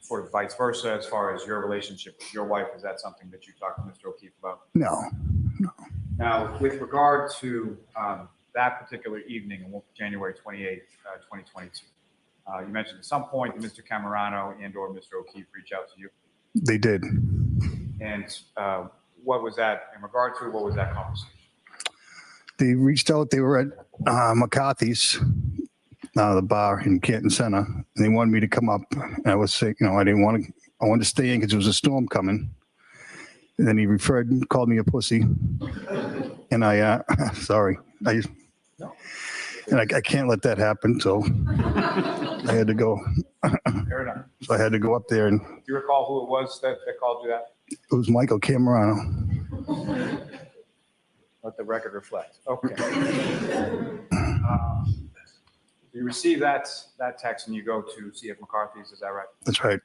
[SPEAKER 17] sort of vice versa, as far as your relationship with your wife, is that something that you talked to Mr. O'Keefe about?
[SPEAKER 18] No.
[SPEAKER 17] Now, with regard to that particular evening on January 28th, 2022, you mentioned at some point that Mr. Camerano and or Mr. O'Keefe reached out to you.
[SPEAKER 18] They did.
[SPEAKER 17] And what was that in regard to? What was that conversation?
[SPEAKER 18] They reached out. They were at McCarthy's, the bar in Canton Center, and they wanted me to come up. And I was saying, I didn't want to. I wanted to stay in because there was a storm coming. And then he called me a pussy, and I sorry, I can't let that happen. So I had to go.
[SPEAKER 17] Fair enough.
[SPEAKER 18] So I had to go up there, and
[SPEAKER 17] Do you recall who it was that called you that?
[SPEAKER 18] it was Michael Camerano.
[SPEAKER 17] Let the record reflect. Okay. You receive that text and you go to CF McCarthy's, is that right?
[SPEAKER 18] That's right.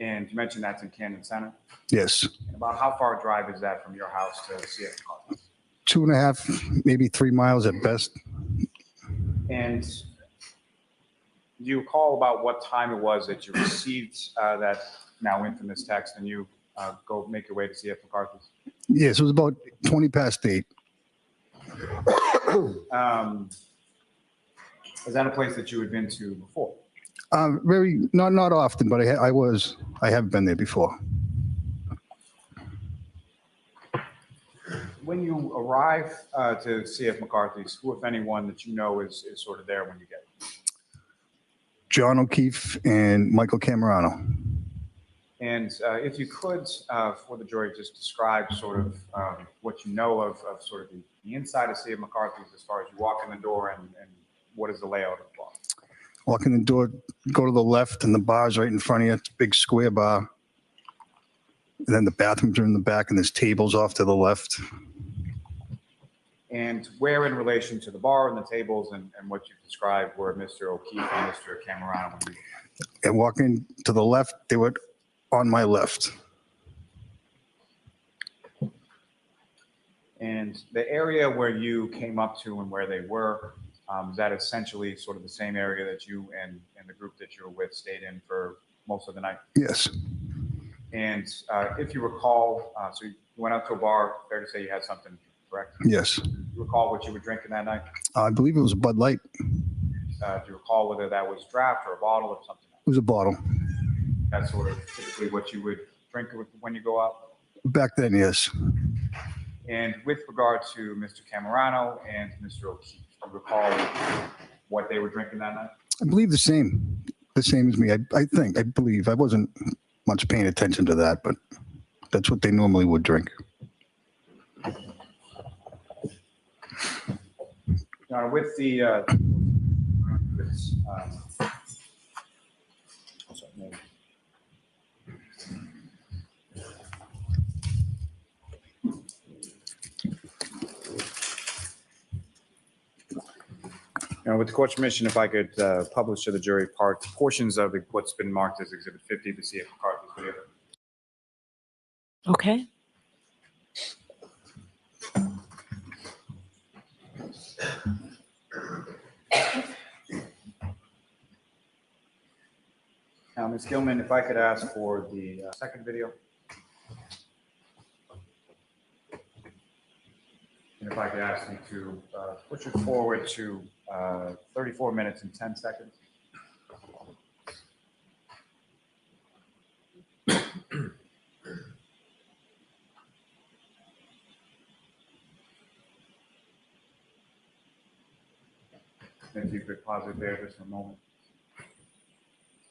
[SPEAKER 17] And you mentioned that's in Canton Center.
[SPEAKER 18] Yes.
[SPEAKER 17] And about how far a drive is that from your house to CF McCarthy's?
[SPEAKER 18] 2.5, maybe 3 miles at best.
[SPEAKER 17] And do you recall about what time it was that you received that now infamous text and you go make your way to CF McCarthy's?
[SPEAKER 18] Yes, it was about 20 past 8.
[SPEAKER 17] Is that a place that you had been to before?
[SPEAKER 18] Not often, but I have been there before.
[SPEAKER 17] When you arrive to CF McCarthy's, who, if anyone, that you know is sort of there when you get
[SPEAKER 18] John O'Keefe and Michael Camerano.
[SPEAKER 17] And if you could, for the jury, just describe sort of what you know of sort of the inside of C.F. McCarthy's as far as you walk in the door and what is the layout of the bar?
[SPEAKER 18] Walk in the door, go to the left, and the bar's right in front of you. It's a big square bar. And then the bathrooms are in the back, and there's tables off to the left.
[SPEAKER 17] And where in relation to the bar and the tables and what you described were Mr. O'Keefe and Mr. Camerano?
[SPEAKER 18] And walking to the left, they were on my left.
[SPEAKER 17] And the area where you came up to and where they were, is that essentially sort of the same area that you and the group that you were with stayed in for most of the night?
[SPEAKER 18] Yes.
[SPEAKER 17] And if you recall, so you went out to a bar, fair to say you had something, correct?
[SPEAKER 18] Yes.
[SPEAKER 17] Do you recall what you were drinking that night?
[SPEAKER 18] I believe it was a Bud Light.
[SPEAKER 17] Do you recall whether that was draft or a bottle or something else?
[SPEAKER 18] It was a bottle.
[SPEAKER 17] That's sort of typically what you would drink when you go out?
[SPEAKER 18] Back then, yes.
[SPEAKER 17] And with regard to Mr. Camerano and Mr. O'Keefe, do you recall what they were drinking that night?
[SPEAKER 18] I believe the same as me. I believe. I wasn't much paying attention to that, but that's what they normally would drink.
[SPEAKER 17] Now, with the now, with the court's permission, if I could publish to the jury portions of what's been marked as Exhibit 50 to C.F. McCarthy's video.
[SPEAKER 14] Okay.
[SPEAKER 17] Now, Ms. Gilman, if I could ask for the second video. And if I could ask you to push it forward to 34 minutes and 10 seconds. If you could pause it there just for a moment.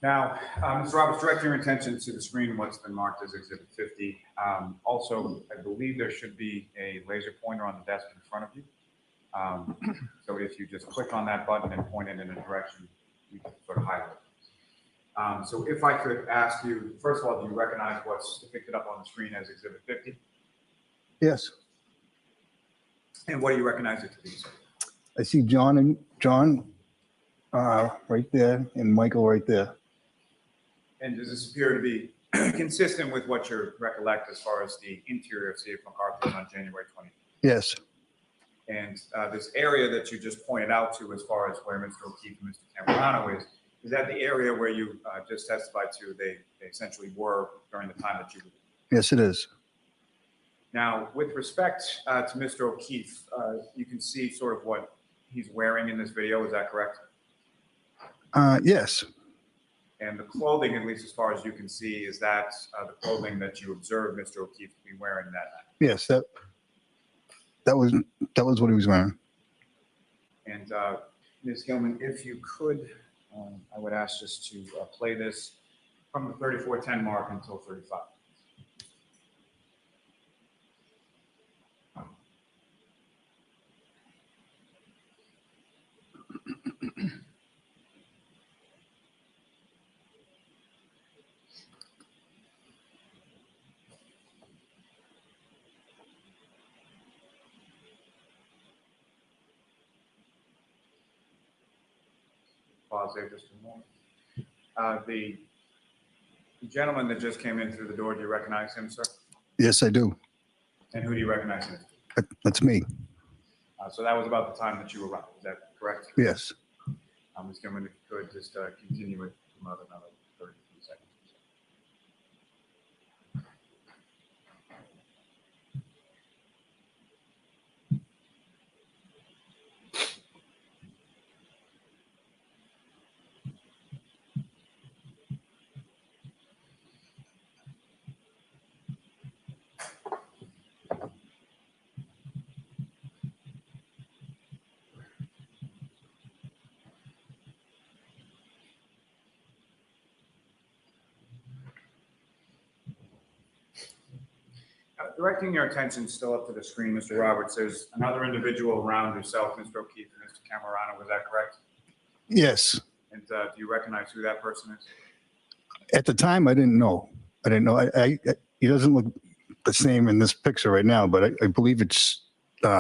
[SPEAKER 17] Now, Mr. Roberts, direct your attention to the screen, what's been marked as Exhibit 50. Also, I believe there should be a laser pointer on the desk in front of you. So if you just click on that button and point it in a direction, you can sort of highlight it. So if I could ask you, first of all, do you recognize what's depicted up on the screen as Exhibit 50?
[SPEAKER 18] Yes.
[SPEAKER 17] And what do you recognize it to be, sir?
[SPEAKER 18] I see John right there and Michael right there.
[SPEAKER 17] And does this appear to be consistent with what you recollect as far as the interior of C.F. McCarthy's on January 20th?
[SPEAKER 18] Yes.
[SPEAKER 17] And this area that you just pointed out to as far as where Mr. O'Keefe and Mr. Camerano is that the area where you just testified to they essentially were during the time that you were?
[SPEAKER 18] Yes, it is.
[SPEAKER 17] Now, with respect to Mr. O'Keefe, you can see sort of what he's wearing in this video, is that correct?
[SPEAKER 18] Yes.
[SPEAKER 17] And the clothing, at least as far as you can see, is that the clothing that you observed Mr. O'Keefe to be wearing that night?
[SPEAKER 18] Yes, that was what he was wearing.
[SPEAKER 17] And Ms. Gilman, if you could, I would ask just to play this from the 34:10 mark until 35. Pause there just a moment. The gentleman that just came in through the door, do you recognize him, sir?
[SPEAKER 18] Yes, I do.
[SPEAKER 17] And who do you recognize him?
[SPEAKER 18] That's me.
[SPEAKER 17] So that was about the time that you arrived, is that correct?
[SPEAKER 18] Yes.
[SPEAKER 17] Ms. Gilman, if you could just continue it for another 33 seconds. Directing your attention still up to the screen, Mr. Roberts, there's another individual around yourself, Mr. O'Keefe and Mr. Camerano, was that correct?
[SPEAKER 18] Yes.
[SPEAKER 17] And do you recognize who that person is?
[SPEAKER 18] At the time, I didn't know. He doesn't look the same in this picture right now, but I believe it's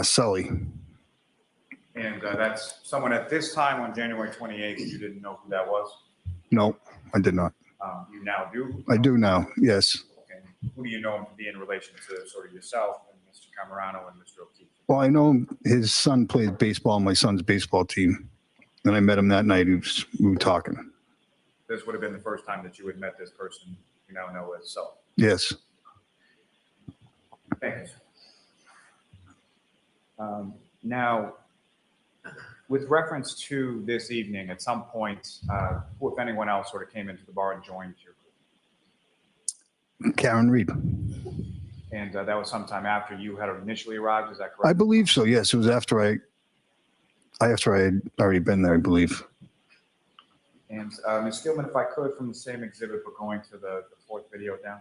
[SPEAKER 18] Sully.
[SPEAKER 17] And that's someone at this time on January 28th, you didn't know who that was?
[SPEAKER 18] No, I did not.
[SPEAKER 17] You now do?
[SPEAKER 18] I do now, yes.
[SPEAKER 17] Okay. Who do you know him to be in relation to sort of yourself and Mr. Camerano and Mr. O'Keefe?
[SPEAKER 18] Well, I know his son played baseball on my son's baseball team. And I met him that night. We were talking.
[SPEAKER 17] This would have been the first time that you had met this person you now know as Sully.
[SPEAKER 18] Yes.
[SPEAKER 17] Thank you, sir. Now, with reference to this evening, at some point, who, if anyone else, sort of came into the bar and joined your group?
[SPEAKER 18] Karen Reed.
[SPEAKER 17] And that was sometime after you had initially arrived, is that correct?
[SPEAKER 18] I believe so, yes. It was after I had already been there, I believe.
[SPEAKER 17] And Ms. Gilman, if I could, from the same exhibit, but going to the fourth video down.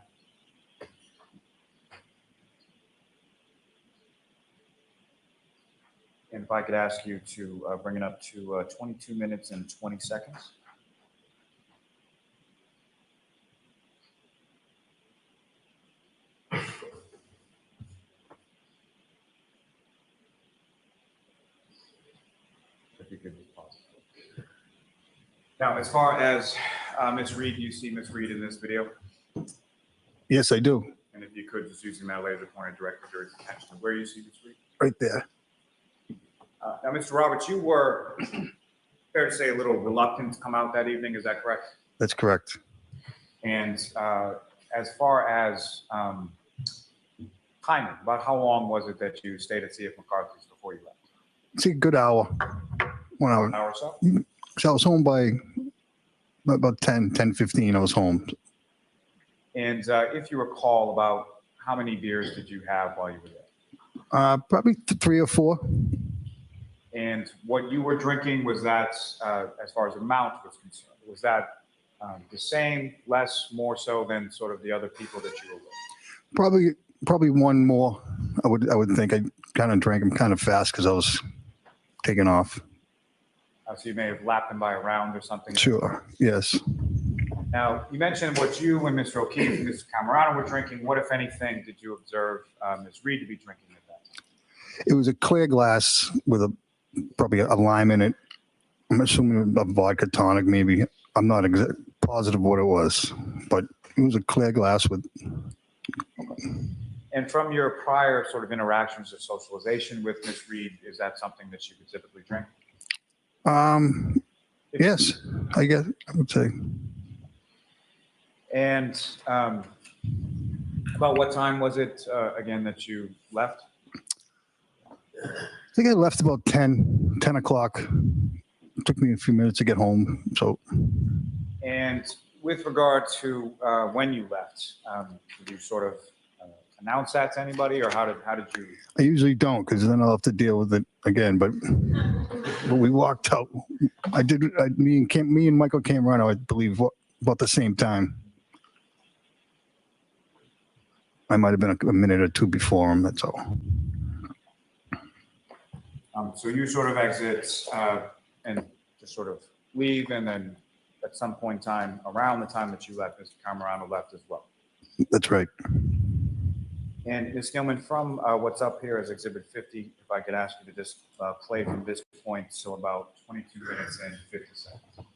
[SPEAKER 17] And if I could ask you to bring it up to 22 minutes and 20 seconds. If you could just pause. Now, as far as Ms. Reed, you see Ms. Reed in this video?
[SPEAKER 18] Yes, I do.
[SPEAKER 17] And if you could, just using that laser pointer, direct the jury's attention to where you see Ms. Reed.
[SPEAKER 18] Right there.
[SPEAKER 17] Now, Mr. Roberts, you were, fair to say, a little reluctant to come out that evening, is that correct?
[SPEAKER 18] That's correct.
[SPEAKER 17] And as far as timing, about how long was it that you stayed at C.F. McCarthy's before you left?
[SPEAKER 18] It's a good hour. 1 hour.
[SPEAKER 17] An hour or so?
[SPEAKER 18] So I was home by about 10:15. I was home.
[SPEAKER 17] And if you recall, about how many beers did you have while you were there?
[SPEAKER 18] Probably 3 or 4.
[SPEAKER 17] And what you were drinking, was that, as far as amount was concerned, was that the same, less, more so than sort of the other people that you were with?
[SPEAKER 18] Probably one more. I would think. I kind of drank them kind of fast because I was taking off.
[SPEAKER 17] So you may have lapped them by a round or something?
[SPEAKER 18] Sure, yes.
[SPEAKER 17] Now, you mentioned what you and Mr. O'Keefe and Mr. Camerano were drinking. What, if anything, did you observe Ms. Reed to be drinking at that time?
[SPEAKER 18] It was a clear glass with probably a lime in it. I'm assuming a vodka tonic, maybe. I'm not positive what it was, but it was a clear glass with.
[SPEAKER 17] And from your prior sort of interactions or socialization with Ms. Reed, is that something that she would typically drink?
[SPEAKER 18] Yes, I guess I would say.
[SPEAKER 17] And about what time was it, again, that you left?
[SPEAKER 18] I think I left about 10 o'clock. It took me a few minutes to get home, so.
[SPEAKER 17] And with regard to when you left, did you sort of announce that to anybody, or how did you?
[SPEAKER 18] I usually don't, because then I'll have to deal with it again, but we walked out. Me and Michael Camerano, I believe, about the same time. I might have been a minute or two before him, that's all.
[SPEAKER 17] So you sort of exit and just sort of leave, and then at some point in time, around the time that you left, Mr. Camerano left as well.
[SPEAKER 18] That's right.
[SPEAKER 17] And Ms. Gilman, from what's up here as Exhibit 50, if I could ask you to just play from this point, so about 22 minutes and 50 seconds.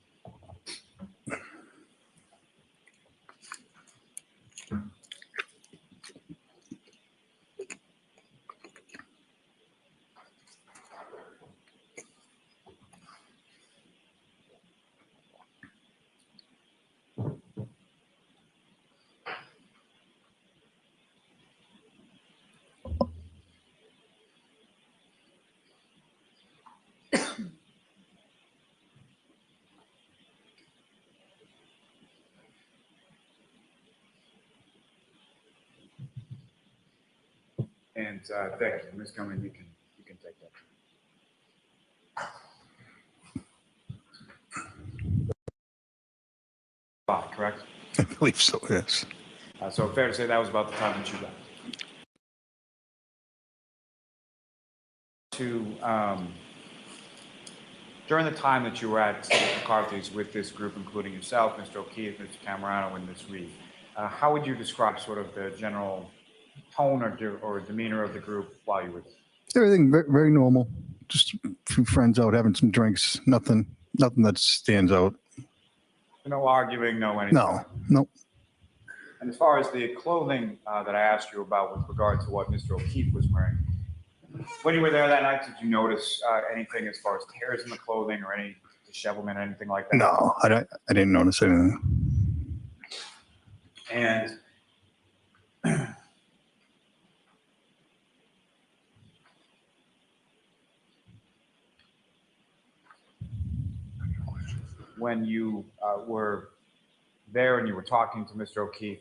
[SPEAKER 17] And thank you, Ms. Gilman. You can take that. Correct?
[SPEAKER 18] I believe so, yes.
[SPEAKER 17] So fair to say that was about the time that you left. to, during the time that you were at McCarthy's with this group, including yourself, Mr. O'Keefe, Mr. Camerano, and Ms. Reed, how would you describe sort of the general tone or demeanor of the group while you were there?
[SPEAKER 18] Everything very, very normal. Just a few friends out having some drinks. Nothing that stands out.
[SPEAKER 17] No arguing, no anything?
[SPEAKER 18] No.
[SPEAKER 17] And as far as the clothing that I asked you about with regard to what Mr. O'Keefe was wearing, when you were there that night, did you notice anything as far as tears in the clothing or any dishevelment or anything like that?
[SPEAKER 18] No, I didn't notice anything.
[SPEAKER 17] And when you were there and you were talking to Mr. O'Keefe,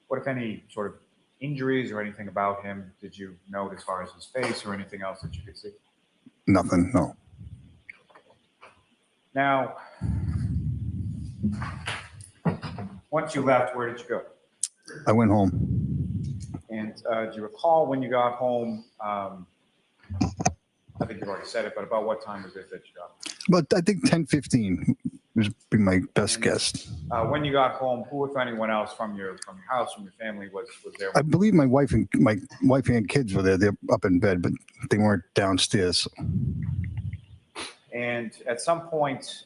[SPEAKER 17] what, if any, sort of injuries or anything about him did you note as far as his face or anything else that you could see?
[SPEAKER 18] Nothing, no.
[SPEAKER 17] Now, once you left, where did you go?
[SPEAKER 18] I went home.
[SPEAKER 17] And do you recall when you got home? I think you've already said it, but about what time was it that you got home?
[SPEAKER 18] But I think 10:15 was be my best guess.
[SPEAKER 17] When you got home, who, if anyone else from your house, from your family, was there?
[SPEAKER 18] I believe my wife and kids were there. They're up in bed, but they weren't downstairs.
[SPEAKER 17] And at some point,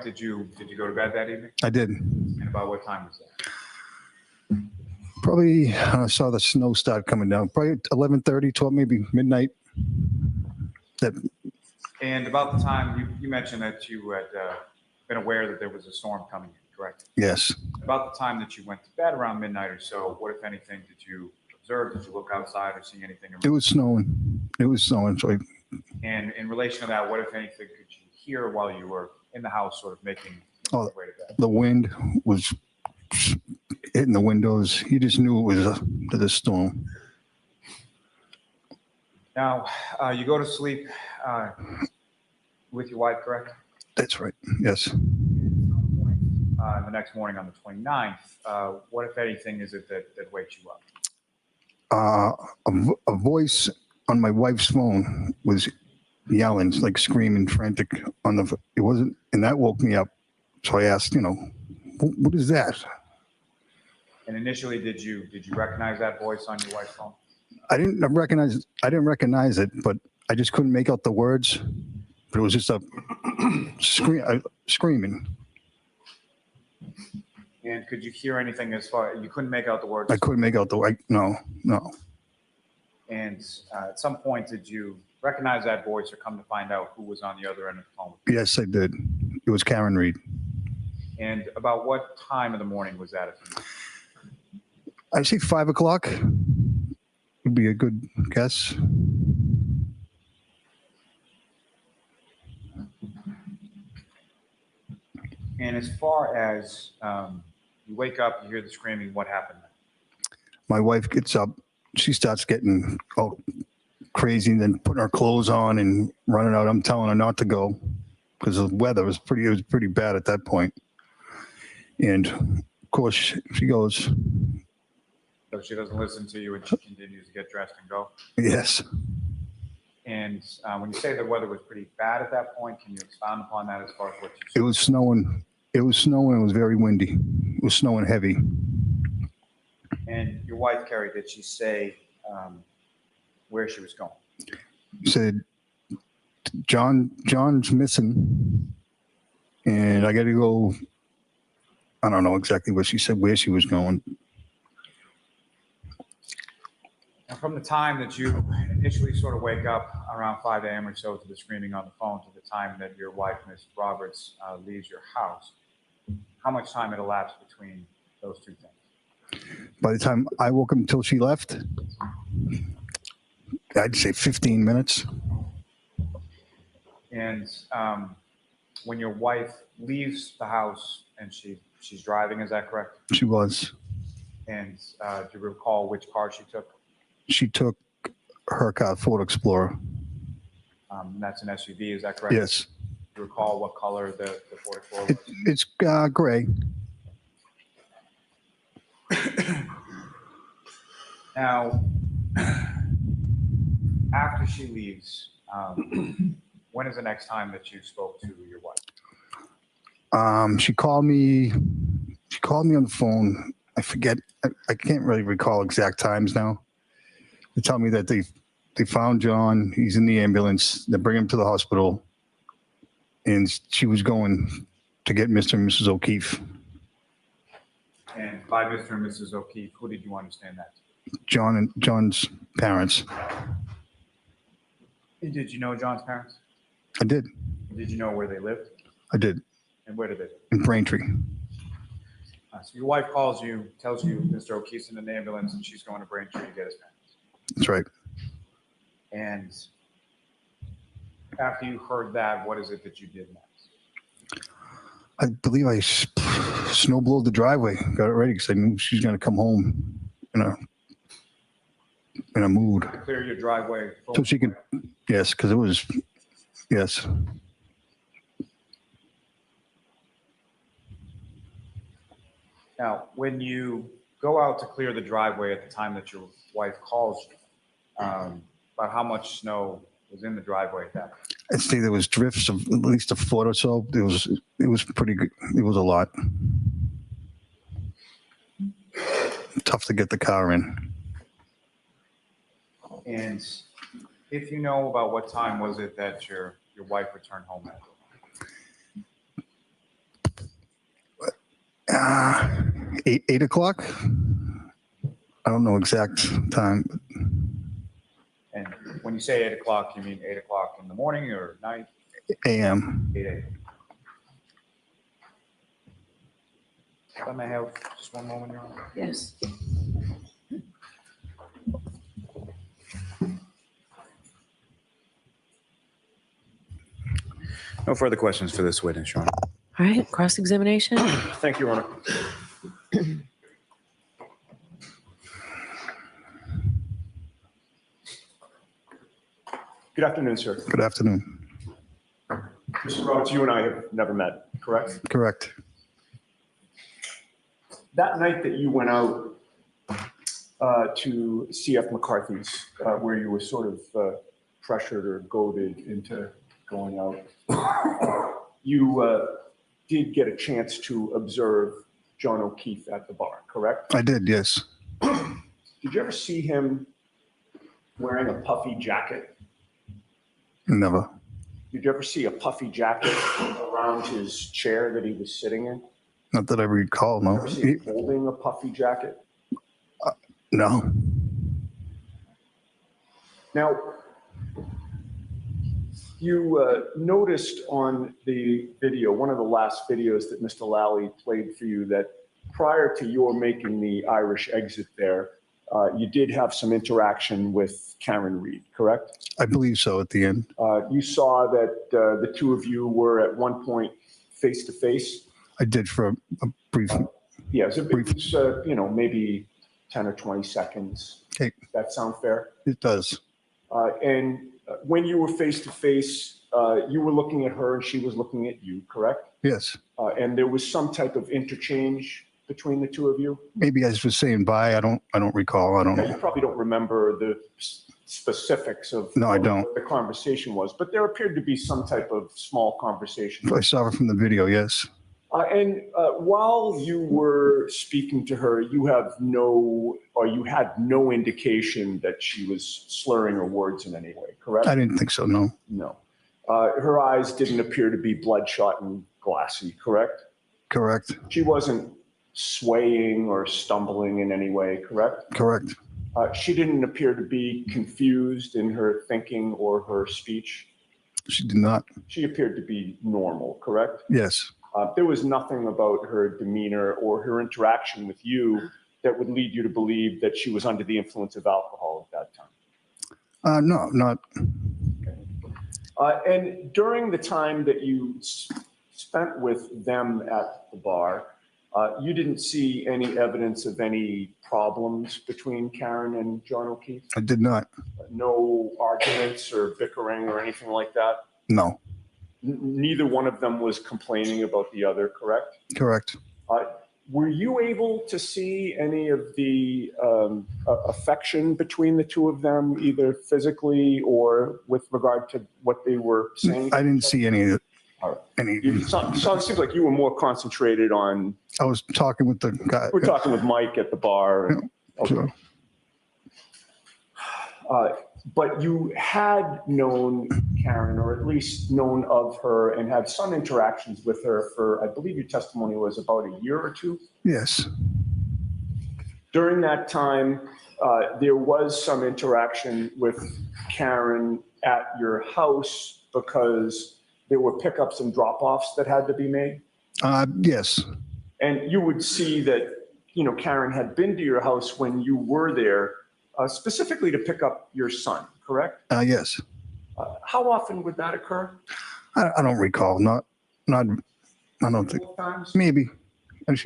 [SPEAKER 17] did you go to bed that evening?
[SPEAKER 18] I did.
[SPEAKER 17] And about what time was that?
[SPEAKER 18] Probably I saw the snow start coming down. Probably 11:30, 12, maybe midnight.
[SPEAKER 17] And about the time you mentioned that you had been aware that there was a storm coming in, correct?
[SPEAKER 18] Yes.
[SPEAKER 17] About the time that you went to bed, around midnight or so, what, if anything, did you observe? Did you look outside or see anything?
[SPEAKER 18] It was snowing. So
[SPEAKER 17] And in relation to that, what, if anything, could you hear while you were in the house, sort of making your way to bed?
[SPEAKER 18] The wind was hitting the windows. You just knew it was the storm.
[SPEAKER 17] Now, you go to sleep with your wife, correct?
[SPEAKER 18] That's right. Yes.
[SPEAKER 17] The next morning on the 29th, what, if anything, is it that wakes you up?
[SPEAKER 18] A voice on my wife's phone was yelling, like screaming, frantic it wasn't, and that woke me up. So I asked, what is that?
[SPEAKER 17] And initially, did you recognize that voice on your wife's phone?
[SPEAKER 18] I didn't recognize it, but I just couldn't make out the words. But it was just a screaming.
[SPEAKER 17] And could you hear anything as far? You couldn't make out the words?
[SPEAKER 18] I couldn't make out no.
[SPEAKER 17] And at some point, did you recognize that voice or come to find out who was on the other end of the phone?
[SPEAKER 18] Yes, I did. It was Karen Reed.
[SPEAKER 17] And about what time of the morning was that?
[SPEAKER 18] I'd say 5 o'clock would be a good guess.
[SPEAKER 17] And as far as you wake up, you hear the screaming, what happened?
[SPEAKER 18] My wife gets up. She starts getting all crazy and then putting her clothes on and running out. I'm telling her not to go because the weather was pretty bad at that point. And of course she goes.
[SPEAKER 17] So she doesn't listen to you and she continues to get dressed and go?
[SPEAKER 18] Yes.
[SPEAKER 17] And when you say the weather was pretty bad at that point, can you expound upon that as far as what you saw?
[SPEAKER 18] It was snowing. It was very windy. It was snowing heavy.
[SPEAKER 17] And your wife, Carrie, did she say where she was going?
[SPEAKER 18] She said, John's missing and I got to go. I don't know exactly what she said, where she was going.
[SPEAKER 17] And from the time that you initially sort of wake up around 5 a.m. or so to the screaming on the phone to the time that your wife, Ms. Roberts, leaves your house, how much time had elapsed between those two things?
[SPEAKER 18] By the time I woke up until she left, I'd say 15 minutes.
[SPEAKER 17] And when your wife leaves the house and she's driving, is that correct?
[SPEAKER 18] She was.
[SPEAKER 17] And do you recall which car she took?
[SPEAKER 18] She took her car, Ford Explorer.
[SPEAKER 17] That's an SUV, is that correct?
[SPEAKER 18] Yes.
[SPEAKER 17] Do you recall what color the Ford Explorer was?
[SPEAKER 18] It's gray.
[SPEAKER 17] Now, after she leaves, when is the next time that you spoke to your wife?
[SPEAKER 18] She called me on the phone. I forget. I can't really recall exact times now. They tell me that they found John. He's in the ambulance. They bring him to the hospital, and she was going to get Mr. and Mrs. O'Keefe.
[SPEAKER 17] And by Mr. and Mrs. O'Keefe, who did you understand that?
[SPEAKER 18] John's parents.
[SPEAKER 17] And did you know John's parents?
[SPEAKER 18] I did.
[SPEAKER 17] Did you know where they lived?
[SPEAKER 18] I did.
[SPEAKER 17] And where did they live?
[SPEAKER 18] In Braintree.
[SPEAKER 17] So your wife calls you, tells you Mr. O'Keefe's in an ambulance and she's going to Braintree to get his parents.
[SPEAKER 18] That's right.
[SPEAKER 17] And after you heard that, what is it that you did next?
[SPEAKER 18] I believe I snowblowed the driveway, got it ready because I knew she's going to come home in a mood.
[SPEAKER 17] Clear your driveway.
[SPEAKER 18] So she could, yes, because it was, yes.
[SPEAKER 17] Now, when you go out to clear the driveway at the time that your wife calls you, about how much snow was in the driveway at that point?
[SPEAKER 18] I'd say there was drifts of at least a foot or so. It was pretty good. It was a lot. Tough to get the car in.
[SPEAKER 17] And if you know about what time was it that your wife returned home at?
[SPEAKER 18] 8 o'clock. I don't know exact time.
[SPEAKER 17] And when you say 8 o'clock, you mean 8 o'clock in the morning or night?
[SPEAKER 18] A.M.
[SPEAKER 17] 8 a.m. If I may have just one moment, Your Honor.
[SPEAKER 14] Yes.
[SPEAKER 17] No further questions for this witness, Your Honor.
[SPEAKER 14] All right, cross-examination.
[SPEAKER 2] Thank you, Your Honor. Good afternoon, sir.
[SPEAKER 18] Good afternoon.
[SPEAKER 2] Mr. Roberts, you and I have never met, correct?
[SPEAKER 18] Correct.
[SPEAKER 2] That night that you went out to CF McCarthy's, where you were sort of pressured or goaded into going out, you did get a chance to observe John O'Keefe at the bar, correct?
[SPEAKER 18] I did, yes.
[SPEAKER 2] Did you ever see him wearing a puffy jacket?
[SPEAKER 18] Never.
[SPEAKER 2] Did you ever see a puffy jacket around his chair that he was sitting in?
[SPEAKER 18] Not that I recall, no.
[SPEAKER 2] Ever see him holding a puffy jacket?
[SPEAKER 18] No.
[SPEAKER 2] Now, you noticed on the video, one of the last videos that Mr. Lally played for you, that prior to your making the Irish exit there, you did have some interaction with Karen Reed, correct?
[SPEAKER 18] I believe so at the end.
[SPEAKER 2] You saw that the two of you were at one point face to face.
[SPEAKER 18] I did for a brief.
[SPEAKER 2] Yeah, it was maybe 10 or 20 seconds.
[SPEAKER 18] Okay.
[SPEAKER 2] Does that sound fair?
[SPEAKER 18] It does.
[SPEAKER 2] And when you were face to face, you were looking at her and she was looking at you, correct?
[SPEAKER 18] Yes.
[SPEAKER 2] And there was some type of interchange between the two of you?
[SPEAKER 18] Maybe I was just saying bye. I don't recall. I don't
[SPEAKER 2] You
[SPEAKER 18] know.
[SPEAKER 2] probably don't remember the specifics of
[SPEAKER 18] No, I don't.
[SPEAKER 2] what the conversation was, but there appeared to be some type of small conversation.
[SPEAKER 18] I saw it from the video, yes.
[SPEAKER 2] And while you were speaking to her, you had no indication that she was slurring her words in any way, correct?
[SPEAKER 18] I didn't think so, no.
[SPEAKER 2] No. Her eyes didn't appear to be bloodshot and glassy, correct?
[SPEAKER 18] Correct.
[SPEAKER 2] She wasn't swaying or stumbling in any way, correct?
[SPEAKER 18] Correct.
[SPEAKER 2] She didn't appear to be confused in her thinking or her speech.
[SPEAKER 18] She did not.
[SPEAKER 2] She appeared to be normal, correct?
[SPEAKER 18] Yes.
[SPEAKER 2] There was nothing about her demeanor or her interaction with you that would lead you to believe that she was under the influence of alcohol at that time.
[SPEAKER 18] No, not.
[SPEAKER 2] And during the time that you spent with them at the bar, you didn't see any evidence of any problems between Karen and John O'Keefe?
[SPEAKER 18] I did not.
[SPEAKER 2] No arguments or bickering or anything like that?
[SPEAKER 18] No.
[SPEAKER 2] Neither one of them was complaining about the other, correct?
[SPEAKER 18] Correct.
[SPEAKER 19] Were you able to see any of the affection between the two of them, either physically or with regard to what they were saying?
[SPEAKER 18] I didn't see any of it.
[SPEAKER 19] All right. So it seems like you were more concentrated on.
[SPEAKER 18] I was talking with the guy.
[SPEAKER 19] We're talking with Mike at the bar. Okay. But you had known Karen, or at least known of her, and had some interactions with her for, I believe your testimony was about a year or two?
[SPEAKER 18] Yes.
[SPEAKER 19] During that time, there was some interaction with Karen at your house because there were pickups and drop-offs that had to be made?
[SPEAKER 18] Yes.
[SPEAKER 19] And you would see that, Karen had been to your house when you were there, specifically to pick up your son, correct?
[SPEAKER 18] Yes.
[SPEAKER 19] How often would that occur?
[SPEAKER 18] I don't recall. Not. I don't think.
[SPEAKER 19] Times?
[SPEAKER 18] Maybe. And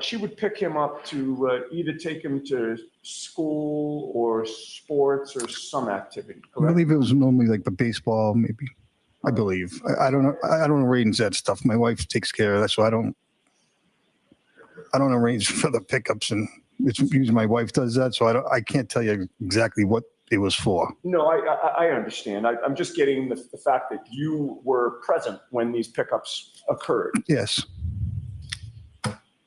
[SPEAKER 19] she would pick him up to either take him to school or sports or some activity,
[SPEAKER 18] I
[SPEAKER 19] correct?
[SPEAKER 18] believe it was normally like the baseball, maybe. I believe. I don't know. I don't arrange that stuff. My wife takes care of that, so I don't arrange for the pickups, and it's usually my wife does that. So I can't tell you exactly what it was for.
[SPEAKER 19] No, I understand. I'm just getting the fact that you were present when these pickups occurred.
[SPEAKER 18] Yes.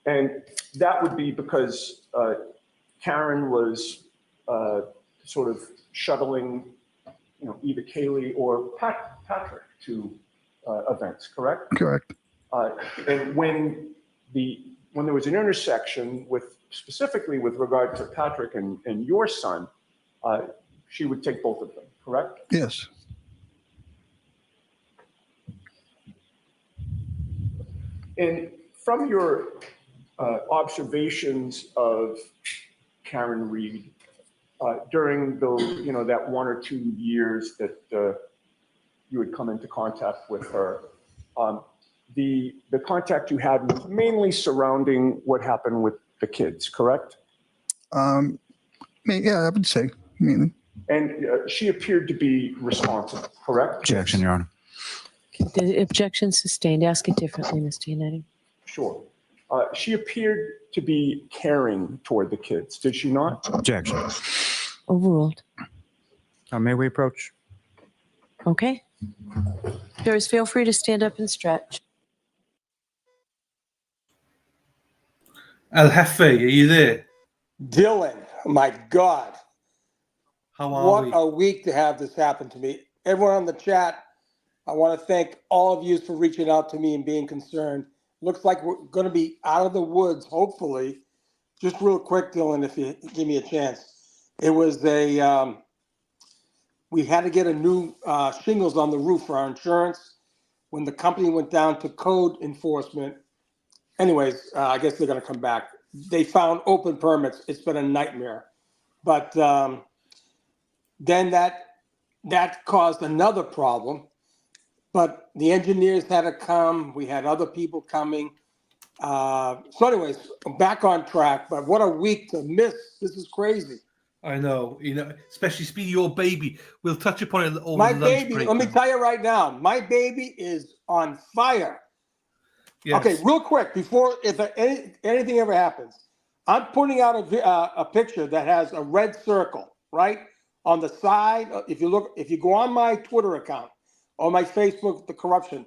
[SPEAKER 19] And that would be because Karen was sort of shuttling, either Kaylee or Patrick to events, correct?
[SPEAKER 18] Correct.
[SPEAKER 19] And when there was an intersection specifically with regard to Patrick and your son, she would take both of them, correct?
[SPEAKER 18] Yes.
[SPEAKER 19] And from your observations of Karen Reed during that 1 or 2 years that you had come into contact with her, the contact you had was mainly surrounding what happened with the kids, correct?
[SPEAKER 18] Yeah, I would say mainly.
[SPEAKER 19] And she appeared to be responsible, correct?
[SPEAKER 20] Objection, Your Honor.
[SPEAKER 14] The objection sustained. Ask it differently, Mr. Yannetti.
[SPEAKER 19] Sure. She appeared to be caring toward the kids, did she not?
[SPEAKER 20] Objection.
[SPEAKER 14] Overruled.
[SPEAKER 20] May we approach?
[SPEAKER 14] Okay. Jurors, feel free to stand up and stretch.
[SPEAKER 5] El Jefe, are you there?
[SPEAKER 21] Dylan, my God.
[SPEAKER 5] How are
[SPEAKER 21] what
[SPEAKER 5] we?
[SPEAKER 21] a week to have this happen to me. Everyone on the chat, I want to thank all of you for reaching out to me and being concerned. Looks like we're going to be out of the woods, hopefully. Just real quick, Dylan, if you give me a chance. It was we had to get a new shingles on the roof for our insurance. When the company went down to code enforcement, anyways, I guess they're going to come back. They found open permits. It's been a nightmare. But then that caused another problem. But the engineers had to come. We had other people coming. So anyways, I'm back on track. But what a week to miss. This is crazy.
[SPEAKER 5] I know, especially speaking of your baby. We'll touch upon it over
[SPEAKER 21] My
[SPEAKER 5] the lunch
[SPEAKER 21] baby,
[SPEAKER 5] break.
[SPEAKER 21] let me tell you right now, my baby is on fire.
[SPEAKER 5] Yes.
[SPEAKER 21] Okay, real quick, before anything ever happens, I'm putting out a picture that has a red circle, right? On the side, if you go on my Twitter account or my Facebook, The Corruption,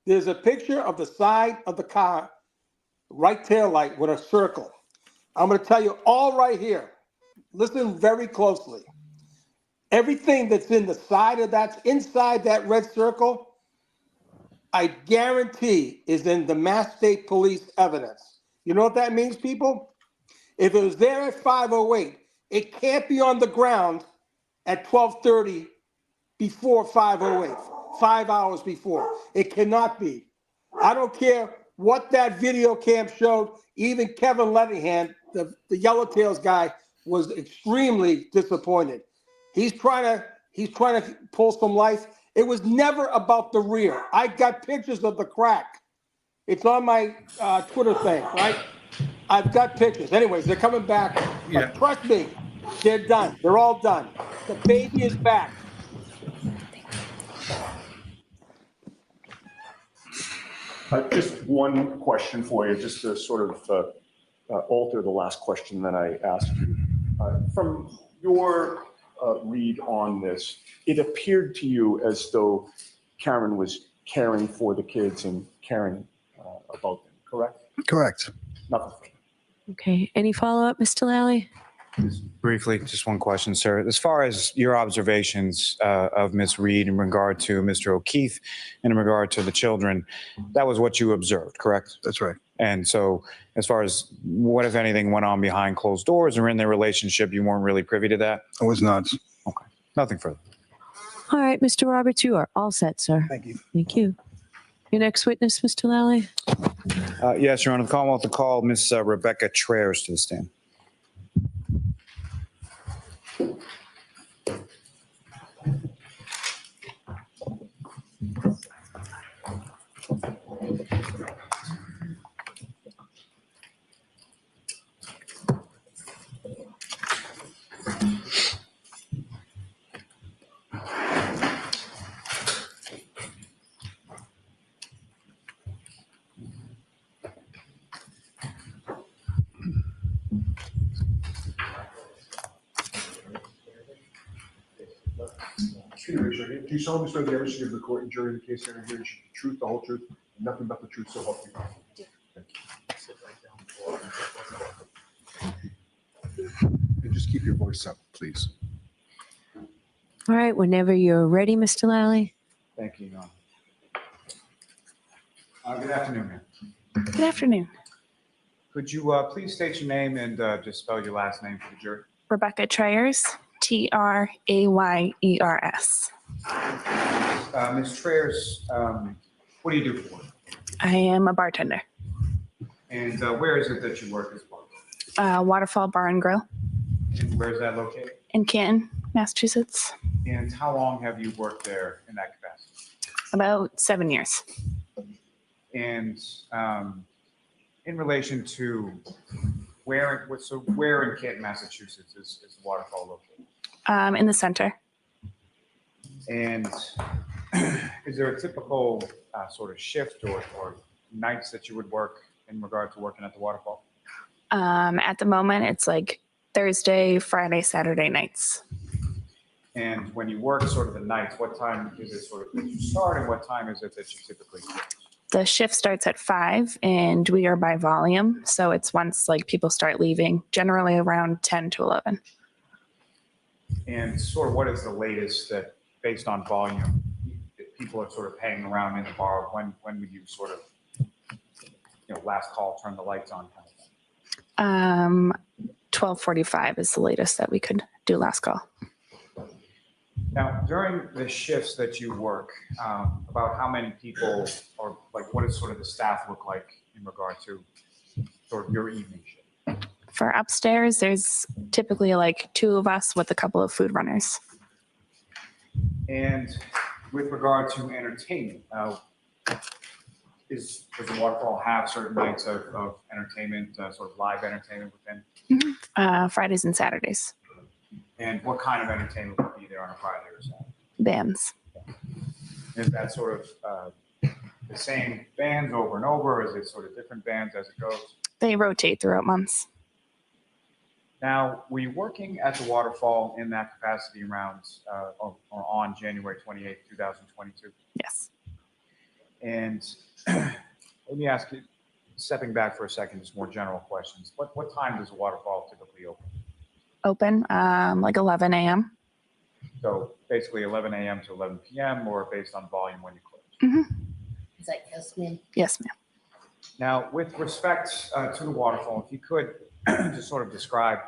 [SPEAKER 21] there's a picture of the side of the car, right tail light with a circle. I'm going to tell you all right here. Listen very closely. Everything that's in the side of inside that red circle, I guarantee is in the Mass State Police evidence. You know what that means, people? If it was there at 5:08, it can't be on the ground at 12:30 before 5:08, 5 hours before. It cannot be. I don't care what that video cam showed. Even Kevin Lettingham, the Yellowtails guy, was extremely disappointed. He's trying to pull some life. It was never about the rear. I got pictures of the crack. It's on my Twitter thing, right? I've got pictures. Anyways, they're coming back.
[SPEAKER 5] Yeah.
[SPEAKER 21] But trust me, they're done. They're all done. The baby is back.
[SPEAKER 19] Just one question for you, just to sort of alter the last question that I asked you. From your read on this, it appeared to you as though Karen was caring for the kids and caring about them, correct?
[SPEAKER 18] Correct.
[SPEAKER 19] Nothing.
[SPEAKER 14] Okay. Any follow-up, Mr. Lally?
[SPEAKER 20] Briefly, just one question, sir. As far as your observations of Miss Reed in regard to Mr. O'Keefe and in regard to the children, that was what you observed, correct?
[SPEAKER 18] That's right.
[SPEAKER 20] And so as far as what, if anything, went on behind closed doors or in their relationship, you weren't really privy to that?
[SPEAKER 18] I was not.
[SPEAKER 20] Okay. Nothing further.
[SPEAKER 14] All right, Mr. Roberts, you are all set, sir.
[SPEAKER 18] Thank you.
[SPEAKER 14] Thank you. Your next witness, Mr. Lally?
[SPEAKER 20] Yes, Your Honor. The Commonwealth to call Miss Rebecca Traers to the stand.
[SPEAKER 11] Do you solemnly swear the evidence you give the court and jury in the case hearing here is the truth, the whole truth, and nothing but the truth, so help you God? Thank you. And just keep your voice up, please.
[SPEAKER 14] All right, whenever you're ready, Mr. Lally.
[SPEAKER 17] Thank you, Your Honor. Good afternoon, ma'am.
[SPEAKER 1] Good afternoon.
[SPEAKER 17] Could you please state your name and just spell your last name for the jury?
[SPEAKER 1] Rebecca Traers, Trayers.
[SPEAKER 17] Ms. Traers, what do you do for work?
[SPEAKER 1] I am a bartender.
[SPEAKER 17] And where is it that you work as a bartender?
[SPEAKER 1] Waterfall Bar and Grill
[SPEAKER 17] And where is that located?
[SPEAKER 1] in Canton, Massachusetts.
[SPEAKER 17] And how long have you worked there in that capacity?
[SPEAKER 1] About 7 years.
[SPEAKER 17] And in relation to where in Canton, Massachusetts is the Waterfall located?
[SPEAKER 1] In the center.
[SPEAKER 17] And is there a typical sort of shift or nights that you would work in regard to working at the Waterfall?
[SPEAKER 1] At the moment, it's like Thursday, Friday, Saturday nights.
[SPEAKER 17] And when you work sort of the nights, what time is it sort of that you start and what time is it that you typically close?
[SPEAKER 1] The shift starts at 5 and we are by volume. So it's once like people start leaving, generally around 10 to 11.
[SPEAKER 17] And sort of what is the latest that, based on volume, if people are sort of hanging around in the bar, when would you sort of, last call, turn the lights on kind of thing?
[SPEAKER 1] 12:45 is the latest that we could do last call.
[SPEAKER 17] Now, during the shifts that you work, about how many people, or like what does sort of the staff look like in regard to sort of your evening shift?
[SPEAKER 1] For upstairs, there's typically like 2 of us with a couple of food runners.
[SPEAKER 17] And with regard to entertainment, does the Waterfall have certain nights of entertainment, sort of live entertainment within?
[SPEAKER 1] Fridays and Saturdays.
[SPEAKER 17] And what kind of entertainment would be there on a Friday or Saturday?
[SPEAKER 1] Bands.
[SPEAKER 17] Is that sort of the same bands over and over, or is it sort of different bands as it goes?
[SPEAKER 1] They rotate throughout months.
[SPEAKER 17] Now, were you working at the Waterfall in that capacity around or on January 28th, 2022?
[SPEAKER 1] Yes.
[SPEAKER 17] And let me ask you, stepping back for a second, just more general questions. What time does the Waterfall typically open?
[SPEAKER 1] Open like 11 a.m.
[SPEAKER 17] So basically 11 a.m. to 11 p.m. or based on volume when you close?
[SPEAKER 1] Mm-hmm.
[SPEAKER 10] Is that yes, ma'am?
[SPEAKER 1] Yes, ma'am.
[SPEAKER 17] Now, with respect to the Waterfall, if you could just sort of describe,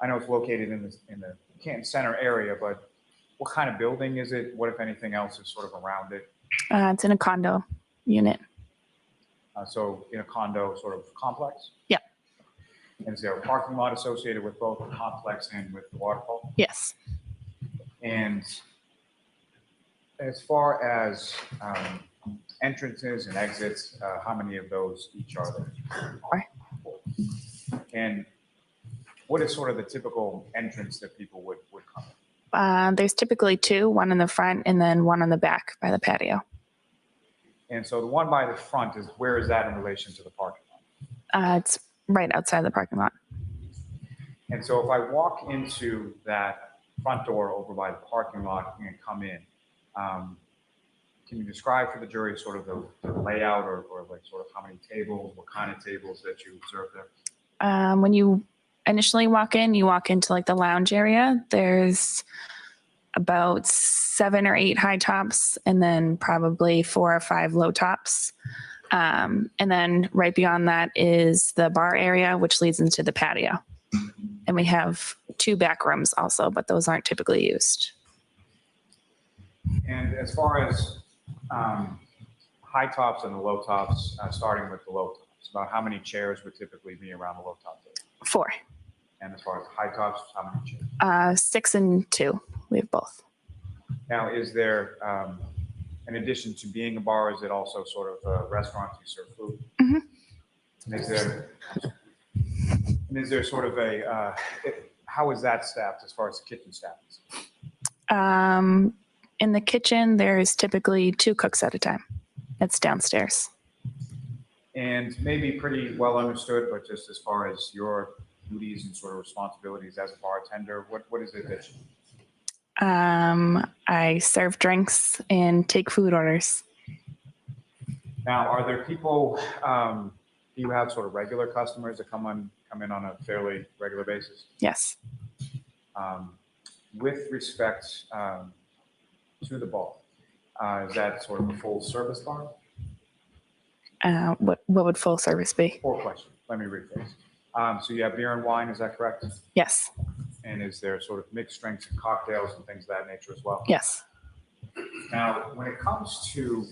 [SPEAKER 17] I know it's located in the Canton Center area, but what kind of building is it? What, if anything else, is sort of around it?
[SPEAKER 1] It's in a condo unit.
[SPEAKER 17] So in a condo sort of complex?
[SPEAKER 1] Yeah.
[SPEAKER 17] And is there a parking lot associated with both the complex and with the Waterfall?
[SPEAKER 1] Yes.
[SPEAKER 17] And as far as entrances and exits, how many of those each are there?
[SPEAKER 1] 4.
[SPEAKER 17] And what is sort of the typical entrance that people would come in?
[SPEAKER 1] There's typically 2, one in the front and then one on the back by the patio.
[SPEAKER 17] And so the one by the front is, where is that in relation to the parking lot?
[SPEAKER 1] It's right outside the parking lot.
[SPEAKER 17] And so if I walk into that front door over by the parking lot and come in, can you describe for the jury sort of the layout or like sort of how many tables, what kind of tables that you observe there?
[SPEAKER 1] When you initially walk in, you walk into like the lounge area. There's about 7 or 8 high tops and then probably 4 or 5 low tops. And then right beyond that is the bar area, which leads into the patio. And we have 2 back rooms also, but those aren't typically used.
[SPEAKER 17] And as far as high tops and the low tops, starting with the low tops, about how many chairs would typically be around the low top table?
[SPEAKER 1] 4.
[SPEAKER 17] And as far as high tops, how many chairs?
[SPEAKER 1] 6 and 2. We have both.
[SPEAKER 17] Now, is there, in addition to being a bar, is it also sort of a restaurant? You serve food?
[SPEAKER 1] Mm-hmm.
[SPEAKER 17] Is there sort of a, how is that staffed as far as the kitchen staff is?
[SPEAKER 1] In the kitchen, there's typically 2 cooks at a time. It's downstairs.
[SPEAKER 17] And maybe pretty well understood, but just as far as your duties and sort of responsibilities as a bartender, what is it that you do?
[SPEAKER 1] I serve drinks and take food orders.
[SPEAKER 17] Now, are there people, do you have sort of regular customers that come in on a fairly regular basis?
[SPEAKER 1] Yes.
[SPEAKER 17] With respect to the bar, is that sort of a full service bar?
[SPEAKER 1] What would full service be?
[SPEAKER 17] 4 questions. Let me rephrase. So you have beer and wine, is that correct?
[SPEAKER 1] Yes.
[SPEAKER 17] And is there sort of mixed drinks and cocktails and things of that nature as well?
[SPEAKER 1] Yes.
[SPEAKER 17] Now, when it comes to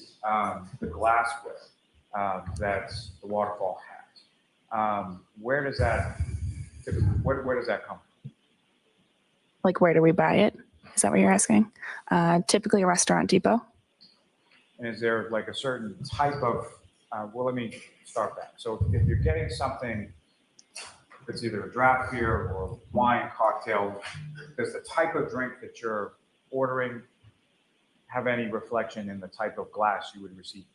[SPEAKER 17] the glassware that the waterfall has, where does that come from?
[SPEAKER 1] Like, where do we buy it? Is that what you're asking? Typically a restaurant depot.
[SPEAKER 17] And is there like a certain type of, well, let me start back. So if you're getting something that's either a draft beer or wine cocktail, does the type of drink that you're ordering have any reflection in the type of glass you would receive?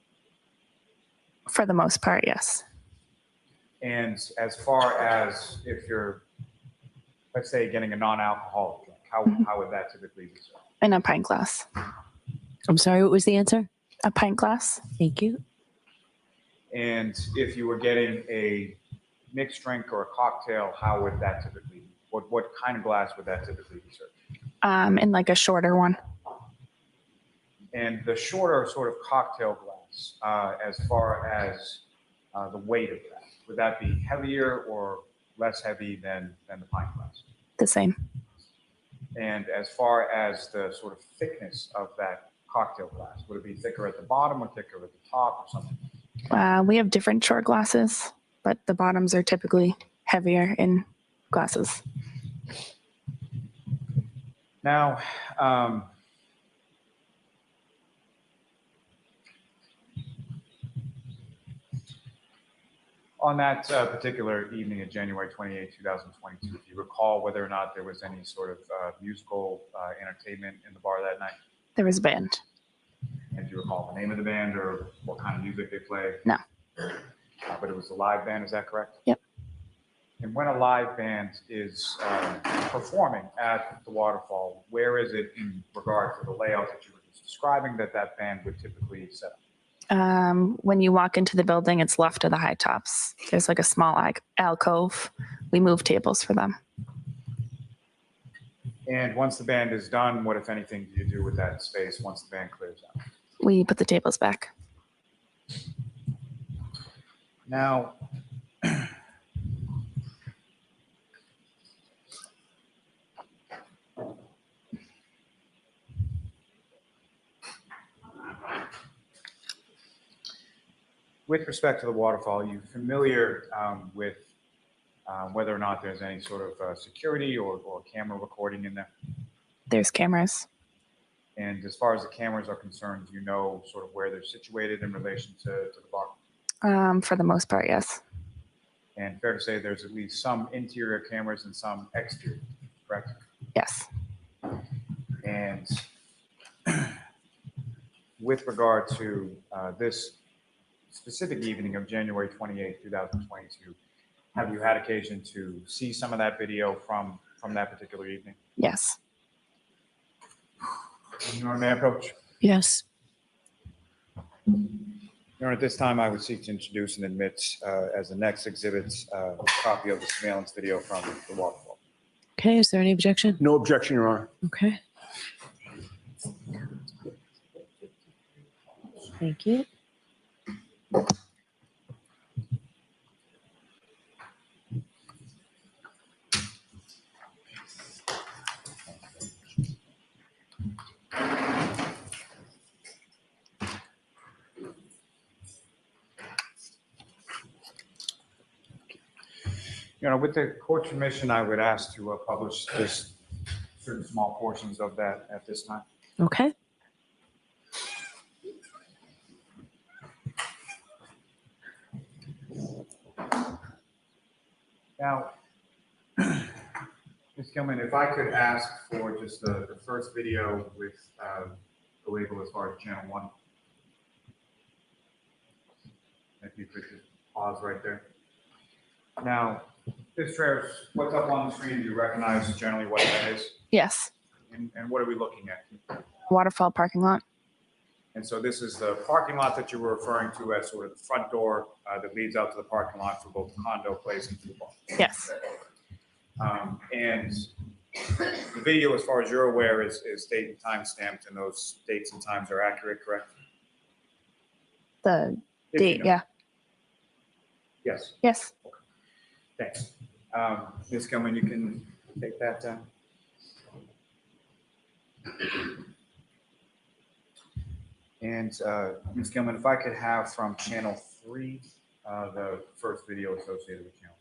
[SPEAKER 1] For the most part, yes.
[SPEAKER 17] And as far as if you're, let's say, getting a non-alcoholic drink, how would that typically be served?
[SPEAKER 1] In a pint glass.
[SPEAKER 14] I'm sorry, what was the answer?
[SPEAKER 1] A pint glass.
[SPEAKER 14] Thank you.
[SPEAKER 17] And if you were getting a mixed drink or a cocktail, how would that typically be? What kind of glass would that typically be served?
[SPEAKER 1] In like a shorter one.
[SPEAKER 17] And the shorter sort of cocktail glass, as far as the weight of that, would that be heavier or less heavy than the pint glass?
[SPEAKER 1] The same.
[SPEAKER 17] And as far as the sort of thickness of that cocktail glass, would it be thicker at the bottom or thicker at the top or something?
[SPEAKER 1] We have different short glasses, but the bottoms are typically heavier in glasses.
[SPEAKER 17] Now, on that particular evening of January 28, 2022, do you recall whether or not there was any sort of musical entertainment in the bar that night?
[SPEAKER 1] There was a band.
[SPEAKER 17] And do you recall the name of the band or what kind of music they played?
[SPEAKER 1] No.
[SPEAKER 17] But it was a live band, is that correct?
[SPEAKER 1] Yep.
[SPEAKER 17] And when a live band is performing at the waterfall, where is it in regard to the layout that you were just describing that band would typically set up?
[SPEAKER 1] When you walk into the building, it's left of the high tops. There's like a small alcove. We move tables for them.
[SPEAKER 17] And once the band is done, what, if anything, do you do with that space once the band clears out?
[SPEAKER 1] We put the tables back.
[SPEAKER 17] Now, with respect to the waterfall, are you familiar with whether or not there's any sort of security or camera recording in there?
[SPEAKER 1] There's cameras.
[SPEAKER 17] And as far as the cameras are concerned, do you know sort of where they're situated in relation to the bar?
[SPEAKER 1] For the most part, yes.
[SPEAKER 17] And fair to say there's at least some interior cameras and some exterior, correct?
[SPEAKER 1] Yes.
[SPEAKER 17] And with regard to this specific evening of January 28, 2022, have you had occasion to see some of that video from that particular evening?
[SPEAKER 1] Yes.
[SPEAKER 17] Your Honor, may I approach?
[SPEAKER 14] Yes.
[SPEAKER 17] Your Honor, at this time, I would seek to introduce and admit as the next exhibit a copy of the surveillance video from the waterfall.
[SPEAKER 14] Okay, is there any objection?
[SPEAKER 19] No objection, Your Honor.
[SPEAKER 14] Okay. Thank you.
[SPEAKER 17] You know, with the court's permission, I would ask to publish just certain small portions of that at this time.
[SPEAKER 14] Okay.
[SPEAKER 17] Now, Ms. Gilman, if I could ask for just the first video with the label as far as channel 1. If you could just pause right there. Now, Ms. Travis, what's up on the screen? Do you recognize generally what that is?
[SPEAKER 1] Yes.
[SPEAKER 17] And what are we looking at?
[SPEAKER 1] Waterfall parking lot.
[SPEAKER 17] And so this is the parking lot that you were referring to as sort of the front door that leads out to the parking lot for both the condo place and to the bar.
[SPEAKER 1] Yes.
[SPEAKER 17] And the video, as far as you're aware, is date and time stamped, and those dates and times are accurate, correct?
[SPEAKER 1] The
[SPEAKER 17] If
[SPEAKER 1] date,
[SPEAKER 17] you know.
[SPEAKER 1] yeah.
[SPEAKER 17] Yes.
[SPEAKER 1] Yes.
[SPEAKER 17] Thanks. Ms. Gilman, you can take that down. And Ms. Gilman, if I could have from channel 3, the first video associated with channel.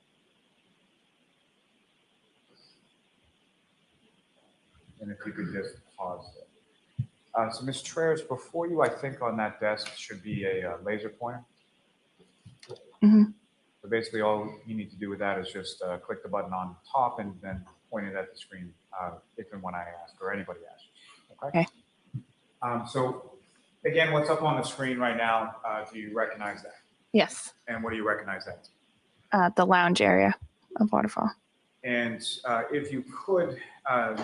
[SPEAKER 17] And if you could just pause there. So Ms. Traers, before you, I think on that desk should be a laser pointer.
[SPEAKER 1] Mm-hmm.
[SPEAKER 17] So basically all you need to do with that is just click the button on top and then point it at the screen if and when I ask or anybody asks. Okay. So again, what's up on the screen right now? Do you recognize that?
[SPEAKER 1] Yes.
[SPEAKER 17] And what do you recognize that?
[SPEAKER 1] The lounge area of Waterfall.
[SPEAKER 17] And if you could,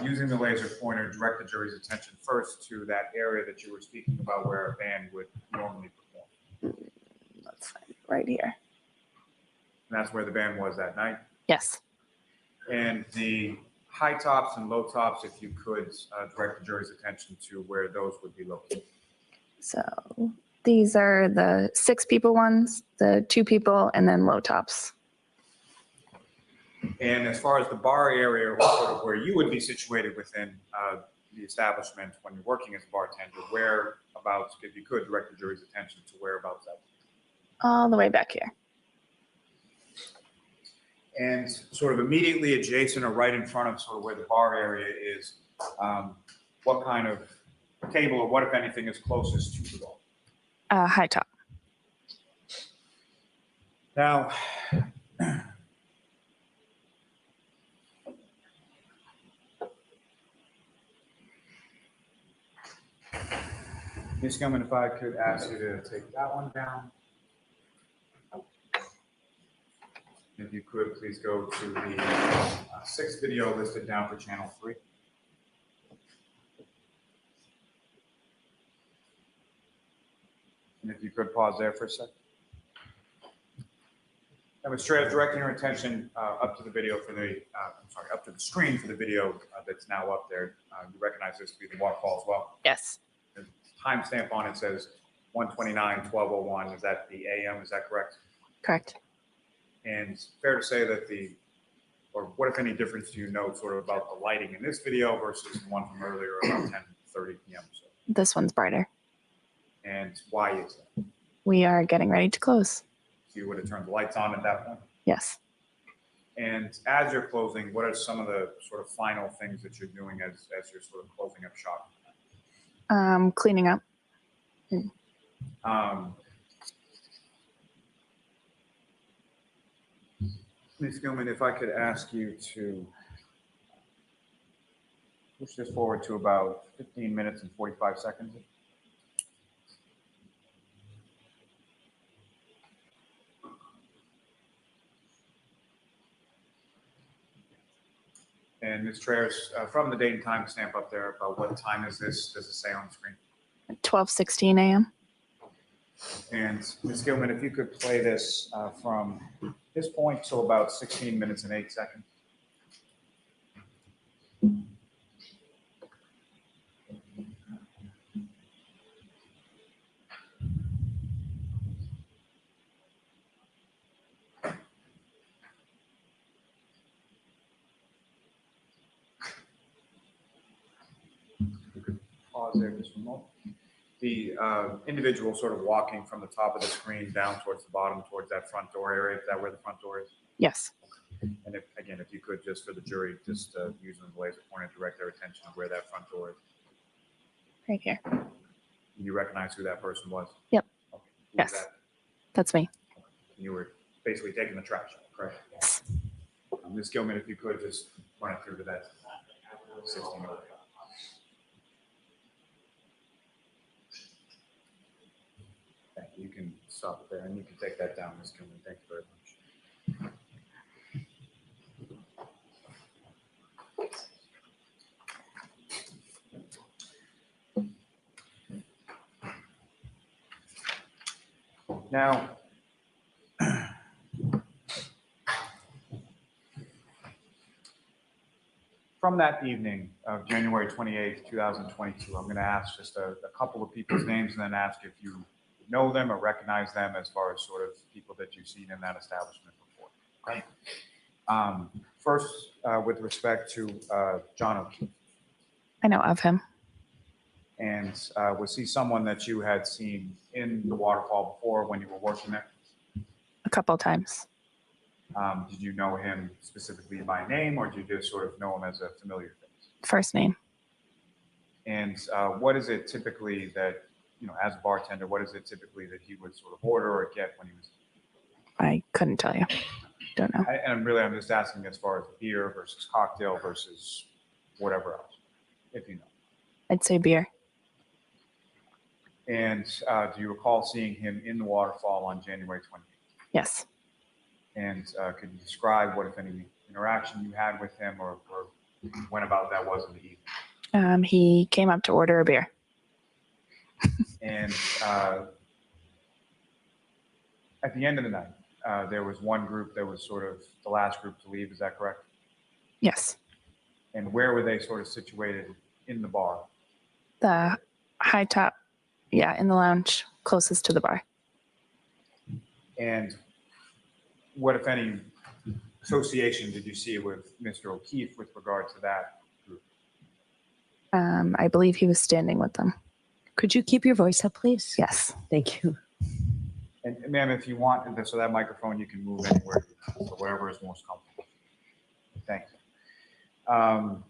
[SPEAKER 17] using the laser pointer, direct the jury's attention first to that area that you were speaking about where a band would normally perform.
[SPEAKER 1] Let's find it right here.
[SPEAKER 17] And that's where the band was that night.
[SPEAKER 1] Yes.
[SPEAKER 17] And the high tops and low tops, if you could direct the jury's attention to where those would be located.
[SPEAKER 1] So these are the 6 people ones, the 2 people, and then low tops.
[SPEAKER 17] And as far as the bar area, or sort of where you would be situated within the establishment when you're working as a bartender, whereabouts, if you could direct the jury's attention to whereabouts that.
[SPEAKER 1] All the way back here.
[SPEAKER 17] And sort of immediately adjacent or right in front of sort of where the bar area is, what kind of table or what, if anything, is closest to the bar?
[SPEAKER 1] High top.
[SPEAKER 17] Now, Ms. Gilman, if I could ask you to take that one down. If you could, please go to the 6th video listed down for channel 3. And if you could pause there for a sec. And Ms. Travis, directing your attention up to the video for the, up to the screen for the video that's now up there. You recognize this to be the waterfall as well?
[SPEAKER 1] Yes.
[SPEAKER 17] The timestamp on it says 1:29/12:01. Is that the AM? Is that correct?
[SPEAKER 1] Correct.
[SPEAKER 17] And fair to say that or what, if any, difference do you note sort of about the lighting in this video versus the one from earlier around 10:30 p.m. So,
[SPEAKER 1] This one's brighter.
[SPEAKER 17] and why is that?
[SPEAKER 1] We are getting ready to close.
[SPEAKER 17] So you would have turned the lights on at that point?
[SPEAKER 1] Yes.
[SPEAKER 17] And as you're closing, what are some of the sort of final things that you're doing as you're sort of closing up shop?
[SPEAKER 1] Cleaning up.
[SPEAKER 17] Ms. Gilman, if I could ask you to push this forward to about 15 minutes and 45 seconds. And Ms. Traers, from the date and time stamp up there, about what time is this? Does it say on the screen?
[SPEAKER 1] 12:16 a.m.
[SPEAKER 17] And Ms. Gilman, if you could play this from this point till about 16 minutes and 8 seconds. You could pause there just for a moment. The individual sort of walking from the top of the screen down towards the bottom, towards that front door area, is that where the front door is?
[SPEAKER 1] Yes.
[SPEAKER 17] And if, again, if you could, just for the jury, just using the laser pointer, direct their attention to where that front door is.
[SPEAKER 1] Right here.
[SPEAKER 17] You recognize who that person was?
[SPEAKER 1] Yep.
[SPEAKER 17] Okay. Who was
[SPEAKER 1] Yes.
[SPEAKER 17] that?
[SPEAKER 1] That's me.
[SPEAKER 17] You were basically taking the trash, correct?
[SPEAKER 1] Yes.
[SPEAKER 17] Ms. Gilman, if you could just run it through to that 16 over. Thank you. You can stop it there and you can take that down, Ms. Gilman. Thank you very much. Now, from that evening of January 28th, 2022, I'm going to ask just a couple of people's names and then ask if you know them or recognize them as far as sort of people that you've seen in that establishment before. Okay. First, with respect to John O'Keefe.
[SPEAKER 1] I know of him.
[SPEAKER 17] And was he someone that you had seen in the waterfall before when you were working there?
[SPEAKER 1] A couple times.
[SPEAKER 17] Did you know him specifically by name, or did you just sort of know him as a familiar face?
[SPEAKER 1] First name.
[SPEAKER 17] And what is it typically that, you know, as a bartender, what is it typically that he would sort of order or get when he was?
[SPEAKER 1] I couldn't tell you. Don't know.
[SPEAKER 17] I'm just asking as far as beer versus cocktail versus whatever else, if you know.
[SPEAKER 1] I'd say beer.
[SPEAKER 17] And do you recall seeing him in the waterfall on January 28th?
[SPEAKER 1] Yes.
[SPEAKER 17] And could you describe what, if any, interaction you had with him or when about that was in the evening?
[SPEAKER 1] He came up to order a beer.
[SPEAKER 17] And at the end of the night, there was one group that was sort of the last group to leave. Is that correct?
[SPEAKER 1] Yes.
[SPEAKER 17] And where were they sort of situated in the bar?
[SPEAKER 1] The high top, in the lounge closest to the bar.
[SPEAKER 17] And what, if any, association did you see with Mr. O'Keefe with regard to that group?
[SPEAKER 1] I believe he was standing with them.
[SPEAKER 14] Could you keep your voice up, please?
[SPEAKER 1] Yes.
[SPEAKER 14] Thank you.
[SPEAKER 17] And ma'am, if you want, so that microphone, you can move anywhere, so wherever is most comfortable. Thank you.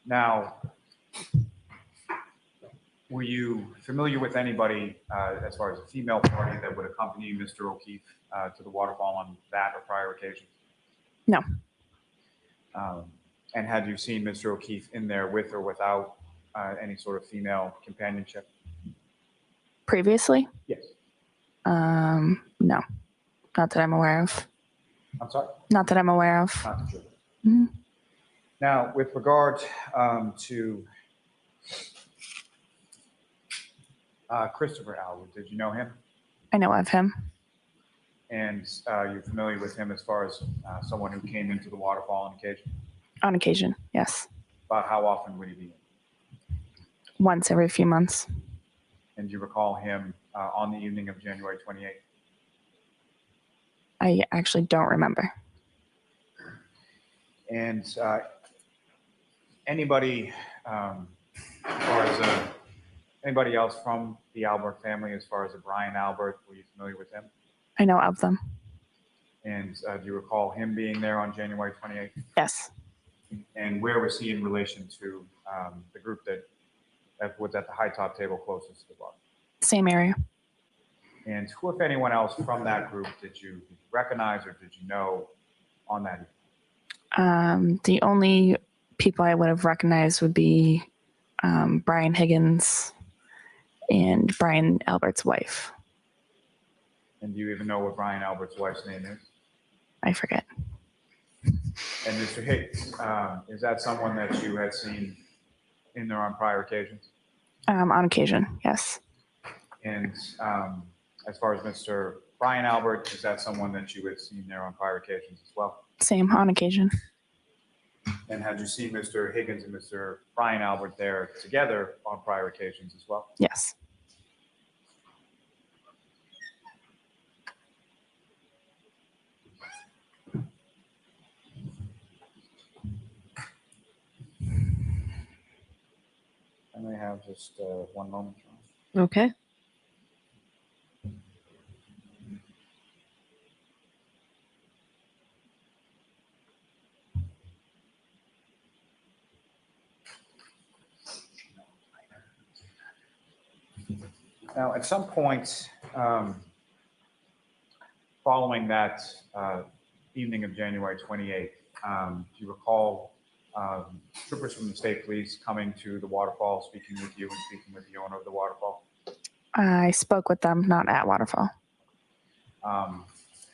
[SPEAKER 17] Now, were you familiar with anybody as far as a female party that would accompany Mr. O'Keefe to the waterfall on that or prior occasions?
[SPEAKER 1] No.
[SPEAKER 17] And had you seen Mr. O'Keefe in there with or without any sort of female companionship?
[SPEAKER 1] Previously?
[SPEAKER 17] Yes.
[SPEAKER 1] No. Not that I'm aware of.
[SPEAKER 17] I'm sorry?
[SPEAKER 1] Not that I'm aware of.
[SPEAKER 17] Not that you're
[SPEAKER 1] Mm-hmm.
[SPEAKER 17] Now, with regard to Christopher Alwood, did you know him?
[SPEAKER 1] I know of him.
[SPEAKER 17] And you're familiar with him as far as someone who came into the waterfall on occasion?
[SPEAKER 1] On occasion, yes.
[SPEAKER 17] About how often would he be in?
[SPEAKER 1] Once every few months.
[SPEAKER 17] And do you recall him on the evening of January 28th?
[SPEAKER 1] I actually don't remember.
[SPEAKER 17] And anybody, as far as anybody else from the Albert family, as far as Brian Albert, were you familiar with him?
[SPEAKER 1] I know of them.
[SPEAKER 17] And do you recall him being there on January 28th?
[SPEAKER 1] Yes.
[SPEAKER 17] And where was he in relation to the group that was at the high top table closest to the bar?
[SPEAKER 1] Same area.
[SPEAKER 17] And who, if anyone else from that group, did you recognize or did you know on that evening?
[SPEAKER 1] The only people I would have recognized would be Brian Higgins and Brian Albert's wife.
[SPEAKER 17] And do you even know what Brian Albert's wife's name is?
[SPEAKER 1] I forget.
[SPEAKER 17] And Mr. Higgs, is that someone that you had seen in there on prior occasions?
[SPEAKER 1] On occasion, yes.
[SPEAKER 17] And as far as Mr. Brian Albert, is that someone that you had seen there on prior occasions as well?
[SPEAKER 1] Same, on occasion.
[SPEAKER 17] And had you seen Mr. Higgins and Mr. Brian Albert there together on prior occasions as well?
[SPEAKER 1] Yes.
[SPEAKER 17] I may have just one moment.
[SPEAKER 14] Okay.
[SPEAKER 17] Now, at some point following that evening of January 28th, do you recall troopers from the state police coming to the waterfall, speaking with you and speaking with the owner of the waterfall?
[SPEAKER 1] I spoke with them, not at Waterfall.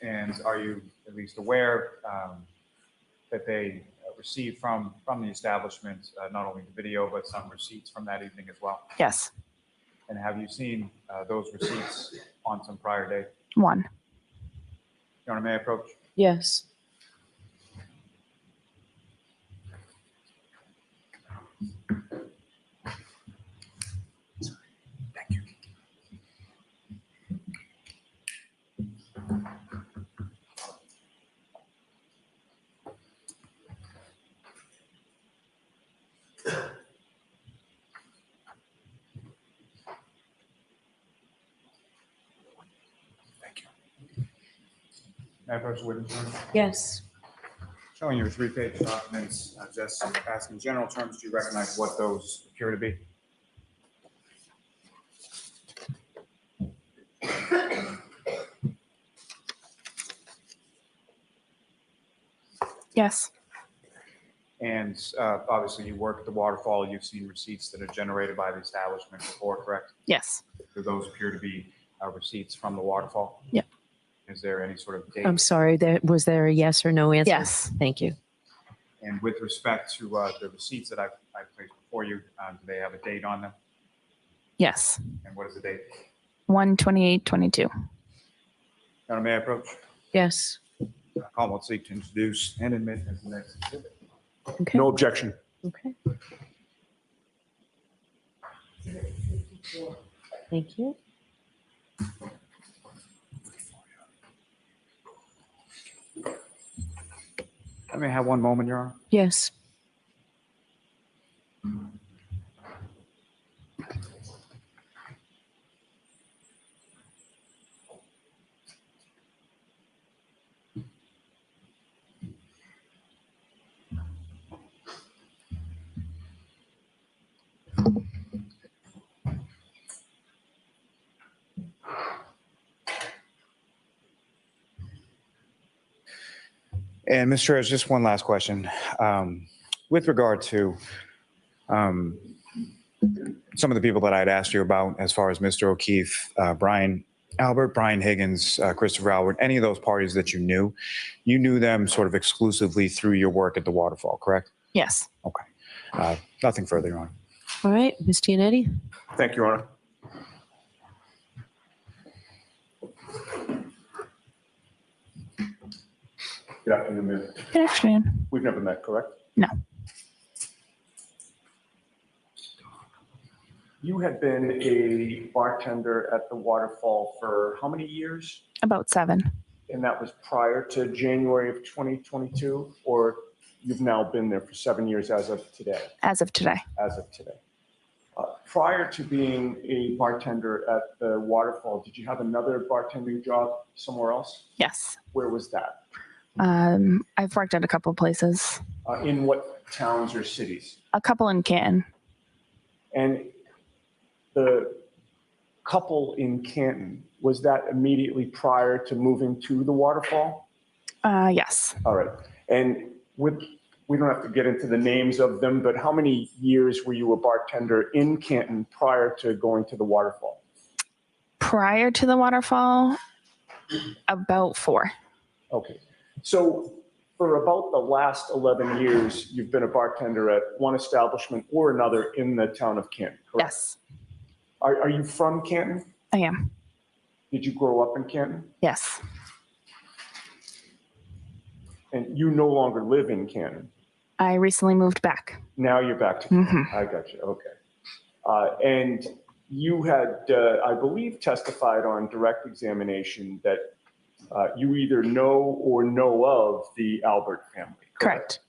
[SPEAKER 17] And are you at least aware that they received from the establishment not only the video, but some receipts from that evening as well?
[SPEAKER 1] Yes.
[SPEAKER 17] And have you seen those receipts on some prior date?
[SPEAKER 1] One.
[SPEAKER 17] Your Honor, may I approach?
[SPEAKER 14] Yes.
[SPEAKER 17] Thank you. May I approach the witness? Your Honor?
[SPEAKER 14] Yes.
[SPEAKER 17] Showing you 3-page documents, just asking in general terms, do you recognize what those appear to be?
[SPEAKER 1] Yes.
[SPEAKER 17] And obviously you work at the waterfall, you've seen receipts that are generated by the establishment before, correct?
[SPEAKER 1] Yes.
[SPEAKER 17] Do those appear to be receipts from the waterfall?
[SPEAKER 1] Yep.
[SPEAKER 17] Is there any sort of date?
[SPEAKER 14] I'm sorry, was there a yes or no answer?
[SPEAKER 1] Yes.
[SPEAKER 14] Thank you.
[SPEAKER 17] And with respect to the receipts that I've placed before you, do they have a date on them?
[SPEAKER 1] Yes.
[SPEAKER 17] And what is the date?
[SPEAKER 1] 1/28/22.
[SPEAKER 17] Your Honor, may I approach?
[SPEAKER 14] Yes.
[SPEAKER 17] Commonwealth seek to introduce and admit as the next exhibit.
[SPEAKER 14] Okay.
[SPEAKER 11] No objection.
[SPEAKER 14] Okay. Thank you.
[SPEAKER 17] I may have one moment, Your Honor.
[SPEAKER 14] Yes.
[SPEAKER 20] And Mr. Ayers, just one last question. With regard to some of the people that I'd asked you about, as far as Mr. O'Keefe, Brian Albert, Brian Higgins, Christopher Albert, any of those parties that you knew them sort of exclusively through your work at the waterfall, correct?
[SPEAKER 1] Yes.
[SPEAKER 20] Okay. Nothing further, Your Honor.
[SPEAKER 14] All right, Ms. Giannetti?
[SPEAKER 11] Thank you, Your Honor. Good afternoon, Ms.
[SPEAKER 1] Good afternoon.
[SPEAKER 11] We've never met, correct?
[SPEAKER 1] No.
[SPEAKER 19] You had been a bartender at the waterfall for how many years?
[SPEAKER 1] About 7.
[SPEAKER 19] And that was prior to January of 2022, or you've now been there for 7 years as of today?
[SPEAKER 1] As of today.
[SPEAKER 19] As of today. Prior to being a bartender at the waterfall, did you have another bartending job somewhere else?
[SPEAKER 1] Yes.
[SPEAKER 19] Where was that?
[SPEAKER 1] I've worked at a couple places.
[SPEAKER 19] In what towns or cities?
[SPEAKER 1] A couple in Canton.
[SPEAKER 19] And the couple in Canton, was that immediately prior to moving to the waterfall?
[SPEAKER 1] Yes.
[SPEAKER 19] All right. And we don't have to get into the names of them, but how many years were you a bartender in Canton prior to going to the waterfall?
[SPEAKER 1] Prior to the waterfall, about 4.
[SPEAKER 19] Okay. So for about the last 11 years, you've been a bartender at one establishment or another in the town of Canton, correct?
[SPEAKER 1] Yes,
[SPEAKER 19] Are you from Canton?
[SPEAKER 1] I am.
[SPEAKER 19] Did you grow up in Canton?
[SPEAKER 1] Yes.
[SPEAKER 19] And you no longer live in Canton?
[SPEAKER 1] I recently moved back.
[SPEAKER 19] Now you're back to Canton. I got you. Okay. And you had, I believe, testified on direct examination that you either know or know of the Albert family.
[SPEAKER 1] Correct.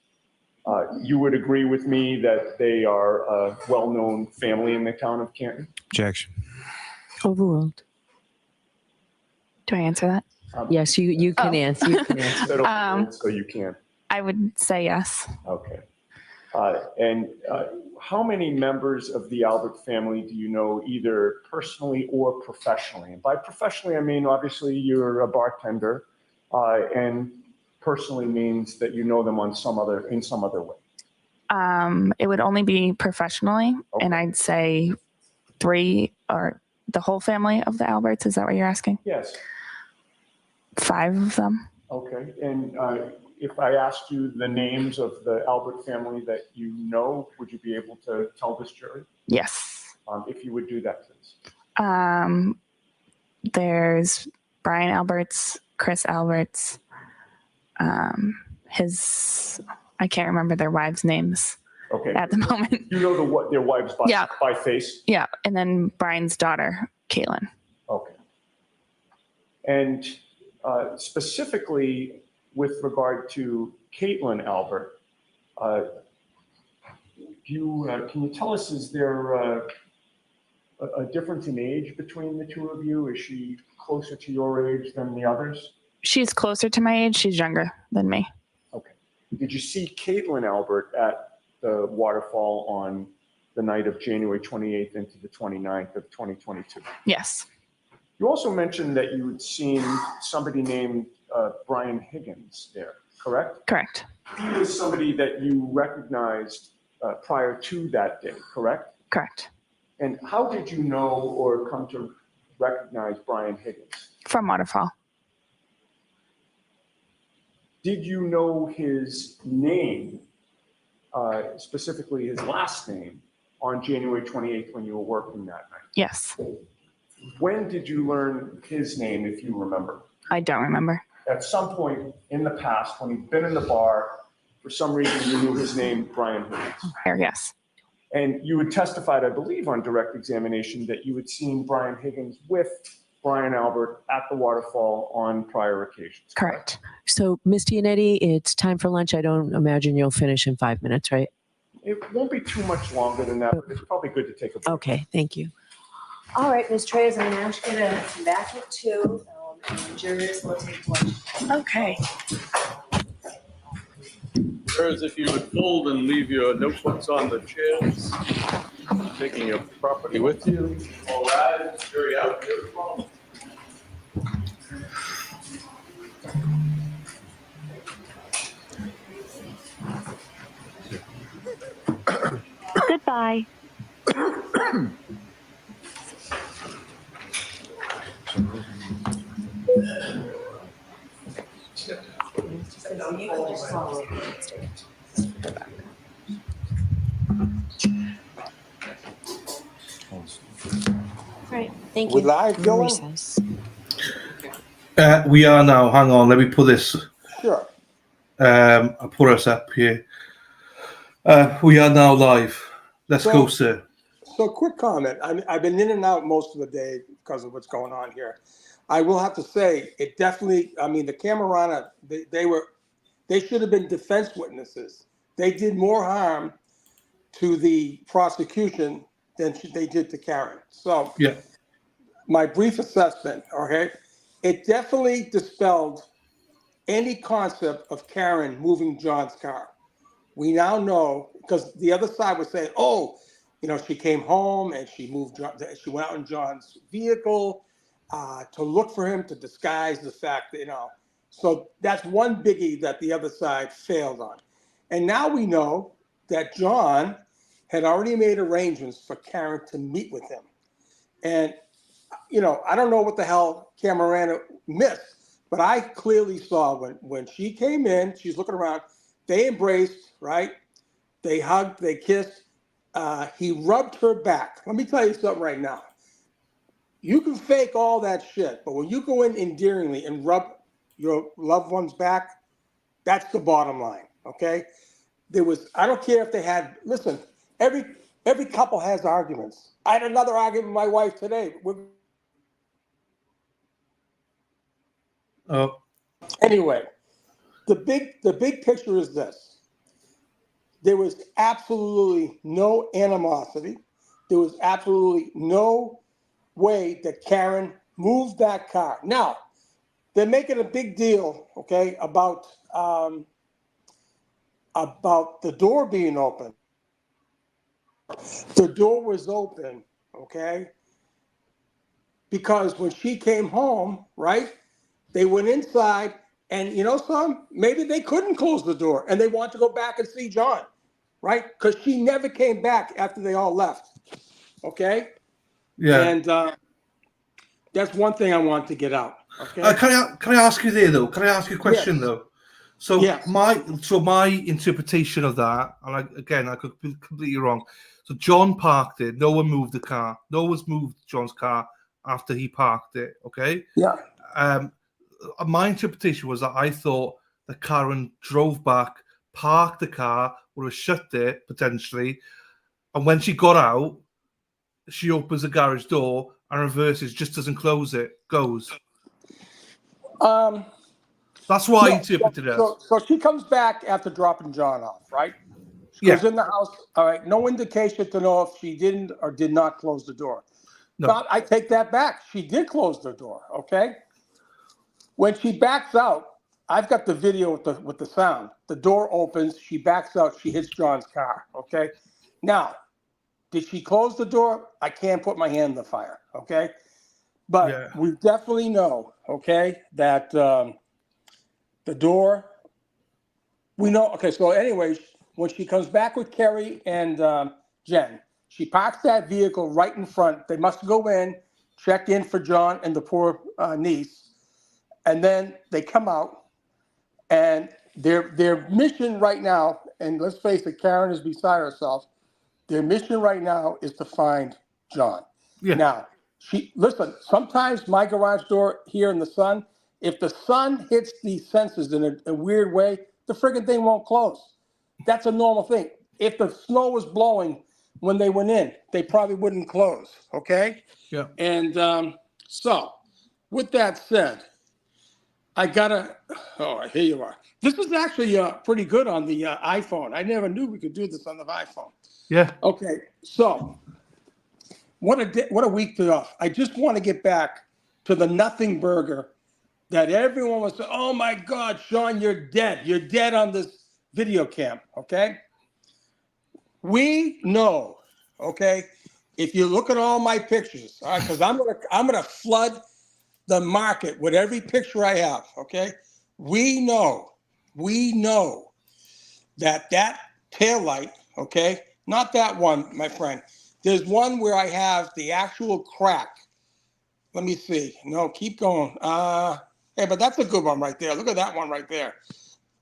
[SPEAKER 19] You would agree with me that they are a well-known family in the town of Canton?
[SPEAKER 20] Objection.
[SPEAKER 14] Overruled.
[SPEAKER 1] Do I answer that?
[SPEAKER 14] Yes, you can answer. You can answer.
[SPEAKER 19] So you can.
[SPEAKER 1] I would say yes.
[SPEAKER 19] Okay. And how many members of the Albert family do you know either personally or professionally? And by professionally, I mean, obviously you're a bartender, and personally means that you know them in some other way.
[SPEAKER 1] It would only be professionally, and I'd say 3 or the whole family of the Alberts. Is that what you're asking?
[SPEAKER 19] Yes.
[SPEAKER 1] 5 of them.
[SPEAKER 19] Okay. And if I asked you the names of the Albert family that you know, would you be able to tell this jury?
[SPEAKER 1] Yes.
[SPEAKER 19] If you would do that, please.
[SPEAKER 1] There's Brian Alberts, Chris Alberts, I can't remember their wives' names at the moment.
[SPEAKER 19] You know their wives by face?
[SPEAKER 1] Yeah. And then Brian's daughter, Caitlin.
[SPEAKER 19] Okay. And specifically with regard to Caitlin Albert, can you tell us, is there a difference in age between the two of you? Is she closer to your age than the others?
[SPEAKER 1] She's closer to my age. She's younger than me.
[SPEAKER 19] Okay. Did you see Caitlin Albert at the waterfall on the night of January 28th into the 29th of 2022?
[SPEAKER 1] Yes.
[SPEAKER 19] You also mentioned that you had seen somebody named Brian Higgins there, correct?
[SPEAKER 1] Correct.
[SPEAKER 19] He was somebody that you recognized prior to that day, correct?
[SPEAKER 1] Correct.
[SPEAKER 19] And how did you know or come to recognize Brian Higgins?
[SPEAKER 1] From Waterfall.
[SPEAKER 19] Did you know his name, specifically his last name, on January 28th when you were working that night?
[SPEAKER 1] Yes.
[SPEAKER 19] When did you learn his name, if you remember?
[SPEAKER 1] I don't remember.
[SPEAKER 19] At some point in the past, when he'd been in the bar, for some reason you knew his name, Brian Higgins.
[SPEAKER 1] Yes.
[SPEAKER 19] And you had testified, I believe, on direct examination that you had seen Brian Higgins with Brian Albert at the waterfall on prior occasions.
[SPEAKER 14] Correct. So, Ms. Giannetti, it's time for lunch. I don't imagine you'll finish in 5 minutes, right?
[SPEAKER 19] It won't be too much longer than that, but it's probably good to take a break.
[SPEAKER 14] Okay, thank you.
[SPEAKER 10] All right, Ms. Treyas, I'm going to ask you to come back at 2, and the jurors will take lunch.
[SPEAKER 1] Okay.
[SPEAKER 15] Jurors, if you would fold and leave your notebooks on the chairs, taking your property with you. All right, jury out. Beautiful.
[SPEAKER 6] Goodbye.
[SPEAKER 10] Right, thank
[SPEAKER 21] We
[SPEAKER 10] you.
[SPEAKER 21] live going?
[SPEAKER 5] We are now. Hang on, let me put this.
[SPEAKER 21] Sure.
[SPEAKER 5] I'll put us up here. We are now live. Let's go, sir.
[SPEAKER 21] So quick comment. I've been in and out most of the day because of what's going on here. I will have to say, it definitely, I mean, the Camerano, they should have been defense witnesses. They did more harm to the prosecution than they did to Karen. So
[SPEAKER 5] yeah,
[SPEAKER 21] my brief assessment, okay, it definitely dispelled any concept of Karen moving John's car. We now know, because the other side was saying, oh, you know, she came home and she went out in John's vehicle to look for him, to disguise the fact that, you know, so that's one biggie that the other side failed on. And now we know that John had already made arrangements for Karen to meet with him. And, you know, I don't know what the hell Camerano missed, But I clearly saw when she came in, she's looking around, they embraced, right? They hugged, they kissed. He rubbed her back. Let me tell you something right now. You can fake all that shit, but when you go in endearingly and rub your loved one's back, that's the bottom line, okay? I don't care if they had, listen, every couple has arguments. I had another argument with my wife today. Anyway, the big picture is this. There was absolutely no animosity. There was absolutely no way that Karen moved that car. Now, they're making a big deal, okay, about the door being open. The door was open, okay, because when she came home, right, they went inside, and you know something? Maybe they couldn't close the door, and they want to go back and see John, right? Because she never came back after they all left, okay?
[SPEAKER 5] Yeah.
[SPEAKER 21] And that's one thing I want to get out, okay?
[SPEAKER 5] Can I ask you there though? Can I ask you a question
[SPEAKER 21] Yes.
[SPEAKER 5] though? So
[SPEAKER 21] Yes.
[SPEAKER 5] my interpretation of that, and I could be completely wrong. So John parked it. No one moved the car. No one's moved John's car after he parked it. Okay.
[SPEAKER 21] Yeah.
[SPEAKER 5] My interpretation was that I thought that Karen drove back, parked the car, would have shut it potentially, and when she got out, she opens the garage door and reverses, just doesn't close it, goes. That's why I interpreted it.
[SPEAKER 21] So she comes back after dropping John off, right? She
[SPEAKER 5] Yeah.
[SPEAKER 21] goes in the house. All right. No indication to know if she didn't or did not close the door.
[SPEAKER 5] No.
[SPEAKER 21] But I take that back. She did close the door. Okay. When she backs out, I've got the video with the sound. The door opens. She backs out. She hits John's car. Okay. Now, did she close the door? I can't put my hand in the fire. Okay. But we definitely know, okay, that the door, we know. Okay, so anyways, when she comes back with Kerry and Jen, she parks that vehicle right in front. They must go in, check in for John and the poor niece, and then they come out. And their mission right now, and let's face it, Karen is beside herself. Their mission right now is to find John.
[SPEAKER 5] Yeah.
[SPEAKER 21] Now, listen, sometimes my garage door here in the sun, if the sun hits the sensors in a weird way, the friggin' thing won't close. That's a normal thing. If the snow was blowing when they went in, they probably wouldn't close, okay?
[SPEAKER 5] Yeah.
[SPEAKER 21] And so, with that said, here you are. This is actually pretty good on the iPhone. I never knew we could do this on the iPhone.
[SPEAKER 5] Yeah.
[SPEAKER 21] Okay, so what a week to off. I just want to get back to the nothing burger that everyone was saying, oh my God, Sean, you're dead. You're dead on this video cam, okay? We know, okay, if you look at all my pictures, all right, because I'm gonna flood the market with every picture I have, okay? We know that taillight, okay, not that one, my friend. There's one where I have the actual crack. Let me see. No, keep going. Hey, but that's a good one right there. Look at that one right there.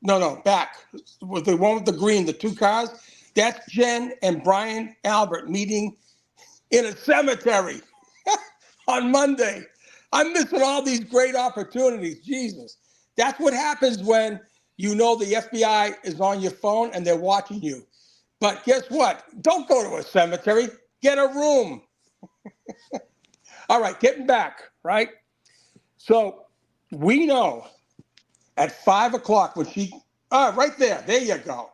[SPEAKER 21] No, back. With the one with the green, the two cars. That's Jen and Brian Albert meeting in a cemetery on Monday. I'm missing all these great opportunities. Jesus. That's what happens when you know the FBI is on your phone and they're watching you. But guess what? Don't go to a cemetery. Get a room. All right, getting back, right? So we know at 5 o'clock when right there, there you go.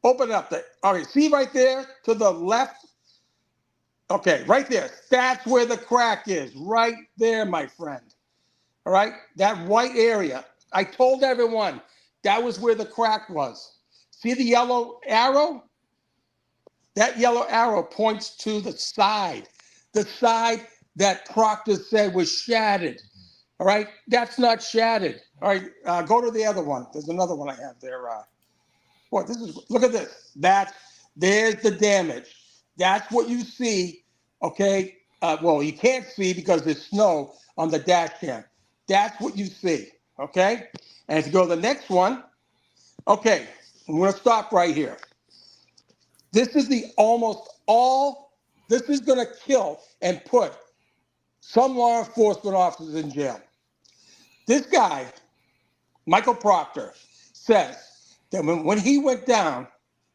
[SPEAKER 21] Open it up there. All right, see right there to the left? Okay, right there. That's where the crack is, right there, my friend. All right, that white area. I told everyone that was where the crack was. See the yellow arrow? That yellow arrow points to the side that Proctor said was shattered. All right, that's not shattered. All right, go to the other one. There's another one I have there. Look at this. There's the damage. That's what you see. Okay. Well, you can't see because there's snow on the dash cam. That's what you see. okay? And if you go to the next one, okay, I'm gonna stop right here. This is this is gonna kill and put some law enforcement officers in jail. This guy, Michael Proctor, says that when he went down,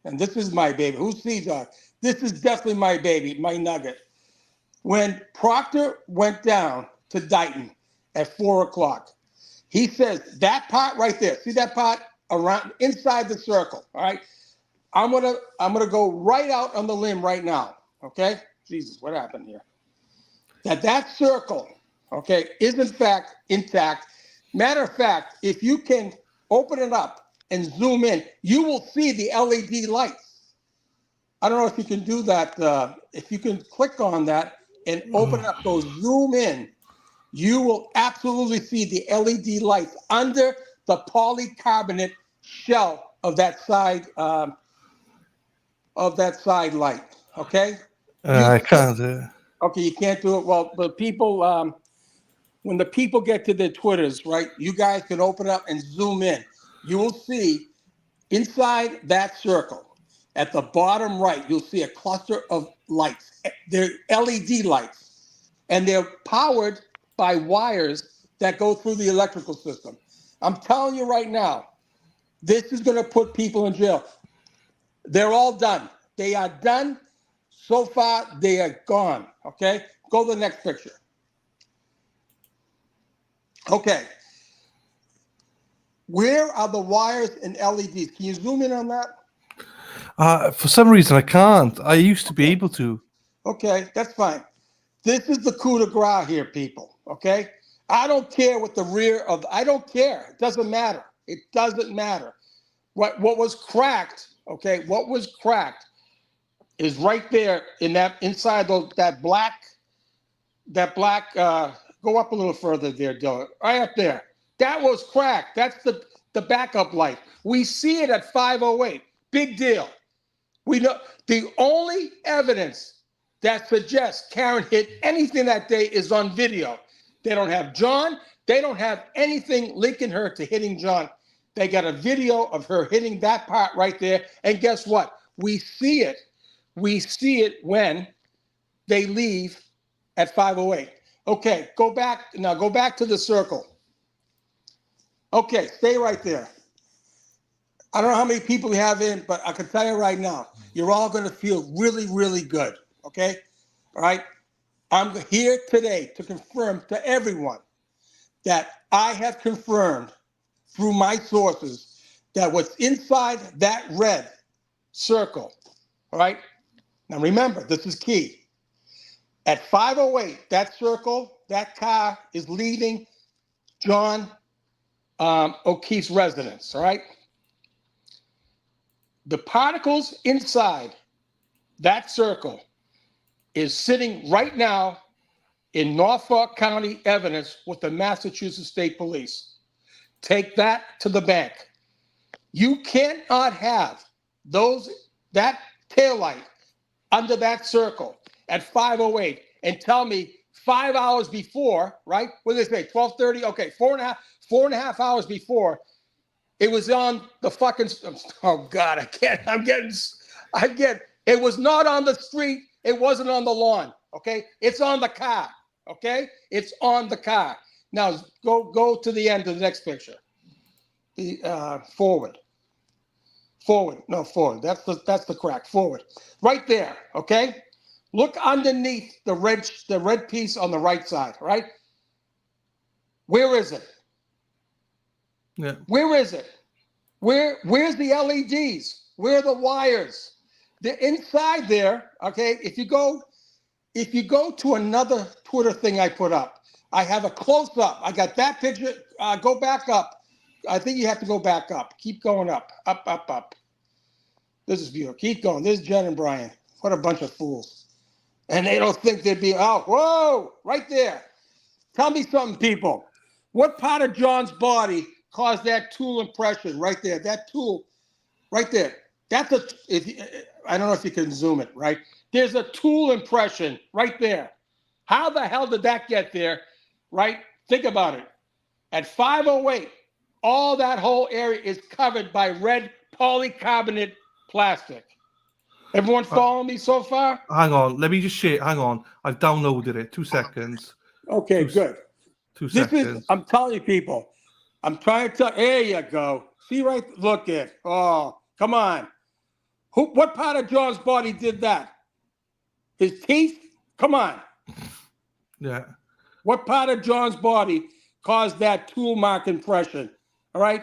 [SPEAKER 21] and this is my baby, who's Sea-Dog? This is definitely my baby, my nugget. When Proctor went down to Dighton at 4 o'clock, he says that part right there, see that part around inside the circle, all right? I'm gonna go right out on the limb right now, okay? Jesus, what happened here? That circle, okay, is in fact intact. Matter of fact, if you can open it up and zoom in, you will see the LED lights. I don't know if you can do that. If you can click on that and open it up, go zoom in, you will absolutely see the LED lights under the polycarbonate shell of that side light. Okay.
[SPEAKER 5] I can't do it.
[SPEAKER 21] Okay, you can't do it. Well, the people, when the people get to their Twitters, right, you guys can open it up and zoom in. You will see inside that circle, at the bottom right, you'll see a cluster of lights. They're LED lights, and they're powered by wires that go through the electrical system. I'm telling you right now, this is going to put people in jail. They're all done. They are done. So far, they are gone. Okay? Go to the next picture. Okay. Where are the wires and LEDs? Can you zoom in on that?
[SPEAKER 5] For some reason, I can't. I used to be able to.
[SPEAKER 21] Okay, that's fine. This is the coup de grace here, people. Okay? I don't care what the rear of, I don't care. It doesn't matter. It doesn't matter. What was cracked, okay, what was cracked is right there in that, inside that black, go up a little further there, Dylan, right up there. That was cracked. That's the backup light. We see it at 508. Big deal. We know the only evidence that suggests Karen hit anything that day is on video. They don't have John. They don't have anything linking her to hitting John. They got a video of her hitting that part right there. And guess what? We see it. We see it when they leave at 508. Okay, go back. Now go back to the circle. Okay, stay right there. I don't know how many people we have in, but I can tell you right now, you're all going to feel really, really good. Okay? All right? I'm here today to confirm to everyone that I have confirmed through my sources that what's inside that red circle, all right? Now remember, this is key. At 508, that circle, that car is leaving John O'Keefe's residence, all right? The particles inside that circle is sitting right now in Norfolk County evidence with the Massachusetts State Police. Take that to the bank. You cannot have that taillight under that circle at 508 and tell me 5 hours before, right? What did they say? 12:30? Okay, 4.5 hours before. It was on the fucking, oh God, it was not on the street. It wasn't on the lawn, okay? It's on the car, okay? It's on the car. Now, go to the end of the next picture. Forward. No, forward. That's the crack. Forward. Right there, okay? Look underneath the red piece on the right side, right? Where is it?
[SPEAKER 5] Yeah.
[SPEAKER 21] Where is it? Where's the LEDs? Where are the wires? They're inside there, okay? If you go to another Twitter thing I put up, I have a close-up. I got that picture. Go back up. I think you have to go back up. Keep going up. Up. This is beautiful. Keep going. This is Jen and Brian. What a bunch of fools. And they don't think they'd be, oh, whoa, right there. Tell me something, people. What part of John's body caused that tool impression right there? That tool right there. That's I don't know if you can zoom it, right? There's a tool impression right there. How the hell did that get there, right? Think about it. At 5:08, all that whole area is covered by red polycarbonate plastic. Everyone following me so far?
[SPEAKER 5] Hang on, let me just share. Hang on, I've downloaded it. 2 seconds.
[SPEAKER 21] Okay, good.
[SPEAKER 5] 2
[SPEAKER 21] This
[SPEAKER 5] seconds.
[SPEAKER 21] is, I'm telling you, people. I'm trying to tell. There you go. See right? Look at. Oh, come on. What part of John's body did that? His teeth? Come on.
[SPEAKER 5] Yeah.
[SPEAKER 21] What part of John's body caused that tool mark impression? All right.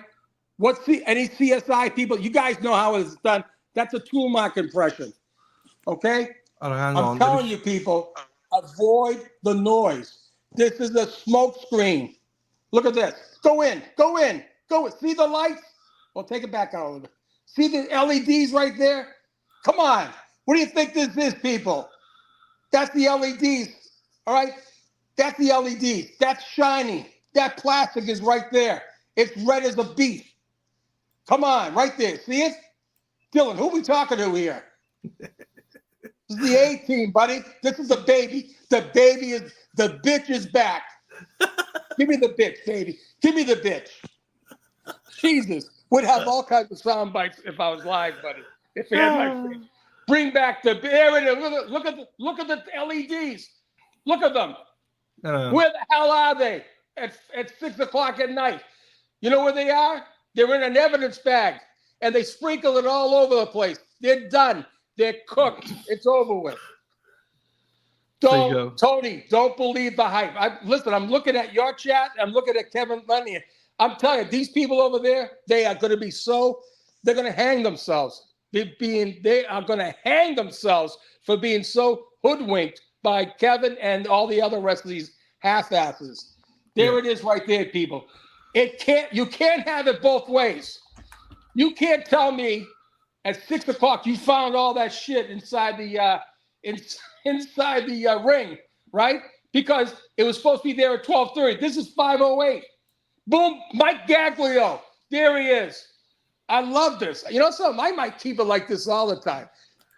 [SPEAKER 21] Any CSI people? You guys know how it's done. That's a tool mark impression. Okay.
[SPEAKER 5] Hang
[SPEAKER 21] I'm
[SPEAKER 5] on.
[SPEAKER 21] telling you, people, avoid the noise. This is a smoke screen. Look at this. Go in. Go in. Go in. See the lights? Well, take it back out a little bit. See the LEDs right there? Come on. What do you think this is, people? That's the LEDs. All right? That's the LEDs. That's shiny. That plastic is right there. It's red as a beet. Come on, right there. See it? Dylan, who we talking to here? This is the A team, buddy. This is the baby. The bitch is back. Give me the bitch, baby. Give me the bitch. Jesus. Would have all kinds of sound bites if I was live, buddy. If we had my face. Bring back the there it is. Look at the LEDs. Look at them. Where the hell are they at 6 o'clock at night? You know where they are? They're in an evidence bag, and they sprinkle it all over the place. They're done. They're cooked. It's over with. Tony, don't believe the hype. Listen, I'm looking at your chat. I'm looking at Kevin Lenny. I'm telling you, these people over there, they are going to be they're going to hang themselves. They are going to hang themselves for being so hoodwinked by Kevin and all the other rest of these half-asses. There it is right there, people. You can't have it both ways. You can't tell me at 6 o'clock you found all that shit inside the ring, right? Because it was supposed to be there at 12:30. This is 5:08. Boom, Mike Gaglio. There he is. I love this. You know something? I might keep it like this all the time.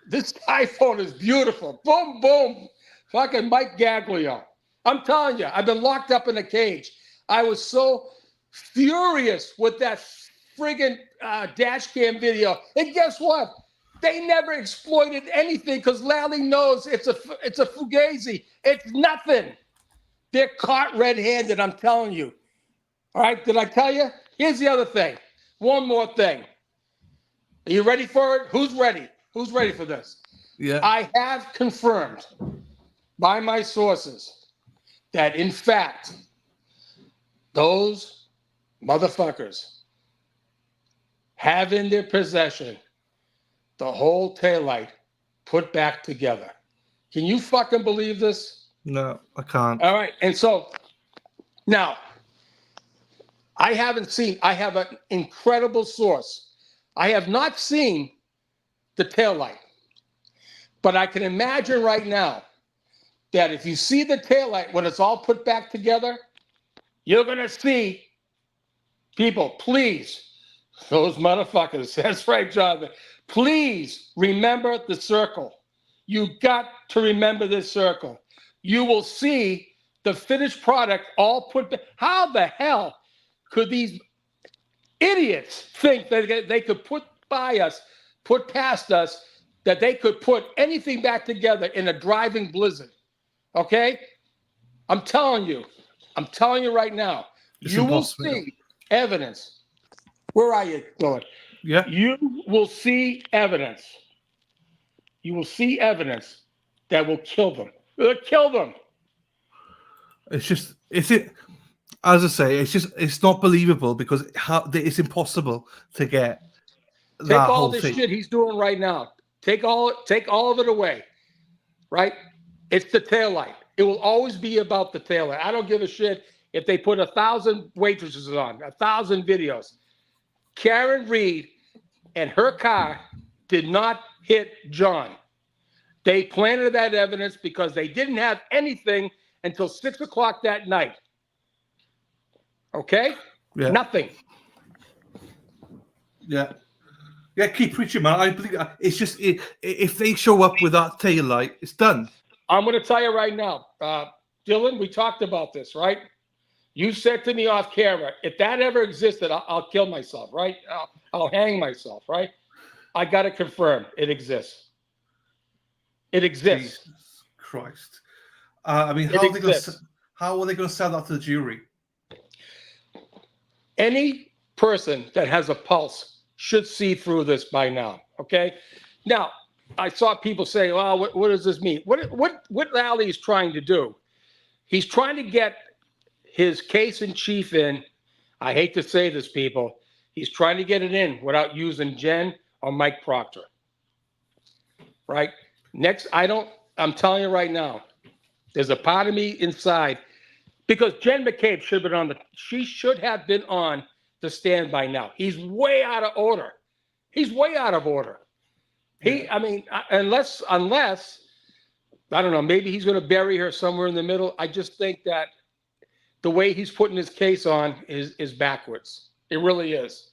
[SPEAKER 21] This iPhone is beautiful. Boom, boom. Fucking Mike Gaglio. I'm telling you, I've been locked up in a cage. I was so furious with that friggin' dash cam video. And guess what? They never exploited anything because Lally knows it's a fugazi. It's nothing. They're caught red-handed, I'm telling you. All right, did I tell you? Here's the other thing. One more thing. Are you ready for it? Who's ready? Who's ready for this?
[SPEAKER 5] Yeah.
[SPEAKER 21] I have confirmed by my sources that, in fact, those motherfuckers have in their possession the whole taillight put back together. Can you fucking believe this?
[SPEAKER 5] No, I can't.
[SPEAKER 21] All right. And so now I have an incredible source. I have not seen the taillight, but I can imagine right now that if you see the taillight when it's all put back together, you're going to see people, please, those motherfuckers. That's right, Jonathan. Please remember the circle. You got to remember this circle. You will see the finished product all put back. How the hell could these idiots think that they could put past us, that they could put anything back together in a driving blizzard? Okay? I'm telling you right now, you will see evidence. Where are you, Lord?
[SPEAKER 5] Yeah.
[SPEAKER 21] You will see evidence. You will see evidence that will kill them. It'll kill them.
[SPEAKER 5] As I say, it's not believable because it's impossible to get
[SPEAKER 21] Take
[SPEAKER 5] that
[SPEAKER 21] all
[SPEAKER 5] whole
[SPEAKER 21] this
[SPEAKER 5] thing.
[SPEAKER 21] shit he's doing right now. Take all of it away. Right? It's the taillight. It will always be about the taillight. I don't give a shit if they put 1,000 waitresses on, 1,000 videos. Karen Reed and her car did not hit John. They planted that evidence because they didn't have anything until 6 o'clock that night. Okay?
[SPEAKER 5] Yeah.
[SPEAKER 21] Nothing.
[SPEAKER 5] Yeah. Yeah, keep preaching, man. I believe it's just if they show up with that tail light, it's done.
[SPEAKER 21] I'm going to tell you right now, Dylan, we talked about this, right? You said to me off camera, if that ever existed, I'll kill myself, right? I'll hang myself, right? I got to confirm it exists. It exists.
[SPEAKER 5] Jesus Christ. I mean, how are they going to sell that to the jury?
[SPEAKER 21] Any person that has a pulse should see through this by now, okay? Now, I saw people say, well, what does this mean? What Ali is trying to do? He's trying to get his case in chief in. I hate to say this, people. He's trying to get it in without using Jen or Mike Proctor. Right? I'm telling you right now, there's a part of me inside, because Jen McCabe should have been on the stand by now. He's way out of order. Unless, I don't know, maybe he's going to bury her somewhere in the middle. I just think that the way he's putting his case on is backwards. It really is.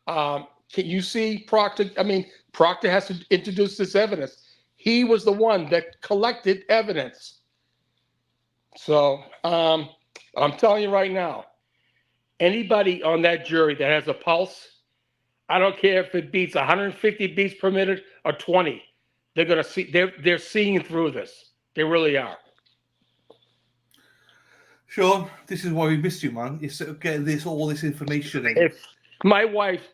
[SPEAKER 21] Can you see Proctor? I mean, Proctor has to introduce this evidence. He was the one that collected evidence. So I'm telling you right now, anybody on that jury that has a pulse, I don't care if it beats 150 beats per minute or 20, they're going to see, they're seeing through this. They really are.
[SPEAKER 5] Sean, this is why we missed you, man. You're sort of getting all this information in.
[SPEAKER 21] If my wife,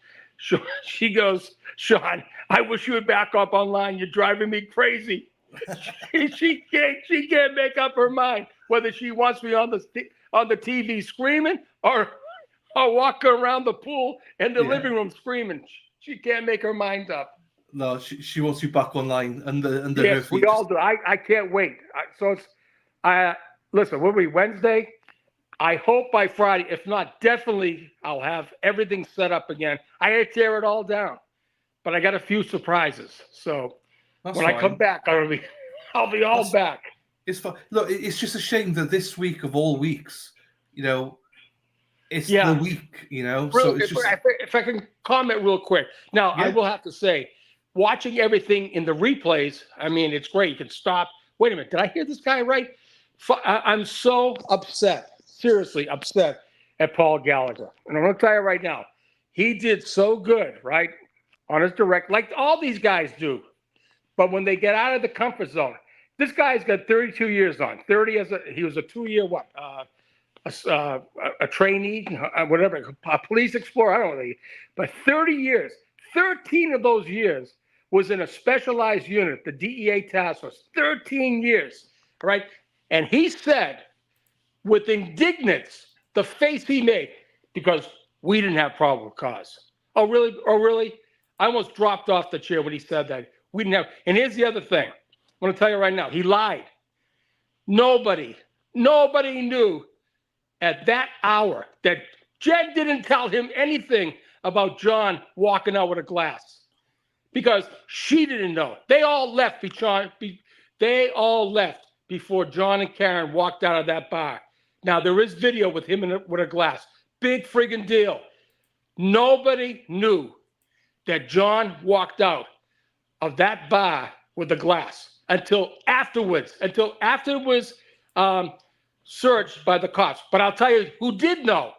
[SPEAKER 21] she goes, Sean, I wish you would back up online. You're driving me crazy. she can't make up her mind whether she wants me on the TV screaming or walking around the pool and the living room screaming. She can't make her mind up.
[SPEAKER 5] No, she wants you back online under her
[SPEAKER 21] Yes,
[SPEAKER 5] feet.
[SPEAKER 21] we all do. I can't wait. Listen, what are we, Wednesday? I hope by Friday. If not, definitely I'll have everything set up again. I had to tear it all down, but I got a few surprises. So when I come back, I'll be all back.
[SPEAKER 5] It's fine. Look, it's just a shame that this week of all weeks, it's the week, So it's just...
[SPEAKER 21] If I can comment real quick. Now, I will have to say, watching everything in the replays, I mean, it's great. You can stop. Wait a minute. Did I hear this guy right? I'm so upset, seriously upset at Paul Gallagher. And I'm going to tell you right now, he did so good, right, on his direct, like all these guys do. But when they get out of the comfort zone, this guy's got 32 years on. 30 he was a 2-year a trainee, whatever, a police explorer, I don't know. But 30 years, 13 of those years was in a specialized unit, the DEA task force. 13 years, right? And he said, with indignance, the face he made, because we didn't have probable cause. Oh, really? Oh, really? I almost dropped off the chair when he said that. We didn't have. And here's the other thing. I'm going to tell you right now. He lied. Nobody knew at that hour that Jen didn't tell him anything about John walking out with a glass, because she didn't know. They all left before John and Karen walked out of that bar. Now, there is video with him with a glass. Big friggin' deal. Nobody knew that John walked out of that bar with a glass until after it was searched by the cops. But I'll tell you who did know.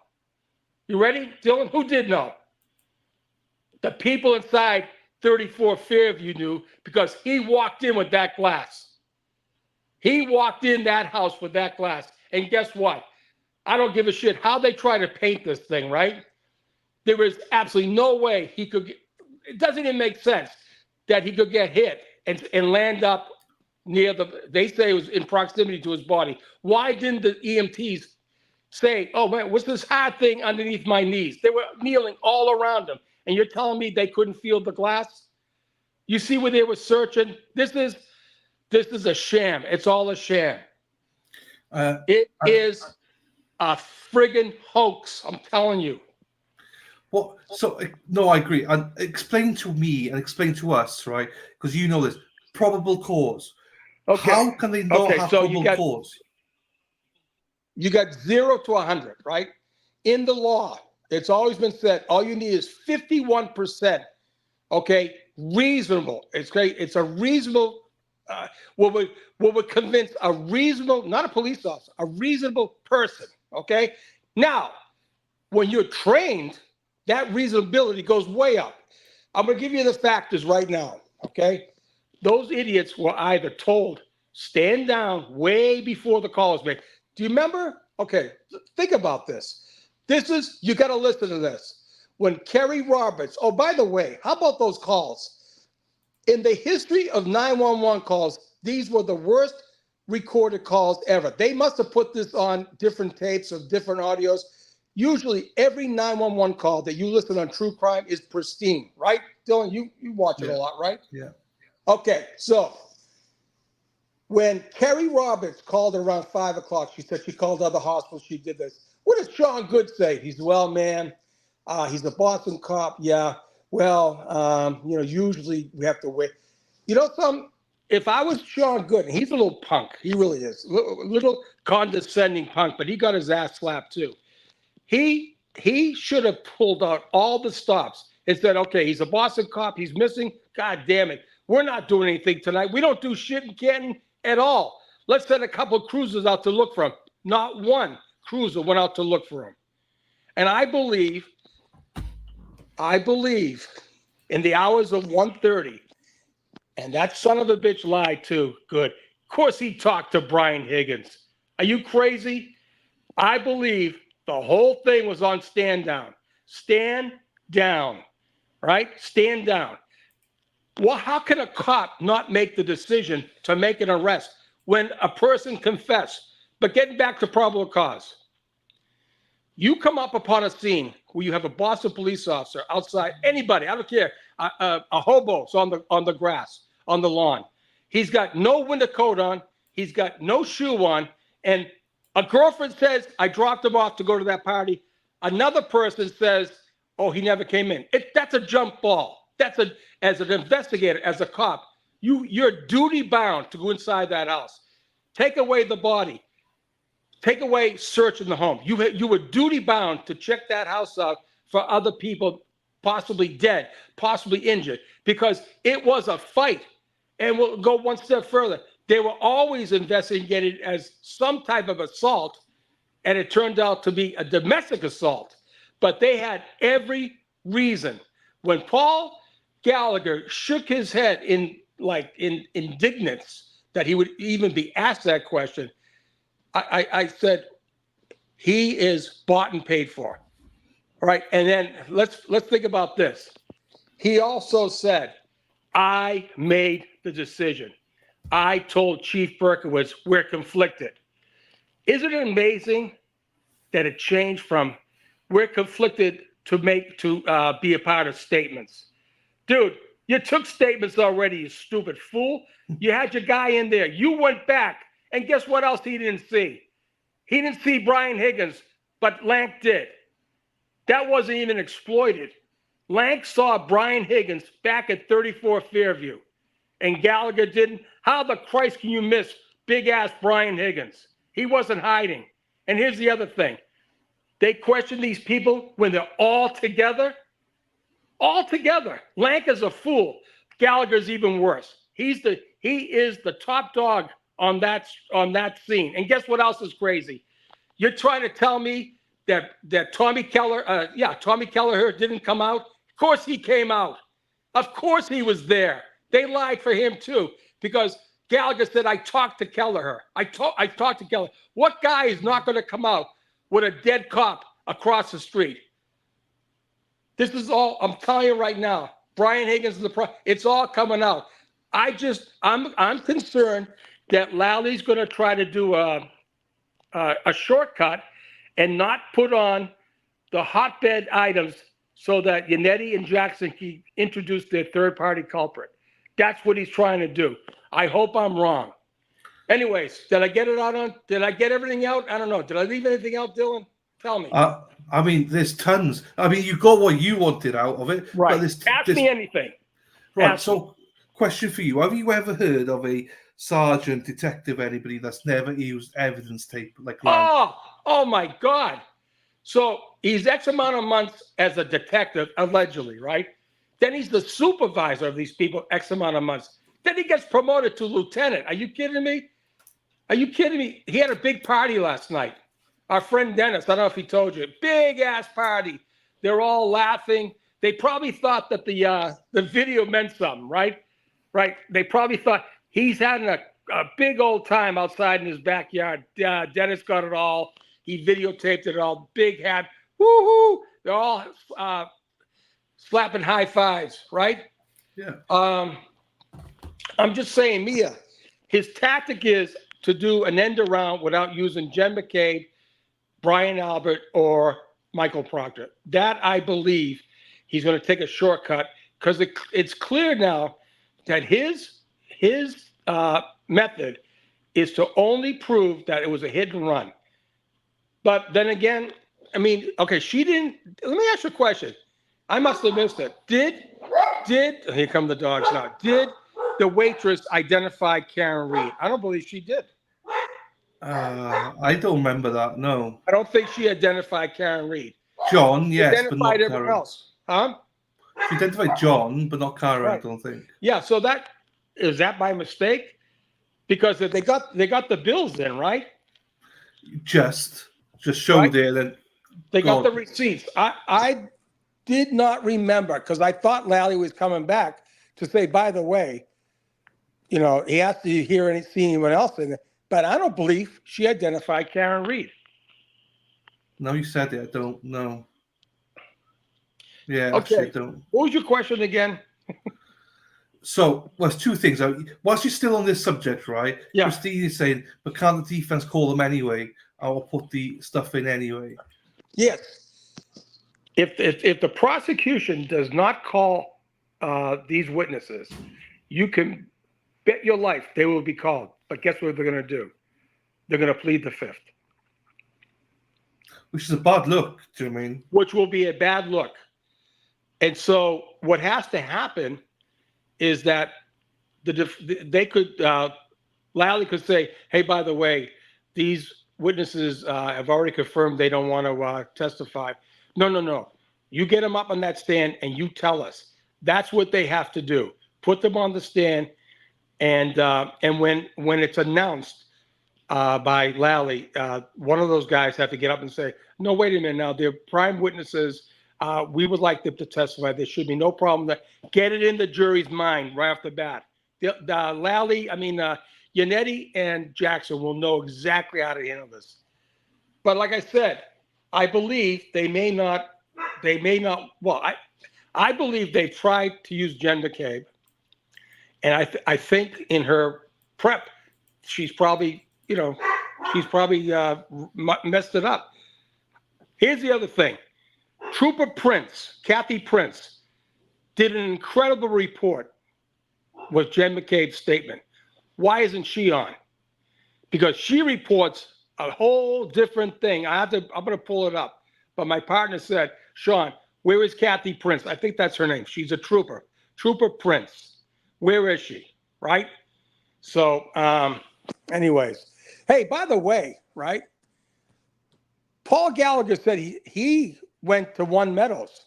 [SPEAKER 21] You ready, Dylan? Who did know? The people inside 34 Fairview knew, because he walked in with that glass. He walked in that house with that glass. And guess what? I don't give a shit how they try to paint this thing, right? There is absolutely no way he could it doesn't even make sense that he could get hit and land up near they say it was in proximity to his body. Why didn't the EMTs say, oh man, what's this hard thing underneath my knees? They were kneeling all around him. And you're telling me they couldn't feel the glass? You see where they were searching? This is a sham. It's all a sham. It is a friggin' hoax. I'm telling you.
[SPEAKER 5] Well, so no, I agree. And explain to me and explain to us, right? Because you know this probable cause.
[SPEAKER 21] Okay.
[SPEAKER 5] How can they not have probable cause?
[SPEAKER 21] You got 0 to 100, right? In the law, it's always been said all you need is 51%. Okay, reasonable. It's great. It's a reasonable. What would convince a reasonable, not a police officer, a reasonable person. Okay, Now, when you're trained, that reasonability goes way up. I'm going to give you the factors right now, okay? Those idiots were either told, stand down way before the call was made. Do you remember? Okay, think about this. You got to listen to this. When Kerry Roberts, oh, by the way, how about those calls? In the history of 911 calls, these were the worst recorded calls ever. They must have put this on different tapes of different audios. Usually every 911 call that you listen on True Crime is pristine, right? Dylan, you watch it a lot, right?
[SPEAKER 5] Yeah.
[SPEAKER 21] Okay, so when Kerry Roberts called around 5 o'clock, she said she called other hospitals, she did this. What does Sean Good say? He's, well, man, he's a Boston cop. Yeah, well, usually we have to wait. You know something? If I was Sean Good, and he's a little punk, he really is, a little condescending punk, but he got his ass slapped too. He should have pulled out all the stops and said, okay, he's a Boston cop, he's missing, God damn it. We're not doing anything tonight. We don't do shit in Canton at all. Let's send a couple of cruisers out to look for him. Not one cruiser went out to look for him. And I believe in the hours of 1:30, and that son of a bitch lied too. Good. Of course he talked to Brian Higgins. Are you crazy? I believe the whole thing was on stand down. Stand down, right? Stand down. Well, how can a cop not make the decision to make an arrest when a person confessed? But getting back to probable cause. You come up upon a scene where you have a Boston police officer outside, anybody, I don't care, a hobo's on the grass, on the lawn. He's got no winter coat on. He's got no shoe on. And a girlfriend says, I dropped him off to go to that party. Another person says, oh, he never came in. That's a jump ball. As an investigator, as a cop, you're duty bound to go inside that house. Take away the body. Take away search in the home. You were duty bound to check that house out for other people possibly dead, possibly injured, because it was a fight. And we'll go one step further. They were always investigated as some type of assault, and it turned out to be a domestic assault. But they had every reason. When Paul Gallagher shook his head in indignance that he would even be asked that question, I said, he is bought and paid for. All right. And then let's think about this. He also said, I made the decision. I told Chief Berkowitz we're conflicted. Isn't it amazing that it changed from we're conflicted to be a part of statements? Dude, you took statements already, you stupid fool. You had your guy in there. You went back. And guess what else he didn't see? He didn't see Brian Higgins, but Lank did. That wasn't even exploited. Lank saw Brian Higgins back at 34 Fairview, and Gallagher didn't. How the Christ can you miss big-ass Brian Higgins? He wasn't hiding. And here's the other thing. They question these people when they're all together. All together. Lank is a fool. Gallagher's even worse. He is the top dog on that scene. And guess what else is crazy? You're trying to tell me that Tommy Kelleher didn't come out? Of course he came out. Of course he was there. They lied for him too, because Gallagher said, I talked to Kelleher. I talked to Kelleher. What guy is not going to come out with a dead cop across the street? This is all, I'm telling you right now, Brian Higgins, it's all coming out. I'm concerned that Lally's going to try to do a shortcut and not put on the hotbed items so that Yannetti and Jackson can introduce their third-party culprit. That's what he's trying to do. I hope I'm wrong. Anyways, did I get it out on? Did I get everything out? I don't know. Did I leave anything out, Dylan? Tell me.
[SPEAKER 5] I mean, there's tons. I mean, you got what you wanted out of it.
[SPEAKER 21] Right. Ask me anything.
[SPEAKER 5] Right. So, question for you: have you ever heard of a sergeant, detective, anybody that's never used evidence tape like that?
[SPEAKER 21] Oh my God! So he's X amount of months as a detective, allegedly, right? Then he's the supervisor of these people, X amount of months. Then he gets promoted to lieutenant. Are you kidding me? Are you kidding me? He had a big party last night. Our friend Dennis, I don't know if he told you, big ass party. They're all laughing. They probably thought that the video meant something, right? Right. They probably thought he's having a big old time outside in his backyard. Dennis got it all. He videotaped it all. Big hat. Woohoo! They're all slapping high fives, right?
[SPEAKER 5] Yeah.
[SPEAKER 21] I'm just saying, Mia, his tactic is to do an end around without using Jen McCabe, Brian Albert, or Michael Proctor. That, I believe, he's going to take a shortcut because it's clear now that his method is to only prove that it was a hit and run. But then again, I mean, okay, she didn't. Let me ask you a question. I must have missed it. Did here come the dogs now? Did the waitress identify Karen Reed? I don't believe she did.
[SPEAKER 5] I don't remember that. No.
[SPEAKER 21] I don't think she identified Karen Reed.
[SPEAKER 5] John, yes, but not
[SPEAKER 21] Identified everyone
[SPEAKER 5] Karen.
[SPEAKER 21] else, huh?
[SPEAKER 5] She identified John, but not Karen.
[SPEAKER 21] Right.
[SPEAKER 5] I don't think.
[SPEAKER 21] Yeah. So that is that by mistake? Because they got the bills in, right?
[SPEAKER 5] Just showed
[SPEAKER 21] Right.
[SPEAKER 5] there that
[SPEAKER 21] They got the
[SPEAKER 5] God.
[SPEAKER 21] receipts. I did not remember because I thought Lally was coming back to say, by the way, you know, he has to hear and see anyone else in it. But I don't believe she identified Karen Reed.
[SPEAKER 5] No, you said it. I don't know. Yeah,
[SPEAKER 21] Okay.
[SPEAKER 5] actually, I don't.
[SPEAKER 21] What was your question again?
[SPEAKER 5] So, well, it's two things. Whilst you're still on this subject, right?
[SPEAKER 21] Yeah.
[SPEAKER 5] Christine is saying, but can't the defense call them anyway? I will put the stuff in anyway.
[SPEAKER 21] Yes. If the prosecution does not call these witnesses, you can bet your life they will be called. But guess what they're going to do? They're going to plead the fifth.
[SPEAKER 5] Which is a bad look, do you mean?
[SPEAKER 21] Which will be a bad look. And so what has to happen is that Lally could say, hey, by the way, these witnesses have already confirmed they don't want to testify. No. You get them up on that stand and you tell us. That's what they have to do. Put them on the stand, and when it's announced by Lally, one of those guys have to get up and say, no, wait a minute now, they're prime witnesses. We would like them to testify. There should be no problem. Get it in the jury's mind right off the bat. Yannetti and Jackson will know exactly how to handle this. But like I said, I believe they may not. Well, I believe they tried to use Jen McCabe, and I think in her prep, she's probably messed it up. Here's the other thing. Trooper Kathy Prince, did an incredible report with Jen McCabe's statement. Why isn't she on? Because she reports a whole different thing. I'm going to pull it up. But my partner said, Sean, where is Kathy Prince? I think that's her name. She's a trooper. Trooper Prince. Where is she? Right? So, anyways. Hey, by the way, right? Paul Gallagher said he went to One Meadows,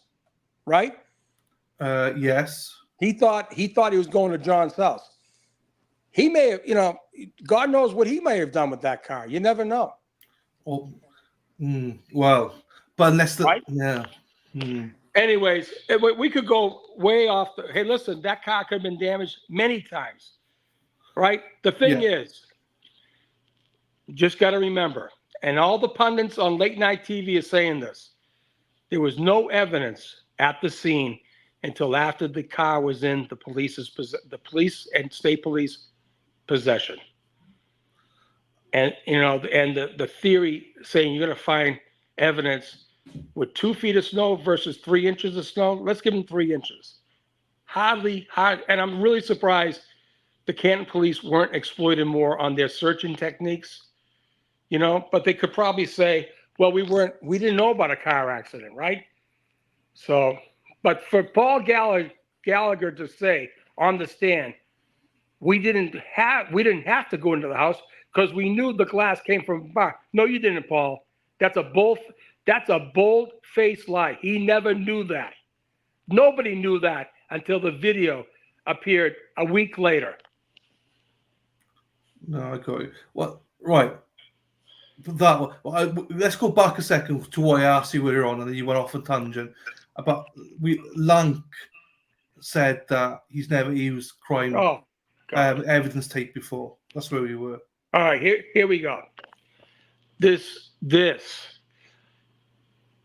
[SPEAKER 21] right?
[SPEAKER 5] Yes.
[SPEAKER 21] He thought he was going to John's house. He may have, God knows what he may have done with that car. You never know.
[SPEAKER 5] Well, but unless
[SPEAKER 21] right?
[SPEAKER 5] Yeah.
[SPEAKER 21] Anyways, we could go way off. Hey, listen, that car could have been damaged many times, right? The thing is, you just got to remember, and all the pundits on late night TV are saying this, there was no evidence at the scene until after the car was in the police and state police possession. And, the theory saying you're going to find evidence with 2 feet of snow versus 3 inches of snow, let's give them 3 inches. And I'm really surprised the Canton police weren't exploited more on their searching techniques, but they could probably say, well, we didn't know about a car accident, right? So, but for Paul Gallagher to say on the stand, we didn't have to go into the house because we knew the glass came from a bar. No, you didn't, Paul. That's a bold-faced lie. He never knew that. Nobody knew that until the video appeared a week later.
[SPEAKER 5] No, I got you. Well, right. that one. Let's go back a second to what I asked you earlier on, and then you went off a tangent about Lank said that he's never used crime evidence tape before. That's where we were.
[SPEAKER 21] All right, here we go. This,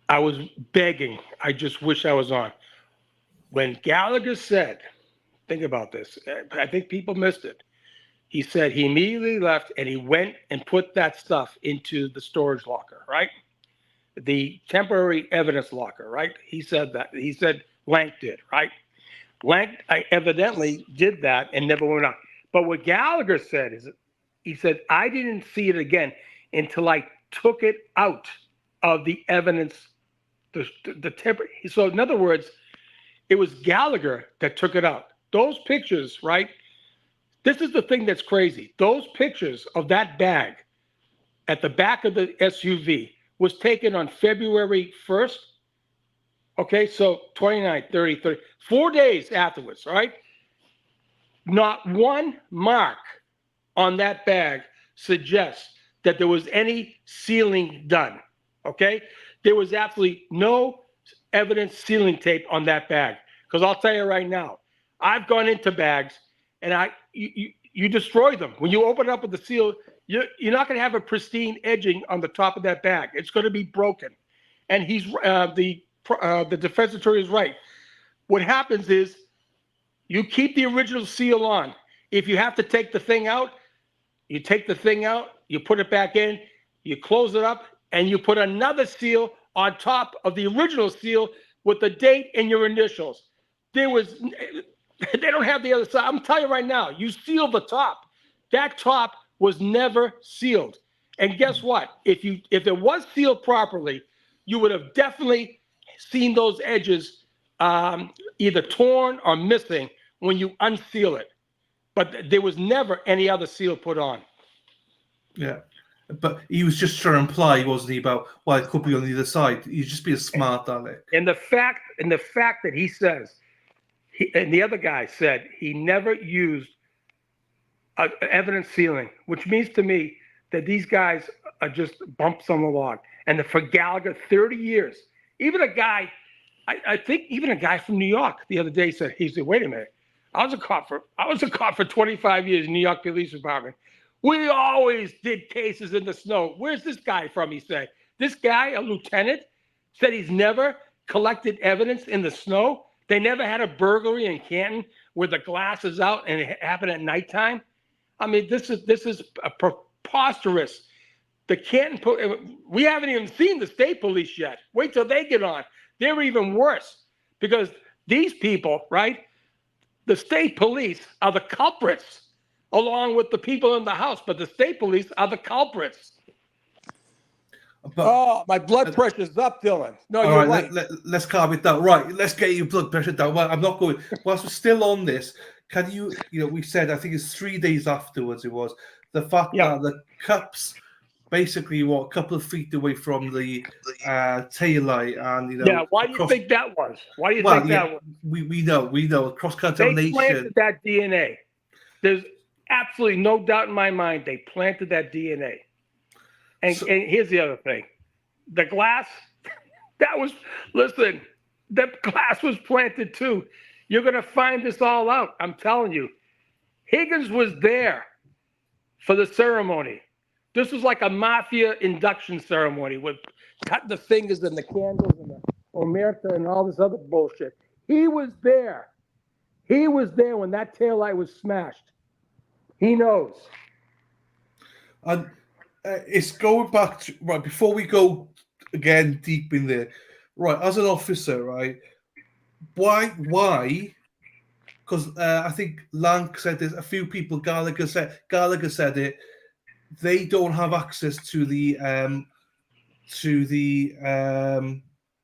[SPEAKER 21] I was begging. I just wish I was on. When Gallagher said, think about this. I think people missed it. He said he immediately left and he went and put that stuff into the storage locker, right? The temporary evidence locker, right? He said that. He said Lank did, right? Lank evidently did that and never went on. But what Gallagher said is, he said, I didn't see it again until I took it out of the evidence, the temporary. So in other words, it was Gallagher that took it out. Those pictures, right? This is the thing that's crazy. Those pictures of that bag at the back of the SUV was taken on February 1st. Okay, so 29, 30, 4 days afterwards, right? Not one mark on that bag suggests that there was any sealing done, okay? There was absolutely no evidence sealing tape on that bag. Because I'll tell you right now, I've gone into bags and you destroy them. When you open it up with the seal, you're not going to have a pristine edging on the top of that bag. It's going to be broken. And he's the defense attorney is right. What happens is you keep the original seal on. If you have to take the thing out, you take the thing out, you put it back in, you close it up, and you put another seal on top of the original seal with the date and your initials. They don't have the other side. I'm telling you right now, you seal the top. That top was never sealed. And guess what? If it was sealed properly, you would have definitely seen those edges either torn or missing when you unseal it. But there was never any other seal put on.
[SPEAKER 5] Yeah. But he was just trying to imply, wasn't he, about, well, it could be on the other side. He's just being smart, Alec.
[SPEAKER 21] And the fact that he says, and the other guy said he never used evidence sealing, which means to me that these guys are just bumps on the log. And for Gallagher, 30 years, even a guy, I think even a guy from New York the other day said, he said, wait a minute, I was a cop for 25 years in New York Police Department. We always did cases in the snow. Where's this guy from? He said, this guy, a lieutenant, said he's never collected evidence in the snow. They never had a burglary in Canton where the glass is out and it happened at nighttime. I mean, this is preposterous. The Canton, we haven't even seen the state police yet. Wait till they get on. They're even worse because these people, right? The state police are the culprits along with the people in the house, but the state police are the culprits.
[SPEAKER 5] But,
[SPEAKER 21] my blood pressure's up, Dylan. No,
[SPEAKER 5] all
[SPEAKER 21] you're
[SPEAKER 5] right.
[SPEAKER 21] right.
[SPEAKER 5] Let's calm it down. Right, let's get your blood pressure down. Well, I'm not going. Whilst we're still on this, can you we said, I think it's 3 days afterwards it was, the fact that the cups basically were a couple of feet away from the tail light and,
[SPEAKER 21] Yeah, why do you think that was? Why do you think that was?
[SPEAKER 5] We know, cross-contamination.
[SPEAKER 21] They planted that DNA. There's absolutely no doubt in my mind they planted that DNA. And here's the other thing. The glass, the glass was planted too. You're going to find this all out. I'm telling you. Higgins was there for the ceremony. This was like a mafia induction ceremony with cutting the fingers and the candles and the omerta and all this other bullshit. He was there. He was there when that taillight was smashed. He knows.
[SPEAKER 5] And it's going back to, right, before we go again deep in there, right, as an officer, right, why? Because I think Lank said this, a few people, Gallagher said it, they don't have access to the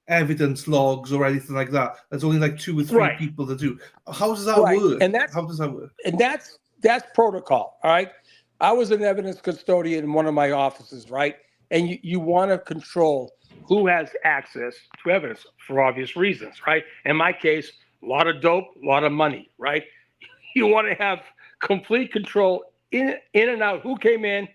[SPEAKER 5] evidence logs or anything like that. There's only like 2 or 3 people that do. How does that work? How does that work?
[SPEAKER 21] And that's protocol, all right? I was an evidence custodian in one of my offices, right? And you want to control who has access to evidence for obvious reasons, right? In my case, a lot of dope, a lot of money, right? You want to have complete control in and out, who came in,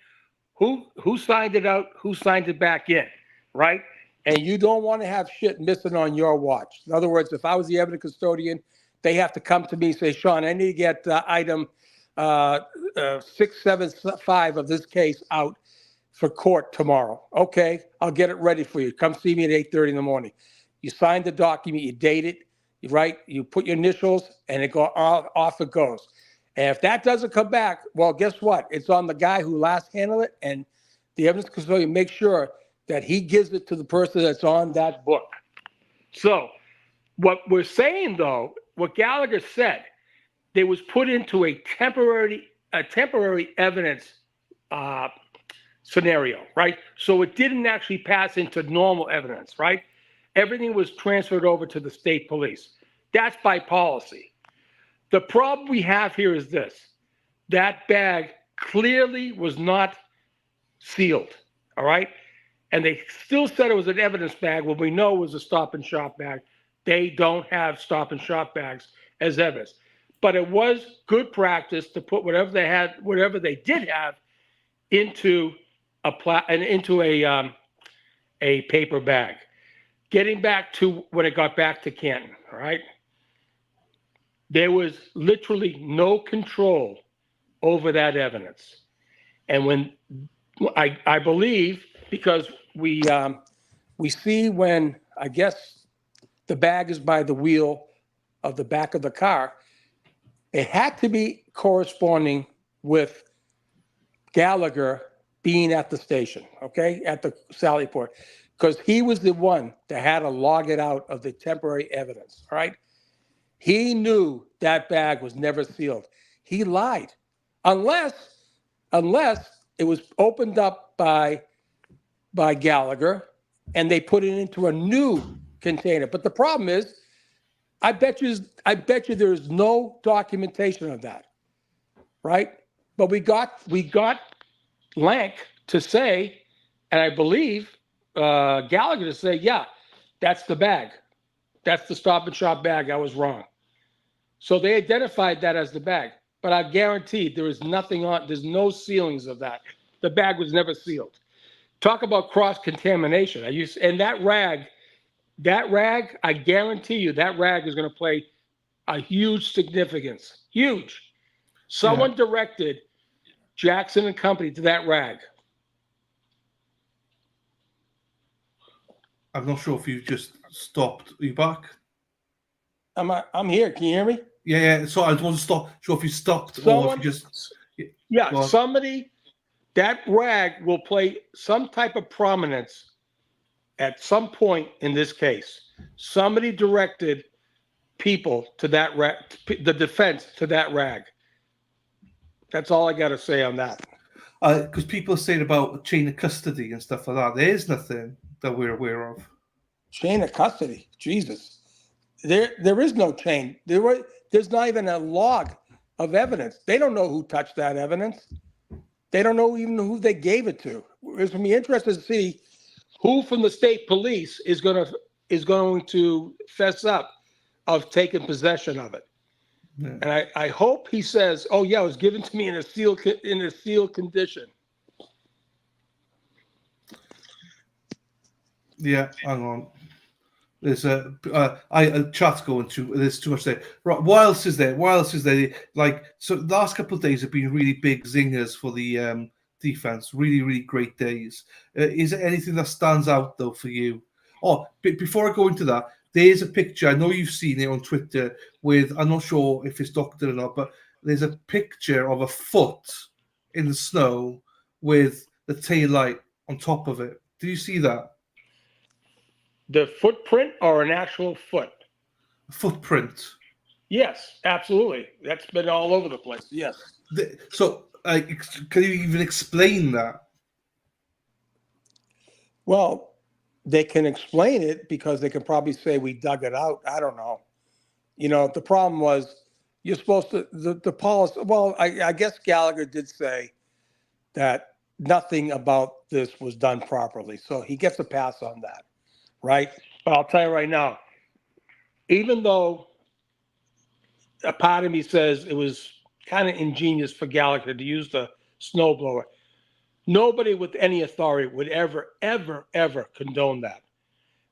[SPEAKER 21] Who signed it out? Who signed it back in, right? And you don't want to have shit missing on your watch. In other words, if I was the evidence custodian, they have to come to me and say, Sean, I need to get item 675 of this case out for court tomorrow. Okay, I'll get it ready for you. Come see me at 8:30 in the morning. You sign the document, you date it, you write, you put your initials, and it off it goes. And if that doesn't come back, well, guess what? It's on the guy who last handled it, and the evidence custodian makes sure that he gives it to the person that's on that book. So what we're saying, though, what Gallagher said, they was put into a temporary evidence scenario, right? So it didn't actually pass into normal evidence, right? Everything was transferred over to the state police. That's by policy. The problem we have here is this. That bag clearly was not sealed, all right? And they still said it was an evidence bag when we know it was a Stop and Shop bag. They don't have Stop and Shop bags as evidence. But it was good practice to put whatever they did have into a paper bag. Getting back to when it got back to Canton, all right? There was literally no control over that evidence. And when I believe, because we see when, I guess, the bag is by the wheel of the back of the car, it had to be corresponding with Gallagher being at the station, okay, at the Sally Port, because he was the one that had to log it out of the temporary evidence, all right? He knew that bag was never sealed. He lied, unless it was opened up by Gallagher and they put it into a new container. But the problem is, I bet you there's no documentation of that, right? But we got Lank to say, and I believe Gallagher to say, yeah, that's the bag. That's the Stop and Shop bag. I was wrong. So they identified that as the bag. But I guarantee there's no sealings of that. The bag was never sealed. Talk about cross-contamination. And that rag, I guarantee you, that rag is going to play a huge significance. Huge. Someone directed Jackson and company to that rag.
[SPEAKER 5] I'm not sure if you just stopped. Are you back?
[SPEAKER 21] I'm here. Can you hear me?
[SPEAKER 5] Yeah. So I just want to stop. Sure if you stopped or if you just.
[SPEAKER 21] Yeah, somebody, that rag will play some type of prominence at some point in this case. Somebody directed people to that rag, the defense to that rag. That's all I got to say on that.
[SPEAKER 5] Because people are saying about chain of custody and stuff like that. There is nothing that we're aware of.
[SPEAKER 21] Chain of custody? Jesus. There is no chain. There's not even a log of evidence. They don't know who touched that evidence. They don't know even who they gave it to. It's going to be interesting to see who from the state police is going to fess up of taking possession of it. Yeah. And I hope he says, "Oh yeah, it was given to me in a sealed condition."
[SPEAKER 5] Yeah, hang on. There's a chat's going to. There's too much there. Right, what else is there? Like, so the last couple of days have been really big zingers for the defense. Really, really great days. Is there anything that stands out though for you? Oh, before I go into that, there's a picture. I know you've seen it on Twitter with. I'm not sure if it's doctored or not, but there's a picture of a foot in the snow with the tail light on top of it. Do you see that?
[SPEAKER 21] The footprint or an actual foot?
[SPEAKER 5] Footprint.
[SPEAKER 21] Yes, absolutely. That's been all over the place. Yes.
[SPEAKER 5] So, can you even explain that?
[SPEAKER 21] Well, they can explain it because they can probably say we dug it out. I don't know. You know, the problem was you're supposed to, the policy, well, I guess Gallagher did say that nothing about this was done properly. So he gets a pass on that, right? But I'll tell you right now, even though a part of me says it was kind of ingenious for Gallagher to use the snowblower, Nobody with any authority would ever, ever, ever condone that,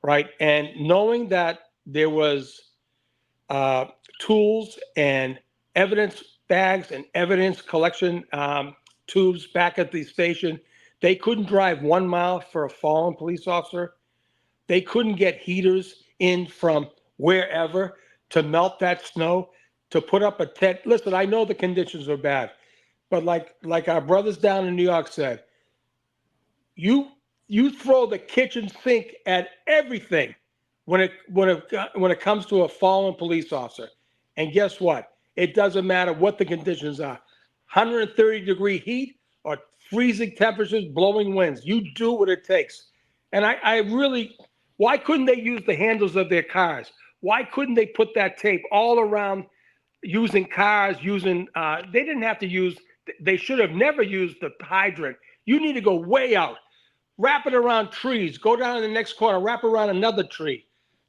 [SPEAKER 21] right? And knowing that there was tools and evidence bags and evidence collection tubes back at the station, they couldn't drive 1 mile for a fallen police officer. They couldn't get heaters in from wherever to melt that snow, to put up a tent. Listen, I know the conditions are bad, but like our brothers down in New York said, you throw the kitchen sink at everything when it comes to a fallen police officer. And guess what? It doesn't matter what the conditions are. 130-degree heat or freezing temperatures, blowing winds. You do what it takes. And I really, why couldn't they use the handles of their cars? Why couldn't they put that tape all around using cars, they didn't have to use, they should have never used the hydrant. You need to go way out, wrap it around trees, go down in the next corner, wrap around another tree.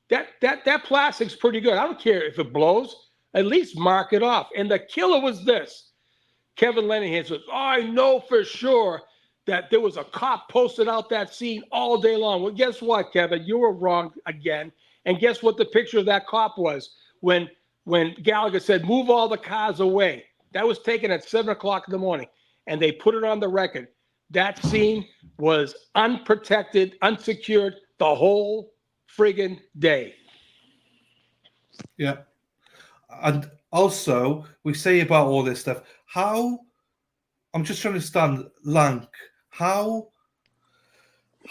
[SPEAKER 21] That plastic's pretty good. I don't care if it blows, at least mark it off. And the killer was this. Kevin Lenahan says, I know for sure that there was a cop posted out that scene all day long. Well, guess what, Kevin? You were wrong again. And guess what the picture of that cop was? When Gallagher said, move all the cars away. That was taken at 7 o'clock in the morning. And they put it on the record. That scene was unprotected, unsecured the whole friggin' day.
[SPEAKER 5] Yeah. And also, we say about all this stuff, how, I'm just trying to understand, Lank, how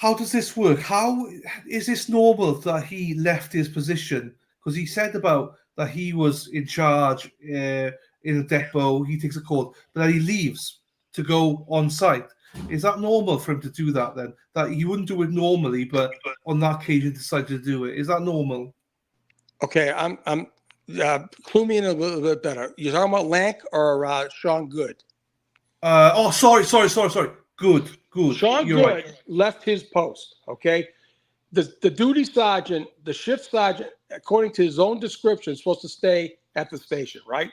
[SPEAKER 5] does this work? How is this normal that he left his position? Because he said about that he was in charge in a depot, he takes a call, but then he leaves to go on site. Is that normal for him to do that then? That he wouldn't do it normally, but on that occasion decided to do it. Is that normal?
[SPEAKER 21] Okay, I'm clue me in a little bit better. You're talking about Lank or Sean Good?
[SPEAKER 5] Sorry. Good.
[SPEAKER 21] Sean
[SPEAKER 5] You're
[SPEAKER 21] Good
[SPEAKER 5] right.
[SPEAKER 21] left his post, okay? The duty sergeant, the shift sergeant, according to his own description, is supposed to stay at the station, right?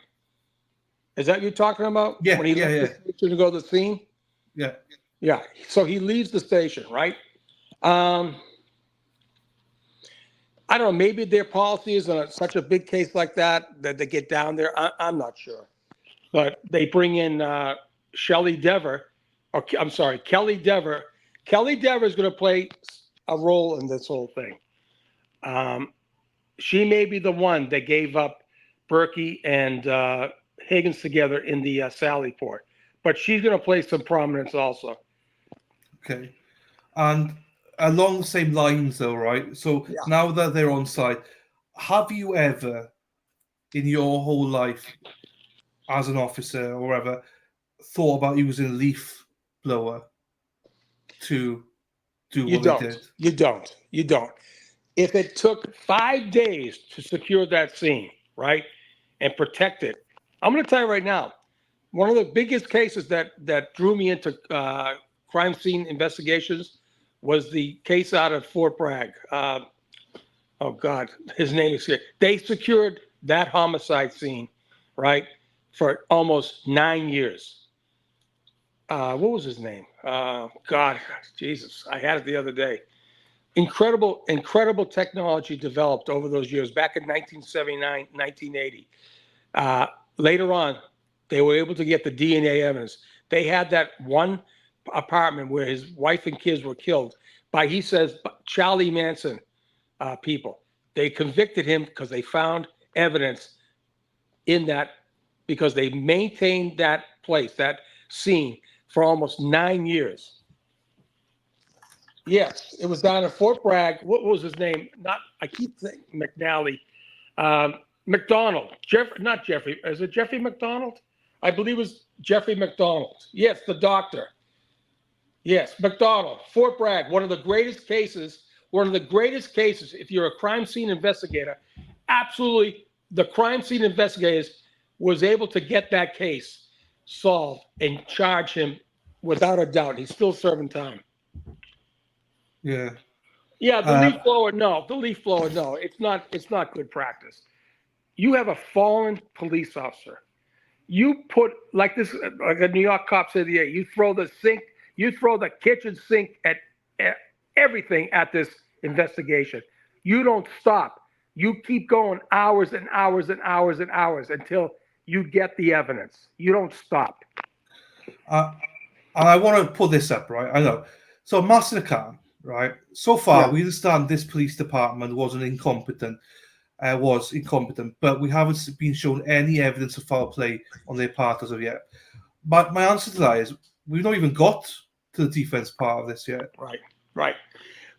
[SPEAKER 21] Is that what you're talking about?
[SPEAKER 5] Yeah,
[SPEAKER 21] When he left the station to go to the scene?
[SPEAKER 5] Yeah.
[SPEAKER 21] Yeah, so he leaves the station, right? I don't know, maybe their policy is on such a big case like that they get down there. I'm not sure. But they bring in Kelly Dever. Kelly Dever is going to play a role in this whole thing. She may be the one that gave up Berkey and Higgins together in the Sallyport. But she's going to play some prominence also.
[SPEAKER 5] Okay. And along the same lines, though, right? So now that they're on site, have you ever, in your whole life, as an officer or whatever, thought about using a leaf blower to do what they did?
[SPEAKER 21] You don't. If it took 5 days to secure that scene, right, and protect it, I'm going to tell you right now, one of the biggest cases that drew me into crime scene investigations was the case out of Fort Bragg. Oh God, his name is here. They secured that homicide scene, right, for almost 9 years. What was his name? God, Jesus, I had it the other day. Incredible technology developed over those years, back in 1979, 1980. Later on, they were able to get the DNA evidence. They had that one apartment where his wife and kids were killed by, he says, Charlie Manson people. They convicted him because they found evidence in that, because they maintained that place, that scene, for almost 9 years. Yes, it was down in Fort Bragg. What was his name? I keep thinking McNally. McDonald. Not Jeffrey. Is it Jeffrey McDonald? I believe it was Jeffrey McDonald. Yes, the doctor. Yes, McDonald. Fort Bragg, one of the greatest cases. If you're a crime scene investigator, absolutely, the crime scene investigators was able to get that case solved and charge him without a doubt. He's still serving time.
[SPEAKER 5] Yeah.
[SPEAKER 21] Yeah, the leaf blower, no. It's not good practice. You have a fallen police officer. You put, like a New York cop said, you throw the sink, You throw the kitchen sink at everything at this investigation. You don't stop. You keep going hours and hours and hours and hours until you get the evidence. You don't stop.
[SPEAKER 5] And I want to put this up, right? I know. So Master Khan, right? So far, we understand this police department was incompetent, but we haven't been shown any evidence of foul play on their part as of yet. But my answer to that is we've not even got to the defense part of this yet.
[SPEAKER 21] Right.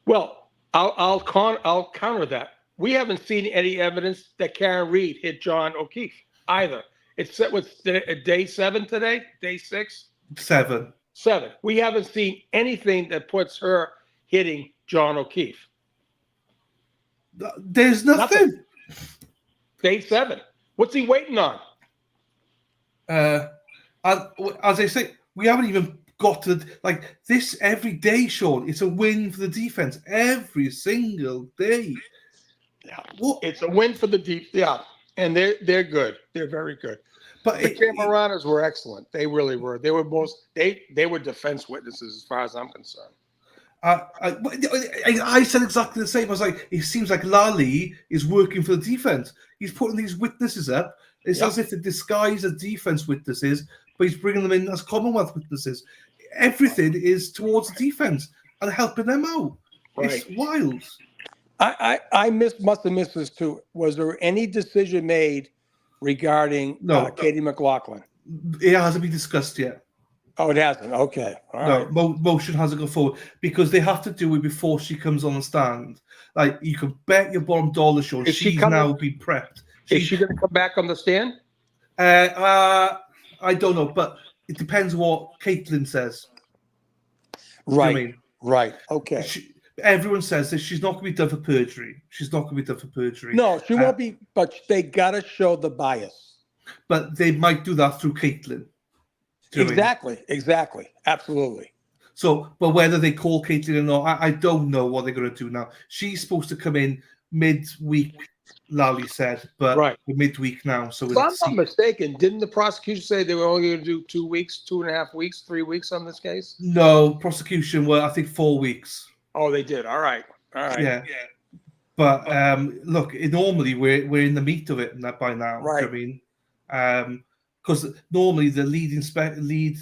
[SPEAKER 21] Well, I'll counter that. We haven't seen any evidence that Karen Reed hit John O'Keefe either. It's what's day 7 today? Day 6?
[SPEAKER 5] 7.
[SPEAKER 21] We haven't seen anything that puts her hitting John O'Keefe.
[SPEAKER 5] There's nothing.
[SPEAKER 21] Day 7. What's he waiting on?
[SPEAKER 5] As I say, we haven't even got to this every day, Sean. It's a win for the defense every single day.
[SPEAKER 21] Yeah, it's a win for the deep. Yeah, and they're good. They're very good. But the Cameranos were excellent. They really were. They were they were defense witnesses as far as I'm concerned.
[SPEAKER 5] I said exactly the same. I was like, it seems like Lally is working for the defense. He's putting these witnesses up. It's as if they disguise as defense witnesses, but he's bringing them in as Commonwealth witnesses. Everything is towards the defense and helping them out.
[SPEAKER 21] Right.
[SPEAKER 5] It's wild.
[SPEAKER 21] I must have missed this too. Was there any decision made regarding Katie McLaughlin?
[SPEAKER 5] It hasn't been discussed yet.
[SPEAKER 21] Oh, it hasn't. Okay. All right.
[SPEAKER 5] Motion hasn't gone forward because they have to do it before she comes on the stand. Like you can bet your bottom dollar, Sean, she's now been prepped.
[SPEAKER 21] Is she going to come back on the stand?
[SPEAKER 5] I don't know, but it depends what Caitlin says.
[SPEAKER 21] Right.
[SPEAKER 5] You know what I mean?
[SPEAKER 21] Right. Okay.
[SPEAKER 5] Everyone says that she's not going to be done for perjury.
[SPEAKER 21] No, she won't be, but they got to show the bias.
[SPEAKER 5] But they might do that through Caitlin.
[SPEAKER 21] Exactly. Absolutely.
[SPEAKER 5] So, but whether they call Caitlin or not, I don't know what they're going to do now. She's supposed to come in midweek, Lally said, but we're midweek now. So
[SPEAKER 21] if I'm not mistaken, didn't the prosecution say they were only going to do 2 weeks, 2.5 weeks, 3 weeks on this case?
[SPEAKER 5] No, prosecution were, I think, 4 weeks.
[SPEAKER 21] Oh, they did. All right.
[SPEAKER 5] Yeah. But look, normally we're in the meat of it by now.
[SPEAKER 21] Right.
[SPEAKER 5] Do you know what I mean? Because normally the lead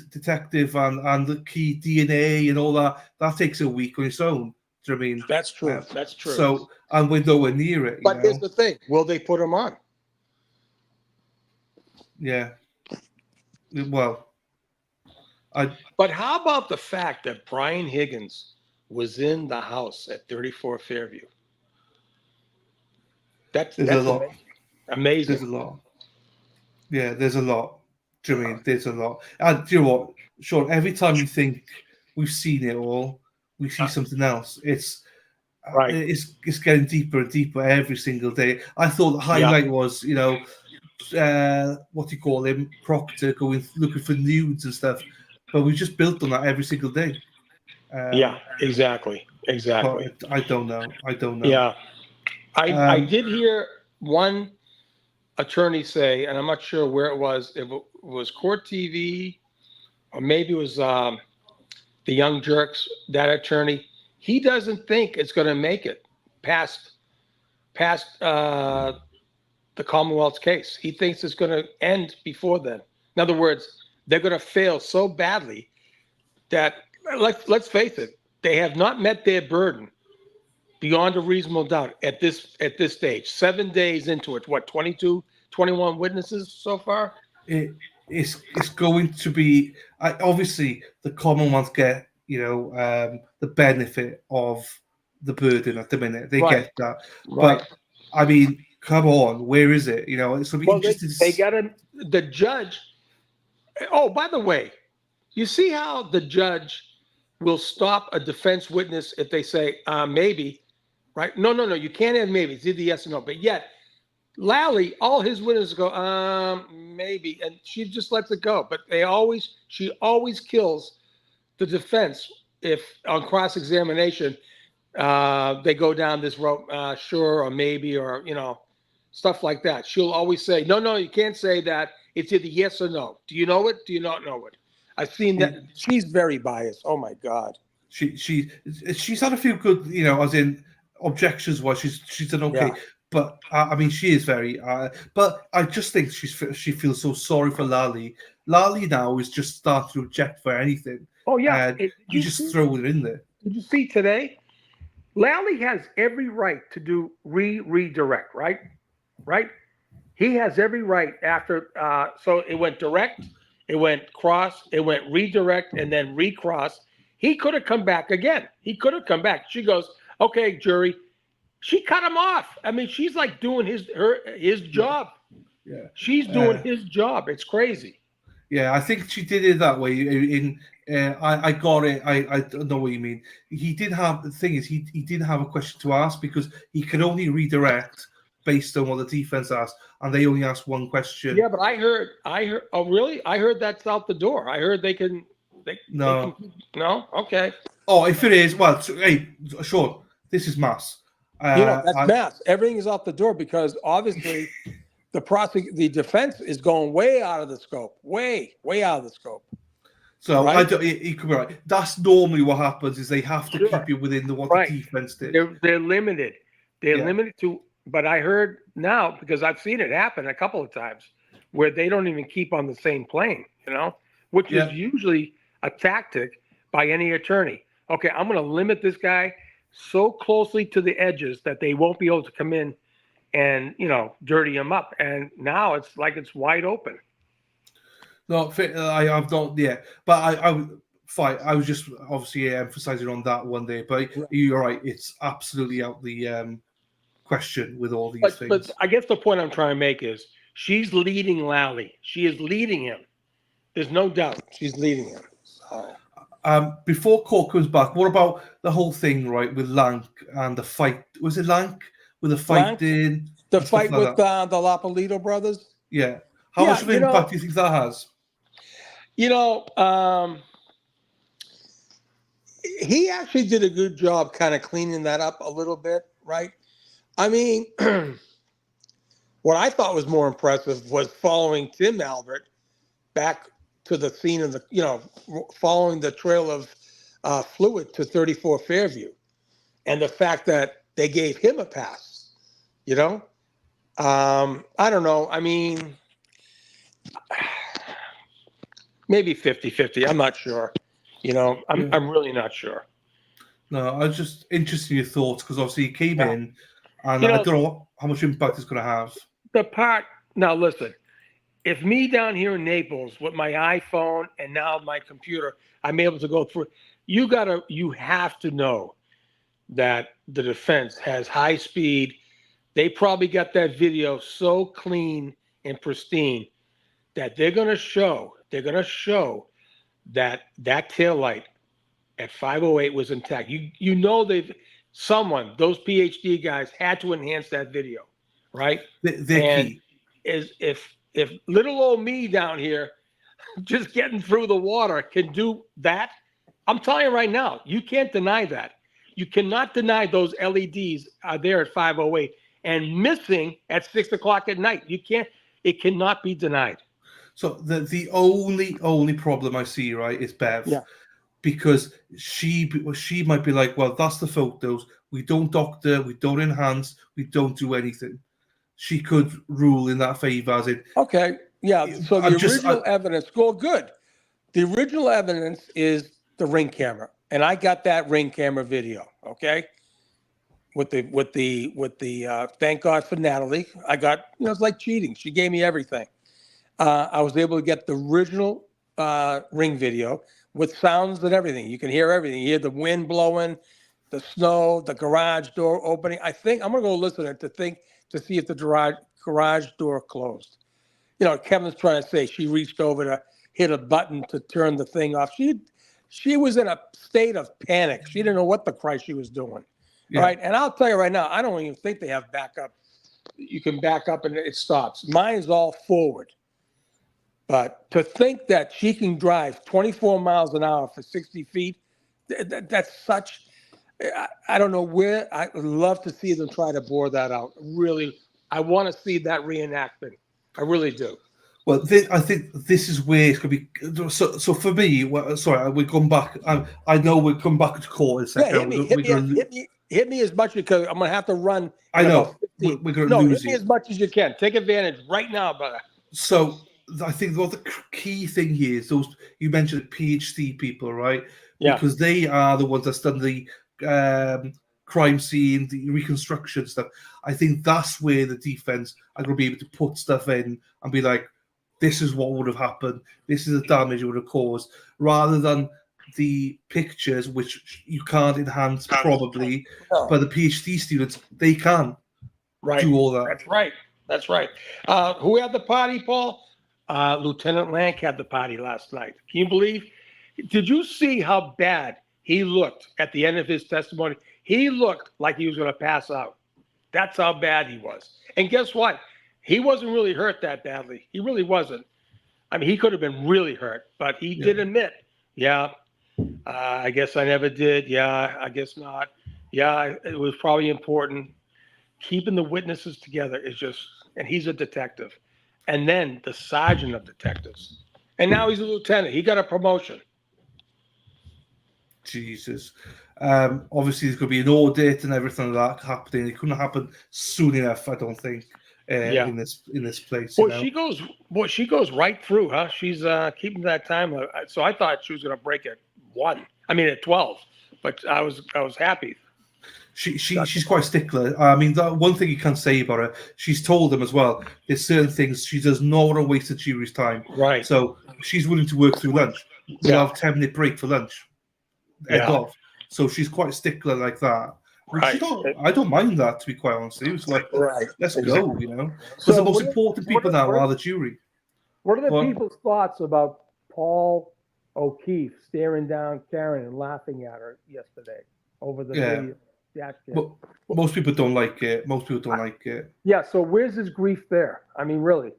[SPEAKER 5] detective and the key DNA and all that takes a week on its own. Do you know what I mean?
[SPEAKER 21] That's true. That's true.
[SPEAKER 5] So, and we're nowhere near it.
[SPEAKER 21] But here's the thing: will they put him on?
[SPEAKER 5] Yeah. Well,
[SPEAKER 21] But how about the fact that Brian Higgins was in the house at 34 Fairview? That's
[SPEAKER 5] a lot.
[SPEAKER 21] Amazing.
[SPEAKER 5] There's a lot. Yeah, there's a lot. Do you know what I mean? There's a lot. And do you know what, Sean? Every time you think we've seen it all, we see something else. It's getting deeper and deeper every single day. I thought the highlight was, what do you call him? Proctor going looking for nudes and stuff. But we just built on that every single day.
[SPEAKER 21] Exactly.
[SPEAKER 5] I don't know.
[SPEAKER 21] Yeah. I did hear one attorney say, and I'm not sure where it was, if it was Court TV or maybe it was the Young Jerks, that attorney, he doesn't think it's going to make it past the Commonwealth's case. He thinks it's going to end before then. In other words, they're going to fail so badly that, let's face it, they have not met their burden beyond a reasonable doubt at this stage. 7 days into it, what, 22, 21 witnesses so far?
[SPEAKER 5] It's going to be obviously the Commonwealth get the benefit of the burden at the minute. They get that, but I mean, come on, where is it? It's going to be interesting.
[SPEAKER 21] They got the judge. Oh, by the way, you see how the judge will stop a defense witness if they say maybe, right? No, you can't have maybe. It's either yes or no. But yet, Lally, all his witnesses go maybe, and she just lets it go. But she always kills the defense if on cross-examination they go down this road, sure or maybe, or stuff like that. She'll always say, no, you can't say that. It's either yes or no. Do you know it? Do you not know it? I've seen that. She's very biased. Oh my God.
[SPEAKER 5] She's had a few good, as in objections wise, she's done okay.
[SPEAKER 21] Yeah.
[SPEAKER 5] But I mean, she is very. But I just think she feels so sorry for Lally. Lally now is just starting to object for anything.
[SPEAKER 21] Oh yeah.
[SPEAKER 5] And you just throw it in there.
[SPEAKER 21] Did you see today? Lally has every right to do redirect, right? Right? He has every right after. So it went direct, it went cross, it went redirect, and then recross. He could have come back again. He could have come back. She goes, okay, jury. She cut him off. I mean, she's like doing his job.
[SPEAKER 5] Yeah.
[SPEAKER 21] She's doing his job. It's crazy.
[SPEAKER 5] Yeah, I think she did it that way. I got it. I don't know what you mean. He did have, the thing is, he didn't have a question to ask because he could only redirect based on what the defense asked, and they only asked one question.
[SPEAKER 21] Yeah, but I heard. Oh, really? I heard that's out the door. I heard they can.
[SPEAKER 5] No.
[SPEAKER 21] No. Okay.
[SPEAKER 5] Oh, if it is, well, hey, Sean, this is mass.
[SPEAKER 21] That's mass. Everything is out the door because obviously the defense is going way out of the scope. Way out of the scope.
[SPEAKER 5] So
[SPEAKER 21] right?
[SPEAKER 5] He could be right. That's normally what happens is they have to keep you within what the defense did.
[SPEAKER 21] They're limited. They're limited to. But I heard now because I've seen it happen a couple of times where they don't even keep on the same plane. Which is usually a tactic by any attorney. Okay, I'm going to limit this guy so closely to the edges that they won't be able to come in and dirty him up. And now it's like it's wide open.
[SPEAKER 5] No, I have not yet, but I was just obviously emphasizing on that one day. But you're right; it's absolutely out the question with all these things.
[SPEAKER 21] But I guess the point I'm trying to make is she's leading Lally. She is leading him. There's no doubt she's leading him. So.
[SPEAKER 5] Before Court comes back, what about the whole thing, right, with Lank and the fight? Was it Lank with the fight in?
[SPEAKER 21] The fight with the Lapolito brothers?
[SPEAKER 5] Yeah. How much of an impact do you think that has?
[SPEAKER 21] He actually did a good job kind of cleaning that up a little bit, right? I mean, what I thought was more impressive was following Tim Albert back to the scene of following the trail of fluid to 34 Fairview. And the fact that they gave him a pass, I don't know. I mean, maybe 50-50. I'm not sure. I'm really not sure.
[SPEAKER 5] No, I was just interested in your thoughts because obviously he came in and I don't know how much impact it's going to have.
[SPEAKER 21] Now listen, if me down here in Naples with my iPhone and now my computer, I'm able to go through, you have to know that the defense has high speed. They probably got that video so clean and pristine that they're going to show that taillight at 508 was intact. Those PhD guys had to enhance that video, right?
[SPEAKER 5] They're key.
[SPEAKER 21] If little old me down here just getting through the water can do that, I'm telling you right now, you can't deny that. You cannot deny those LEDs are there at 508 and missing at 6 o'clock at night. It cannot be denied.
[SPEAKER 5] So the only problem I see, right, is Bev.
[SPEAKER 21] Yeah.
[SPEAKER 5] Because she might be like, well, that's the photos. We don't doctor, we don't enhance, we don't do anything. She could rule in that favor as it.
[SPEAKER 21] Okay, yeah. So the original evidence, good. The original evidence is the Ring camera, and I got that Ring camera video. Okay, with the thank God for Natalie. I got it's like cheating. She gave me everything. I was able to get the original Ring video with sounds and everything. You can hear everything. You hear the wind blowing, the snow, the garage door opening. I think I'm gonna go listen to see if the garage door closed. Kevin's trying to say she reached over to hit a button to turn the thing off. She was in a state of panic. She didn't know what the Christ she was doing. Yeah. Right. And I'll tell you right now, I don't even think they have backup. You can back up and it stops. Mine is all forward. But to think that she can drive 24 miles an hour for 60 feet, that's such, I don't know where. I would love to see them try to bore that out. Really, I want to see that reenactment. I really do.
[SPEAKER 5] But I think this is where it's going to be. So for me, sorry, we're going back. I know we'll come back to court in a second.
[SPEAKER 21] Hit me as much because I'm gonna have to run.
[SPEAKER 5] I know.
[SPEAKER 21] We're
[SPEAKER 5] going to lose
[SPEAKER 21] hit me
[SPEAKER 5] you.
[SPEAKER 21] as much as you can. Take advantage right now, brother.
[SPEAKER 5] So I think what the key thing here is those you mentioned PhD people, right?
[SPEAKER 21] Yeah.
[SPEAKER 5] Because they are the ones that's done the crime scene, the reconstruction stuff. I think that's where the defense are going to be able to put stuff in and be like, this is what would have happened. This is the damage it would have caused, rather than the pictures, which you can't enhance probably, but the PhD students, they can do all that.
[SPEAKER 21] That's right. That's right. Who had the party, Paul? Lieutenant Lank had the party last night. Can you believe? Did you see how bad he looked at the end of his testimony? He looked like he was going to pass out. That's how bad he was. And guess what? He wasn't really hurt that badly. He really wasn't. I mean, he could have been really hurt, but he did admit, I guess I never did. Yeah, I guess not. Yeah, it was probably important. Keeping the witnesses together is just, and he's a detective. And then the sergeant of detectives. And now he's a lieutenant. He got a promotion.
[SPEAKER 5] Jesus. Obviously, there's going to be an audit and everything like that happening. It couldn't happen soon enough, I don't think, in this place.
[SPEAKER 21] Well, she goes right through, huh? She's keeping that time. So I thought she was going to break at 12, but I was happy.
[SPEAKER 5] She's quite stickler. I mean, that one thing you can say about her, she's told them as well. There's certain things she does not want to waste the jury's time.
[SPEAKER 21] Right.
[SPEAKER 5] So she's willing to work through lunch. We'll have 10-minute break for lunch. Off. So she's quite a stickler like that. Right. I don't mind that, to be quite honest. It was like, let's go, you know. Because the most important people now are the jury.
[SPEAKER 21] What are the people's thoughts about Paul O'Keefe staring down Karen and laughing at her yesterday over the video?
[SPEAKER 5] But most people don't like it.
[SPEAKER 21] Yeah. So where's his grief there? I mean, really,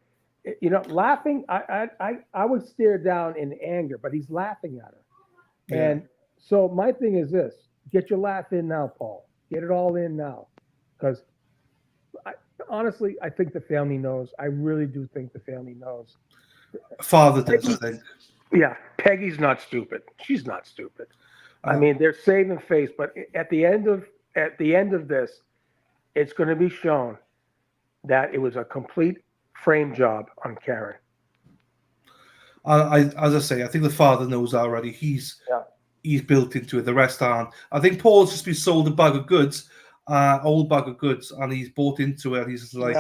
[SPEAKER 21] you know, laughing. I would stare down in anger, but he's laughing at her.
[SPEAKER 5] Yeah.
[SPEAKER 21] And so my thing is this: get your laugh in now, Paul. Get it all in now, because honestly, I think the family knows. I really do think the family knows.
[SPEAKER 5] Father does, I think.
[SPEAKER 21] Yeah, Peggy's not stupid. She's not stupid. I mean, they're saving face, but at the end of this, it's going to be shown that it was a complete frame job on Karen.
[SPEAKER 5] As I say, I think the father knows already. He's built into it. The rest aren't. I think Paul's just been sold a bag of goods, old bag of goods, and he's bought into it. He's just like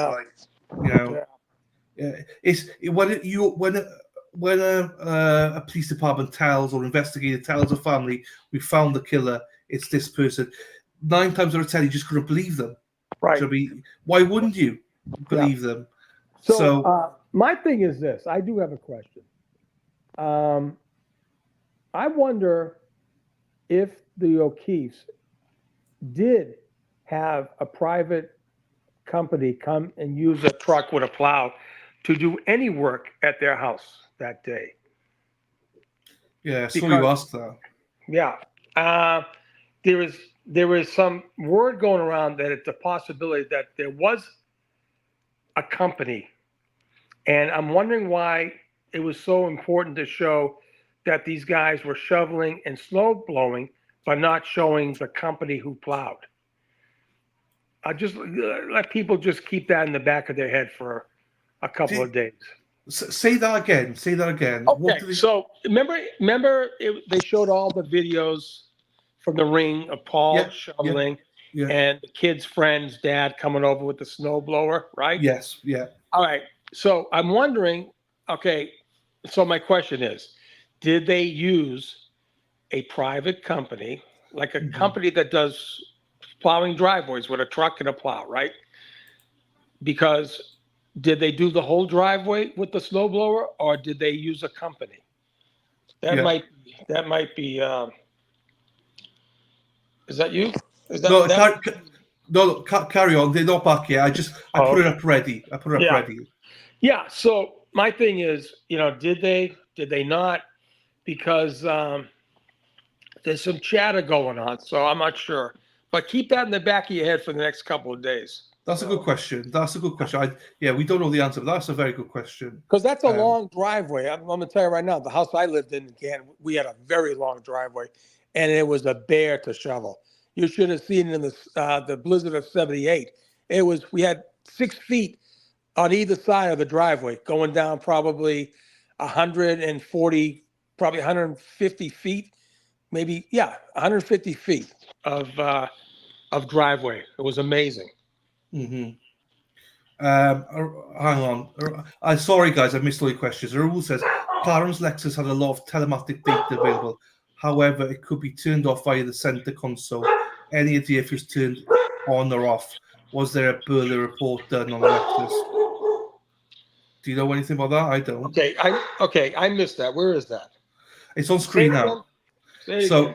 [SPEAKER 5] you know, it's when a police department tells or investigator tells a family, we found the killer, it's this person. 9 times out of 10, you just couldn't believe them.
[SPEAKER 21] Right.
[SPEAKER 5] Why wouldn't you believe them?
[SPEAKER 21] So my thing is this. I do have a question. I wonder if the O'Keefes did have a private company come and use a truck with a plow to do any work at their house that day.
[SPEAKER 5] Yeah, so you asked that.
[SPEAKER 21] Yeah. There is some word going around that it's a possibility that there was a company. And I'm wondering why it was so important to show that these guys were shoveling and snow blowing, but not showing the company who plowed. I just let people just keep that in the back of their head for a couple of days.
[SPEAKER 5] Say that again.
[SPEAKER 21] Okay, so remember they showed all the videos from the ring of Paul shoveling and the kid's friend's dad coming over with the snow blower, right?
[SPEAKER 5] Yes, yeah.
[SPEAKER 21] All right, so I'm wondering, so my question is, did they use a private company, like a company that does plowing driveways with a truck and a plow, right? Because did they do the whole driveway with the snowblower, or did they use a company? That might be. Is that you?
[SPEAKER 5] No, carry on. They're not back yet. I put it up ready. Ready.
[SPEAKER 21] Yeah. So my thing is, did they not? Because there's some chatter going on, so I'm not sure. But keep that in the back of your head for the next couple of days.
[SPEAKER 5] That's a good question. That's a good question. We don't know the answer, but that's a very good question.
[SPEAKER 21] Because that's a long driveway. I'm going to tell you right now, the house I lived in Canton, we had a very long driveway, and it was a bear to shovel. You should have seen it in the blizzard of '78. We had 6 feet on either side of the driveway, going down probably 140, probably 150 feet, maybe 150 feet of driveway. It was amazing.
[SPEAKER 5] Mm-hmm. Hang on. I'm sorry, guys, I missed all your questions. The rule says Clarence Lexus had a lot of telematic data available. However, it could be turned off via the center console. Any idea if it was turned on or off? Was there a burglar report done on the Lexus? Do you know anything about that? I don't.
[SPEAKER 21] I missed that. Where is that?
[SPEAKER 5] It's on screen now. So,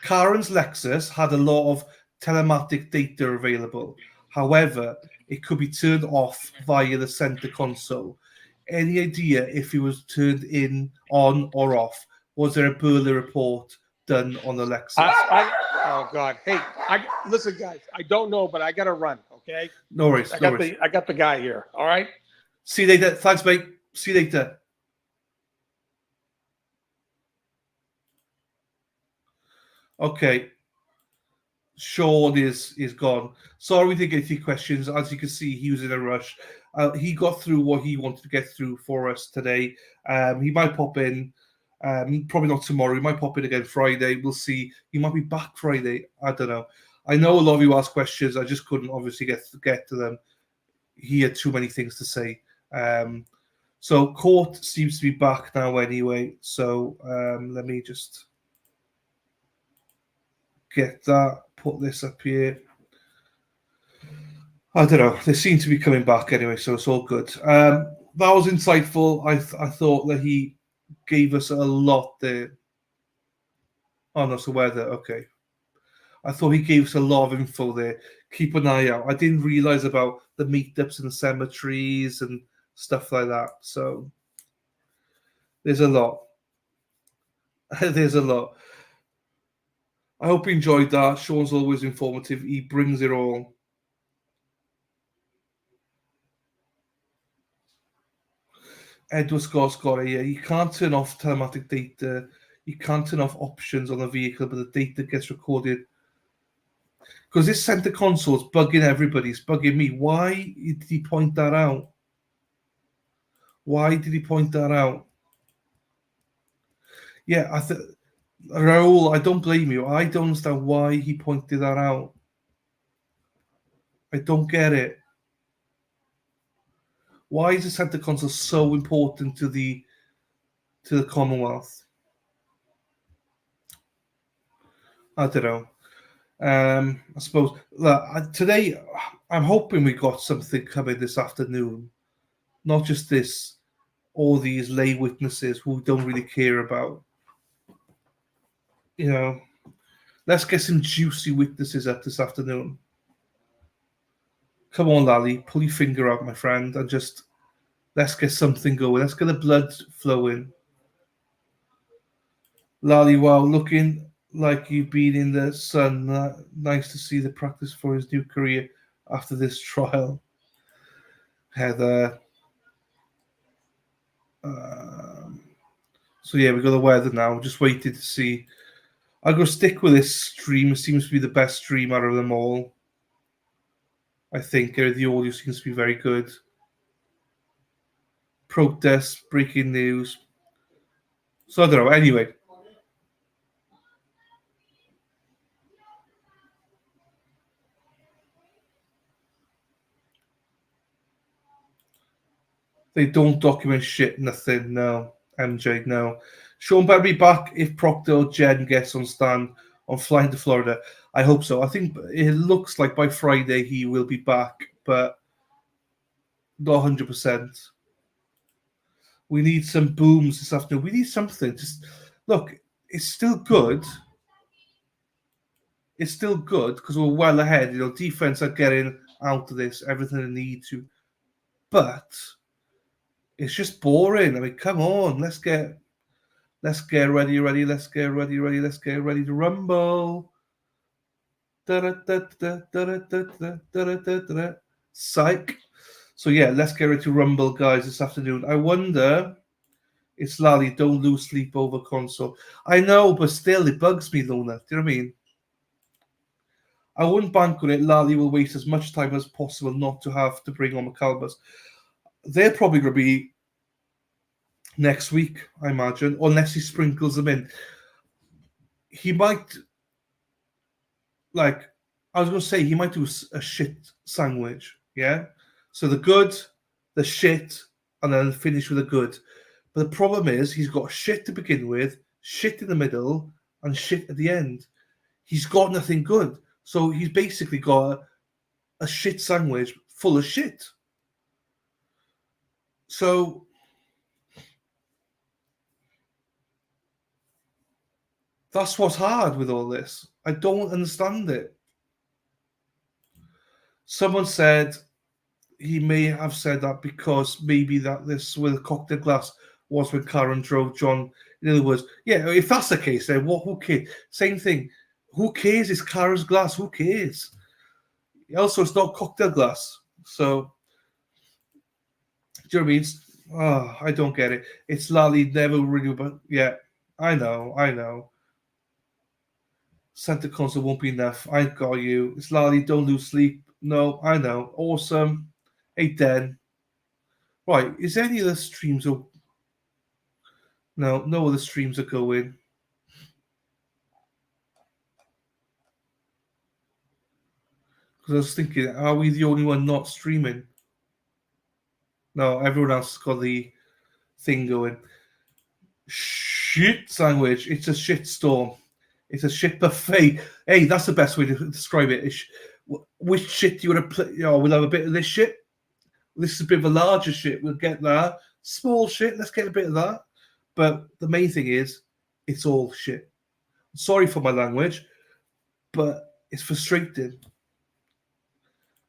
[SPEAKER 5] Karen's Lexus had a lot of telematic data available. However, it could be turned off via the center console. Any idea if it was turned on or off? Was there a burglar report done on the Lexus?
[SPEAKER 21] Oh God! Hey, listen, guys. I don't know, but I got to run. Okay.
[SPEAKER 5] No worries.
[SPEAKER 21] I got the guy here. All right.
[SPEAKER 5] See you later. Thanks, mate. See you later. Okay. Sean is gone. Sorry we didn't get a few questions. As you can see, he was in a rush. He got through what he wanted to get through for us today. He might pop in, probably not tomorrow. He might pop in again Friday. We'll see. He might be back Friday. I don't know. I know a lot of you asked questions. I just couldn't obviously get to them. He had too many things to say. So court seems to be back now anyway. So let me just get that. Put this up here. I don't know. They seem to be coming back anyway, so it's all good. That was insightful. I thought that he gave us a lot there. Oh, no, it's the weather. Okay. I thought he gave us a lot of info there. Keep an eye out. I didn't realize about the meetups in the cemeteries and stuff like that. So there's a lot. There's a lot. I hope you enjoyed that. Sean's always informative. He brings it all. Edward Scott's got it here. You can't turn off telematic data. You can't turn off options on the vehicle, but the data gets recorded. Because this center console is bugging everybody. It's bugging me. Why did he point that out? Why did he point that out? Yeah, Raul, I don't blame you. I don't understand why he pointed that out. I don't get it. Why is the center console so important to the Commonwealth? I don't know. I suppose today I'm hoping we got something coming this afternoon, not just all these lay witnesses who don't really care about. You know, let's get some juicy witnesses up this afternoon. Come on, Lally, pull your finger out, my friend, and just let's get something going. Let's get the blood flowing. Lally, wow, looking like you've been in the sun. Nice to see the practice for his new career after this trial. Heather. So yeah, we got the weather now. Just waited to see. I'm going to stick with this stream. It seems to be the best stream out of them all. I think the audio seems to be very good. Protests, breaking news. So I don't know. Anyway. They don't document shit, nothing. No. MJ, no. Sean better be back if Proctor or Jen gets on stand on flying to Florida. I hope so. I think it looks like by Friday he will be back, but not 100%. We need some booms this afternoon. We need something. Just look, it's still good. It's still good because we're well ahead. You know, defense are getting out of this, everything they need to. But it's just boring. I mean, come on, let's get ready. Let's get ready to rumble. Psych. So yeah, let's get ready to rumble, guys, this afternoon. I wonder. It's Lally, don't lose sleep over console. I know, but still, it bugs me, Luna. Do you know what I mean? I wouldn't bank on it. Lally will waste as much time as possible not to have to bring on McAlbus. They're probably going to be next week, I imagine, unless he sprinkles them in. He might, like, I was going to say, he might do a shit sandwich, yeah? So the good, the shit, and then finish with a good. But the problem is he's got shit to begin with, shit in the middle, and shit at the end. He's got nothing good. So he's basically got a shit sandwich full of shit. So that's what's hard with all this. I don't understand it. Someone said he may have said that because maybe that this with a cocktail glass was when Karen drove John. In other words, yeah, if that's the case, then what? Who cares? Same thing. Who cares? It's Karen's glass. Who cares? Also, it's not cocktail glass. So, do you know what I mean? I don't get it. It's Lally never really, but yeah, I know. Santa console won't be enough. I got you. It's Lally, don't lose sleep. No, I know. Awesome. Hey, Den. Right, is there any other streams? No, no other streams are going. Because I was thinking, are we the only one not streaming? No, everyone else has got the thing going. Shit sandwich. It's a shit storm. It's a shit buffet. Hey, that's the best way to describe it. Which shit do you want to play? We'll have a bit of this shit. This is a bit of a larger shit. We'll get that. Small shit. Let's get a bit of that. But the main thing is, it's all shit. Sorry for my language, but it's frustrating.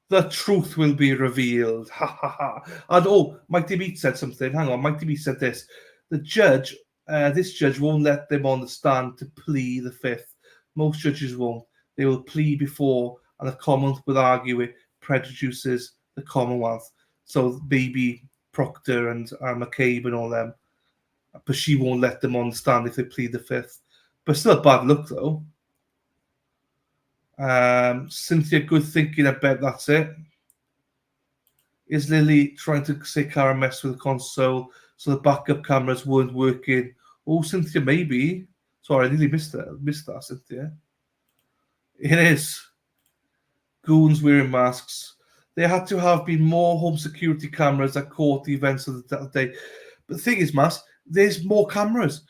[SPEAKER 5] The truth will be revealed. Ha ha ha. And Mike DeMeat said something. Hang on. Mike DeMeat said this. The judge, this judge won't let them on the stand to plea the fifth. Most judges won't. They will plea before, and the Commonwealth will argue it prejudices the Commonwealth. So maybe Proctor and McCabe and all them. But she won't let them on the stand if they plead the fifth. But still a bad look, though. Cynthia, good thinking. I bet that's it. Is Lily trying to say Karen messed with the console so the backup cameras weren't working? Oh, Cynthia, maybe. Sorry, I nearly missed that, Cynthia. It is. Goons wearing masks. There had to have been more home security cameras that caught the events of that day. But the thing is, Mas, there's more cameras.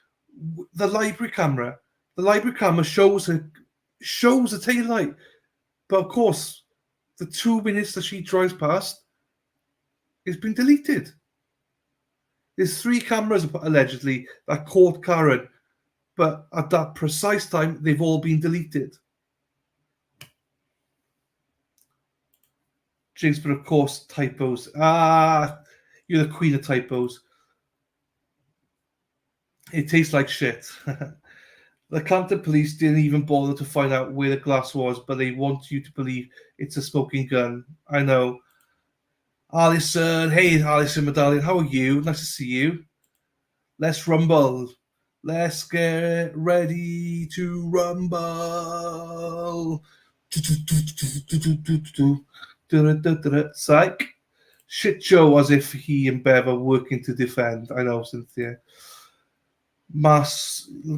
[SPEAKER 5] The library camera shows a taillight. But of course, the 2 minutes that she drives past, it's been deleted. There's 3 cameras allegedly that caught Karen, but at that precise time, they've all been deleted. Jinx, but of course, typos. You're the queen of typos. It tastes like shit. The Canton police didn't even bother to find out where the glass was, but they want you to believe it's a smoking gun. I know. Alison, hey, Alison Medallion, how are you? Nice to see you. Let's rumble. Let's get ready to rumble. Psych. Shit show as if he and Bev are working to defend. I know, Cynthia.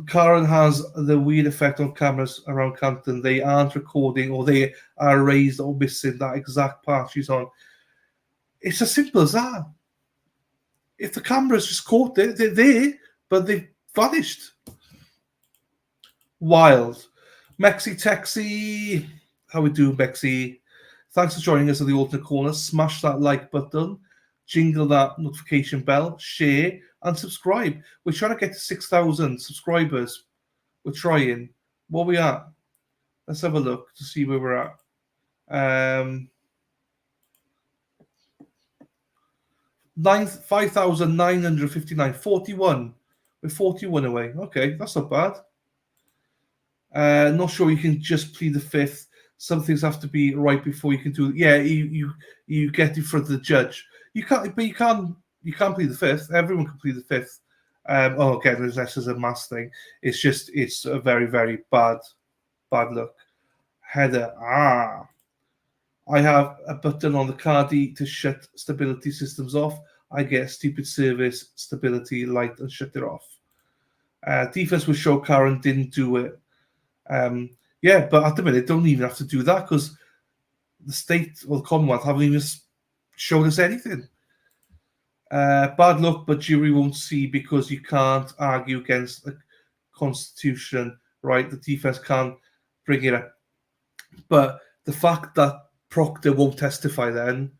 [SPEAKER 5] Karen has the weird effect on cameras around Canton. They aren't recording, or they are erased or missing that exact part she's on. It's as simple as that. If the cameras just caught it, they're there, but they've vanished. Wild. Mexi Texi. How we do, Mexi? Thanks for joining us at the alternate corner. Smash that like button, jingle that notification bell, share, and subscribe. We're trying to get to 6,000 subscribers. We're trying. What are we at? Let's have a look to see where we're at. 5,959. 41. We're 41 away. Okay, that's not bad. Not sure you can just plead the fifth. some things have to be right before you can do. Yeah, you get in front of the judge. You can't plead the fifth. Everyone can plead the fifth. Again, unless there's a mass thing. It's a very, very bad look. Heather, I have a button on the cardi to shut stability systems off. I get a stupid service stability light and shut it off. Defense will show Karen didn't do it. Yeah, but at the minute, don't even have to do that because the state or the Commonwealth haven't even showed us anything. Bad luck, but jury won't see because you can't argue against the Constitution, right? The defense can't bring it up. But the fact that Proctor won't testify then,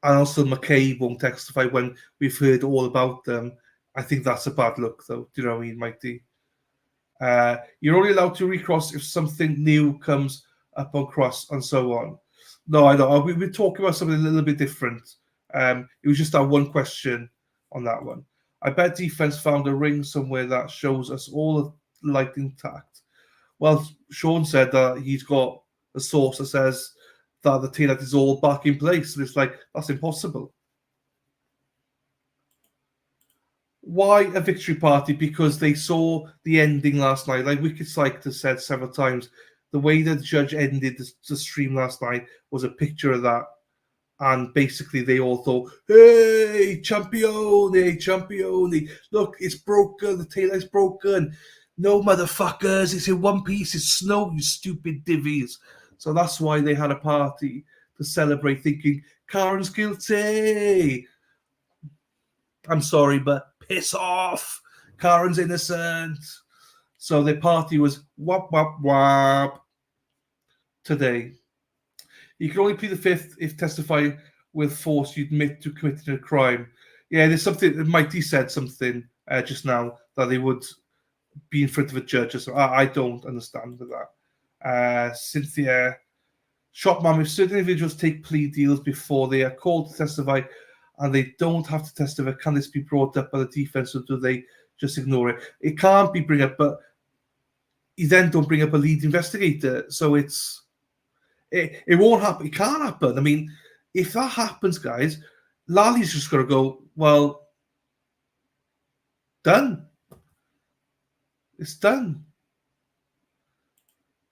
[SPEAKER 5] and also McCabe won't testify when we've heard all about them, I think that's a bad look, though. Do you know what I mean, Mike D? You're only allowed to recross if something new comes up on cross and so on. No, I don't. We were talking about something a little bit different. It was just that one question on that one. I bet defense found a ring somewhere that shows us all light intact. Well, Sean said that he's got a source that says that the taillight is all back in place. And it's like, that's impossible. Why a victory party? Because they saw the ending last night. Like Wicked Psych has said several times, the way that the judge ended the stream last night was a picture of that. And basically they all thought, hey, champione, champione. Look, it's broken. The taillight's broken. No, motherfuckers. It's in one piece. It's snow, you stupid divvies. So that's why they had a party to celebrate, thinking, Karen's guilty. I'm sorry, but piss off. Karen's innocent. So their party was whap, whap, whap today. You can only plead the fifth if testifying with force you admit to committing a crime. Yeah, there's something, Mike D said something just now that they would be in front of a judge. So I don't understand that. Cynthia, Shopman, if certain individuals take plea deals before they are called to testify and they don't have to testify, can this be brought up by the defense or do they just ignore it? It can't be brought up, but you then don't bring up a lead investigator. So it won't happen. It can't happen. I mean, if that happens, guys, Lali's just got to go, well, done. It's done.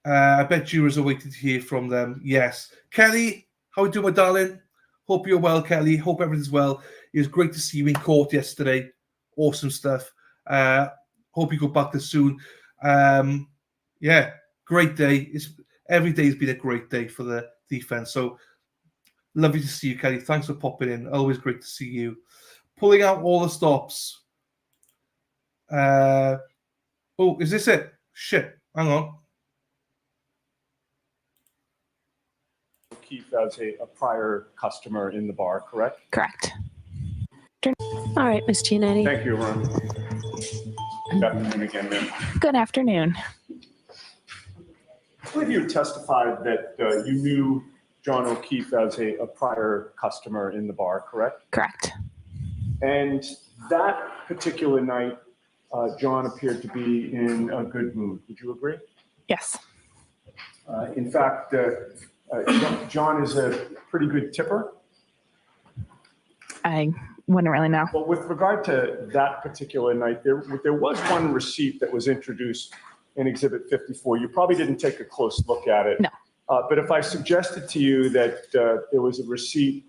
[SPEAKER 5] I bet jurors are waiting to hear from them. Yes. Kelly, how are you doing, my darling? Hope you're well, Kelly. Hope everything's well. It was great to see you in court yesterday. Awesome stuff. Hope you go back there soon. Yeah, great day. Every day has been a great day for the defense. So lovely to see you, Kelly. Thanks for popping in. Always great to see you. Pulling out all the stops. Oh, is this it? Shit. Hang on.
[SPEAKER 19] Keith as a prior customer in the bar, correct?
[SPEAKER 1] Correct.
[SPEAKER 14] All right, Ms. Giannetti.
[SPEAKER 19] Thank you, Ron. Good afternoon again, ma'am.
[SPEAKER 1] Good afternoon.
[SPEAKER 19] I believe you testified that you knew John O'Keefe as a prior customer in the bar, correct?
[SPEAKER 1] Correct.
[SPEAKER 19] And that particular night, John appeared to be in a good mood. Would you agree?
[SPEAKER 1] Yes.
[SPEAKER 19] In fact, John is a pretty good tipper.
[SPEAKER 1] I wouldn't really know.
[SPEAKER 19] Well, with regard to that particular night, there was one receipt that was introduced in Exhibit 54. You probably didn't take a close look at it.
[SPEAKER 1] No.
[SPEAKER 19] But if I suggested to you that there was a receipt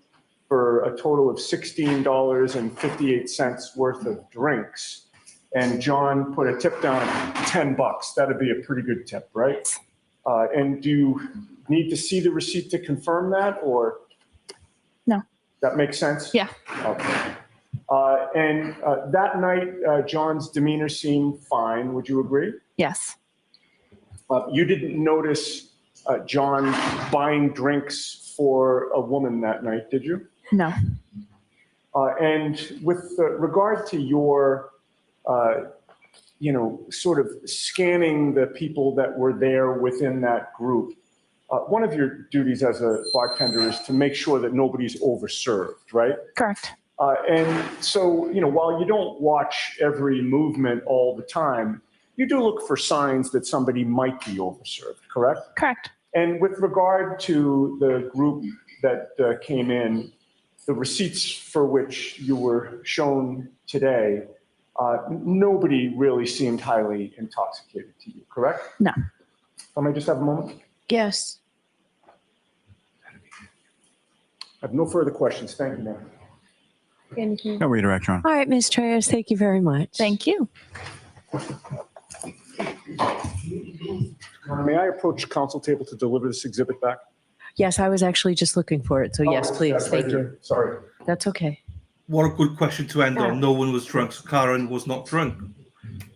[SPEAKER 19] for a total of $16.58 worth of drinks, and John put a tip down of $10, that'd be a pretty good tip, right? And do you need to see the receipt to confirm that, or?
[SPEAKER 1] No.
[SPEAKER 19] That makes sense?
[SPEAKER 1] Yeah.
[SPEAKER 19] Okay. And that night, John's demeanor seemed fine. Would you agree?
[SPEAKER 1] Yes.
[SPEAKER 19] You didn't notice John buying drinks for a woman that night, did you?
[SPEAKER 1] No.
[SPEAKER 19] And with regard to your, sort of scanning the people that were there within that group, one of your duties as a bartender is to make sure that nobody's overserved, right?
[SPEAKER 1] Correct.
[SPEAKER 19] And so, while you don't watch every movement all the time, you do look for signs that somebody might be overserved, correct?
[SPEAKER 1] Correct.
[SPEAKER 19] And with regard to the group that came in, the receipts for which you were shown today, nobody really seemed highly intoxicated to you, correct?
[SPEAKER 1] No.
[SPEAKER 19] Let me just have a moment.
[SPEAKER 14] Yes.
[SPEAKER 19] I have no further questions. Thank you, ma'am.
[SPEAKER 14] Anything?
[SPEAKER 20] No redirect, Your Honor.
[SPEAKER 14] All right, Ms. Treyas, thank you very much.
[SPEAKER 1] Thank you.
[SPEAKER 19] May I approach the council table to deliver this exhibit back?
[SPEAKER 14] Yes, I was actually just looking for it, so yes, please,
[SPEAKER 19] That's right
[SPEAKER 14] thank you.
[SPEAKER 19] here. Sorry.
[SPEAKER 14] That's okay.
[SPEAKER 5] What a good question to end on. No one was drunk, so Karen was not drunk.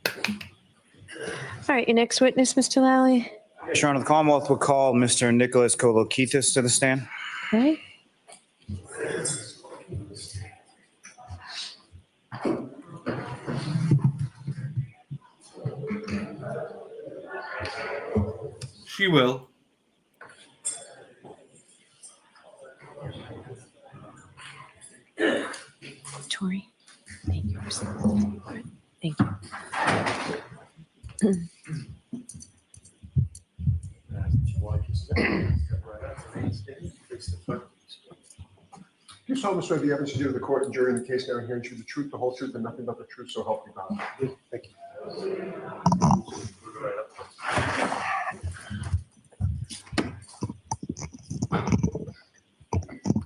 [SPEAKER 14] All right, your next witness, Mr. Lally.
[SPEAKER 20] Your Honor, the Commonwealth will call Mr. Nicholas Kolokithas to the stand.
[SPEAKER 14] Okay.
[SPEAKER 5] She will.
[SPEAKER 14] Tori, thank you. Thank you.
[SPEAKER 11] You solemnly swear the evidence you give to the court and jury in the case now and hearing true the truth, the whole truth, and nothing but the truth, so help you God. Thank you.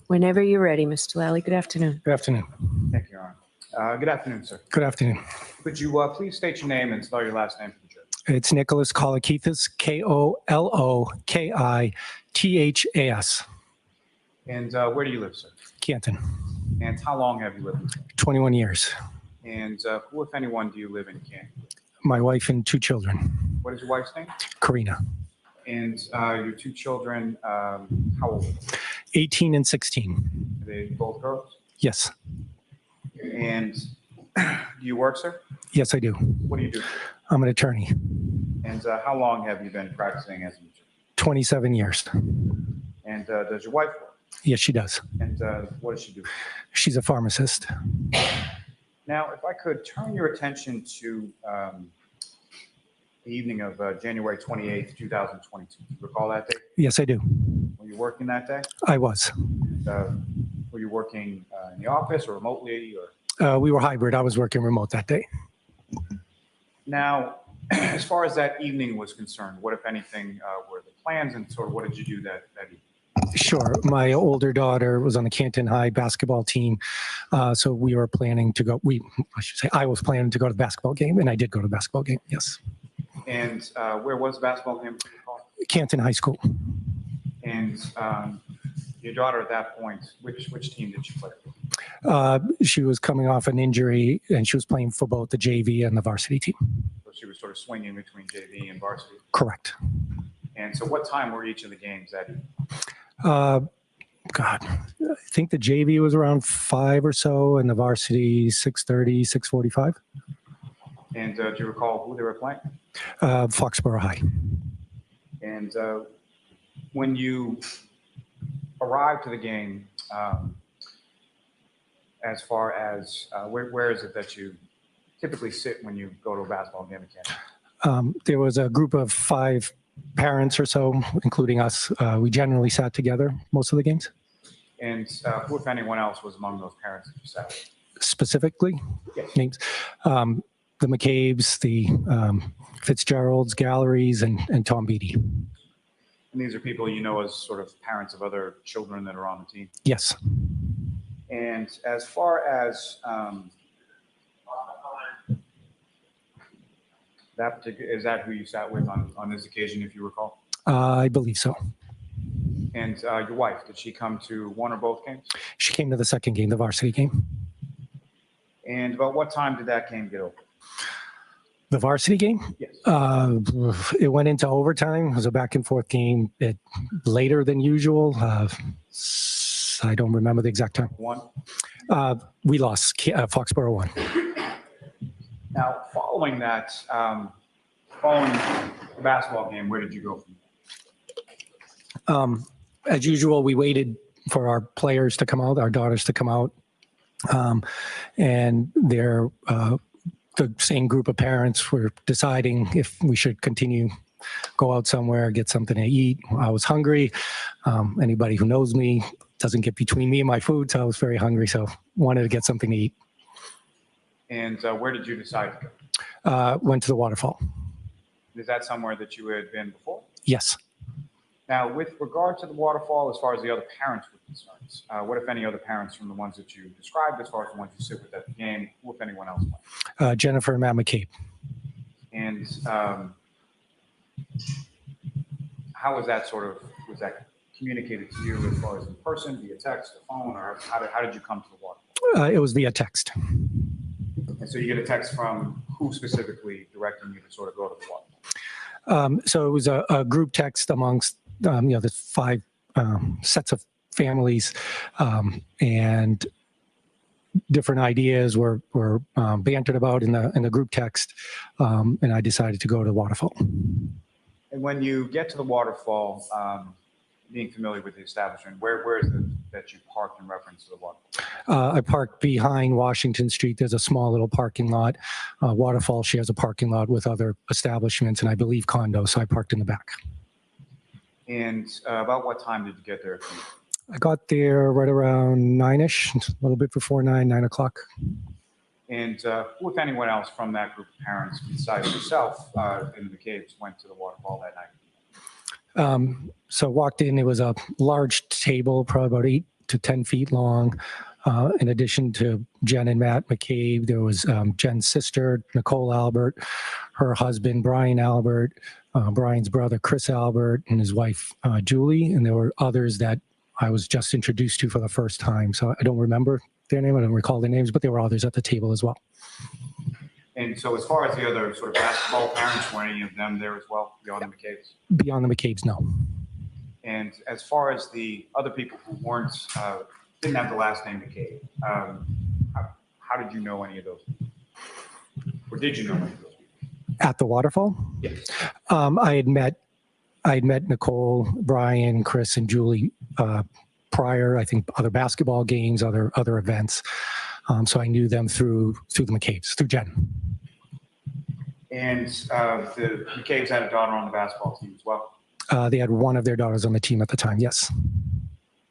[SPEAKER 14] Whenever you're ready, Mr. Lally. Good afternoon.
[SPEAKER 6] Good afternoon.
[SPEAKER 17] Thank you, Your Honor. Good afternoon, sir.
[SPEAKER 6] Good afternoon.
[SPEAKER 17] Could you please state your name and spell your last name for the jury?
[SPEAKER 6] It's Nicholas Kolokithas, Kolokithas.
[SPEAKER 17] And where do you live, sir?
[SPEAKER 6] Canton,
[SPEAKER 17] And how long have you lived in Canton?
[SPEAKER 6] 21 years.
[SPEAKER 17] And who, if anyone, do you live in Canton?
[SPEAKER 6] My wife and 2 children,
[SPEAKER 17] What is your wife's name?
[SPEAKER 6] Karina,
[SPEAKER 17] And your 2 children, how old are
[SPEAKER 6] 18 and 16.
[SPEAKER 17] they? Are they both girls?
[SPEAKER 6] Yes.
[SPEAKER 17] And do you work, sir?
[SPEAKER 6] Yes, I do.
[SPEAKER 17] What do you do?
[SPEAKER 6] I'm an attorney,
[SPEAKER 17] And how long have you been practicing as an attorney?
[SPEAKER 6] 27 years.
[SPEAKER 17] And does your wife work?
[SPEAKER 6] Yes, she does.
[SPEAKER 17] And what does she do?
[SPEAKER 6] She's a pharmacist.
[SPEAKER 17] Now, if I could turn your attention to the evening of January 28th, 2022. Do you recall that day?
[SPEAKER 6] Yes, I do.
[SPEAKER 17] Were you working that day?
[SPEAKER 6] I was.
[SPEAKER 17] Were you working in the office or remotely? Or
[SPEAKER 6] We were hybrid. I was working remote that day.
[SPEAKER 17] now, as far as that evening was concerned, what, if anything, were the plans, and sort of what did you do that evening?
[SPEAKER 6] Sure. My older daughter was on the Canton High basketball team. So we were planning to go, I was planning to go to the basketball game, and I did go to the basketball game. Yes.
[SPEAKER 17] And where was the basketball game?
[SPEAKER 6] Canton High School.
[SPEAKER 17] And your daughter at that point, which team did she play for?
[SPEAKER 6] She was coming off an injury, and she was playing for both the JV and the varsity team.
[SPEAKER 17] So she was sort of swinging between JV and varsity?
[SPEAKER 6] Correct.
[SPEAKER 17] And so what time were each of the games that evening?
[SPEAKER 6] God, I think the JV was around 5 or so, and the varsity 6:30, 6:45.
[SPEAKER 17] And do you recall who they were playing?
[SPEAKER 6] Foxborough High.
[SPEAKER 17] And when you arrived to the game, as far as where is it that you typically sit when you go to a basketball game in Canton?
[SPEAKER 6] There was a group of 5 parents or so, including us. We generally sat together most of the games.
[SPEAKER 17] And who, if anyone else, was among those parents that you sat with?
[SPEAKER 6] Specifically,
[SPEAKER 17] Yes.
[SPEAKER 6] names. The McCabe's, the Fitzgerald's, Galleries, and Tom Beatty.
[SPEAKER 17] And these are people you know as sort of parents of other children that are on the team.
[SPEAKER 6] Yes.
[SPEAKER 17] And as far as that particular, is that who you sat with on this occasion, if you recall?
[SPEAKER 6] I believe so.
[SPEAKER 17] And your wife, did she come to one or both games?
[SPEAKER 6] She came to the second game, the varsity game.
[SPEAKER 17] And about what time did that game get over?
[SPEAKER 6] The varsity game?
[SPEAKER 17] Yes.
[SPEAKER 6] It went into overtime. It was a back and forth game. Later than usual. I don't remember the exact time.
[SPEAKER 17] 1?
[SPEAKER 6] We lost. Foxborough won.
[SPEAKER 17] Now, following that, following the basketball game, where did you go from there?
[SPEAKER 6] As usual, we waited for our players to come out, our daughters to come out. And they're the same group of parents were deciding if we should continue go out somewhere, get something to eat. I was hungry. Anybody who knows me doesn't get between me and my food, so I was very hungry, so wanted to get something to eat.
[SPEAKER 17] And where did you decide to go?
[SPEAKER 6] Went to the waterfall.
[SPEAKER 17] Is that somewhere that you had been before?
[SPEAKER 6] Yes.
[SPEAKER 17] Now, with regard to the waterfall, as far as the other parents were concerned, what, if any, other parents from the ones that you described, as far as the ones you sit with at the game, who, if anyone else went?
[SPEAKER 6] Jennifer and Matt McCabe.
[SPEAKER 17] And how was that was that communicated to you as far as in person, via text, or phone, or how did you come to the waterfall?
[SPEAKER 6] It was via text.
[SPEAKER 17] And so you get a text from who specifically directing you to sort of go to the waterfall?
[SPEAKER 6] So it was a group text amongst the 5 sets of families, and different ideas were bantered about in the group text, and I decided to go to the waterfall.
[SPEAKER 17] And when you get to the waterfall, being familiar with the establishment, where is it that you parked in reference to the waterfall?
[SPEAKER 6] I parked behind Washington Street. There's a small little parking lot. Waterfall shares a parking lot with other establishments and I believe condos, so I parked in the back.
[SPEAKER 17] And about what time did you get there?
[SPEAKER 6] I got there right around 9-ish, a little bit before 9 o'clock.
[SPEAKER 17] And who, if anyone else from that group of parents besides yourself in the caves went to the waterfall that night?
[SPEAKER 6] So walked in, it was a large table, probably about 8 to 10 feet long. In addition to Jen and Matt McCabe, there was Jen's sister, Nicole Albert, her husband, Brian Albert, Brian's brother, Chris Albert, and his wife, Julie. And there were others that I was just introduced to for the first time. So I don't remember their name. I don't recall their names, but there were others at the table as well.
[SPEAKER 17] And so as far as the other sort of basketball parents, were any of them there as well, beyond the McCabe's?
[SPEAKER 6] Beyond the McCabe's, no.
[SPEAKER 17] And as far as the other people who weren't, didn't have the last name McCabe, how did you know any of those people? Or did you know any of those people?
[SPEAKER 6] At the waterfall?
[SPEAKER 17] Yes.
[SPEAKER 6] I had met Nicole, Brian, Chris, and Julie prior, I think other basketball games, other events. So I knew them through the McCabe's, through Jen.
[SPEAKER 17] And the McCabe's had a daughter on the basketball team as well?
[SPEAKER 6] They had one of their daughters on the team at the time, yes.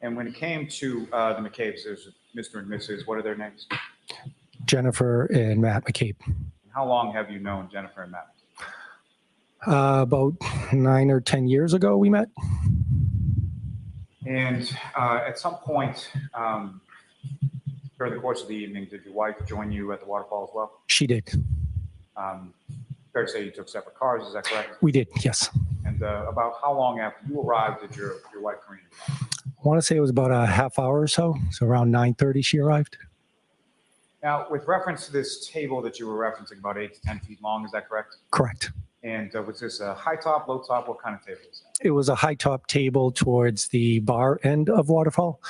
[SPEAKER 17] And when it came to the McCabe's, there's Mr. and Mrs., what are their names?
[SPEAKER 6] Jennifer and Matt McCabe.
[SPEAKER 17] How long have you known Jennifer and Matt?
[SPEAKER 6] About 9 or 10 years ago, we met.
[SPEAKER 17] And at some point during the course of the evening, did your wife join you at the waterfall as well?
[SPEAKER 6] She did.
[SPEAKER 17] Fair to say you took separate cars, is that correct?
[SPEAKER 6] We did, yes.
[SPEAKER 17] And about how long after you arrived did your wife, Karina, arrive?
[SPEAKER 6] I want to say it was about a half hour or so. So around 9:30 she arrived.
[SPEAKER 17] Now, with reference to this table that you were referencing, about 8 to 10 feet long, is that correct?
[SPEAKER 6] Correct.
[SPEAKER 17] And was this a high top, low top? What kind of table is that?
[SPEAKER 6] It was a high top table towards the bar end of Waterfall.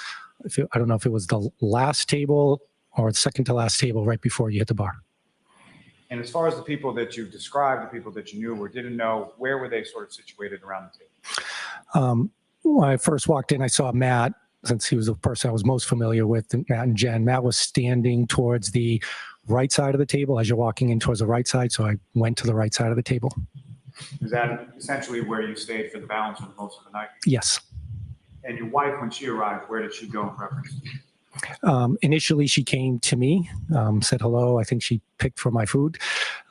[SPEAKER 6] I don't know if it was the last table or the second to last table right before you hit the bar.
[SPEAKER 17] And as far as the people that you described, the people that you knew or didn't know, where were they sort of situated around the table?
[SPEAKER 6] When I first walked in, I saw Matt, since he was the person I was most familiar with, Matt and Jen. Matt was standing towards the right side of the table as you're walking in towards the right side, so I went to the right side of the table.
[SPEAKER 17] Is that essentially where you stayed for the balance of most of the night?
[SPEAKER 6] Yes.
[SPEAKER 17] And your wife, when she arrived, where did she go in reference to?
[SPEAKER 6] Initially, she came to me, said hello. I think she picked for my food.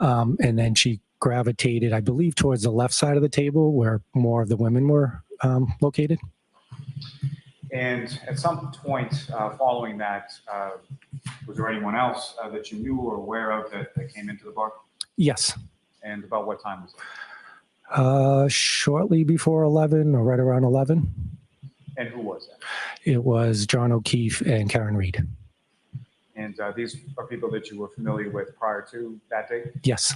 [SPEAKER 6] And then she gravitated, I believe, towards the left side of the table where more of the women were located.
[SPEAKER 17] And at some point following that, was there anyone else that you knew or aware of that came into the bar?
[SPEAKER 6] Yes.
[SPEAKER 17] And about what time was it?
[SPEAKER 6] Shortly before 11 or right around 11.
[SPEAKER 17] And who was that?
[SPEAKER 6] It was John O'Keefe and Karen Reed.
[SPEAKER 17] And these are people that you were familiar with prior to that date?
[SPEAKER 6] Yes.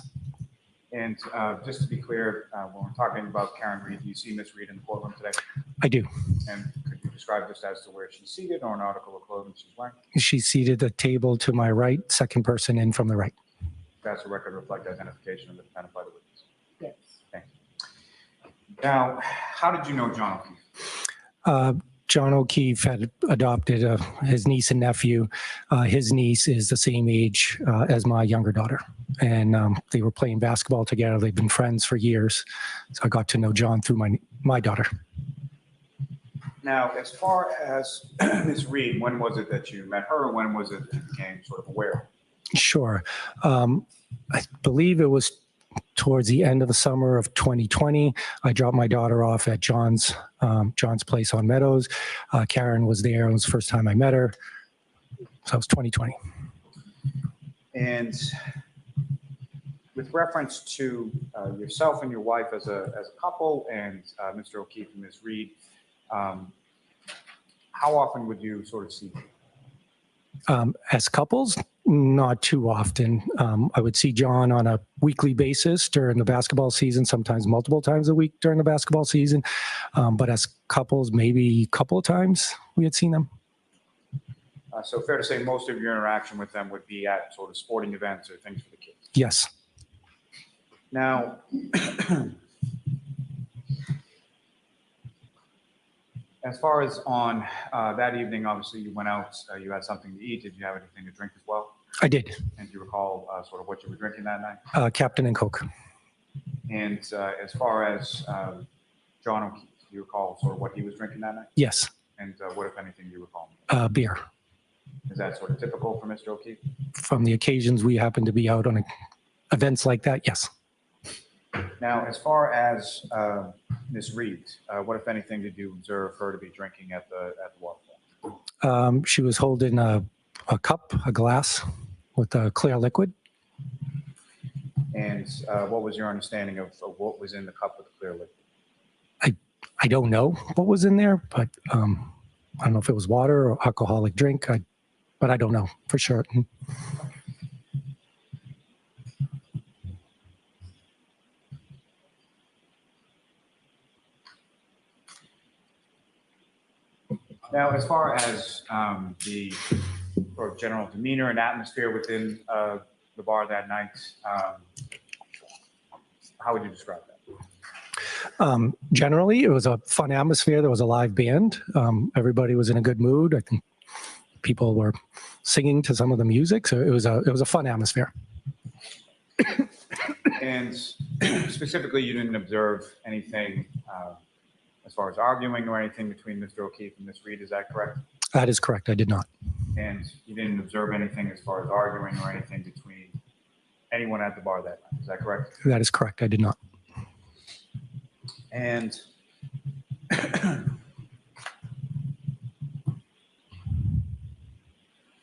[SPEAKER 17] And just to be clear, when we're talking about Karen Reed, do you see Miss Reed in the courtroom today?
[SPEAKER 6] I do.
[SPEAKER 17] And could you describe just as to where she's seated or an article of clothing she's wearing?
[SPEAKER 6] She's seated at the table to my right, second person in from the right.
[SPEAKER 17] That's a record reflect identification of the defendant by the witness?
[SPEAKER 10] Yes.
[SPEAKER 17] Thank you. Now, how did you know John O'Keefe?
[SPEAKER 6] John O'Keefe had adopted his niece and nephew. His niece is the same age as my younger daughter, and they were playing basketball together. They've been friends for years, so I got to know John through my daughter.
[SPEAKER 17] Now, as far as Ms. Reed, when was it that you met her, and when was it that you became sort of aware?
[SPEAKER 6] Sure. I believe it was towards the end of the summer of 2020. I dropped my daughter off at John's place on Meadows. Karen was there. It was the first time I met her. So it was 2020.
[SPEAKER 17] And with reference to yourself and your wife as a couple, and Mr. O'Keefe and Ms. Reed, how often would you sort of see them?
[SPEAKER 6] As couples, not too often. I would see John on a weekly basis during the basketball season, sometimes multiple times a week during the basketball season. But as couples, maybe a couple of times we had seen them.
[SPEAKER 17] So fair to say most of your interaction with them would be at sort of sporting events or things for the kids?
[SPEAKER 6] Yes.
[SPEAKER 17] Now, as far as on that evening, obviously you went out, you had something to eat. Did you have anything to drink as well?
[SPEAKER 6] I did.
[SPEAKER 17] And do you recall sort of what you were drinking that night?
[SPEAKER 6] Captain and Coke.
[SPEAKER 17] And as far as John O'Keefe, do you recall sort of what he was drinking that night?
[SPEAKER 6] Yes.
[SPEAKER 17] And what, if anything, do you recall?
[SPEAKER 6] Beer.
[SPEAKER 17] Is that sort of typical for Mr. O'Keefe?
[SPEAKER 6] From the occasions we happen to be out on events like that, yes.
[SPEAKER 17] Now, as far as Ms. Reed, what, if anything, did you observe her to be drinking at the waterfall?
[SPEAKER 6] She was holding a cup, a glass with a clear liquid.
[SPEAKER 17] And what was your understanding of what was in the cup with the clear liquid?
[SPEAKER 6] I don't know what was in there, but I don't know if it was water or alcoholic drink, but I don't know for sure.
[SPEAKER 17] Now, as far as the sort of general demeanor and atmosphere within the bar that night, how would you describe that?
[SPEAKER 6] Generally, it was a fun atmosphere. There was a live band. Everybody was in a good mood. I think people were singing to some of the music, so it was a fun atmosphere.
[SPEAKER 17] And specifically, you didn't observe anything as far as arguing or anything between Mr. O'Keefe and Ms. Reed, is that correct?
[SPEAKER 6] That is correct. I did not.
[SPEAKER 17] And you didn't observe anything as far as arguing or anything between anyone at the bar that night, is that correct?
[SPEAKER 6] That is correct. I did not.
[SPEAKER 17] And as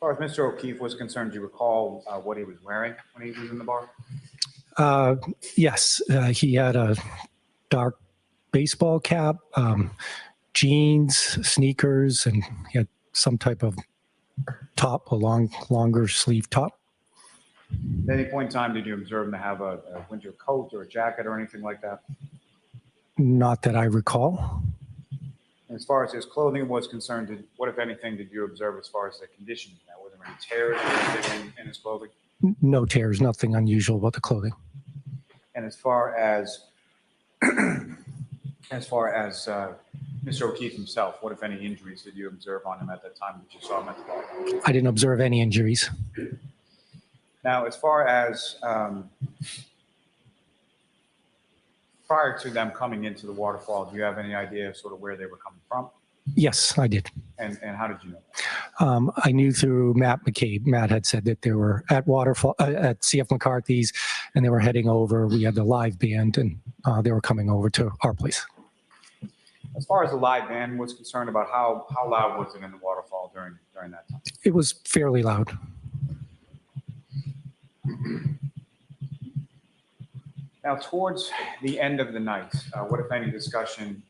[SPEAKER 17] far as Mr. O'Keefe was concerned, do you recall what he was wearing when he was in the bar?
[SPEAKER 6] Yes, he had a dark baseball cap, jeans, sneakers, and he had some type of top, a longer sleeve top.
[SPEAKER 17] At any point in time, did you observe him to have a winter coat or a jacket or anything like that?
[SPEAKER 6] Not that I recall.
[SPEAKER 17] And as far as his clothing was concerned, what, if anything, did you observe as far as the condition? Were there any tears or anything in his clothing?
[SPEAKER 6] No tears, nothing unusual about the clothing.
[SPEAKER 17] And as far as Mr. O'Keefe himself, what, if any, injuries did you observe on him at that time that you saw him at the bar?
[SPEAKER 6] I didn't observe any injuries.
[SPEAKER 17] Now, as far as prior to them coming into the waterfall, do you have any idea of sort of where they were coming from?
[SPEAKER 6] Yes, I did.
[SPEAKER 17] And how did you know?
[SPEAKER 6] I knew through Matt McCabe. Matt had said that they were at waterfall at CF McCarthy's, and they were heading over. We had the live band, and they were coming over to our place.
[SPEAKER 17] As far as the live band was concerned, about how loud was it in the waterfall during that time?
[SPEAKER 6] It was fairly loud.
[SPEAKER 17] Now, towards the end of the night, what, if any, discussion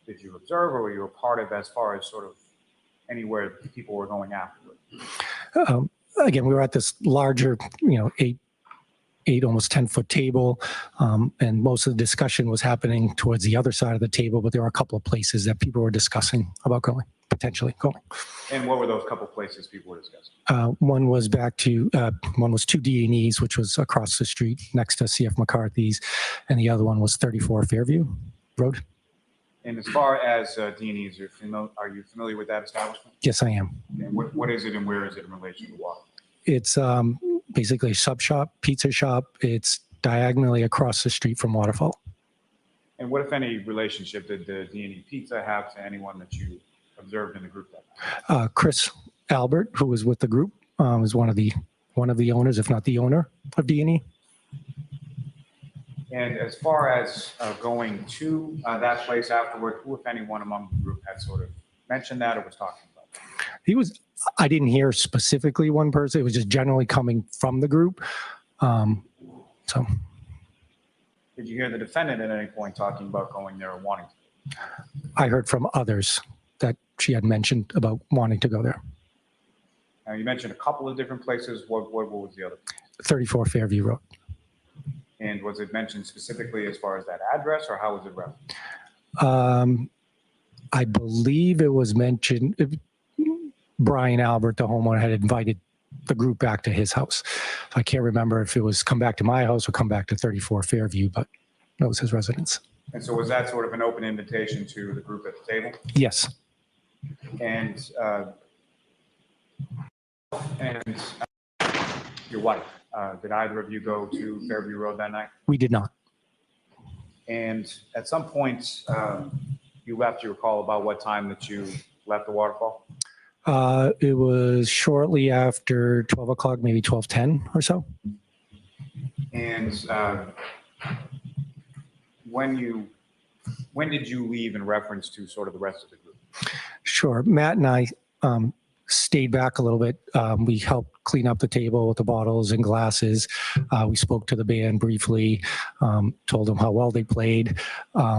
[SPEAKER 17] did you observe or were you a part of as far as sort of anywhere people were going afterward?
[SPEAKER 6] Again, we were at this larger, 8, almost 10-foot table, and most of the discussion was happening towards the other side of the table, but there were a couple of places that people were discussing about potentially going.
[SPEAKER 17] And what were those couple of places people were discussing?
[SPEAKER 6] One was 2 D&Es, which was across the street next to CF McCarthy's, and the other one was 34 Fairview Road.
[SPEAKER 20] And as far as D&E's, are you familiar with that establishment?
[SPEAKER 6] Yes, I am.
[SPEAKER 20] And what is it and where is it in relation to what?
[SPEAKER 6] It's basically a sub shop, pizza shop. It's diagonally across the street from Waterfall.
[SPEAKER 20] And what, if any, relationship did the D&E Pizza have to anyone that you observed in the group that night?
[SPEAKER 6] Chris Albert, who was with the group, was one of the owners, if not the owner of D&E.
[SPEAKER 20] And as far as going to that place afterward, who, if anyone among the group, had sort of mentioned that or was talking about it?
[SPEAKER 6] I didn't hear specifically one person. It was just generally coming from the group. So.
[SPEAKER 20] Did you hear the defendant at any point talking about going there or wanting to?
[SPEAKER 6] I heard from others that she had mentioned about wanting to go there.
[SPEAKER 20] Now, you mentioned a couple of different places. What was the other?
[SPEAKER 6] 34 Fairview Road.
[SPEAKER 20] And was it mentioned specifically as far as that address, or how was it referenced?
[SPEAKER 6] I believe it was mentioned. Brian Albert, the homeowner, had invited the group back to his house. So I can't remember if it was come back to my house or come back to 34 Fairview, but that was his residence.
[SPEAKER 20] And so was that sort of an open invitation to the group at the table?
[SPEAKER 6] Yes.
[SPEAKER 20] And your wife, did either of you go to Fairview Road that night?
[SPEAKER 6] We did not.
[SPEAKER 20] And at some point, you left, you recall about what time that you left the waterfall?
[SPEAKER 6] It was shortly after 12 o'clock, maybe 12:10 or so.
[SPEAKER 20] And when did you leave in reference to sort of the rest of the group?
[SPEAKER 6] Sure. Matt and I stayed back a little bit. We helped clean up the table with the bottles and glasses. We spoke to the band briefly, told them how well they played.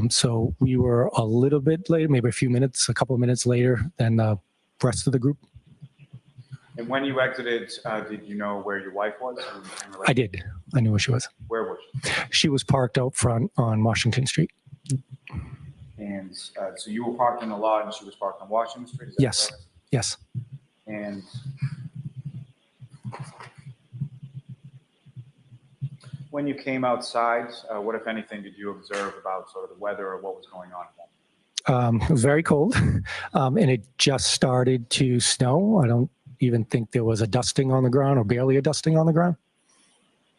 [SPEAKER 6] So we were a little bit later, maybe a couple of minutes later than the rest of the group.
[SPEAKER 20] And when you exited, did you know where your wife was?
[SPEAKER 6] I did. I knew where she was.
[SPEAKER 20] Where was she?
[SPEAKER 6] She was parked out front on Washington Street.
[SPEAKER 20] And so you were parked in the lot and she was parked on Washington Street? Is that
[SPEAKER 6] Yes.
[SPEAKER 20] correct?
[SPEAKER 6] Yes.
[SPEAKER 20] And when you came outside, what, if anything, did you observe about sort of the weather or what was going on?
[SPEAKER 6] It was very cold, and it just started to snow. I don't even think there was a dusting on the ground, or barely a dusting on the ground.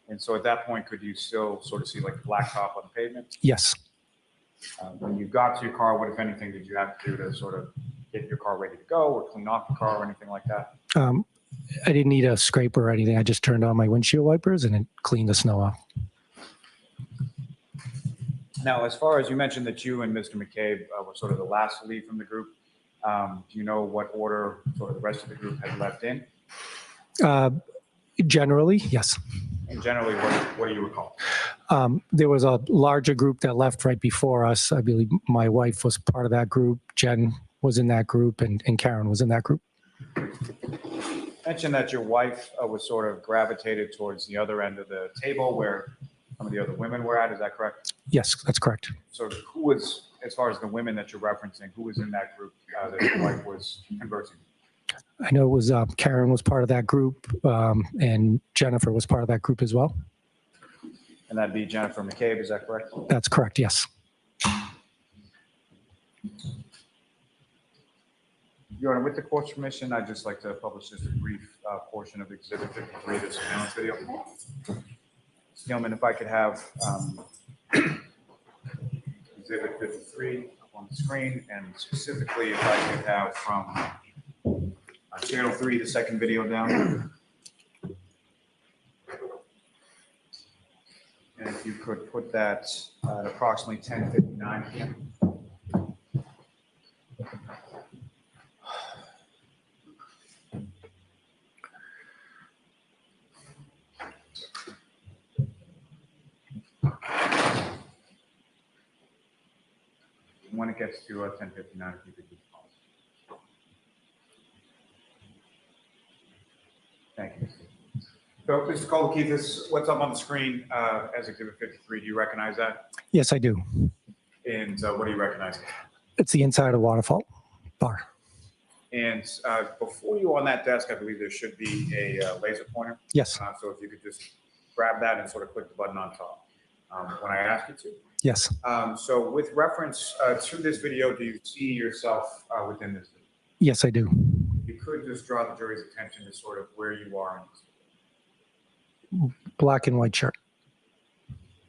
[SPEAKER 20] And so at that point, could you still sort of see like the blacktop on the pavement?
[SPEAKER 6] Yes.
[SPEAKER 20] When you got to your car, what, if anything, did you have to do to sort of get your car ready to go or clean off the car or anything like that?
[SPEAKER 6] I didn't need a scraper or anything. I just turned on my windshield wipers and it cleaned the snow off.
[SPEAKER 20] Now, as far as you mentioned that you and Mr. McCabe were sort of the last to leave from the group, do you know what order sort of the rest of the group had left in?
[SPEAKER 6] Generally, yes.
[SPEAKER 20] And generally, what do you recall?
[SPEAKER 6] There was a larger group that left right before us. I believe my wife was part of that group. Jen was in that group, and Karen was in that group.
[SPEAKER 20] You mentioned that your wife was sort of gravitated towards the other end of the table where some of the other women were at. Is that correct?
[SPEAKER 6] Yes, that's correct.
[SPEAKER 20] So who was, as far as the women that you're referencing, who was in that group that your wife was conversing with?
[SPEAKER 6] I know it was Karen was part of that group, and Jennifer was part of that group as well.
[SPEAKER 20] And that'd be Jennifer McCabe, is that correct?
[SPEAKER 6] That's correct, yes.
[SPEAKER 20] Your Honor, with the court's permission, I'd just like to publish just a brief portion of Exhibit 53, the surveillance video. Gentlemen, if I could have Exhibit 53 up on the screen, and specifically if I could have from Channel 3, the second video down. And if you could put that at approximately 10:59 p.m. When it gets to 10:59, if you could just pause. Thank you. So, Mr. Kolokithas, what's up on the screen as Exhibit 53? Do you recognize that?
[SPEAKER 6] Yes, I do.
[SPEAKER 20] And what do you recognize?
[SPEAKER 6] It's the inside of Waterfall Bar.
[SPEAKER 20] And before you on that desk, I believe there should be a laser pointer.
[SPEAKER 6] Yes.
[SPEAKER 20] So if you could just grab that and sort of click the button on top.
[SPEAKER 17] when I ask you to.
[SPEAKER 6] Yes.
[SPEAKER 17] So with reference to this video, do you see yourself within this video?
[SPEAKER 6] Yes, I do.
[SPEAKER 17] You could just draw the jury's attention to sort of where you are in this.
[SPEAKER 6] Black and white shirt.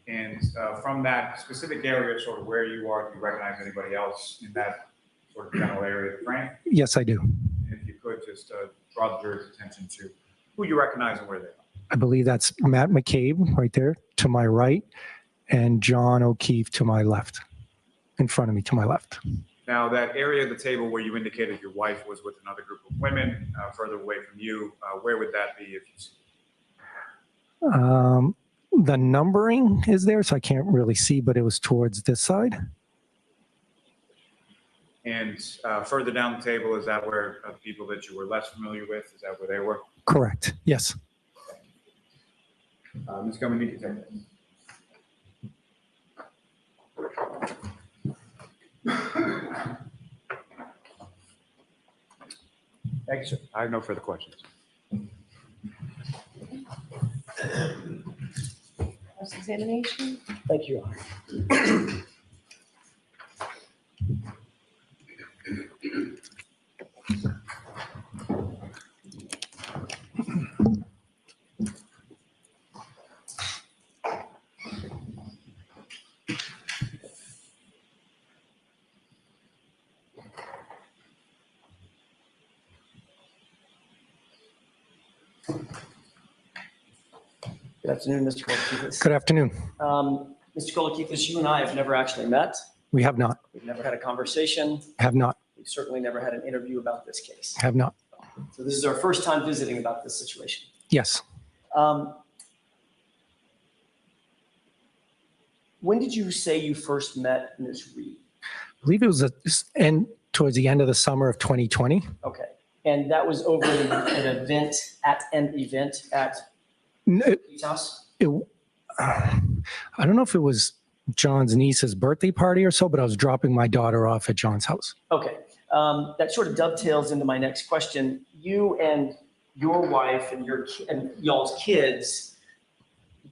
[SPEAKER 17] And from that specific area, sort of where you are, do you recognize anybody else in that sort of general area of the frame?
[SPEAKER 6] Yes, I do.
[SPEAKER 17] And if you could just draw the jury's attention to who you recognize and where they are.
[SPEAKER 6] I believe that's Matt McCabe right there to my right and John O'Keefe to my left, in front of me to my left.
[SPEAKER 17] Now, that area of the table where you indicated your wife was with another group of women further away from you, where would that be if you see it?
[SPEAKER 6] The numbering is there, so I can't really see, but it was towards this side.
[SPEAKER 17] And further down the table, is that where people that you were less familiar with, is that where they were?
[SPEAKER 6] Correct. Yes.
[SPEAKER 17] Ms. Gilman, you can take this. Thank you, sir. I have no further questions.
[SPEAKER 10] Cross-examination?
[SPEAKER 2] Thank you, Your Honor. Good afternoon, Mr. Kolokithas.
[SPEAKER 6] Good afternoon.
[SPEAKER 2] Mr. Kolokithas, you and I have never actually met.
[SPEAKER 6] We have not.
[SPEAKER 2] We've never had a conversation.
[SPEAKER 6] Have not.
[SPEAKER 2] We've certainly never had an interview about this case.
[SPEAKER 6] Have not.
[SPEAKER 2] So this is our first time visiting about this situation.
[SPEAKER 6] Yes.
[SPEAKER 2] When did you say you first met Ms. Reed?
[SPEAKER 6] I believe it was towards the end of the summer of 2020.
[SPEAKER 2] Okay. And that was over an event at Kolokithas?
[SPEAKER 6] I don't know if it was John's niece's birthday party or so, but I was dropping my daughter off at John's house.
[SPEAKER 2] Okay. That sort of dovetails into my next question. You and your wife and y'all's kids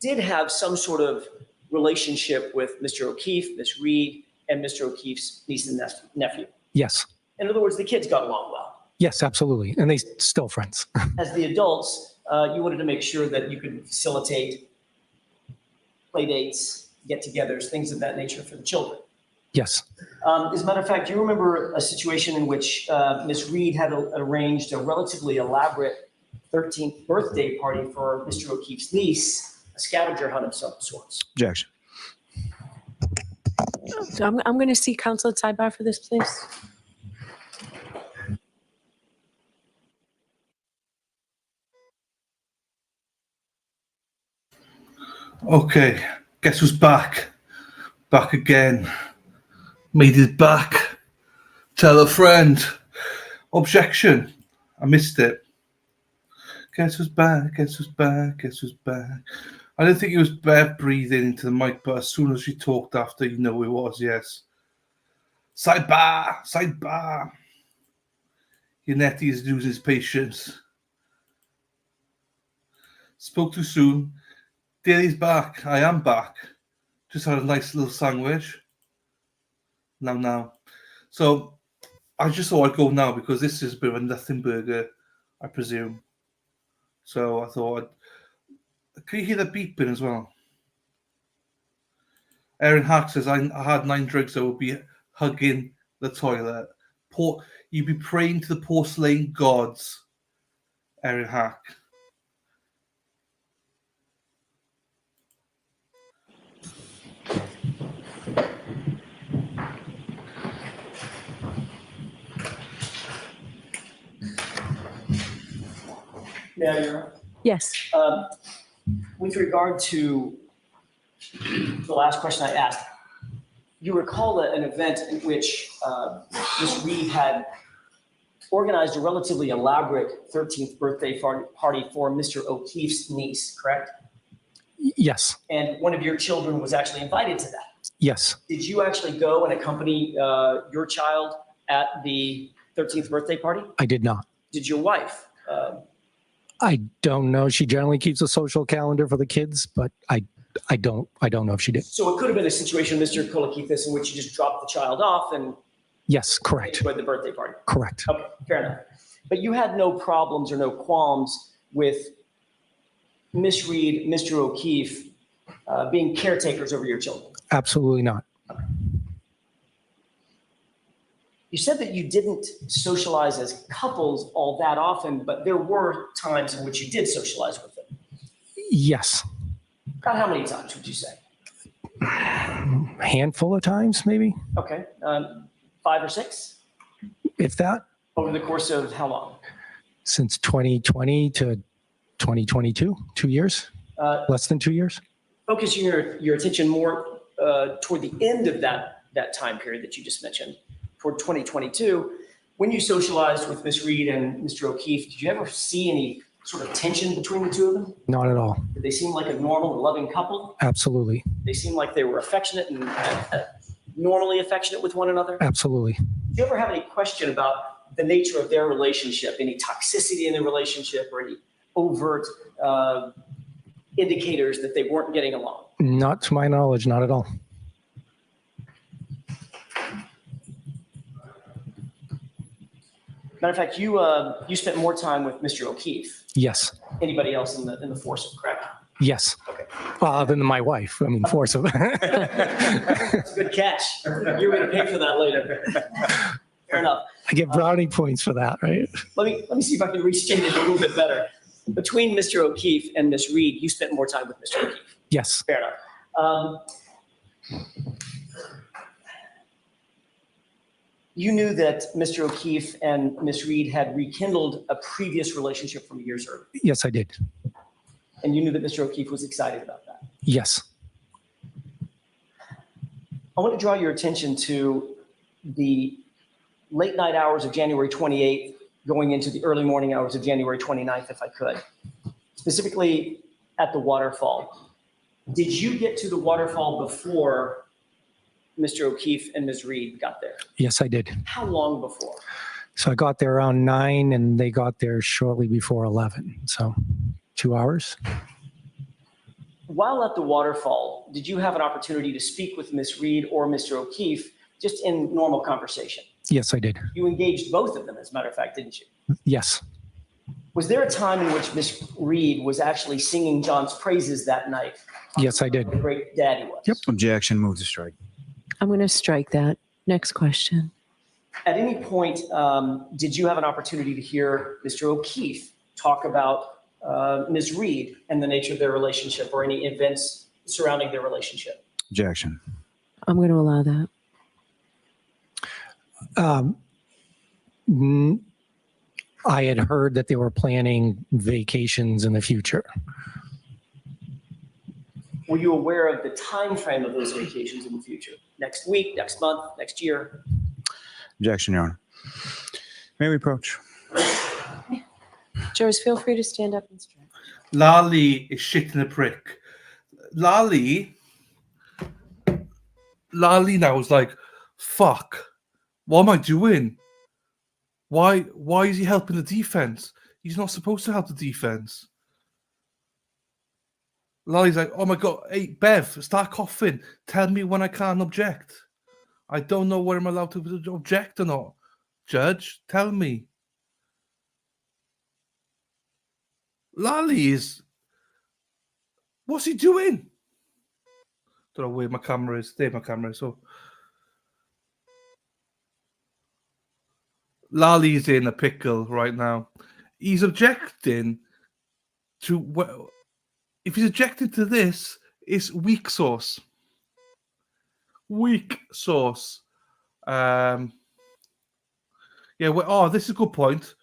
[SPEAKER 2] did have some sort of relationship with Mr. O'Keefe, Ms. Reed, and Mr. O'Keefe's niece and nephew.
[SPEAKER 6] Yes.
[SPEAKER 2] In other words, the kids got along well.
[SPEAKER 6] Yes, absolutely. And they still friends.
[SPEAKER 2] As the adults, you wanted to make sure that you could facilitate play dates, get-togethers, things of that nature for the children.
[SPEAKER 6] Yes.
[SPEAKER 2] As a matter of fact, do you remember a situation in which Ms. Reed had arranged a relatively elaborate 13th birthday party for Mr. O'Keefe's niece, a scavenger hunt of some sorts?
[SPEAKER 20] Objection.
[SPEAKER 14] So I'm going to see counsel at sidebar for this, please.
[SPEAKER 5] Okay, guess who's back? Back again. Made it back. Tell a friend. Objection. I missed it. Guess who's back? Guess who's back? Guess who's back? I didn't think he was breathing into the mic, but as soon as she talked after, you know it was, yes. Sidebar. Sidebar. Yannetti is losing his patience. Spoke too soon. Daily's back. I am back. Just had a nice little sandwich. Now. So I just thought I'd go now because this is a bit of a nothing burger, I presume. So I thought, can you hear the beeping as well? Aaron Hack says, I had 9 drinks, I would be hugging the toilet. You'd be praying to the porcelain gods, Aaron Hack.
[SPEAKER 2] Yeah, you're
[SPEAKER 14] Yes.
[SPEAKER 2] with regard to the last question I asked, you recall an event in which Ms. Reed had organized a relatively elaborate 13th birthday party for Mr. O'Keefe's niece, correct?
[SPEAKER 6] Yes.
[SPEAKER 2] And one of your children was actually invited to that.
[SPEAKER 6] Yes.
[SPEAKER 2] Did you actually go and accompany your child at the 13th birthday party?
[SPEAKER 6] I did not.
[SPEAKER 2] Did your wife?
[SPEAKER 6] I don't know. She generally keeps a social calendar for the kids, but I I don't know if she did.
[SPEAKER 2] So it could have been a situation, Mr. Kolokithas, in which you just dropped the child off and
[SPEAKER 6] Yes, correct.
[SPEAKER 2] enjoyed the birthday party.
[SPEAKER 6] Correct.
[SPEAKER 2] Okay, fair enough. But you had no problems or no qualms with Miss Reed, Mr. O'Keefe being caretakers over your children?
[SPEAKER 6] Absolutely not.
[SPEAKER 2] You said that you didn't socialize as couples all that often, but there were times in which you did socialize with them.
[SPEAKER 6] Yes.
[SPEAKER 2] About how many times would you say?
[SPEAKER 6] A handful of times, maybe,
[SPEAKER 2] Okay, 5 or 6
[SPEAKER 6] if that,
[SPEAKER 2] over the course of how long?
[SPEAKER 6] since 2020 to 2022, 2 years, less than 2 years.
[SPEAKER 2] Focus your attention more toward the end of that time period that you just mentioned, toward 2022. When you socialized with Miss Reed and Mr. O'Keefe, did you ever see any sort of tension between the two of them?
[SPEAKER 6] Not at all.
[SPEAKER 2] Did they seem like a normal and loving couple?
[SPEAKER 6] Absolutely.
[SPEAKER 2] They seemed like they were affectionate and normally affectionate with one another?
[SPEAKER 6] Absolutely.
[SPEAKER 2] Do you ever have any question about the nature of their relationship, any toxicity in the relationship or any overt indicators that they weren't getting along?
[SPEAKER 6] Not to my knowledge, not at all.
[SPEAKER 2] Matter of fact, you spent more time with Mr. O'Keefe.
[SPEAKER 6] Yes.
[SPEAKER 2] Anybody else in the foursome, correct?
[SPEAKER 6] Yes.
[SPEAKER 2] Okay.
[SPEAKER 6] Well, other than my wife, I mean, force of.
[SPEAKER 2] That's a good catch. You're going to pay for that later. Fair enough.
[SPEAKER 6] I get brownie points for that, right?
[SPEAKER 2] Let me see if I can restate it a little bit better. Between Mr. O'Keefe and Miss Reed, you spent more time with Mr. O'Keefe.
[SPEAKER 6] Yes.
[SPEAKER 2] Fair enough. You knew that Mr. O'Keefe and Miss Reed had rekindled a previous relationship from years earlier.
[SPEAKER 6] Yes, I did.
[SPEAKER 2] And you knew that Mr. O'Keefe was excited about that.
[SPEAKER 6] Yes.
[SPEAKER 2] I want to draw your attention to the late night hours of January 28th, going into the early morning hours of January 29th, if I could. Specifically at the waterfall. Did you get to the waterfall before Mr. O'Keefe and Ms. Reed got there?
[SPEAKER 6] Yes, I did.
[SPEAKER 2] How long before?
[SPEAKER 6] So I got there around 9 and they got there shortly before 11. So 2 hours.
[SPEAKER 2] While at the waterfall, did you have an opportunity to speak with Ms. Reed or Mr. O'Keefe just in normal conversation?
[SPEAKER 6] Yes, I did.
[SPEAKER 2] You engaged both of them, as a matter of fact, didn't you?
[SPEAKER 6] Yes.
[SPEAKER 2] Was there a time in which Ms. Reed was actually singing John's praises that night?
[SPEAKER 6] Yes, I did.
[SPEAKER 2] What a great dad he was.
[SPEAKER 6] Yep.
[SPEAKER 20] Objection, move to strike.
[SPEAKER 14] I'm going to strike that. Next question.
[SPEAKER 2] At any point, did you have an opportunity to hear Mr. O'Keefe talk about Ms. Reed and the nature of their relationship or any events surrounding their relationship?
[SPEAKER 20] Objection.
[SPEAKER 14] I'm going to allow that.
[SPEAKER 6] I had heard that they were planning vacations in the future.
[SPEAKER 2] Were you aware of the time frame of those vacations in the future? Next week, next month, next year?
[SPEAKER 20] Objection, Your Honor. May we approach?
[SPEAKER 14] Jurors, feel free to stand up and strike.
[SPEAKER 5] Lali is shitting a prick. Lali now is like, fuck, what am I doing? Why is he helping the defense? He's not supposed to help the defense. Lali's like, oh my God, hey, Bev, start coughing. Tell me when I can't object. I don't know whether I'm allowed to object or not. Judge, tell me. Lali is... What's he doing? Don't know where my camera is. There my camera is. So Lali's in a pickle right now. He's objecting to... Well, if he's objecting to this, it's weak sauce. Weak sauce. Yeah, well, oh, this is a good point.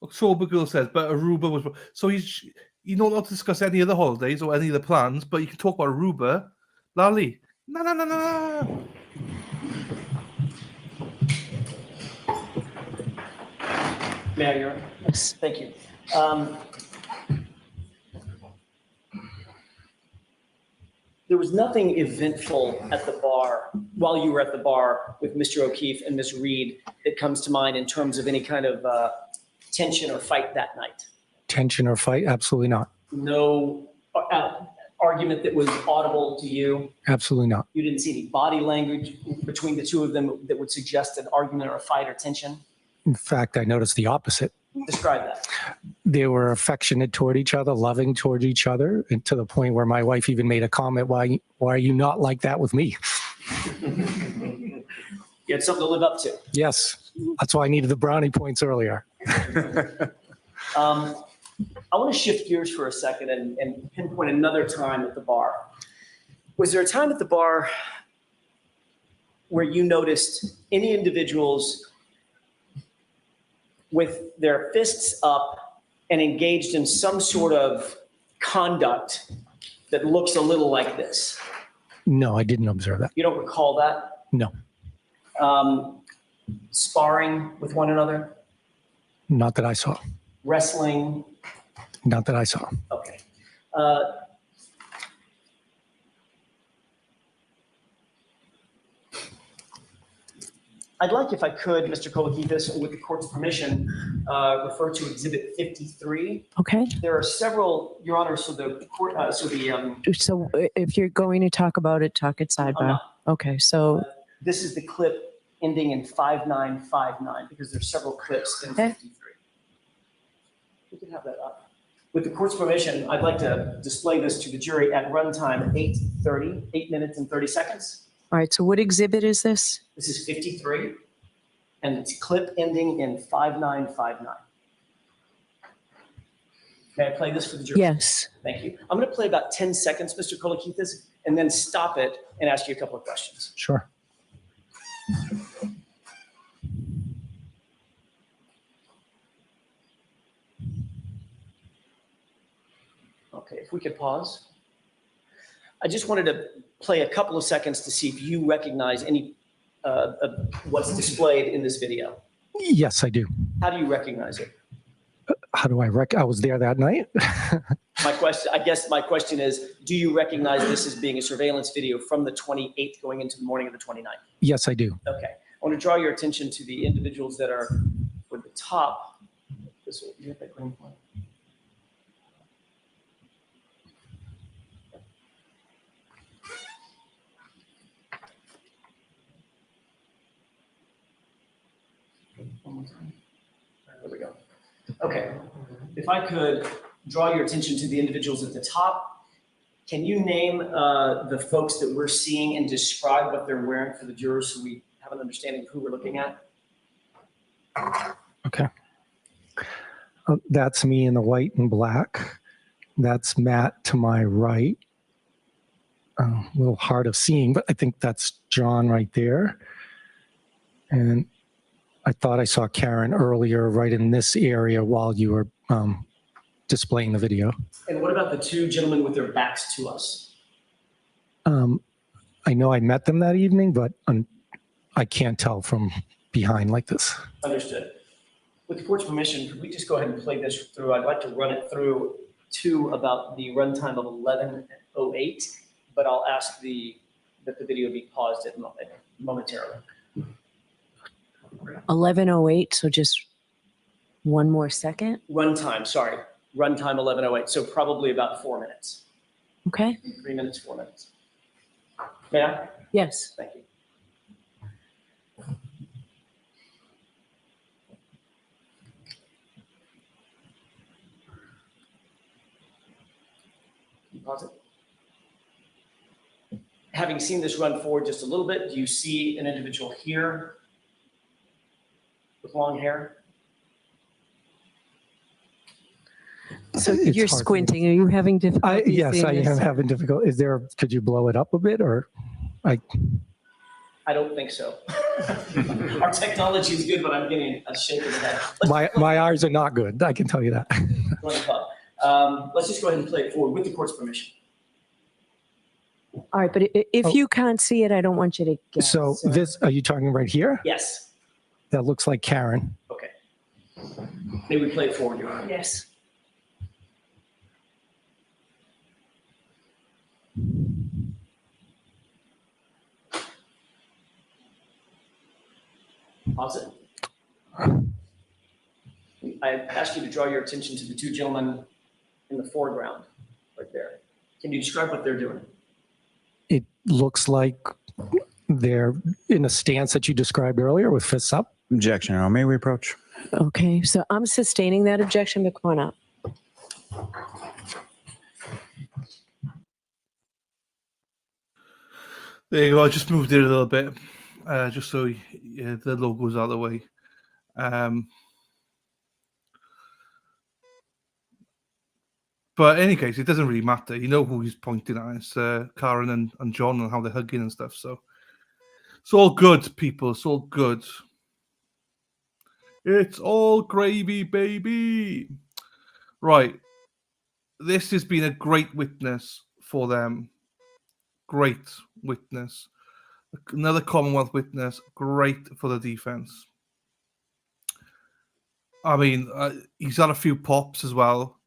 [SPEAKER 5] October Girl says, but Aruba was... So you're not allowed to discuss any of the holidays or any of the plans, but you can talk about Aruba. Lali, no.
[SPEAKER 2] May I, Your Honor?
[SPEAKER 14] Yes.
[SPEAKER 2] Thank you. There was nothing eventful at the bar while you were at the bar with Mr. O'Keefe and Ms. Reed that comes to mind in terms of any kind of tension or fight that night?
[SPEAKER 6] Tension or fight? Absolutely not.
[SPEAKER 2] No. argument that was audible to you?
[SPEAKER 6] Absolutely not.
[SPEAKER 2] You didn't see any body language between the two of them that would suggest an argument or a fight or tension?
[SPEAKER 6] In fact, I noticed the opposite.
[SPEAKER 2] Describe that.
[SPEAKER 6] They were affectionate toward each other, loving toward each other, and to the point where my wife even made a comment, why are you not like that with me?
[SPEAKER 2] You had something to live up to.
[SPEAKER 6] Yes, that's why I needed the brownie points earlier.
[SPEAKER 2] I want to shift gears for a second and pinpoint another time at the bar. Was there a time at the bar where you noticed any individuals with their fists up and engaged in some sort of conduct that looks a little like this?
[SPEAKER 6] No, I didn't observe that.
[SPEAKER 2] You don't recall that?
[SPEAKER 6] No,
[SPEAKER 2] Sparring with one another?
[SPEAKER 6] not that I saw.
[SPEAKER 2] Wrestling?
[SPEAKER 6] Not that I saw.
[SPEAKER 2] Okay. I'd like, if I could, Mr. Kolokithas, with the court's permission, refer to Exhibit 53.
[SPEAKER 14] Okay.
[SPEAKER 2] There are several, Your Honor, so the court,
[SPEAKER 14] So if you're going to talk about it, talk at sidebar. Okay, so
[SPEAKER 2] this is the clip ending in 5959 because there's several clips in 53. We can have that up. With the court's permission, I'd like to display this to the jury at runtime 8:30, 8 minutes and 30 seconds.
[SPEAKER 14] all right, so what exhibit is this?
[SPEAKER 2] This is 53, and it's clip ending in 5959. May I play this for the jury?
[SPEAKER 14] Yes.
[SPEAKER 2] Thank you. I'm going to play about 10 seconds, Mr. Kolokithas, and then stop it and ask you a couple of questions.
[SPEAKER 6] Sure.
[SPEAKER 2] Okay, if we could pause. I just wanted to play a couple of seconds to see if you recognize any of what's displayed in this video.
[SPEAKER 6] Yes, I do.
[SPEAKER 2] How do you recognize it?
[SPEAKER 6] How do I I was there that night.
[SPEAKER 2] I guess my question is, do you recognize this as being a surveillance video from the 28th going into the morning of the 29th?
[SPEAKER 6] Yes, I do.
[SPEAKER 2] Okay. I want to draw your attention to the individuals that are with the top. You have that green flag? One more time. There we go. Okay. If I could draw your attention to the individuals at the top, can you name the folks that we're seeing and describe what they're wearing for the jurors so we have an understanding of who we're looking at?
[SPEAKER 6] Okay. That's me in the white and black. That's Matt to my right. A little hard of seeing, but I think that's John right there. And I thought I saw Karen earlier right in this area while you were displaying the video.
[SPEAKER 2] And what about the two gentlemen with their backs to us?
[SPEAKER 6] I know I met them that evening, but I can't tell from behind like this.
[SPEAKER 2] Understood. With the court's permission, could we just go ahead and play this through? I'd like to run it through to about the runtime of 11:08, but I'll ask that the video be paused momentarily.
[SPEAKER 14] 11:08, so just one more second.
[SPEAKER 2] Runtime, sorry. Runtime 11:08, so probably about 4 minutes.
[SPEAKER 14] Okay.
[SPEAKER 2] 3 minutes, 4 minutes. May I?
[SPEAKER 14] Yes.
[SPEAKER 2] Thank you. Can you pause it? Having seen this run forward just a little bit, do you see an individual here with long hair?
[SPEAKER 14] So
[SPEAKER 6] It's
[SPEAKER 14] you're
[SPEAKER 6] hard to-
[SPEAKER 14] squinting. Are you having difficulty?
[SPEAKER 6] Yes,
[SPEAKER 14] seeing
[SPEAKER 6] I
[SPEAKER 14] this?
[SPEAKER 6] am having difficulty. Could you blow it up a bit or
[SPEAKER 2] I don't think so. Our technology is good, but I'm getting a shake of the head.
[SPEAKER 6] my eyes are not good. I can tell you that.
[SPEAKER 2] Let's just go ahead and play it forward with the court's permission.
[SPEAKER 14] All right, but if you can't see it, I don't want you to guess.
[SPEAKER 6] So this, are you talking right here?
[SPEAKER 2] Yes.
[SPEAKER 6] That looks like Karen.
[SPEAKER 2] Okay. May we play it forward, Your Honor?
[SPEAKER 14] Yes.
[SPEAKER 2] Pause it. I asked you to draw your attention to the two gentlemen in the foreground, right there. Can you describe what they're doing?
[SPEAKER 6] It looks like they're in a stance that you described earlier with fists up.
[SPEAKER 20] Objection, Your Honor. May we approach?
[SPEAKER 14] Okay, so I'm sustaining that objection, but come on up.
[SPEAKER 5] There you go. I just moved it a little bit, just so the logo's out of the way. But in any case, it doesn't really matter. You know who he's pointing at. It's Karen and John and how they're hugging and stuff. So it's all good, people. It's all good. It's all gravy, baby. Right. This has been a great witness for them. Great witness. Another Commonwealth witness. Great for the defense. I mean, he's had a few pops as well.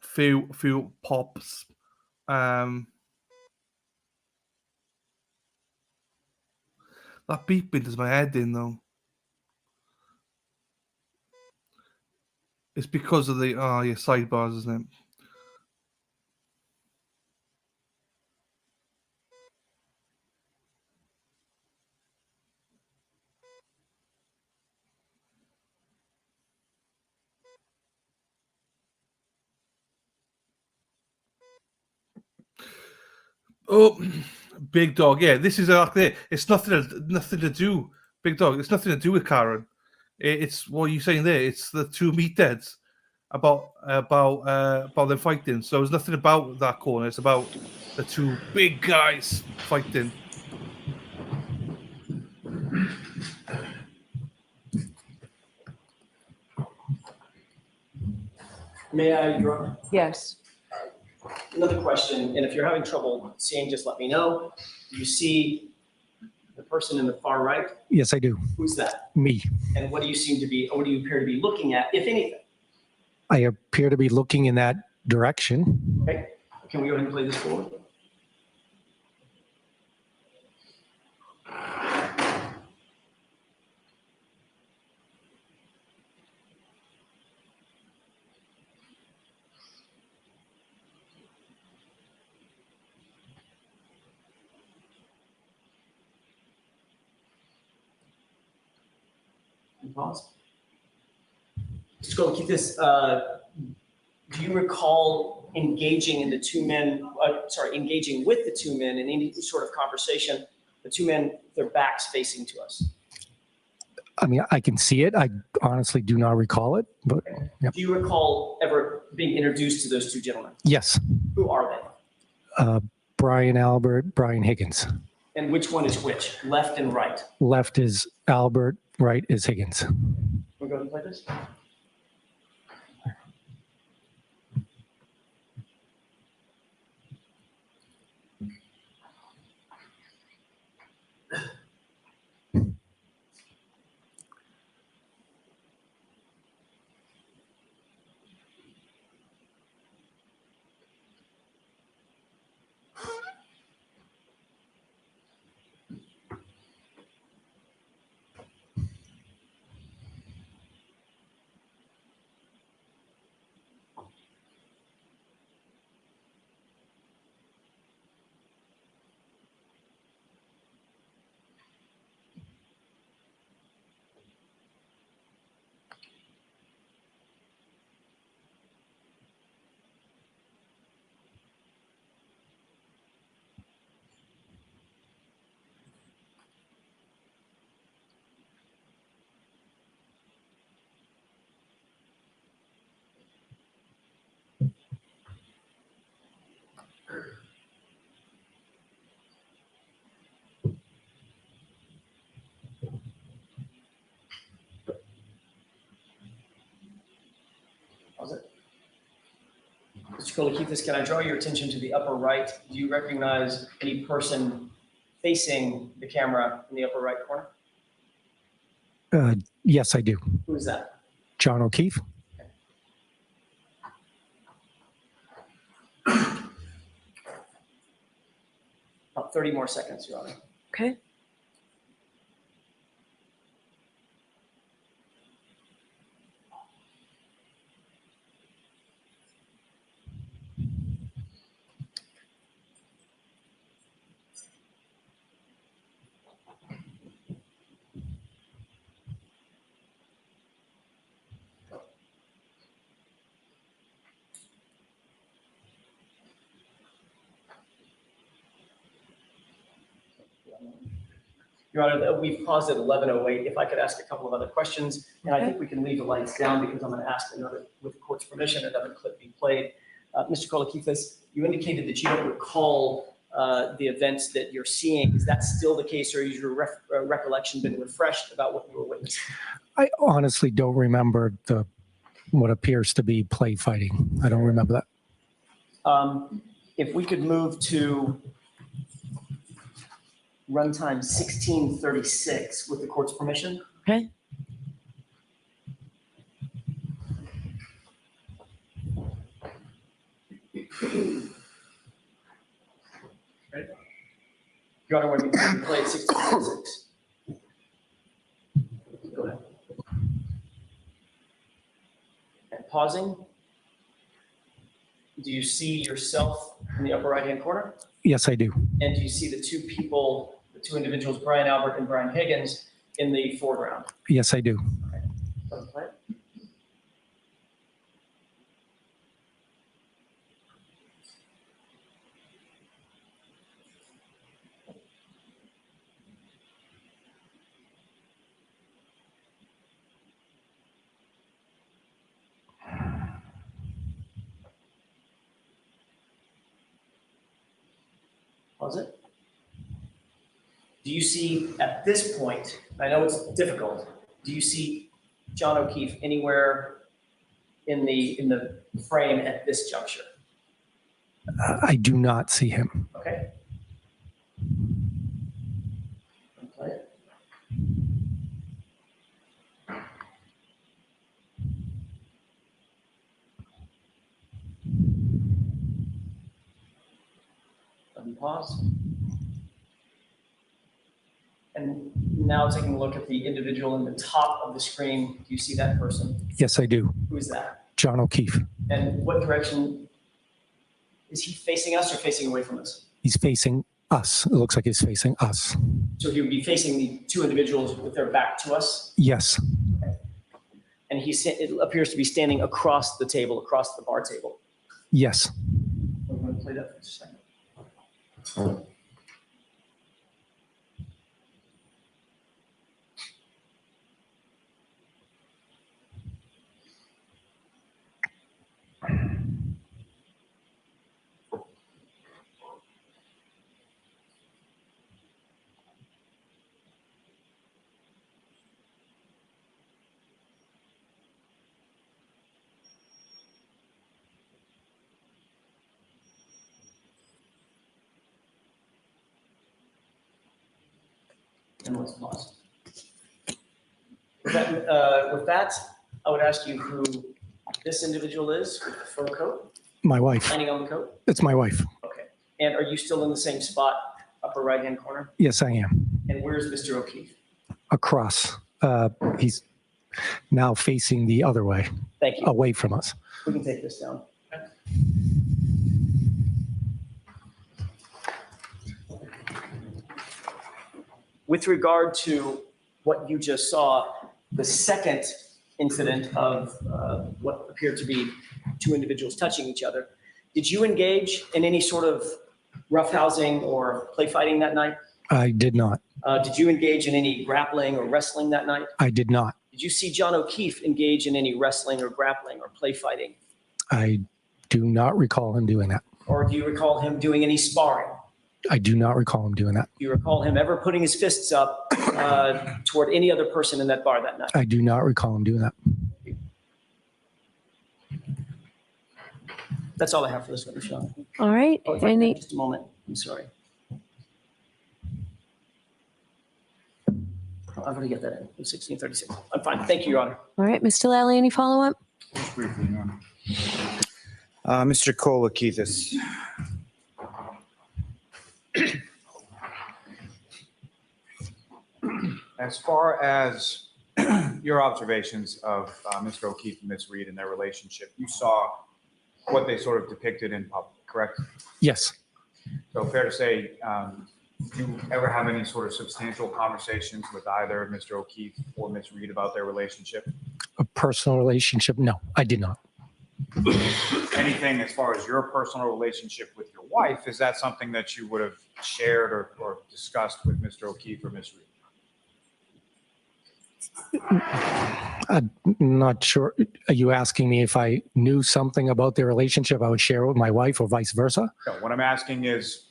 [SPEAKER 5] Few pops. That beeping does my head in, though. It's because of the sidebars, isn't it? Oh, big dog. Yeah, this is exactly it. It's nothing to do, big dog. It's nothing to do with Karen. It's what you're saying there. It's the two meatheads about them fighting. So it's nothing about that corner. It's about the two big guys fighting.
[SPEAKER 2] May I, Your Honor?
[SPEAKER 14] Yes.
[SPEAKER 2] Another question, and if you're having trouble seeing, just let me know. Do you see the person in the far right?
[SPEAKER 6] Yes, I do.
[SPEAKER 2] Who's that?
[SPEAKER 6] Me.
[SPEAKER 2] And what do you appear to be looking at, if anything?
[SPEAKER 6] I appear to be looking in that direction.
[SPEAKER 2] Okay, can we go ahead and play this forward? And pause. Mr. Kolokithas, do you recall engaging with the two men in any sort of conversation, the two men, their backs facing to us?
[SPEAKER 6] I mean, I can see it. I honestly do not recall it, but yeah.
[SPEAKER 2] Do you recall ever being introduced to those two gentlemen?
[SPEAKER 6] Yes.
[SPEAKER 2] Who are they?
[SPEAKER 6] Brian Albert, Brian Higgins.
[SPEAKER 2] And which one is which, left and right?
[SPEAKER 6] Left is Albert, right is Higgins.
[SPEAKER 2] We'll go ahead and play this. How's it? Mr. Kolokithas, can I draw your attention to the upper right? Do you recognize any person facing the camera in the upper right corner?
[SPEAKER 6] Yes, I do.
[SPEAKER 2] Who is that?
[SPEAKER 6] John O'Keefe.
[SPEAKER 2] About 30 more seconds, Your Honor.
[SPEAKER 14] Okay.
[SPEAKER 2] Your Honor, we've paused at 11:08. If I could ask a couple of other questions, and I think we can leave the lights down because I'm going to ask another, with the court's permission, another clip be played. Mr. Kolokithas, you indicated that you don't recall the events that you're seeing. Is that still the case, or has your recollection been refreshed about what you were witnessing?
[SPEAKER 6] I honestly don't remember what appears to be play fighting. I don't remember that.
[SPEAKER 2] If we could move to runtime 1636 with the court's permission.
[SPEAKER 14] Okay.
[SPEAKER 2] Your Honor, when we play 1636. Go ahead. And pausing. Do you see yourself in the upper right-hand corner?
[SPEAKER 6] Yes, I do.
[SPEAKER 2] And do you see the two people, the two individuals, Brian Albert and Brian Higgins, in the foreground?
[SPEAKER 6] Yes, I do.
[SPEAKER 2] Okay. Play. Pause it. Do you see at this point, I know it's difficult, do you see John O'Keefe anywhere in the frame at this juncture?
[SPEAKER 6] I do not see him.
[SPEAKER 2] Okay. Play it. Pause. And now taking a look at the individual in the top of the screen, do you see that person?
[SPEAKER 6] Yes, I do.
[SPEAKER 2] Who is that?
[SPEAKER 6] John O'Keefe.
[SPEAKER 2] And what direction? Is he facing us or facing away from us?
[SPEAKER 6] He's facing us. It looks like he's facing us.
[SPEAKER 2] So he would be facing the two individuals with their back to us?
[SPEAKER 6] Yes.
[SPEAKER 2] Okay. And it appears to be standing across the table, across the bar table.
[SPEAKER 6] Yes.
[SPEAKER 2] I'm going to play that for just a second. And let's pause. With that, I would ask you who this individual is with the fur coat,
[SPEAKER 6] My wife.
[SPEAKER 2] lining on the coat.
[SPEAKER 6] It's my wife.
[SPEAKER 2] Okay. And are you still in the same spot, upper right-hand corner?
[SPEAKER 6] Yes, I am.
[SPEAKER 2] And where's Mr. O'Keefe?
[SPEAKER 6] Across. He's now facing the other way.
[SPEAKER 2] Thank you.
[SPEAKER 6] Away from us.
[SPEAKER 2] We can take this down. With regard to what you just saw, the second incident of what appeared to be two individuals touching each other, did you engage in any sort of roughhousing or play fighting that night?
[SPEAKER 6] I did not.
[SPEAKER 2] Did you engage in any grappling or wrestling that night?
[SPEAKER 6] I did not.
[SPEAKER 2] Did you see John O'Keefe engage in any wrestling or grappling or play fighting?
[SPEAKER 6] I do not recall him doing that.
[SPEAKER 2] Or do you recall him doing any sparring?
[SPEAKER 6] I do not recall him doing that.
[SPEAKER 2] Do you recall him ever putting his fists up toward any other person in that bar that night?
[SPEAKER 6] I do not recall him doing that.
[SPEAKER 2] That's all I have for this one, Sean.
[SPEAKER 14] All right.
[SPEAKER 2] Oh, if I
[SPEAKER 14] Any?
[SPEAKER 2] can, just a moment. I'm sorry. I've already got that in 1636. I'm fine. Thank you, Your Honor.
[SPEAKER 14] All right, Mr. Lally, any follow-up?
[SPEAKER 17] Briefly, Your Honor. Mr. Kolokithas. As far as your observations of Mr. O'Keefe and Ms. Reed and their relationship, you saw what they sort of depicted in public, correct?
[SPEAKER 6] Yes.
[SPEAKER 17] So fair to say, do you ever have any sort of substantial conversations with either Mr. O'Keefe or Ms. Reed about their relationship?
[SPEAKER 6] A personal relationship? No, I did not.
[SPEAKER 17] Anything as far as your personal relationship with your wife, is that something that you would have shared or discussed with Mr. O'Keefe or Ms. Reed?
[SPEAKER 6] I'm not sure. Are you asking me if I knew something about their relationship I would share with my wife or vice versa?
[SPEAKER 17] No, what I'm asking is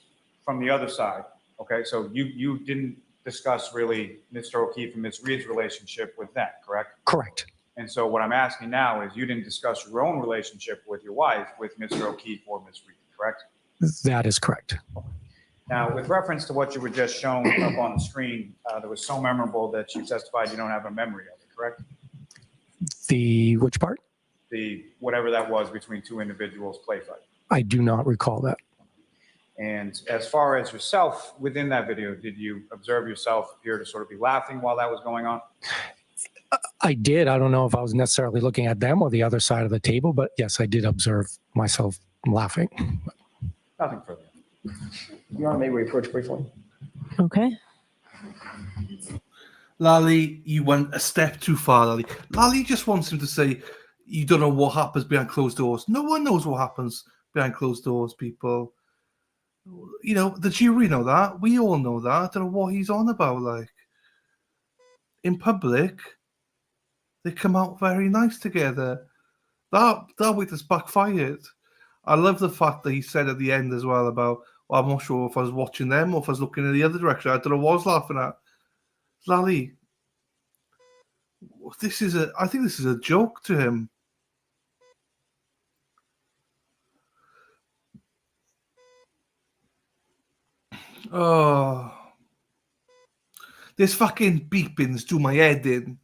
[SPEAKER 17] from the other side. Okay, so you didn't discuss really Mr. O'Keefe and Ms. Reed's relationship with them, correct?
[SPEAKER 6] Correct.
[SPEAKER 17] And so what I'm asking now is you didn't discuss your own relationship with your wife with Mr. O'Keefe or Ms. Reed, correct?
[SPEAKER 6] That is correct.
[SPEAKER 17] Now, with reference to what you were just shown up on the screen, that was so memorable that you testified you don't have a memory of it, correct?
[SPEAKER 6] The which part?
[SPEAKER 17] The whatever that was between two individuals play fight.
[SPEAKER 6] I do not recall that.
[SPEAKER 17] And as far as yourself within that video, did you observe yourself appear to sort of be laughing while that was going on?
[SPEAKER 6] I did. I don't know if I was necessarily looking at them or the other side of the table, but yes, I did observe myself laughing.
[SPEAKER 17] Nothing further.
[SPEAKER 2] Your Honor, may we approach briefly?
[SPEAKER 14] Okay.
[SPEAKER 5] Lally, you went a step too far, Lally. Lally just wants him to say, you don't know what happens behind closed doors. No one knows what happens behind closed doors, people. You know, the jury know that. We all know that. I don't know what he's on about. Like, in public, they come out very nice together. That witness backfired. I love the fact that he said at the end as well about, well, I'm not sure if I was watching them or if I was looking in the other direction. I don't know what I was laughing at. Lally, I think this is a joke to him. Oh, this fucking beepings do my head in.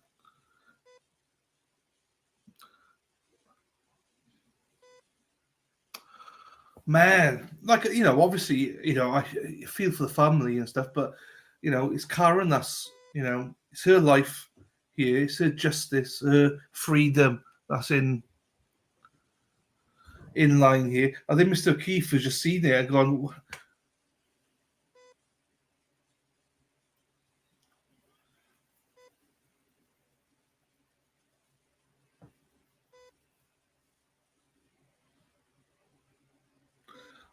[SPEAKER 5] Man, like, you know, obviously, you know, I feel for the family and stuff, but, you know, it's Karen that's, you know, it's her life here, it's her justice, her freedom that's in line here. I think Mr. O'Keefe has just seen it and gone,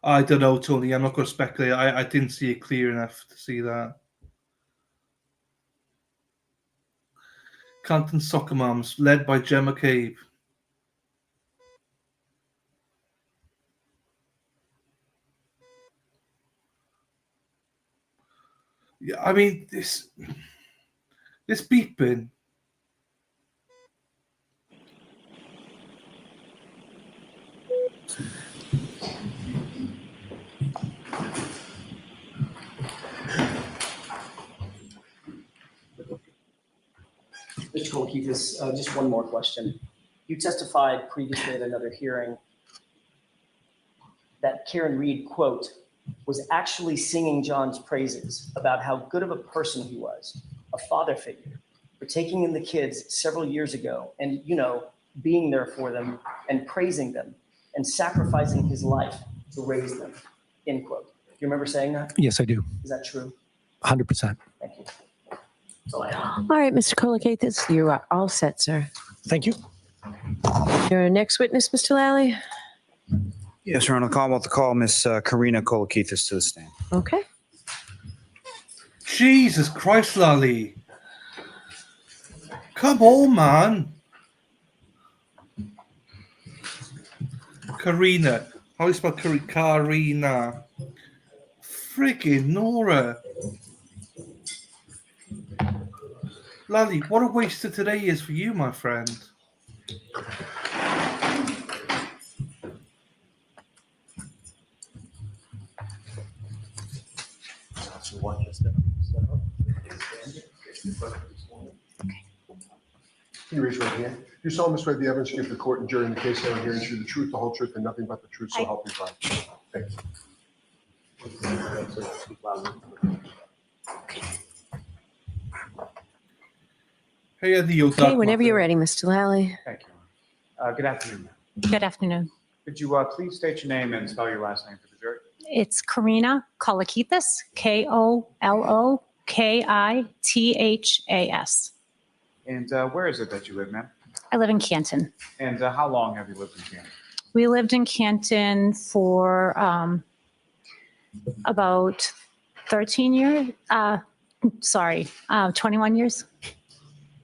[SPEAKER 5] I don't know, Tony. I'm not going to speculate. I didn't see it clear enough to see that. Canton Soccer Moms, led by Gemma McCabe. Yeah, I mean, this beeping.
[SPEAKER 2] Mr. Kolokithas, just one more question. You testified previously at another hearing that Karen Reed, quote, was actually singing John's praises about how good of a person he was, a father figure, for taking in the kids several years ago and, you know, being there for them and praising them and sacrificing his life to raise them, end quote. Do you remember saying that?
[SPEAKER 6] Yes, I do.
[SPEAKER 2] Is that true?
[SPEAKER 6] 100%.
[SPEAKER 2] Thank you. That's all I have.
[SPEAKER 14] All right, Mr. Kolokithas, you are all set, sir.
[SPEAKER 6] Thank you.
[SPEAKER 14] Your next witness, Mr. Lally?
[SPEAKER 20] Yes, Your Honor, the Commonwealth to call Miss Karina Kolokithas to the stand.
[SPEAKER 14] Okay.
[SPEAKER 5] Jesus Christ, Lally. Come on, man. Karina. How do you spell Karina? Freaking Nora. Lally, what a waste of today is for you, my friend.
[SPEAKER 11] Can you raise your right hand? You solemnly swear the evidence you give the court and jury in the case that I'm hearing is the truth, the whole truth, and nothing but the truth, so help you God. Thank
[SPEAKER 5] you.
[SPEAKER 14] Okay, whenever you're ready, Mr. Lally.
[SPEAKER 17] Thank you. Good afternoon.
[SPEAKER 9] Good afternoon.
[SPEAKER 17] Could you please state your name and spell your last name for the jury?
[SPEAKER 9] It's Karina Kolokithas, Kolokithas.
[SPEAKER 17] And where is it that you live, ma'am?
[SPEAKER 9] I live in Canton.
[SPEAKER 17] And how long have you lived in Canton?
[SPEAKER 9] We lived in Canton for about
[SPEAKER 3] 13 years. 21 years.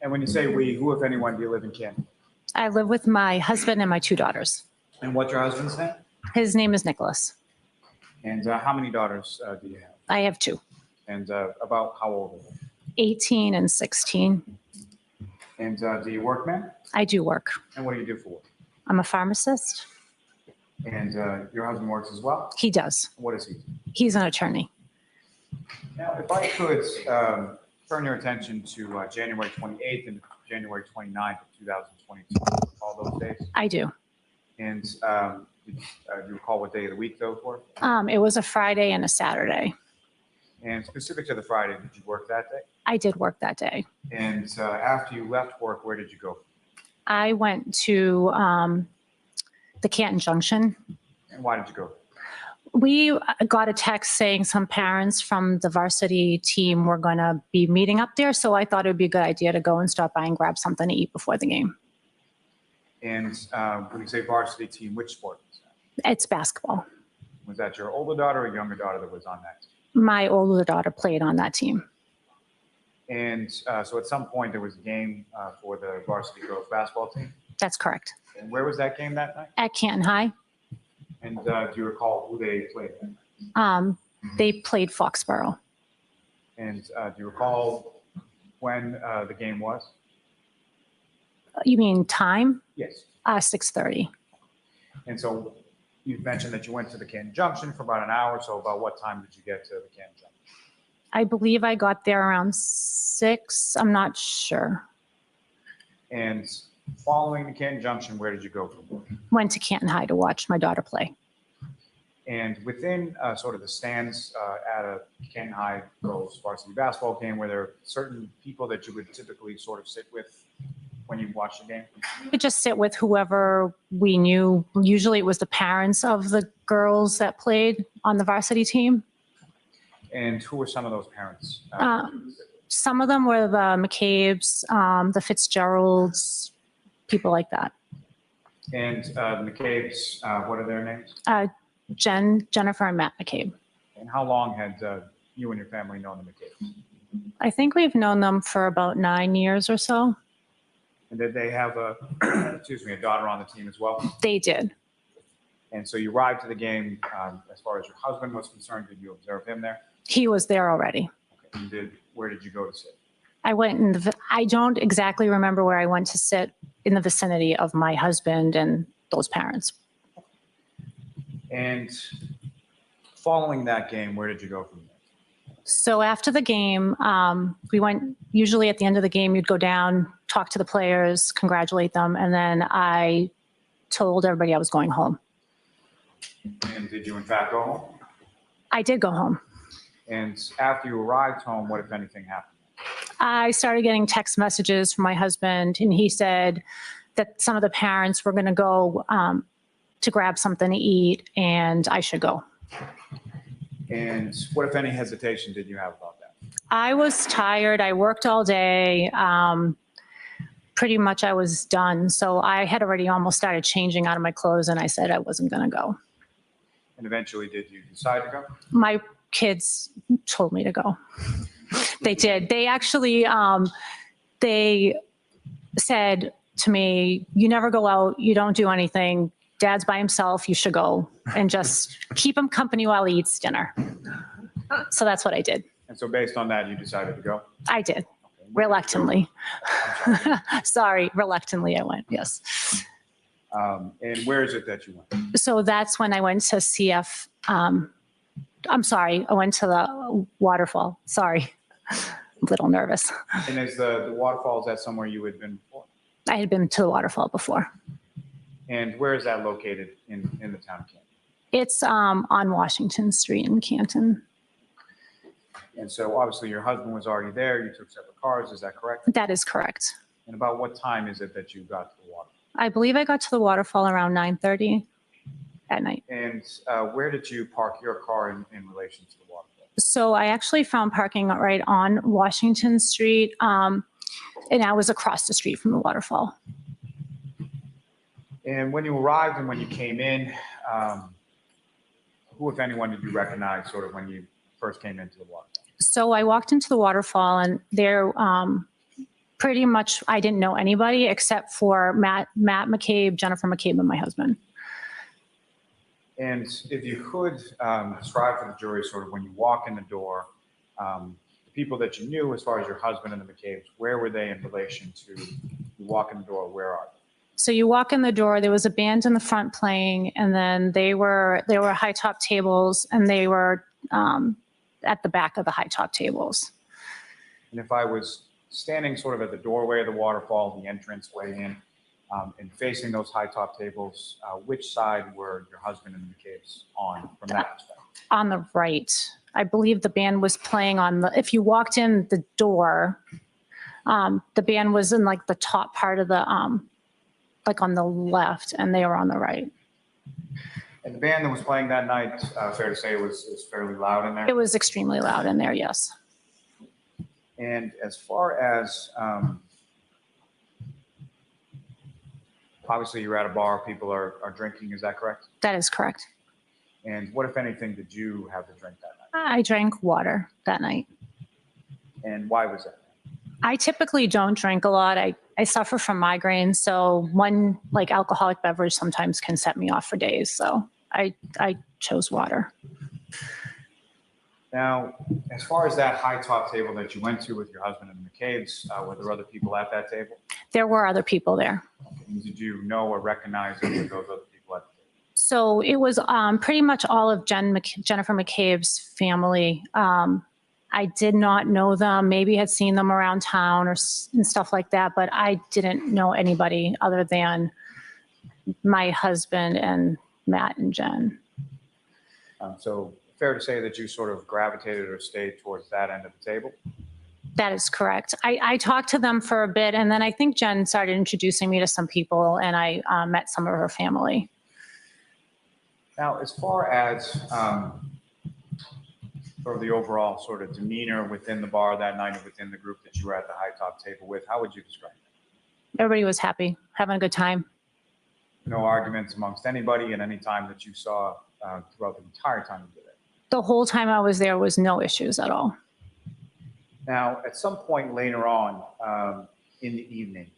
[SPEAKER 17] And when you say we, who, if anyone, do you live in Canton?
[SPEAKER 3] I live with my husband and my 2 daughters.
[SPEAKER 17] And what's your husband's name?
[SPEAKER 3] His name is Nicholas.
[SPEAKER 17] And how many daughters do you have?
[SPEAKER 3] I have 2,
[SPEAKER 17] And about how old are they?
[SPEAKER 3] 18 and 16.
[SPEAKER 17] And do you work, ma'am?
[SPEAKER 3] I do work.
[SPEAKER 17] And what do you do for work?
[SPEAKER 3] I'm a pharmacist.
[SPEAKER 17] And your husband works as well?
[SPEAKER 3] He does.
[SPEAKER 17] What is he?
[SPEAKER 3] He's an attorney.
[SPEAKER 17] Now, if I could turn your attention to January 28th and January 29th of 2022, all those days?
[SPEAKER 3] I do.
[SPEAKER 17] And do you recall what day of the week those were?
[SPEAKER 3] It was a Friday and a Saturday.
[SPEAKER 17] And specific to the Friday, did you work that day?
[SPEAKER 3] I did work that day.
[SPEAKER 17] And after you left work, where did you go?
[SPEAKER 3] I went to the Canton Junction.
[SPEAKER 17] And why did you go?
[SPEAKER 3] We got a text saying some parents from the varsity team were going to be meeting up there. So I thought it would be a good idea to go and stop by and grab something to eat before the game.
[SPEAKER 17] And when you say varsity team, which sport was that?
[SPEAKER 3] It's basketball.
[SPEAKER 17] Was that your older daughter or younger daughter that was on that team?
[SPEAKER 3] My older daughter played on that team.
[SPEAKER 17] And so at some point there was a game for the varsity girls basketball team?
[SPEAKER 3] That's correct.
[SPEAKER 17] And where was that game that night?
[SPEAKER 3] At Canton High.
[SPEAKER 17] And do you recall who they played that night?
[SPEAKER 3] They played Foxborough.
[SPEAKER 17] And do you recall when the game was?
[SPEAKER 3] You mean time?
[SPEAKER 17] Yes.
[SPEAKER 3] 6:30.
[SPEAKER 17] And so you mentioned that you went to the Canton Junction for about an hour. So about what time did you get to the Canton Junction?
[SPEAKER 3] I believe I got there around 6. I'm not sure.
[SPEAKER 17] And following the Canton Junction, where did you go from work?
[SPEAKER 3] Went to Canton High to watch my daughter play.
[SPEAKER 17] And within sort of the stands at a Canton High girls varsity basketball game, were there certain people that you would typically sort of sit with when you watch the game?
[SPEAKER 3] We would just sit with whoever we knew. Usually it was the parents of the girls that played on the varsity team.
[SPEAKER 17] And who were some of those parents?
[SPEAKER 3] Some of them were the McCabe's, the Fitzgeralds, people like that.
[SPEAKER 17] And the McCabe's, what are their names?
[SPEAKER 3] Jennifer and Matt McCabe.
[SPEAKER 17] And how long had you and your family known the McCabe's?
[SPEAKER 3] I think we've known them for about 9 years or so.
[SPEAKER 17] And did they have a daughter on the team as well?
[SPEAKER 3] They did.
[SPEAKER 17] And so you arrived to the game, as far as your husband was concerned, did you observe him there?
[SPEAKER 3] He was there already.
[SPEAKER 17] Okay. And where did you go to sit?
[SPEAKER 3] I went in I don't exactly remember where I went to sit in the vicinity of my husband and those parents.
[SPEAKER 17] And following that game, where did you go from there?
[SPEAKER 3] So after the game, we went, usually at the end of the game, you'd go down, talk to the players, congratulate them, and then I told everybody I was going home.
[SPEAKER 17] And did you in fact go home?
[SPEAKER 3] I did go home.
[SPEAKER 17] And after you arrived home, what, if anything, happened?
[SPEAKER 3] I started getting text messages from my husband, and he said that some of the parents were going to go to grab something to eat, and I should go.
[SPEAKER 17] And what, if any, hesitation did you have about that?
[SPEAKER 3] I was tired. I worked all day. Pretty much I was done. So I had already almost started changing out of my clothes, and I said I wasn't going to go.
[SPEAKER 17] And eventually, did you decide to go?
[SPEAKER 3] My kids told me to go. They did. They actually, they said to me, you never go out, you don't do anything. Dad's by himself, you should go and just keep him company while he eats dinner. So that's what I did.
[SPEAKER 17] And so based on that, you decided to go?
[SPEAKER 3] I did, reluctantly. Sorry, reluctantly I went, yes.
[SPEAKER 17] And where is it that you went?
[SPEAKER 3] So that's when I went to CF, I'm sorry, I went to the waterfall. Sorry, I'm a little nervous.
[SPEAKER 17] And is the waterfall, is that somewhere you had been before?
[SPEAKER 3] I had been to the waterfall before.
[SPEAKER 17] And where is that located in the town of Canton?
[SPEAKER 3] It's on Washington Street in Canton.
[SPEAKER 17] And so obviously your husband was already there. You took separate cars. Is that correct?
[SPEAKER 3] That is correct.
[SPEAKER 17] And about what time is it that you got to the water?
[SPEAKER 3] I believe I got to the waterfall around 9:30 at night.
[SPEAKER 17] And where did you park your car in relation to the waterfall?
[SPEAKER 3] So I actually found parking right on Washington Street, and I was across the street from the waterfall.
[SPEAKER 17] And when you arrived and when you came in, who, if anyone, did you recognize sort of when you first came into the water?
[SPEAKER 3] So I walked into the waterfall and there, pretty much, I didn't know anybody except for Matt McCabe, Jennifer McCabe, and my husband.
[SPEAKER 17] And if you could describe for the jury sort of when you walk in the door, the people that you knew as far as your husband and the McCabe's, where were they in relation to you walk in the door, where are they?
[SPEAKER 3] So you walk in the door, there was a band in the front playing, and then there were high top tables, and they were at the back of the high top tables.
[SPEAKER 17] And if I was standing sort of at the doorway of the waterfall, the entrance way in, and facing those high top tables, which side were your husband and the McCabe's on from that perspective?
[SPEAKER 3] On the right. I believe the band was playing on the, if you walked in the door, the band was in like the top part of the, like on the left, and they were on the right.
[SPEAKER 17] And the band that was playing that night, fair to say it was fairly loud in there?
[SPEAKER 3] It was extremely loud in there, yes.
[SPEAKER 17] And as far as, obviously you're at a bar, people are drinking, is that correct?
[SPEAKER 3] That is correct.
[SPEAKER 17] And what, if anything, did you have to drink that night?
[SPEAKER 3] I drank water that night.
[SPEAKER 17] And why was that?
[SPEAKER 3] I typically don't drink a lot. I suffer from migraines, so one like alcoholic beverage sometimes can set me off for days. So I chose water.
[SPEAKER 17] Now, as far as that high top table that you went to with your husband and the McCabe's, were there other people at that table?
[SPEAKER 3] There were other people there.
[SPEAKER 17] And did you know or recognize any of those other people at the table?
[SPEAKER 3] So it was pretty much all of Jennifer McCabe's family. I did not know them, maybe had seen them around town and stuff like that, but I didn't know anybody other than my husband and Matt and Jen.
[SPEAKER 17] So fair to say that you sort of gravitated or stayed towards that end of the table?
[SPEAKER 3] That is correct. I talked to them for a bit, and then I think Jen started introducing me to some people, and I met some of her family.
[SPEAKER 17] Now, as far as sort of the overall sort of demeanor within the bar that night and within the group that you were at the high top table with, how would you describe it?
[SPEAKER 3] Everybody was happy, having a good time.
[SPEAKER 17] No arguments amongst anybody at any time that you saw throughout the entire time you were there?
[SPEAKER 3] The whole time I was there was no issues at all.
[SPEAKER 17] Now, at some point later on in the evening,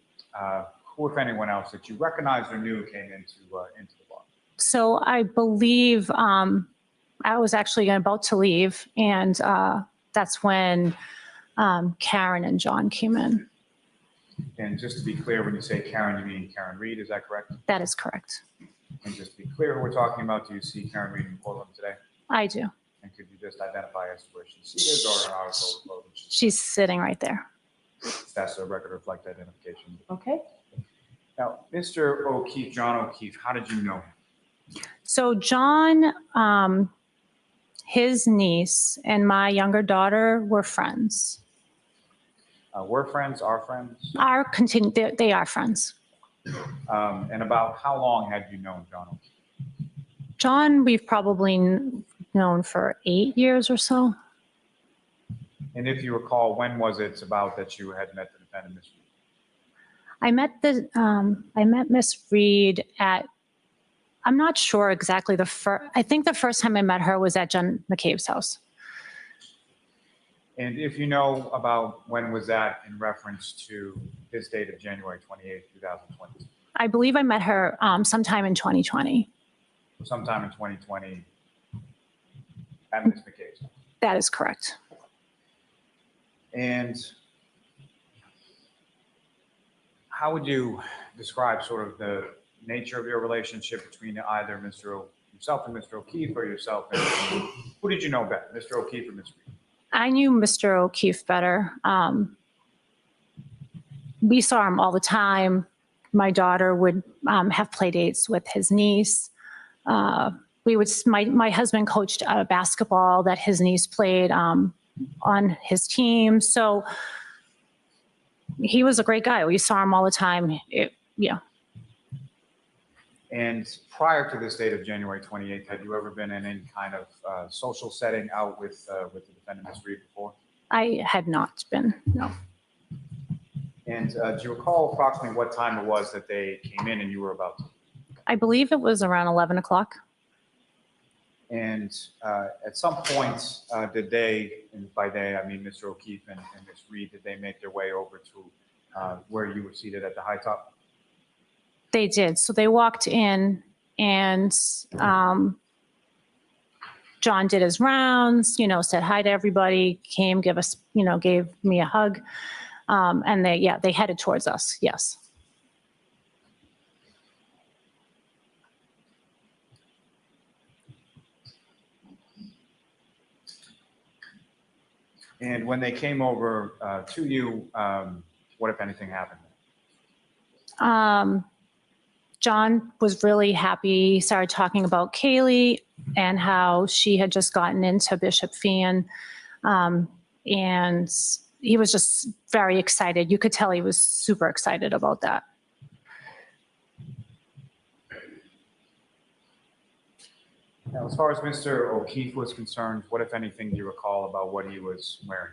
[SPEAKER 17] who, if anyone else, that you recognized or knew came into the bar?
[SPEAKER 3] So I believe I was actually about to leave, and that's when Karen and John came in.
[SPEAKER 17] And just to be clear, when you say Karen, you mean Karen Reed, is that correct?
[SPEAKER 3] That is correct.
[SPEAKER 17] And just to be clear who we're talking about, do you see Karen Reed in Portland today?
[SPEAKER 3] I do.
[SPEAKER 17] And could you just identify as to where she's seated or an article of clothing?
[SPEAKER 3] She's sitting right there.
[SPEAKER 17] That's a record reflect identification.
[SPEAKER 10] Okay.
[SPEAKER 17] Now, Mr. O'Keefe, John O'Keefe, how did you know him?
[SPEAKER 3] So John, his niece and my younger daughter were friends.
[SPEAKER 17] Were friends, are friends?
[SPEAKER 3] They are friends.
[SPEAKER 17] And about how long had you known John O'Keefe?
[SPEAKER 3] John, we've probably known for 8 years or so.
[SPEAKER 17] And if you recall, when was it about that you had met the defendant, Ms. Reed?
[SPEAKER 3] I met Miss Reed at, I'm not sure exactly I think the first time I met her was at Jen McCabe's house.
[SPEAKER 17] And if you know about when was that in reference to this date of January 28th, 2020?
[SPEAKER 3] I believe I met her sometime in 2020.
[SPEAKER 17] Sometime in 2020 at Ms. McCabe's house.
[SPEAKER 3] That is correct.
[SPEAKER 17] And how would you describe sort of the nature of your relationship between either yourself and Mr. O'Keefe, or yourself and who did you know better, Mr. O'Keefe or Ms. Reed?
[SPEAKER 3] I knew Mr. O'Keefe better. We saw him all the time. My daughter would have play dates with his niece. My husband coached basketball that his niece played on his team. So he was a great guy. We saw him all the time. Yeah.
[SPEAKER 17] And prior to this date of January 28th, had you ever been in any kind of social setting out with the defendant, Ms. Reed, before?
[SPEAKER 3] I had not been, no.
[SPEAKER 17] And do you recall approximately what time it was that they came in and you were about to?
[SPEAKER 3] I believe it was around 11 o'clock.
[SPEAKER 17] And at some point, did they, and by they, I mean Mr. O'Keefe and Ms. Reed, did they make their way over to where you were seated at the high top?
[SPEAKER 3] They did. So they walked in and John did his rounds, said hi to everybody, came, gave me a hug. And they headed towards us. Yes.
[SPEAKER 17] And when they came over to you, what, if anything, happened?
[SPEAKER 3] John was really happy, started talking about Kaylee and how she had just gotten into Bishop Fian. And he was just very excited. You could tell he was super excited about that.
[SPEAKER 17] Now, as far as Mr. O'Keefe was concerned, what, if anything, do you recall about what he was wearing?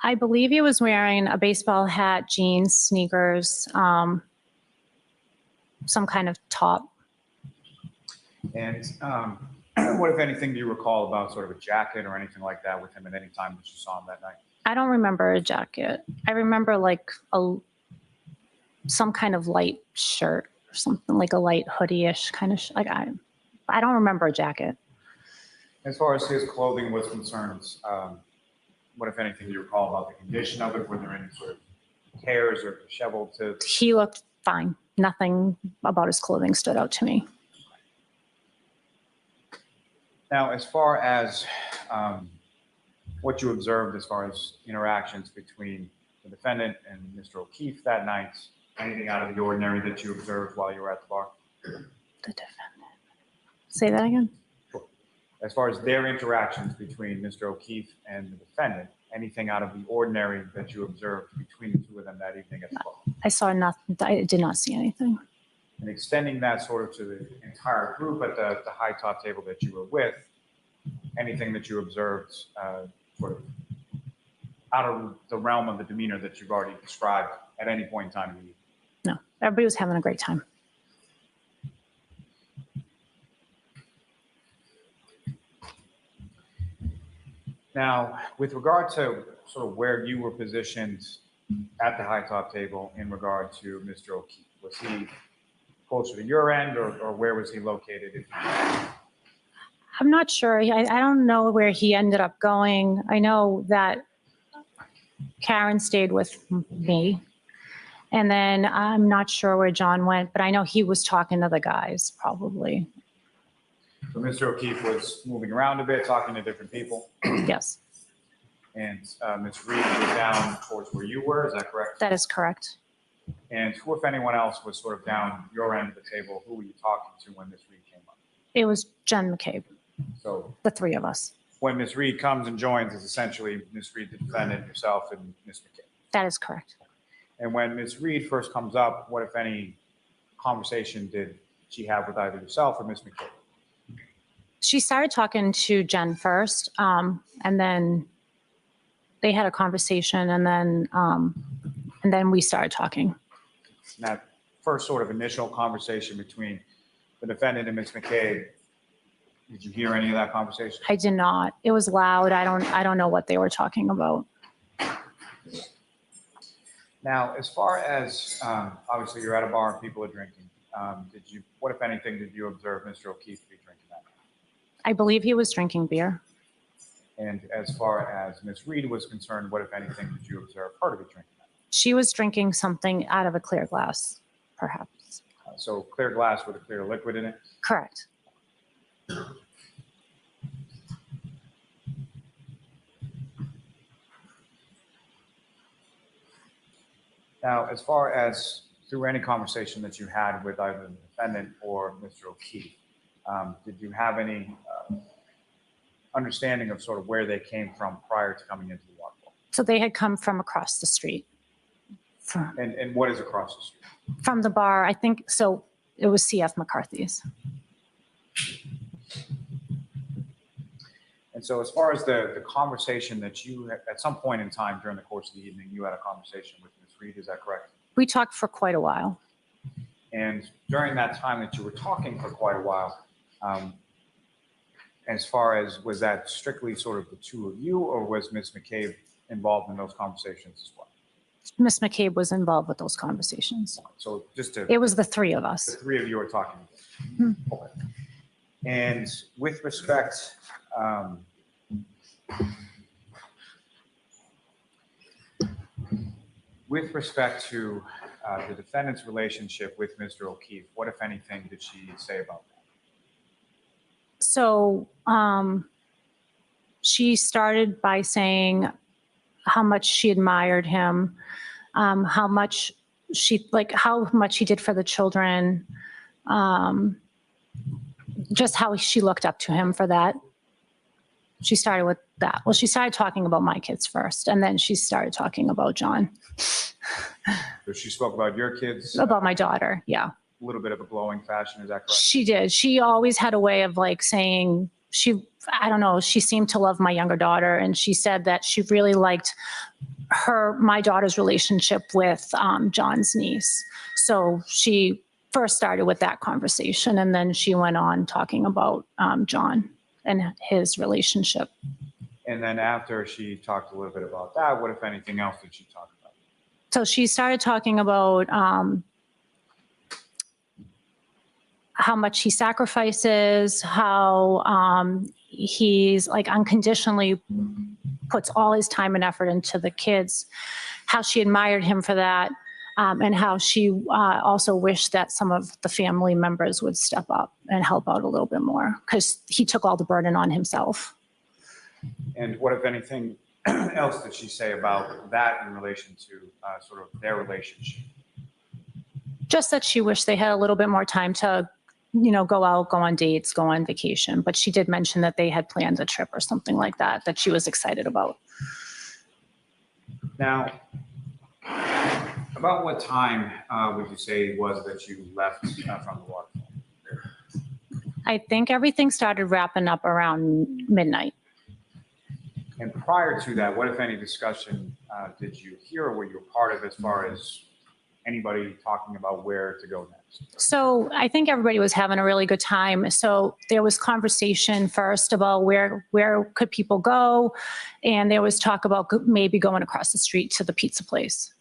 [SPEAKER 3] I believe he was wearing a baseball hat, jeans, sneakers, some kind of top.
[SPEAKER 17] And what, if anything, do you recall about sort of a jacket or anything like that with him at any time that you saw him that night?
[SPEAKER 3] I don't remember a jacket. I remember like some kind of light shirt or something, like a light hoodie-ish kind of, I don't remember a jacket.
[SPEAKER 17] As far as his clothing was concerned, what, if anything, do you recall about the condition of it? Were there any sort of tears or disheveled to?
[SPEAKER 3] He looked fine. Nothing about his clothing stood out to me.
[SPEAKER 17] Now, as far as what you observed as far as interactions between the defendant and Mr. O'Keefe that night, anything out of the ordinary that you observed while you were at the bar?
[SPEAKER 3] The defendant. Say that again?
[SPEAKER 17] As far as their interactions between Mr. O'Keefe and the defendant, anything out of the ordinary that you observed between the two of them that evening at the bar?
[SPEAKER 3] I saw nothing. I did not see anything.
[SPEAKER 17] And extending that sort of to the entire group at the high top table that you were with, anything that you observed sort of out of the realm of the demeanor that you've already described at any point in time?
[SPEAKER 3] No, everybody was having a great time.
[SPEAKER 17] Now, with regard to sort of where you were positioned at the high top table in regard to Mr. O'Keefe, was he closer to your end or where was he located?
[SPEAKER 3] I'm not sure. I don't know where he ended up going. I know that Karen stayed with me. And then I'm not sure where John went, but I know he was talking to the guys probably.
[SPEAKER 17] So Mr. O'Keefe was moving around a bit, talking to different people.
[SPEAKER 3] Yes.
[SPEAKER 17] And Ms. Reed was down towards where you were, is that correct?
[SPEAKER 3] That is correct.
[SPEAKER 17] And who, if anyone else, was sort of down your end of the table? Who were you talking to when Ms. Reed came up?
[SPEAKER 3] It was Jen McCabe.
[SPEAKER 17] So
[SPEAKER 3] the three of us.
[SPEAKER 17] When Ms. Reed comes and joins, it's essentially Ms. Reed, the defendant, yourself, and Ms. McCabe.
[SPEAKER 3] That is correct.
[SPEAKER 17] And when Ms. Reed first comes up, what, if any, conversation did she have with either yourself or Ms. McCabe?
[SPEAKER 3] She started talking to Jen first, and then they had a conversation, and then we started talking.
[SPEAKER 17] And that first sort of initial conversation between the defendant and Ms. McCabe, did you hear any of that conversation?
[SPEAKER 3] I did not. It was loud. I don't know what they were talking about.
[SPEAKER 17] Now, as far as obviously you're at a bar and people are drinking, what, if anything, did you observe Mr. O'Keefe be drinking that?
[SPEAKER 3] I believe he was drinking beer.
[SPEAKER 17] And as far as Ms. Reed was concerned, what, if anything, did you observe her to be drinking that?
[SPEAKER 3] She was drinking something out of a clear glass, perhaps.
[SPEAKER 17] So clear glass with a clear liquid in it?
[SPEAKER 3] Correct.
[SPEAKER 17] Now, as far as through any conversation that you had with either the defendant or Mr. O'Keefe, did you have any understanding of sort of where they came from prior to coming into the walkway?
[SPEAKER 3] So they had come from across the street.
[SPEAKER 17] And what is across the street?
[SPEAKER 3] From the bar, I think, so it was CF McCarthy's.
[SPEAKER 17] And so as far as the conversation that you, at some point in time during the course of the evening, you had a conversation with Ms. Reed, is that correct?
[SPEAKER 3] We talked for quite a while.
[SPEAKER 17] And during that time that you were talking for quite a while,
[SPEAKER 20] As far as, was that strictly sort of the two of you, or was Ms. McCabe involved in those conversations as well?
[SPEAKER 3] Miss McCabe was involved with those conversations.
[SPEAKER 20] So just to.
[SPEAKER 3] It was the three of
[SPEAKER 20] The
[SPEAKER 3] us.
[SPEAKER 20] three of you are talking.
[SPEAKER 3] Mhm.
[SPEAKER 20] Okay. And with respect, to the defendant's relationship with Mr. O'Keefe, what, if anything, did she say about that?
[SPEAKER 3] So she started by saying how much she admired him, how much he did for the children, just how she looked up to him for that. She started with that. Well, she started talking about my kids first, and then she started talking about John.
[SPEAKER 20] So she spoke about your kids?
[SPEAKER 3] About my daughter, yeah.
[SPEAKER 20] A little bit of a glowing fashion, is that correct?
[SPEAKER 3] She did. She always had a way of like saying, I don't know, she seemed to love my younger daughter, and she said that she really liked my daughter's relationship with John's niece. So she first started with that conversation, and then she went on talking about John and his relationship.
[SPEAKER 20] And then after she talked a little bit about that, what, if anything else, did she talk about?
[SPEAKER 3] So she started talking about how much he sacrifices, how he's like unconditionally puts all his time and effort into the kids, how she admired him for that, and how she also wished that some of the family members would step up and help out a little bit more, because he took all the burden on himself.
[SPEAKER 20] And what, if anything, else did she say about that in relation to sort of their relationship?
[SPEAKER 3] Just that she wished they had a little bit more time to, go out, go on dates, go on vacation. But she did mention that they had planned a trip or something like that, that she was excited about.
[SPEAKER 20] Now, about what time would you say it was that you left from the waterfall?
[SPEAKER 3] I think everything started wrapping up around midnight.
[SPEAKER 20] And prior to that, what, if any, discussion did you hear or were you a part of as far as anybody talking about where to go next?
[SPEAKER 3] So I think everybody was having a really good time. So there was conversation first about where could people go, and there was talk about maybe going across the street to the pizza place.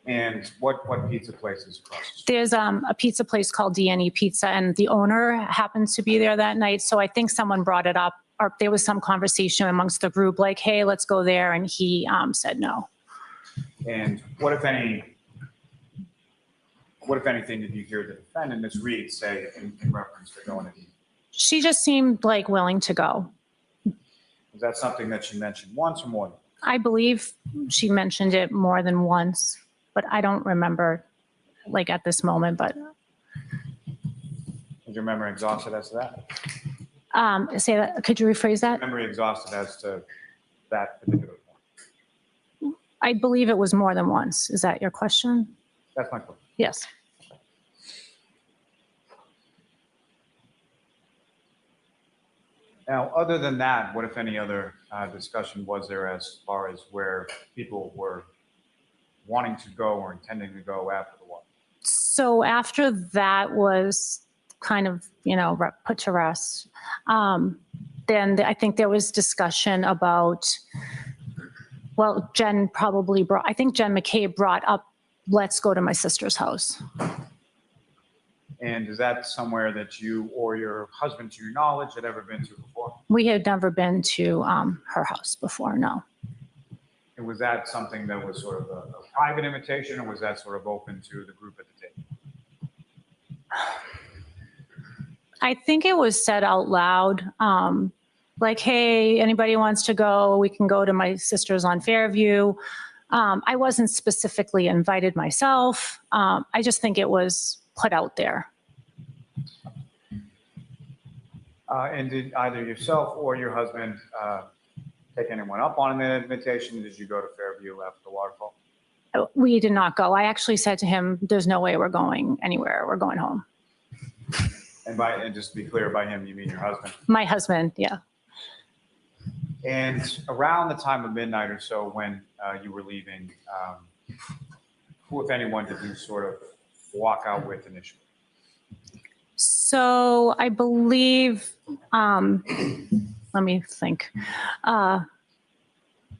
[SPEAKER 20] And what pizza place is across the street?
[SPEAKER 3] There's a pizza place called D&E Pizza, and the owner happens to be there that night. So I think someone brought it up, or there was some conversation amongst the group like, hey, let's go there. And he said no.
[SPEAKER 20] And what, if anything, did you hear the defendant, Ms. Reed, say in reference to going to eat?
[SPEAKER 3] She just seemed like willing to go.
[SPEAKER 20] Was that something that she mentioned once or more than once?
[SPEAKER 3] I believe she mentioned it more than once, but I don't remember like at this moment, but.
[SPEAKER 20] Is your memory exhausted as to that?
[SPEAKER 3] Say that, could you rephrase that?
[SPEAKER 20] Memory exhausted as to that particular point?
[SPEAKER 3] I believe it was more than once. Is that your question?
[SPEAKER 20] That's my question.
[SPEAKER 3] Yes.
[SPEAKER 20] Now, other than that, what, if any, other discussion was there as far as where people were wanting to go or intending to go after the war?
[SPEAKER 3] So after that was kind of, put to rest, then I think there was discussion about, well, Jen McCabe brought up, let's go to my sister's house.
[SPEAKER 20] And is that somewhere that you or your husband, to your knowledge, had ever been to before?
[SPEAKER 3] We had never been to her house before, no.
[SPEAKER 20] And was that something that was sort of a private invitation, or was that sort of open to the group at the table?
[SPEAKER 3] I think it was said out loud, like, hey, anybody wants to go, we can go to my sister's on Fairview. I wasn't specifically invited myself. I just think it was put out there.
[SPEAKER 20] And did either yourself or your husband take anyone up on an invitation? Did you go to Fairview after the waterfall?
[SPEAKER 3] We did not go. I actually said to him, there's no way we're going anywhere. We're going home.
[SPEAKER 20] And just to be clear, by him, you mean your husband?
[SPEAKER 3] My husband, yeah.
[SPEAKER 20] And around the time of midnight or so when you were leaving, who, if anyone, did you sort of walk out with initially?
[SPEAKER 3] So I believe, let me think.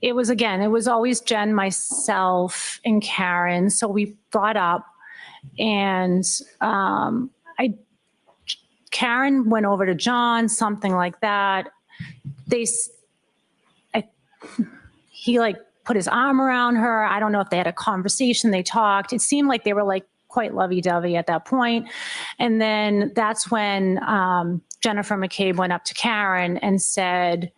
[SPEAKER 3] It was always Jen, myself, and Karen. So we brought up, and Karen went over to John, something like that. He like put his arm around her. I don't know if they had a conversation, they talked. It seemed like they were like quite lovey-dovey at that point. And then that's when Jennifer McCabe went up to Karen and said,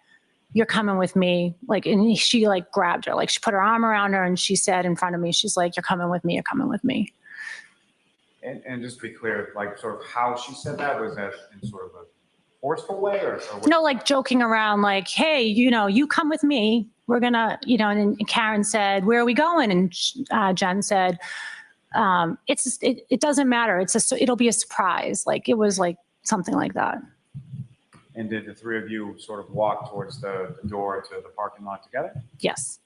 [SPEAKER 3] "You're coming with me." Like, and she like grabbed her, like she put her arm around her and she said in front of me, she's like, "You're coming with me, you're coming with me."
[SPEAKER 17] And just to be clear, like sort of how she said that, was that in sort of a forceful way or what?
[SPEAKER 3] No, like joking around, like, "Hey, you come with me. We're gonna, and Karen said, 'Where are we going?' And Jen said, it doesn't matter. It'll be a surprise." Like, it was like something like that.
[SPEAKER 17] And did the three of you sort of walk towards the door to the parking lot together?
[SPEAKER 3] Yes.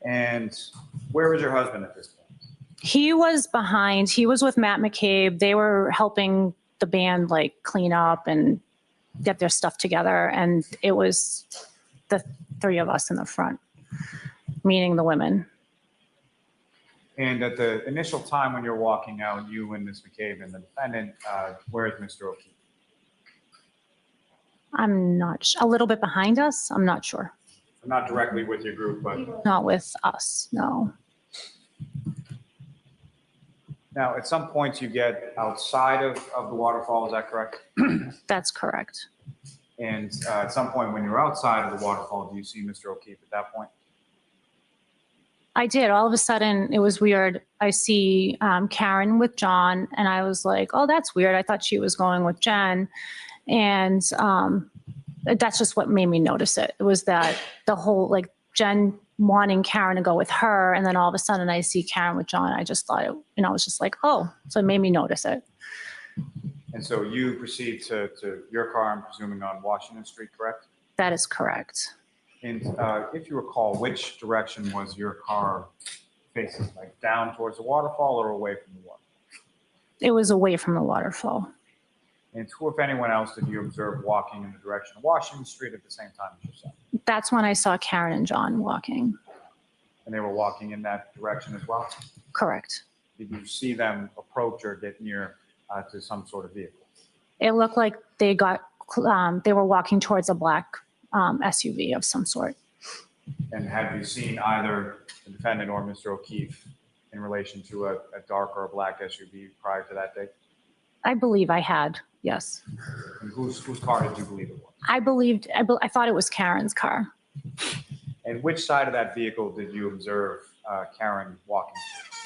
[SPEAKER 17] And where was your husband at this point?
[SPEAKER 3] He was behind. He was with Matt McCabe. They were helping the band like clean up and get their stuff together. And it was the three of us in the front, meaning the women.
[SPEAKER 17] And at the initial time when you're walking out, you and Ms. McCabe and the defendant, where is Mr. O'Keefe?
[SPEAKER 3] I'm not a little bit behind us. I'm not sure.
[SPEAKER 17] So not directly with your group, but
[SPEAKER 3] Not with us. No.
[SPEAKER 17] now at some point you get outside of the waterfall, is that correct?
[SPEAKER 3] That's correct.
[SPEAKER 17] And at some point when you're outside of the waterfall, do you see Mr. O'Keefe at that point?
[SPEAKER 3] I did. All of a sudden, it was weird. I see Karen with John, and I was like, "Oh, that's weird. I thought she was going with Jen." And that's just what made me notice it. It was that the whole, like, Jen wanting Karen to go with her, and then all of a sudden I see Karen with John. I just thought I was just like, "Oh," so it made me notice it.
[SPEAKER 17] And so you proceed to your car, I'm presuming on Washington Street, correct?
[SPEAKER 3] That is correct.
[SPEAKER 17] And if you recall, which direction was your car facing, like down towards the waterfall or away from the waterfall?
[SPEAKER 3] It was away from the waterfall.
[SPEAKER 17] And who, if anyone else, did you observe walking in the direction of Washington Street at the same time as yourself?
[SPEAKER 3] That's when I saw Karen and John walking.
[SPEAKER 17] And they were walking in that direction as well?
[SPEAKER 3] Correct.
[SPEAKER 17] Did you see them approach or get near to some sort of vehicle?
[SPEAKER 3] It looked like they were walking towards a black SUV of some sort.
[SPEAKER 17] And have you seen either the defendant or Mr. O'Keefe in relation to a dark or a black SUV prior to that date?
[SPEAKER 3] I believe I had, yes.
[SPEAKER 17] And whose car did you believe it was?
[SPEAKER 3] I thought it was Karen's car.
[SPEAKER 17] And which side of that vehicle did you observe Karen walking to?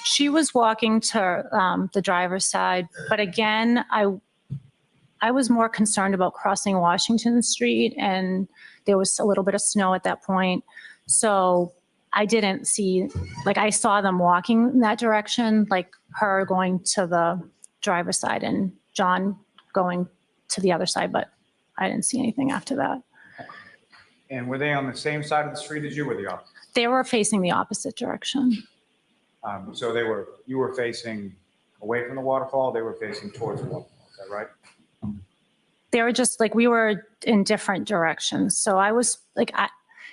[SPEAKER 3] She was walking to the driver's side, but again, I was more concerned about crossing Washington Street, and there was a little bit of snow at that point. So I didn't see, like, I saw them walking in that direction, like her going to the driver's side and John going to the other side, but I didn't see anything after that.
[SPEAKER 17] And were they on the same side of the street as you, or the opposite?
[SPEAKER 3] They were facing the opposite direction.
[SPEAKER 17] So you were facing away from the waterfall, they were facing towards the waterfall, is that right?
[SPEAKER 3] They were just like, we were in different directions. So I was like,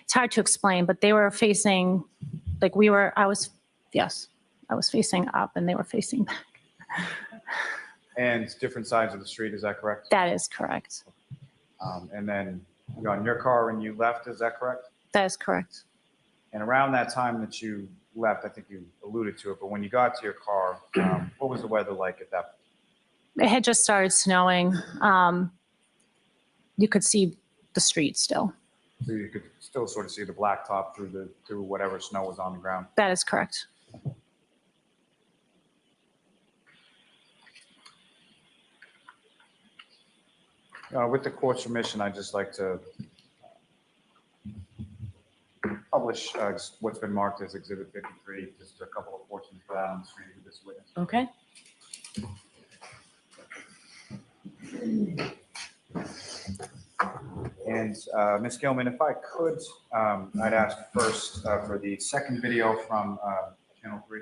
[SPEAKER 3] it's hard to explain, but they were facing, like I was facing up and they were facing back.
[SPEAKER 17] And different sides of the street, is that correct?
[SPEAKER 3] That is correct.
[SPEAKER 17] And then you got in your car when you left, is that correct?
[SPEAKER 3] That is correct.
[SPEAKER 17] And around that time that you left, I think you alluded to it, but when you got to your car, what was the weather like at that point?
[SPEAKER 3] It had just started snowing. You could see the street still.
[SPEAKER 17] So you could still sort of see the blacktop through whatever snow was on the ground.
[SPEAKER 3] That is correct.
[SPEAKER 17] With the court's permission, I'd just like to publish what's been marked as Exhibit 53, just a couple of portions for that on the screen with this witness.
[SPEAKER 14] Okay.
[SPEAKER 17] And Ms. Gilman, if I could, I'd ask first for the second video from Channel 3.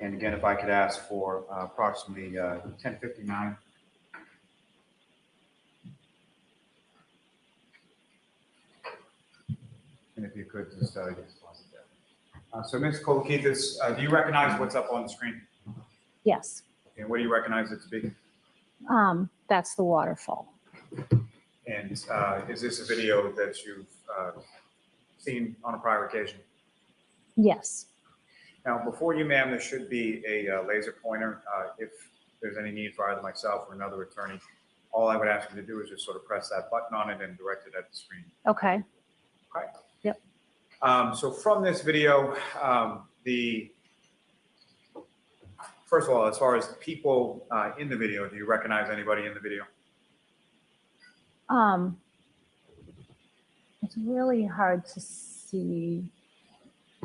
[SPEAKER 17] And again, if I could ask for approximately 10:59. And if you could just, yes, pause it there. So Ms. Kolokithas, do you recognize what's up on the screen?
[SPEAKER 3] Yes,
[SPEAKER 17] And what do you recognize it to be?
[SPEAKER 3] that's the waterfall.
[SPEAKER 17] And is this a video that you've seen on a prior occasion?
[SPEAKER 3] Yes.
[SPEAKER 17] Now, before you, ma'am, there should be a laser pointer. If there's any need for either myself or another attorney, all I would ask you to do is just sort of press that button on it and direct it at the screen.
[SPEAKER 3] Okay.
[SPEAKER 17] Okay.
[SPEAKER 3] Yep.
[SPEAKER 17] So from this video, first of all, as far as the people in the video, do you recognize anybody in the video?
[SPEAKER 3] It's really hard to see,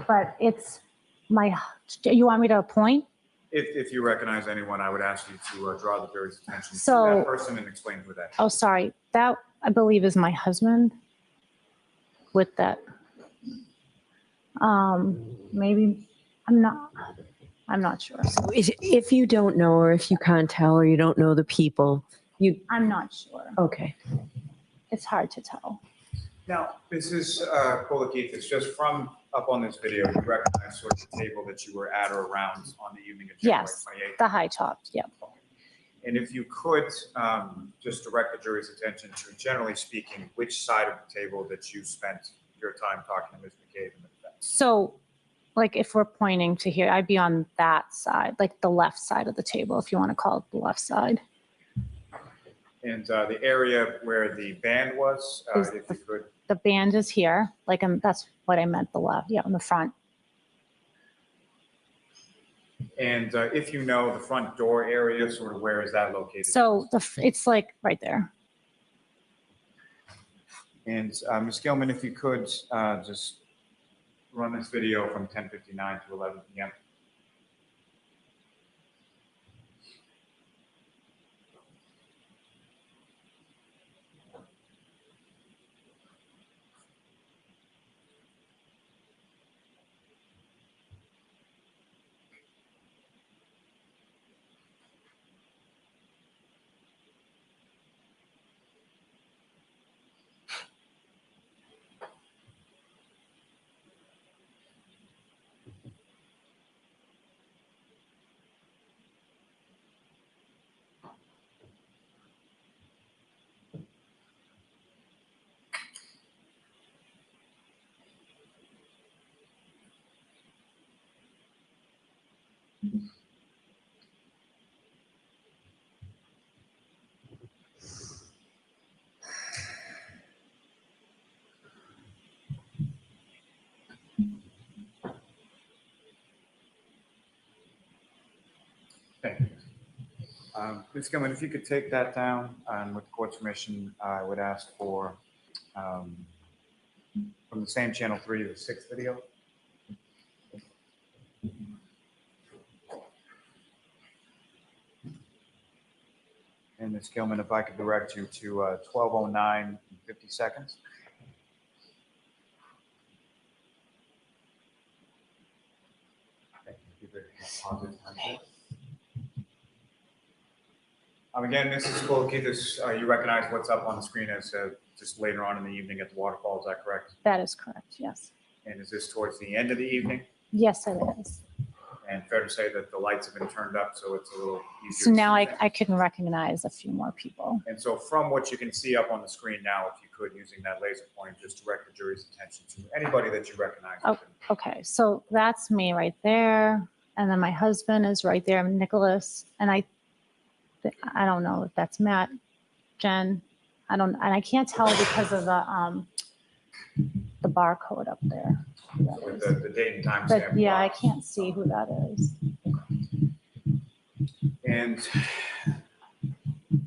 [SPEAKER 3] but it's you want me to point?
[SPEAKER 17] If you recognize anyone, I would ask you to draw the jury's attention to
[SPEAKER 3] So-
[SPEAKER 17] that person and explain who that is.
[SPEAKER 3] Oh, sorry. That, I believe, is my husband with that. Maybe, I'm not sure.
[SPEAKER 14] If you don't know, or if you can't tell, or you don't know the people,
[SPEAKER 3] I'm not sure.
[SPEAKER 14] okay.
[SPEAKER 3] It's hard to tell.
[SPEAKER 17] Now, Mrs. Kolokithas, just from up on this video, you recognize sort of the table that you were at or around on the evening of January
[SPEAKER 3] Yes,
[SPEAKER 17] 28th?
[SPEAKER 3] the high top, yep.
[SPEAKER 17] And if you could just direct the jury's attention to, generally speaking, which side of the table that you spent your time talking to Ms. McCabe and the defense?
[SPEAKER 3] So, like, if we're pointing to here, I'd be on that side, like the left side of the table, if you want to call it the left side.
[SPEAKER 17] And the area where the band was, if you could.
[SPEAKER 3] The band is here, like, that's what I meant, the left, yeah, in the front.
[SPEAKER 17] And if you know the front door area, sort of where is that located?
[SPEAKER 3] So it's like right there.
[SPEAKER 17] And Ms. Gilman, if you could just run this video from 10:59 to 11 p.m. Thank you. Ms. Gilman, if you could take that down, and with the court's permission, I would ask for, from the same channel 3, the 6th video. And Ms. Gilman, if I could direct you to 12:09 and 50 seconds. Again, Mrs. Kolokithas, you recognize what's up on the screen as just later on in the evening at the waterfall, is that correct?
[SPEAKER 3] That is correct, yes.
[SPEAKER 17] And is this towards the end of the evening?
[SPEAKER 3] Yes, it is.
[SPEAKER 17] And fair to say that the lights have been turned up, so it's a little easier.
[SPEAKER 3] So
[SPEAKER 17] to
[SPEAKER 3] now
[SPEAKER 17] see
[SPEAKER 3] I can recognize a few more people.
[SPEAKER 17] And so from what you can see up on the screen now, if you could, using that laser point, just direct the jury's attention to anybody that you recognize.
[SPEAKER 3] Oh, okay, so that's me right there. And then my husband is right there, Nicholas. And I don't know if that's Matt, Jen. And I can't tell because of the barcode up there.
[SPEAKER 17] With the date and time
[SPEAKER 3] But
[SPEAKER 17] stamp.
[SPEAKER 3] yeah, I can't see who that is.
[SPEAKER 17] And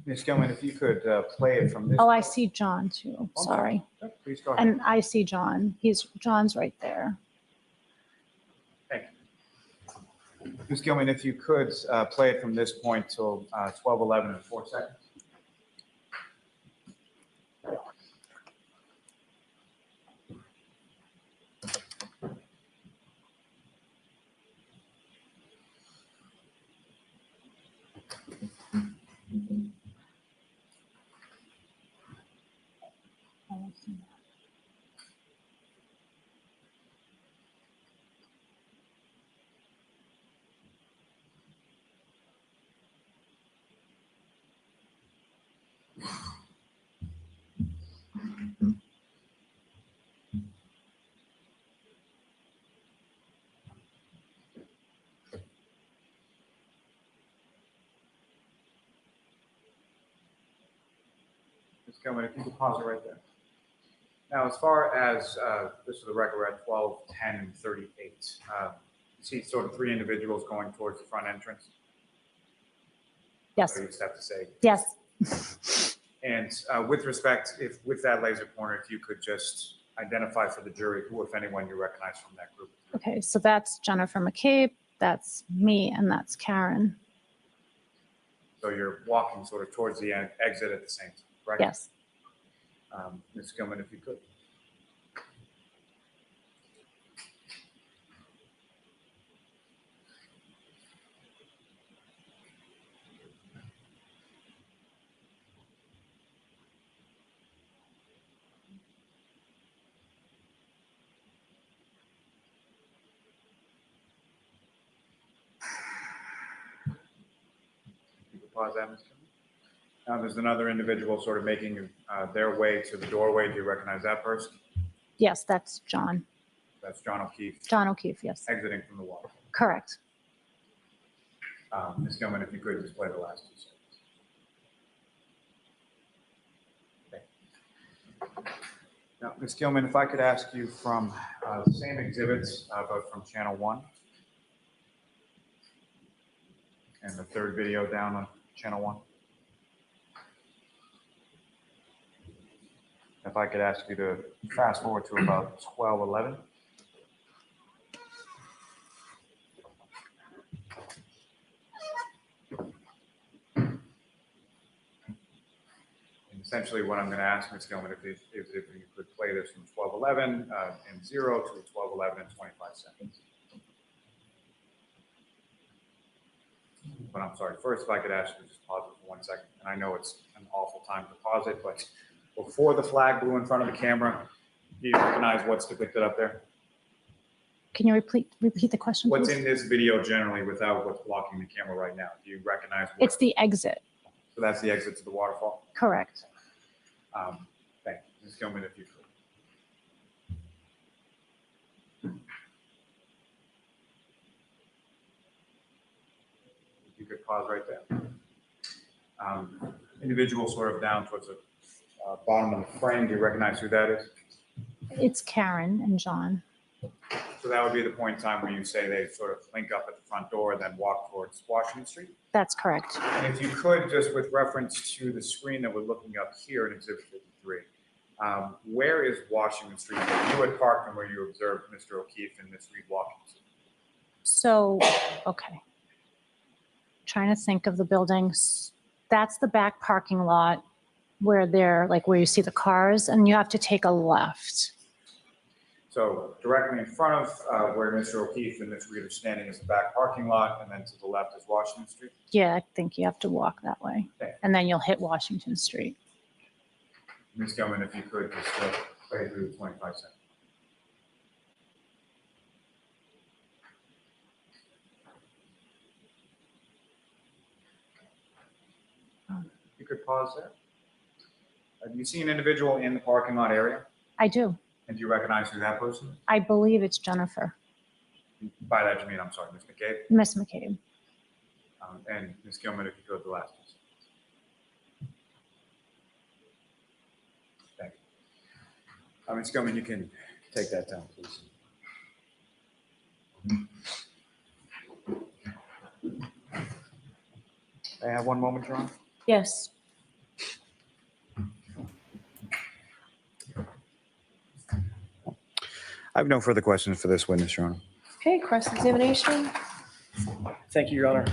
[SPEAKER 17] Ms. Gilman, if you could play it from this.
[SPEAKER 3] Oh, I see John too, sorry.
[SPEAKER 17] Please go ahead.
[SPEAKER 3] And I see John, John's right there.
[SPEAKER 17] Thank you. Ms. Gilman, if you could play it from this point till 12:11 and 4 seconds. Ms. Gilman, if you could pause it right there. Now, as far as, just for the record, we're at 12, 10, and 38. You see sort of 3 individuals going towards the front entrance?
[SPEAKER 3] Yes.
[SPEAKER 17] So you just have to say.
[SPEAKER 3] Yes.
[SPEAKER 17] And with respect, if with that laser pointer, if you could just identify for the jury who, if anyone, you recognize from that group.
[SPEAKER 3] Okay, so that's Jennifer McCabe, that's me, and that's Karen.
[SPEAKER 17] So you're walking sort of towards the exit at the same time, right?
[SPEAKER 3] Yes.
[SPEAKER 17] Ms. Gilman, if you could. You could pause that, Ms. Gilman. Now there's another individual sort of making their way to the doorway. Do you recognize that person?
[SPEAKER 3] Yes, that's John.
[SPEAKER 17] That's John O'Keefe.
[SPEAKER 3] John O'Keefe, yes.
[SPEAKER 17] Exiting from the water.
[SPEAKER 3] Correct.
[SPEAKER 17] Ms. Gilman, if you could just play the last 2 seconds. Okay. Now, Ms. Gilman, if I could ask you from the same exhibits, but from channel 1. And the 3rd video down on channel 1. If I could ask you to fast forward to about 12:11. And essentially what I'm going to ask Ms. Gilman if you could play this from 12:11 and 0 to 12:11 and 25 seconds. But I'm sorry, first if I could ask you to just pause it for 1 second. And I know it's an awful time to pause it, but before the flag blew in front of the camera, do you recognize what's depicted up there?
[SPEAKER 3] Can you repeat the question,
[SPEAKER 17] What's
[SPEAKER 3] please?
[SPEAKER 17] in this video generally without what's blocking the camera right now? Do you recognize what?
[SPEAKER 3] It's the exit.
[SPEAKER 17] So that's the exit to the waterfall?
[SPEAKER 3] Correct.
[SPEAKER 17] Thank you. Ms. Gilman, if you could. If you could pause right there. Individual sort of down towards the bottom of the frame. Do you recognize who that is?
[SPEAKER 3] It's Karen and John.
[SPEAKER 17] So that would be the point in time where you say they sort of link up at the front door, then walk towards Washington Street?
[SPEAKER 3] That's correct.
[SPEAKER 17] And if you could, just with reference to the screen that we're looking up here in Exhibit 53, where is Washington Street? Where you had parked and where you observed Mr. O'Keefe and Ms. Reed walking to?
[SPEAKER 3] So, okay. Trying to think of the buildings. That's the back parking lot where where you see the cars, and you have to take a left.
[SPEAKER 17] So directly in front of where Mr. O'Keefe and Ms. Reed are standing is the back parking lot, and then to the left is Washington Street?
[SPEAKER 3] Yeah, I think you have to walk that way.
[SPEAKER 17] Okay.
[SPEAKER 3] And then you'll hit Washington Street.
[SPEAKER 17] Ms. Gilman, if you could just play through the 25 seconds. You could pause there. Do you see an individual in the parking lot area?
[SPEAKER 3] I do.
[SPEAKER 17] And do you recognize who that person is?
[SPEAKER 3] I believe it's Jennifer,
[SPEAKER 17] By that you mean, I'm sorry, Ms. McCabe?
[SPEAKER 3] Miss McCabe.
[SPEAKER 17] And Ms. Gilman, if you could, the last 2 seconds. Thank you. Ms. Gilman, you can take that down, please. May I have 1 moment, John?
[SPEAKER 3] Yes.
[SPEAKER 20] I have no further questions for this witness, Your Honor.
[SPEAKER 14] Okay, cross-examination.
[SPEAKER 2] Thank you, Your Honor.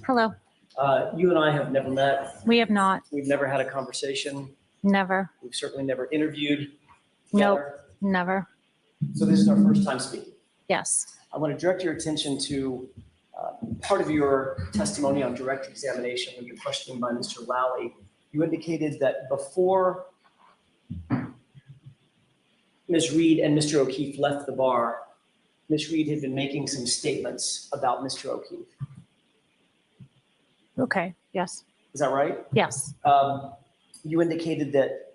[SPEAKER 3] Hello.
[SPEAKER 2] You and I have never met.
[SPEAKER 3] We have not.
[SPEAKER 2] We've never had a conversation.
[SPEAKER 3] Never.
[SPEAKER 2] We've certainly never interviewed.
[SPEAKER 3] Nope.
[SPEAKER 2] together.
[SPEAKER 3] Never.
[SPEAKER 2] So this is our first time speaking.
[SPEAKER 3] Yes.
[SPEAKER 2] I want to direct your attention to part of your testimony on direct examination when you're questioning by Mr. Lally. You indicated that before Ms. Reed and Mr. O'Keefe left the bar, Ms. Reed had been making some statements about Mr. O'Keefe.
[SPEAKER 3] Okay. Yes.
[SPEAKER 2] Is that right?
[SPEAKER 3] Yes.
[SPEAKER 2] You indicated that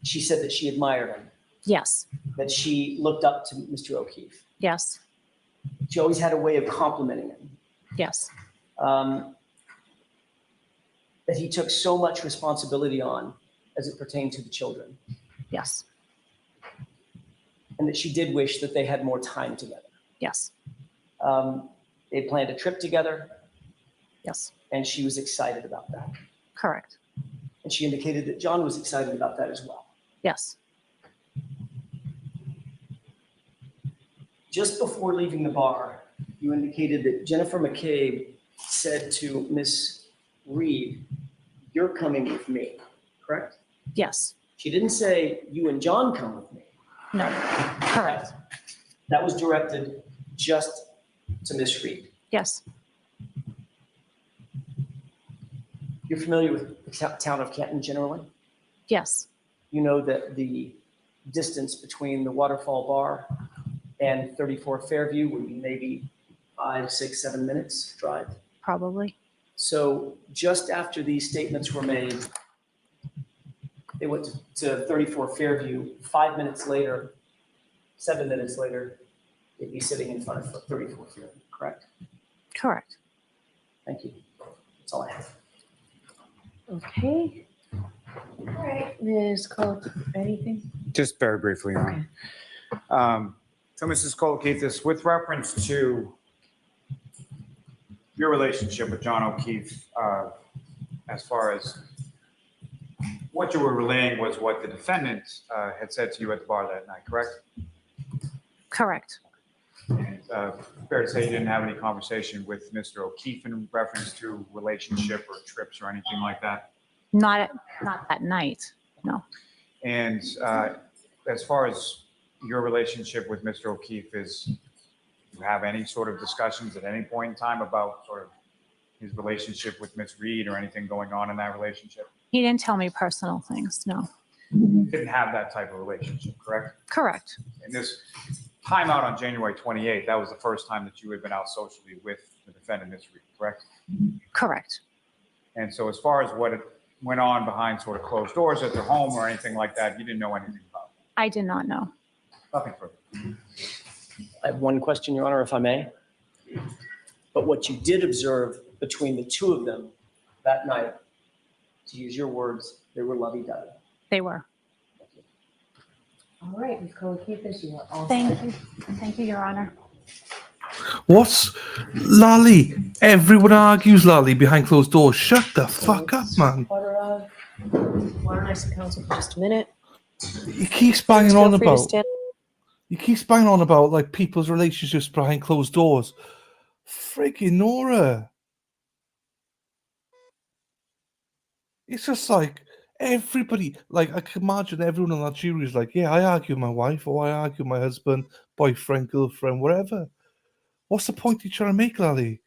[SPEAKER 2] she said that she admired him,
[SPEAKER 3] Yes.
[SPEAKER 2] that she looked up to Mr. O'Keefe.
[SPEAKER 3] Yes.
[SPEAKER 2] She always had a way of complimenting him.
[SPEAKER 3] Yes.
[SPEAKER 2] that he took so much responsibility on as it pertained to the children,
[SPEAKER 3] Yes.
[SPEAKER 2] and that she did wish that they had more time together.
[SPEAKER 3] Yes.
[SPEAKER 2] They planned a trip together,
[SPEAKER 3] Yes.
[SPEAKER 2] and she was excited about that.
[SPEAKER 3] Correct.
[SPEAKER 2] And she indicated that John was excited about that as well.
[SPEAKER 3] Yes.
[SPEAKER 2] Just before leaving the bar, you indicated that Jennifer McCabe said to Miss Reed, "You're coming with me," correct?
[SPEAKER 3] Yes.
[SPEAKER 2] She didn't say, "You and John come with me."
[SPEAKER 3] No. Correct.
[SPEAKER 2] That was directed just to Miss Reed.
[SPEAKER 3] Yes.
[SPEAKER 2] You're familiar with the town of Canton generally?
[SPEAKER 3] Yes.
[SPEAKER 2] You know that the distance between the Waterfall Bar and 34 Fairview would be maybe 5, 6, 7 minutes drive.
[SPEAKER 3] Probably.
[SPEAKER 2] So just after these statements were made, they went to 34 Fairview. 5 minutes later, 7 minutes later, they'd be sitting in front of 34 Fairview, correct?
[SPEAKER 3] Correct.
[SPEAKER 2] Thank you. That's all I have.
[SPEAKER 14] Okay. All right, Ms. Cole, anything?
[SPEAKER 20] Just very briefly, Your Honor. So Mrs. Kolokithas, with reference to your relationship with John O'Keefe, as far as what you were relaying was what the defendant had said to you at the bar that night, correct?
[SPEAKER 3] Correct.
[SPEAKER 20] And fair to say you didn't have any conversation with Mr. O'Keefe in reference to relationship or trips or anything like that?
[SPEAKER 3] Not that night. No.
[SPEAKER 20] And as far as your relationship with Mr. O'Keefe is, do you have any sort of discussions at any point in time about sort of his relationship with Miss Reed or anything going on in that relationship?
[SPEAKER 3] He didn't tell me personal things. No.
[SPEAKER 20] You didn't have that type of relationship, correct?
[SPEAKER 3] Correct.
[SPEAKER 20] And this time out on January 28th, that was the first time that you had been out socially with the defendant, Miss Reed, correct?
[SPEAKER 3] Correct.
[SPEAKER 20] And so as far as what went on behind sort of closed doors at their home or anything like that, you didn't know anything about?
[SPEAKER 3] I did not know.
[SPEAKER 20] Nothing further.
[SPEAKER 2] I have one question, Your Honor, if I may. But what you did observe between the two of them that night, to use your words, they were lovey-dovey.
[SPEAKER 3] They were.
[SPEAKER 14] All right, Ms. Kolokithas, you are all
[SPEAKER 3] Thank
[SPEAKER 14] set.
[SPEAKER 3] you. Thank you, Your Honor.
[SPEAKER 5] What's Lally? Everyone argues Lally behind closed doors. Shut the fuck up, man.
[SPEAKER 14] Why don't I see counsel for just a minute?
[SPEAKER 5] You keep banging
[SPEAKER 14] Feel
[SPEAKER 5] on
[SPEAKER 14] free to
[SPEAKER 5] about.
[SPEAKER 14] stand.
[SPEAKER 5] You keep banging on about like people's relationships behind closed doors. Freaking Nora. It's just like everybody, like I can imagine everyone on that jury is like, yeah, I argue with my wife or I argue with my husband, boyfriend, girlfriend, whatever. What's the point you're trying to make, Lally?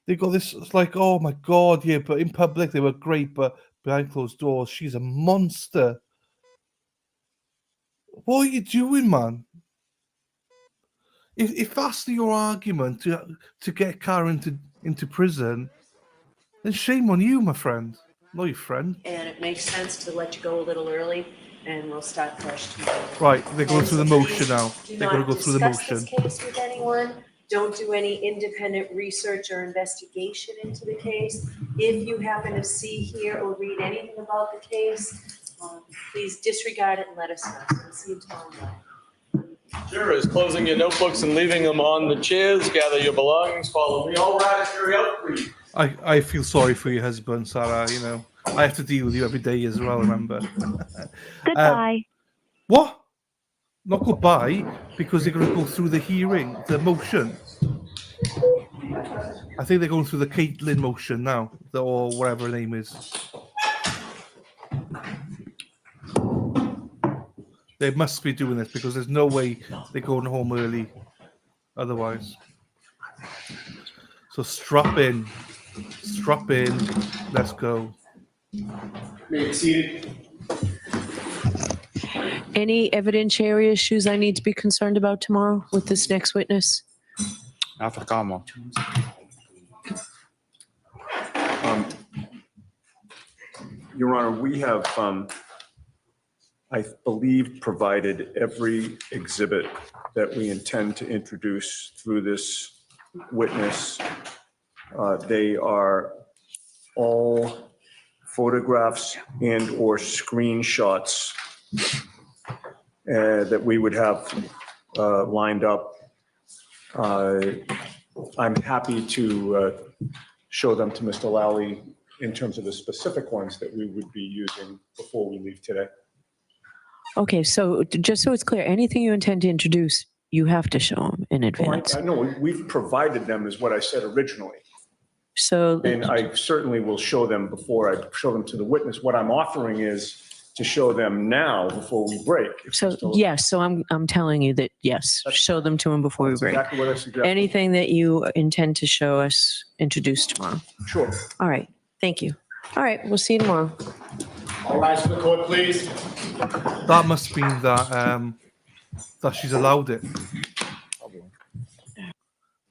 [SPEAKER 5] They got this, it's like, oh my God, yeah, but in public they were great, but behind closed doors, she's a monster. What are you doing, man? If that's your argument to get Karen into prison, then shame on you, my friend. Not your friend.
[SPEAKER 10] And it makes sense to let you go a little early, and we'll start fresh tomorrow.
[SPEAKER 5] Right, they're going
[SPEAKER 10] And
[SPEAKER 5] through the
[SPEAKER 10] so
[SPEAKER 5] motion
[SPEAKER 10] please
[SPEAKER 5] now.
[SPEAKER 10] do
[SPEAKER 5] They're going to
[SPEAKER 10] not
[SPEAKER 5] go through the
[SPEAKER 10] discuss
[SPEAKER 5] motion.
[SPEAKER 10] this case with anyone. Don't do any independent research or investigation into the case. If you happen to see, hear, or read anything about the case, please disregard it and let us know. We'll see you tomorrow night.
[SPEAKER 15] Jurors, closing your notebooks and leaving them on the chairs. Gather your belongings. Follow me. All rise. Hurry up, please.
[SPEAKER 5] I feel sorry for your husband, Sarah. You know, I have to deal with you every day as well, remember?
[SPEAKER 4] Goodbye.
[SPEAKER 5] What? Not goodbye, because they're going to go through the hearing, the motion. I think they're going through the Caitlin motion now, or whatever her name is. They must be doing this because there's no way they're going home early otherwise. So strap in, let's go.
[SPEAKER 21] Be seated.
[SPEAKER 14] Any evidentiary issues I need to be concerned about tomorrow with this next witness?
[SPEAKER 20] Not for the Commonwealth.
[SPEAKER 19] Your Honor, we have, I believe, provided every exhibit that we intend to introduce through this witness. They are all photographs and or screenshots that we would have lined up. I'm happy to show them to Mr. Lally in terms of the specific ones that we would be using before we leave today.
[SPEAKER 14] Okay, so just so it's clear, anything you intend to introduce, you have to show them in advance.
[SPEAKER 19] I know, we've provided them is what I said originally.
[SPEAKER 14] So,
[SPEAKER 19] And I certainly will show them before I show them to the witness. What I'm offering is to show them now before we break.
[SPEAKER 14] so yes, so I'm telling you that yes, show them to him before we break.
[SPEAKER 19] Exactly what I suggested.
[SPEAKER 14] Anything that you intend to show us, introduce tomorrow.
[SPEAKER 19] Sure.
[SPEAKER 14] All right, thank you. All right, we'll see you tomorrow.
[SPEAKER 7] All rise for the court, please.
[SPEAKER 5] That must mean that that she's allowed it.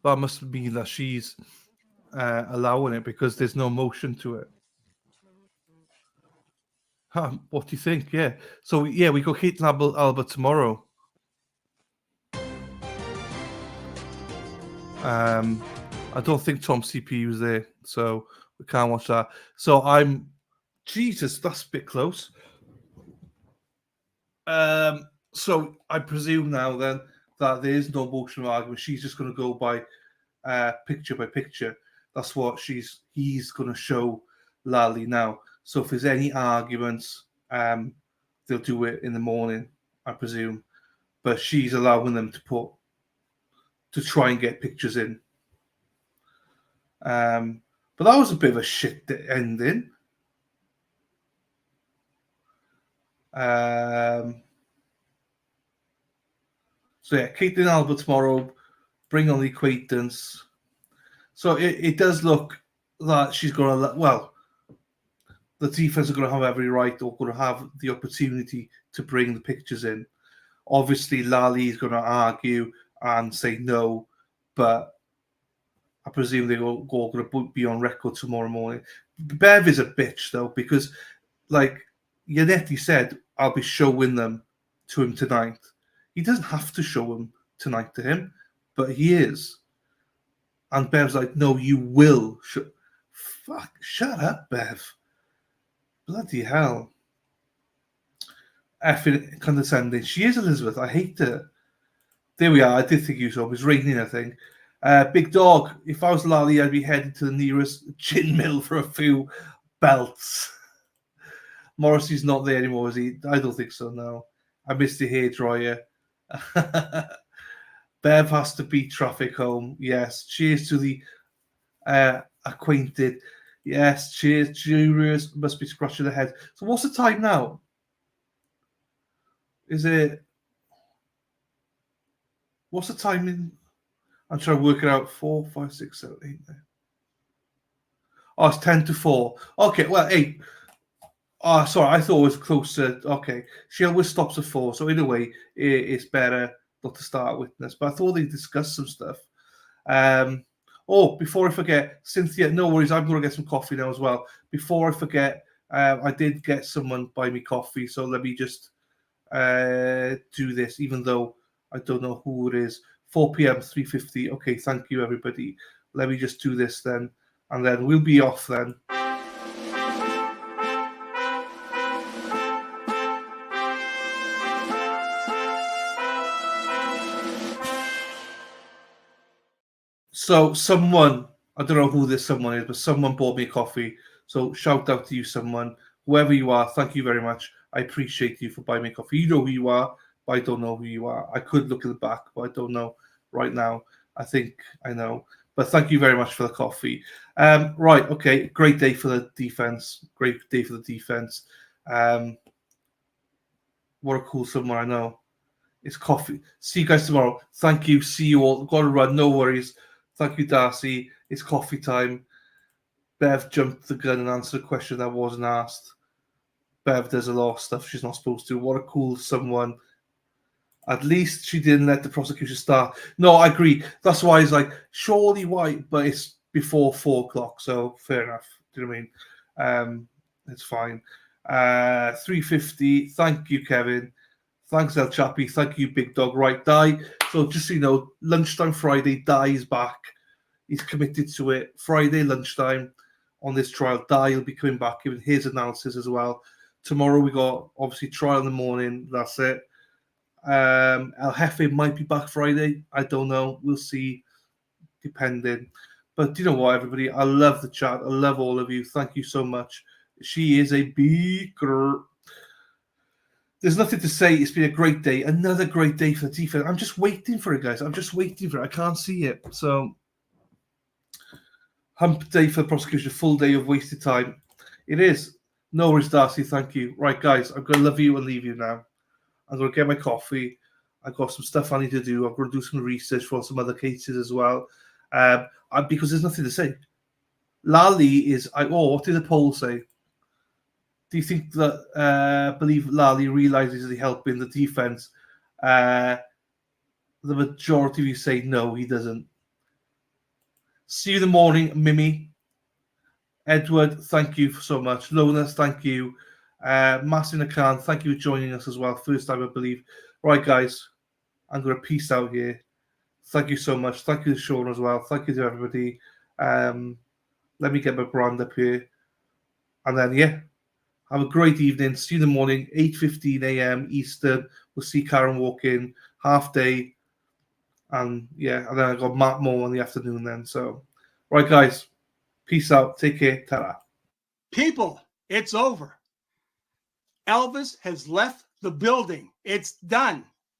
[SPEAKER 5] That must mean that she's allowing it because there's no motion to it. What do you think? Yeah. So yeah, we go Kate and Albert tomorrow. I don't think Tom CP was there, so we can't watch that. So Jesus, that's a bit close. So I presume now then that there is no motion of argument. She's just going to go by picture by picture. That's what he's going to show Lally now. So if there's any arguments, they'll do it in the morning, I presume. But she's allowing them to try and get pictures in. But that was a bit of a shit ending. So yeah, Kate and Albert tomorrow, bring on the acquaintance. So it does look that she's going to, well, the defense are going to have every right or going to have the opportunity to bring the pictures in. Obviously, Lally is going to argue and say no, but I presume they're all going to be on record tomorrow morning. Bev is a bitch, though, because, like Yannetti said, I'll be showing them to him tonight. He doesn't have to show them tonight to him, but he is. And Bev's like, no, you will. Fuck, shut up, Bev. Bloody hell. Effing condescending. She is, Elizabeth. I hate her. There we are. I did think you saw. It was raining, I think. Big Dog. If I was Lally, I'd be heading to the nearest gin mill for a few belts. Morrissey's not there anymore, is he? I don't think so, no. I missed the hairdryer. Bev has to beat traffic home. Yes. Cheers to the acquainted. Yes. Cheers. Jurors must be scratching their heads. So what's the time now? Is it... What's the time in... I'm trying to work it out. 4, 5, 6, 7, 8, 9. Oh, it's 10 to 4. Okay, well, 8. Oh, sorry, I thought it was closer. Okay, she always stops at 4, so in a way, it's better not to start a witness. But I thought they discussed some stuff. Oh, before I forget, Cynthia, no worries, I'm going to get some coffee now as well. Before I forget, I did get someone buy me coffee, so let me just do this, even though I don't know who it is. 4 p.m., 3:50. Okay, thank you, everybody. Let me just do this then, and then we'll be off then. So someone, I don't know who this someone is, but someone bought me coffee. So shout out to you, someone, whoever you are. Thank you very much. I appreciate you for buying me coffee. You know who you are, but I don't know who you are. I could look at the back, but I don't know right now. I think I know. But thank you very much for the coffee. Right, okay. Great day for the defense. Great day for the defense. What a cool someone I know. It's coffee. See you guys tomorrow. Thank you. See you all. Got to run. No worries. Thank you, Darcy. It's coffee time. Bev jumped the gun and answered a question that wasn't asked. Bev does a lot of stuff she's not supposed to. What a cool someone. At least she didn't let the prosecution start. No, I agree. That's why it's like, surely white, but it's before 4 o'clock, so fair enough. Do you know what I mean? It's fine. 3:50. Thank you, Kevin. Thanks, El Chappy. Thank you, Big Dog. Right, Di. So just so you know, lunchtime Friday, Di is back. He's committed to it. Friday lunchtime. on this trial. Di will be coming back, giving his analysis as well. Tomorrow we got obviously trial in the morning. That's it. El Jefe might be back Friday. I don't know. We'll see, depending. But you know what, everybody? I love the chat. I love all of you. Thank you so much. She is a big girl. There's nothing to say. It's been a great day. Another great day for the defense. I'm just waiting for it, guys. I'm just waiting for it. I can't see it. So, hump day for the prosecution. Full day of wasted time. It is. No worries, Darcy. Thank you. Right, guys. I'm going to love you and leave you now. I'm going to get my coffee. I've got some stuff I need to do. I'm going to do some research for some other cases as well. Because there's nothing to say. Lally is. What did the poll say? Do you think that believe Lally realizes he's helping the defense? The majority of you say no, he doesn't. See you in the morning, Mimi. Edward, thank you so much. Lonas, thank you. Masina Khan, thank you for joining us as well. First time, I believe. Right, guys, I'm going to peace out here. Thank you so much. Thank you to Sean as well. Thank you to everybody. Let me get my brand up here. And then, yeah. Have a great evening. See you in the morning, 8:15 a.m. Eastern. We'll see Karen walk in, half day. And yeah, and then I got Matt Moore in the afternoon then. So, right, guys. Peace out. Take care. Ta-ra.
[SPEAKER 21] People, it's over. Elvis has left the building. It's done.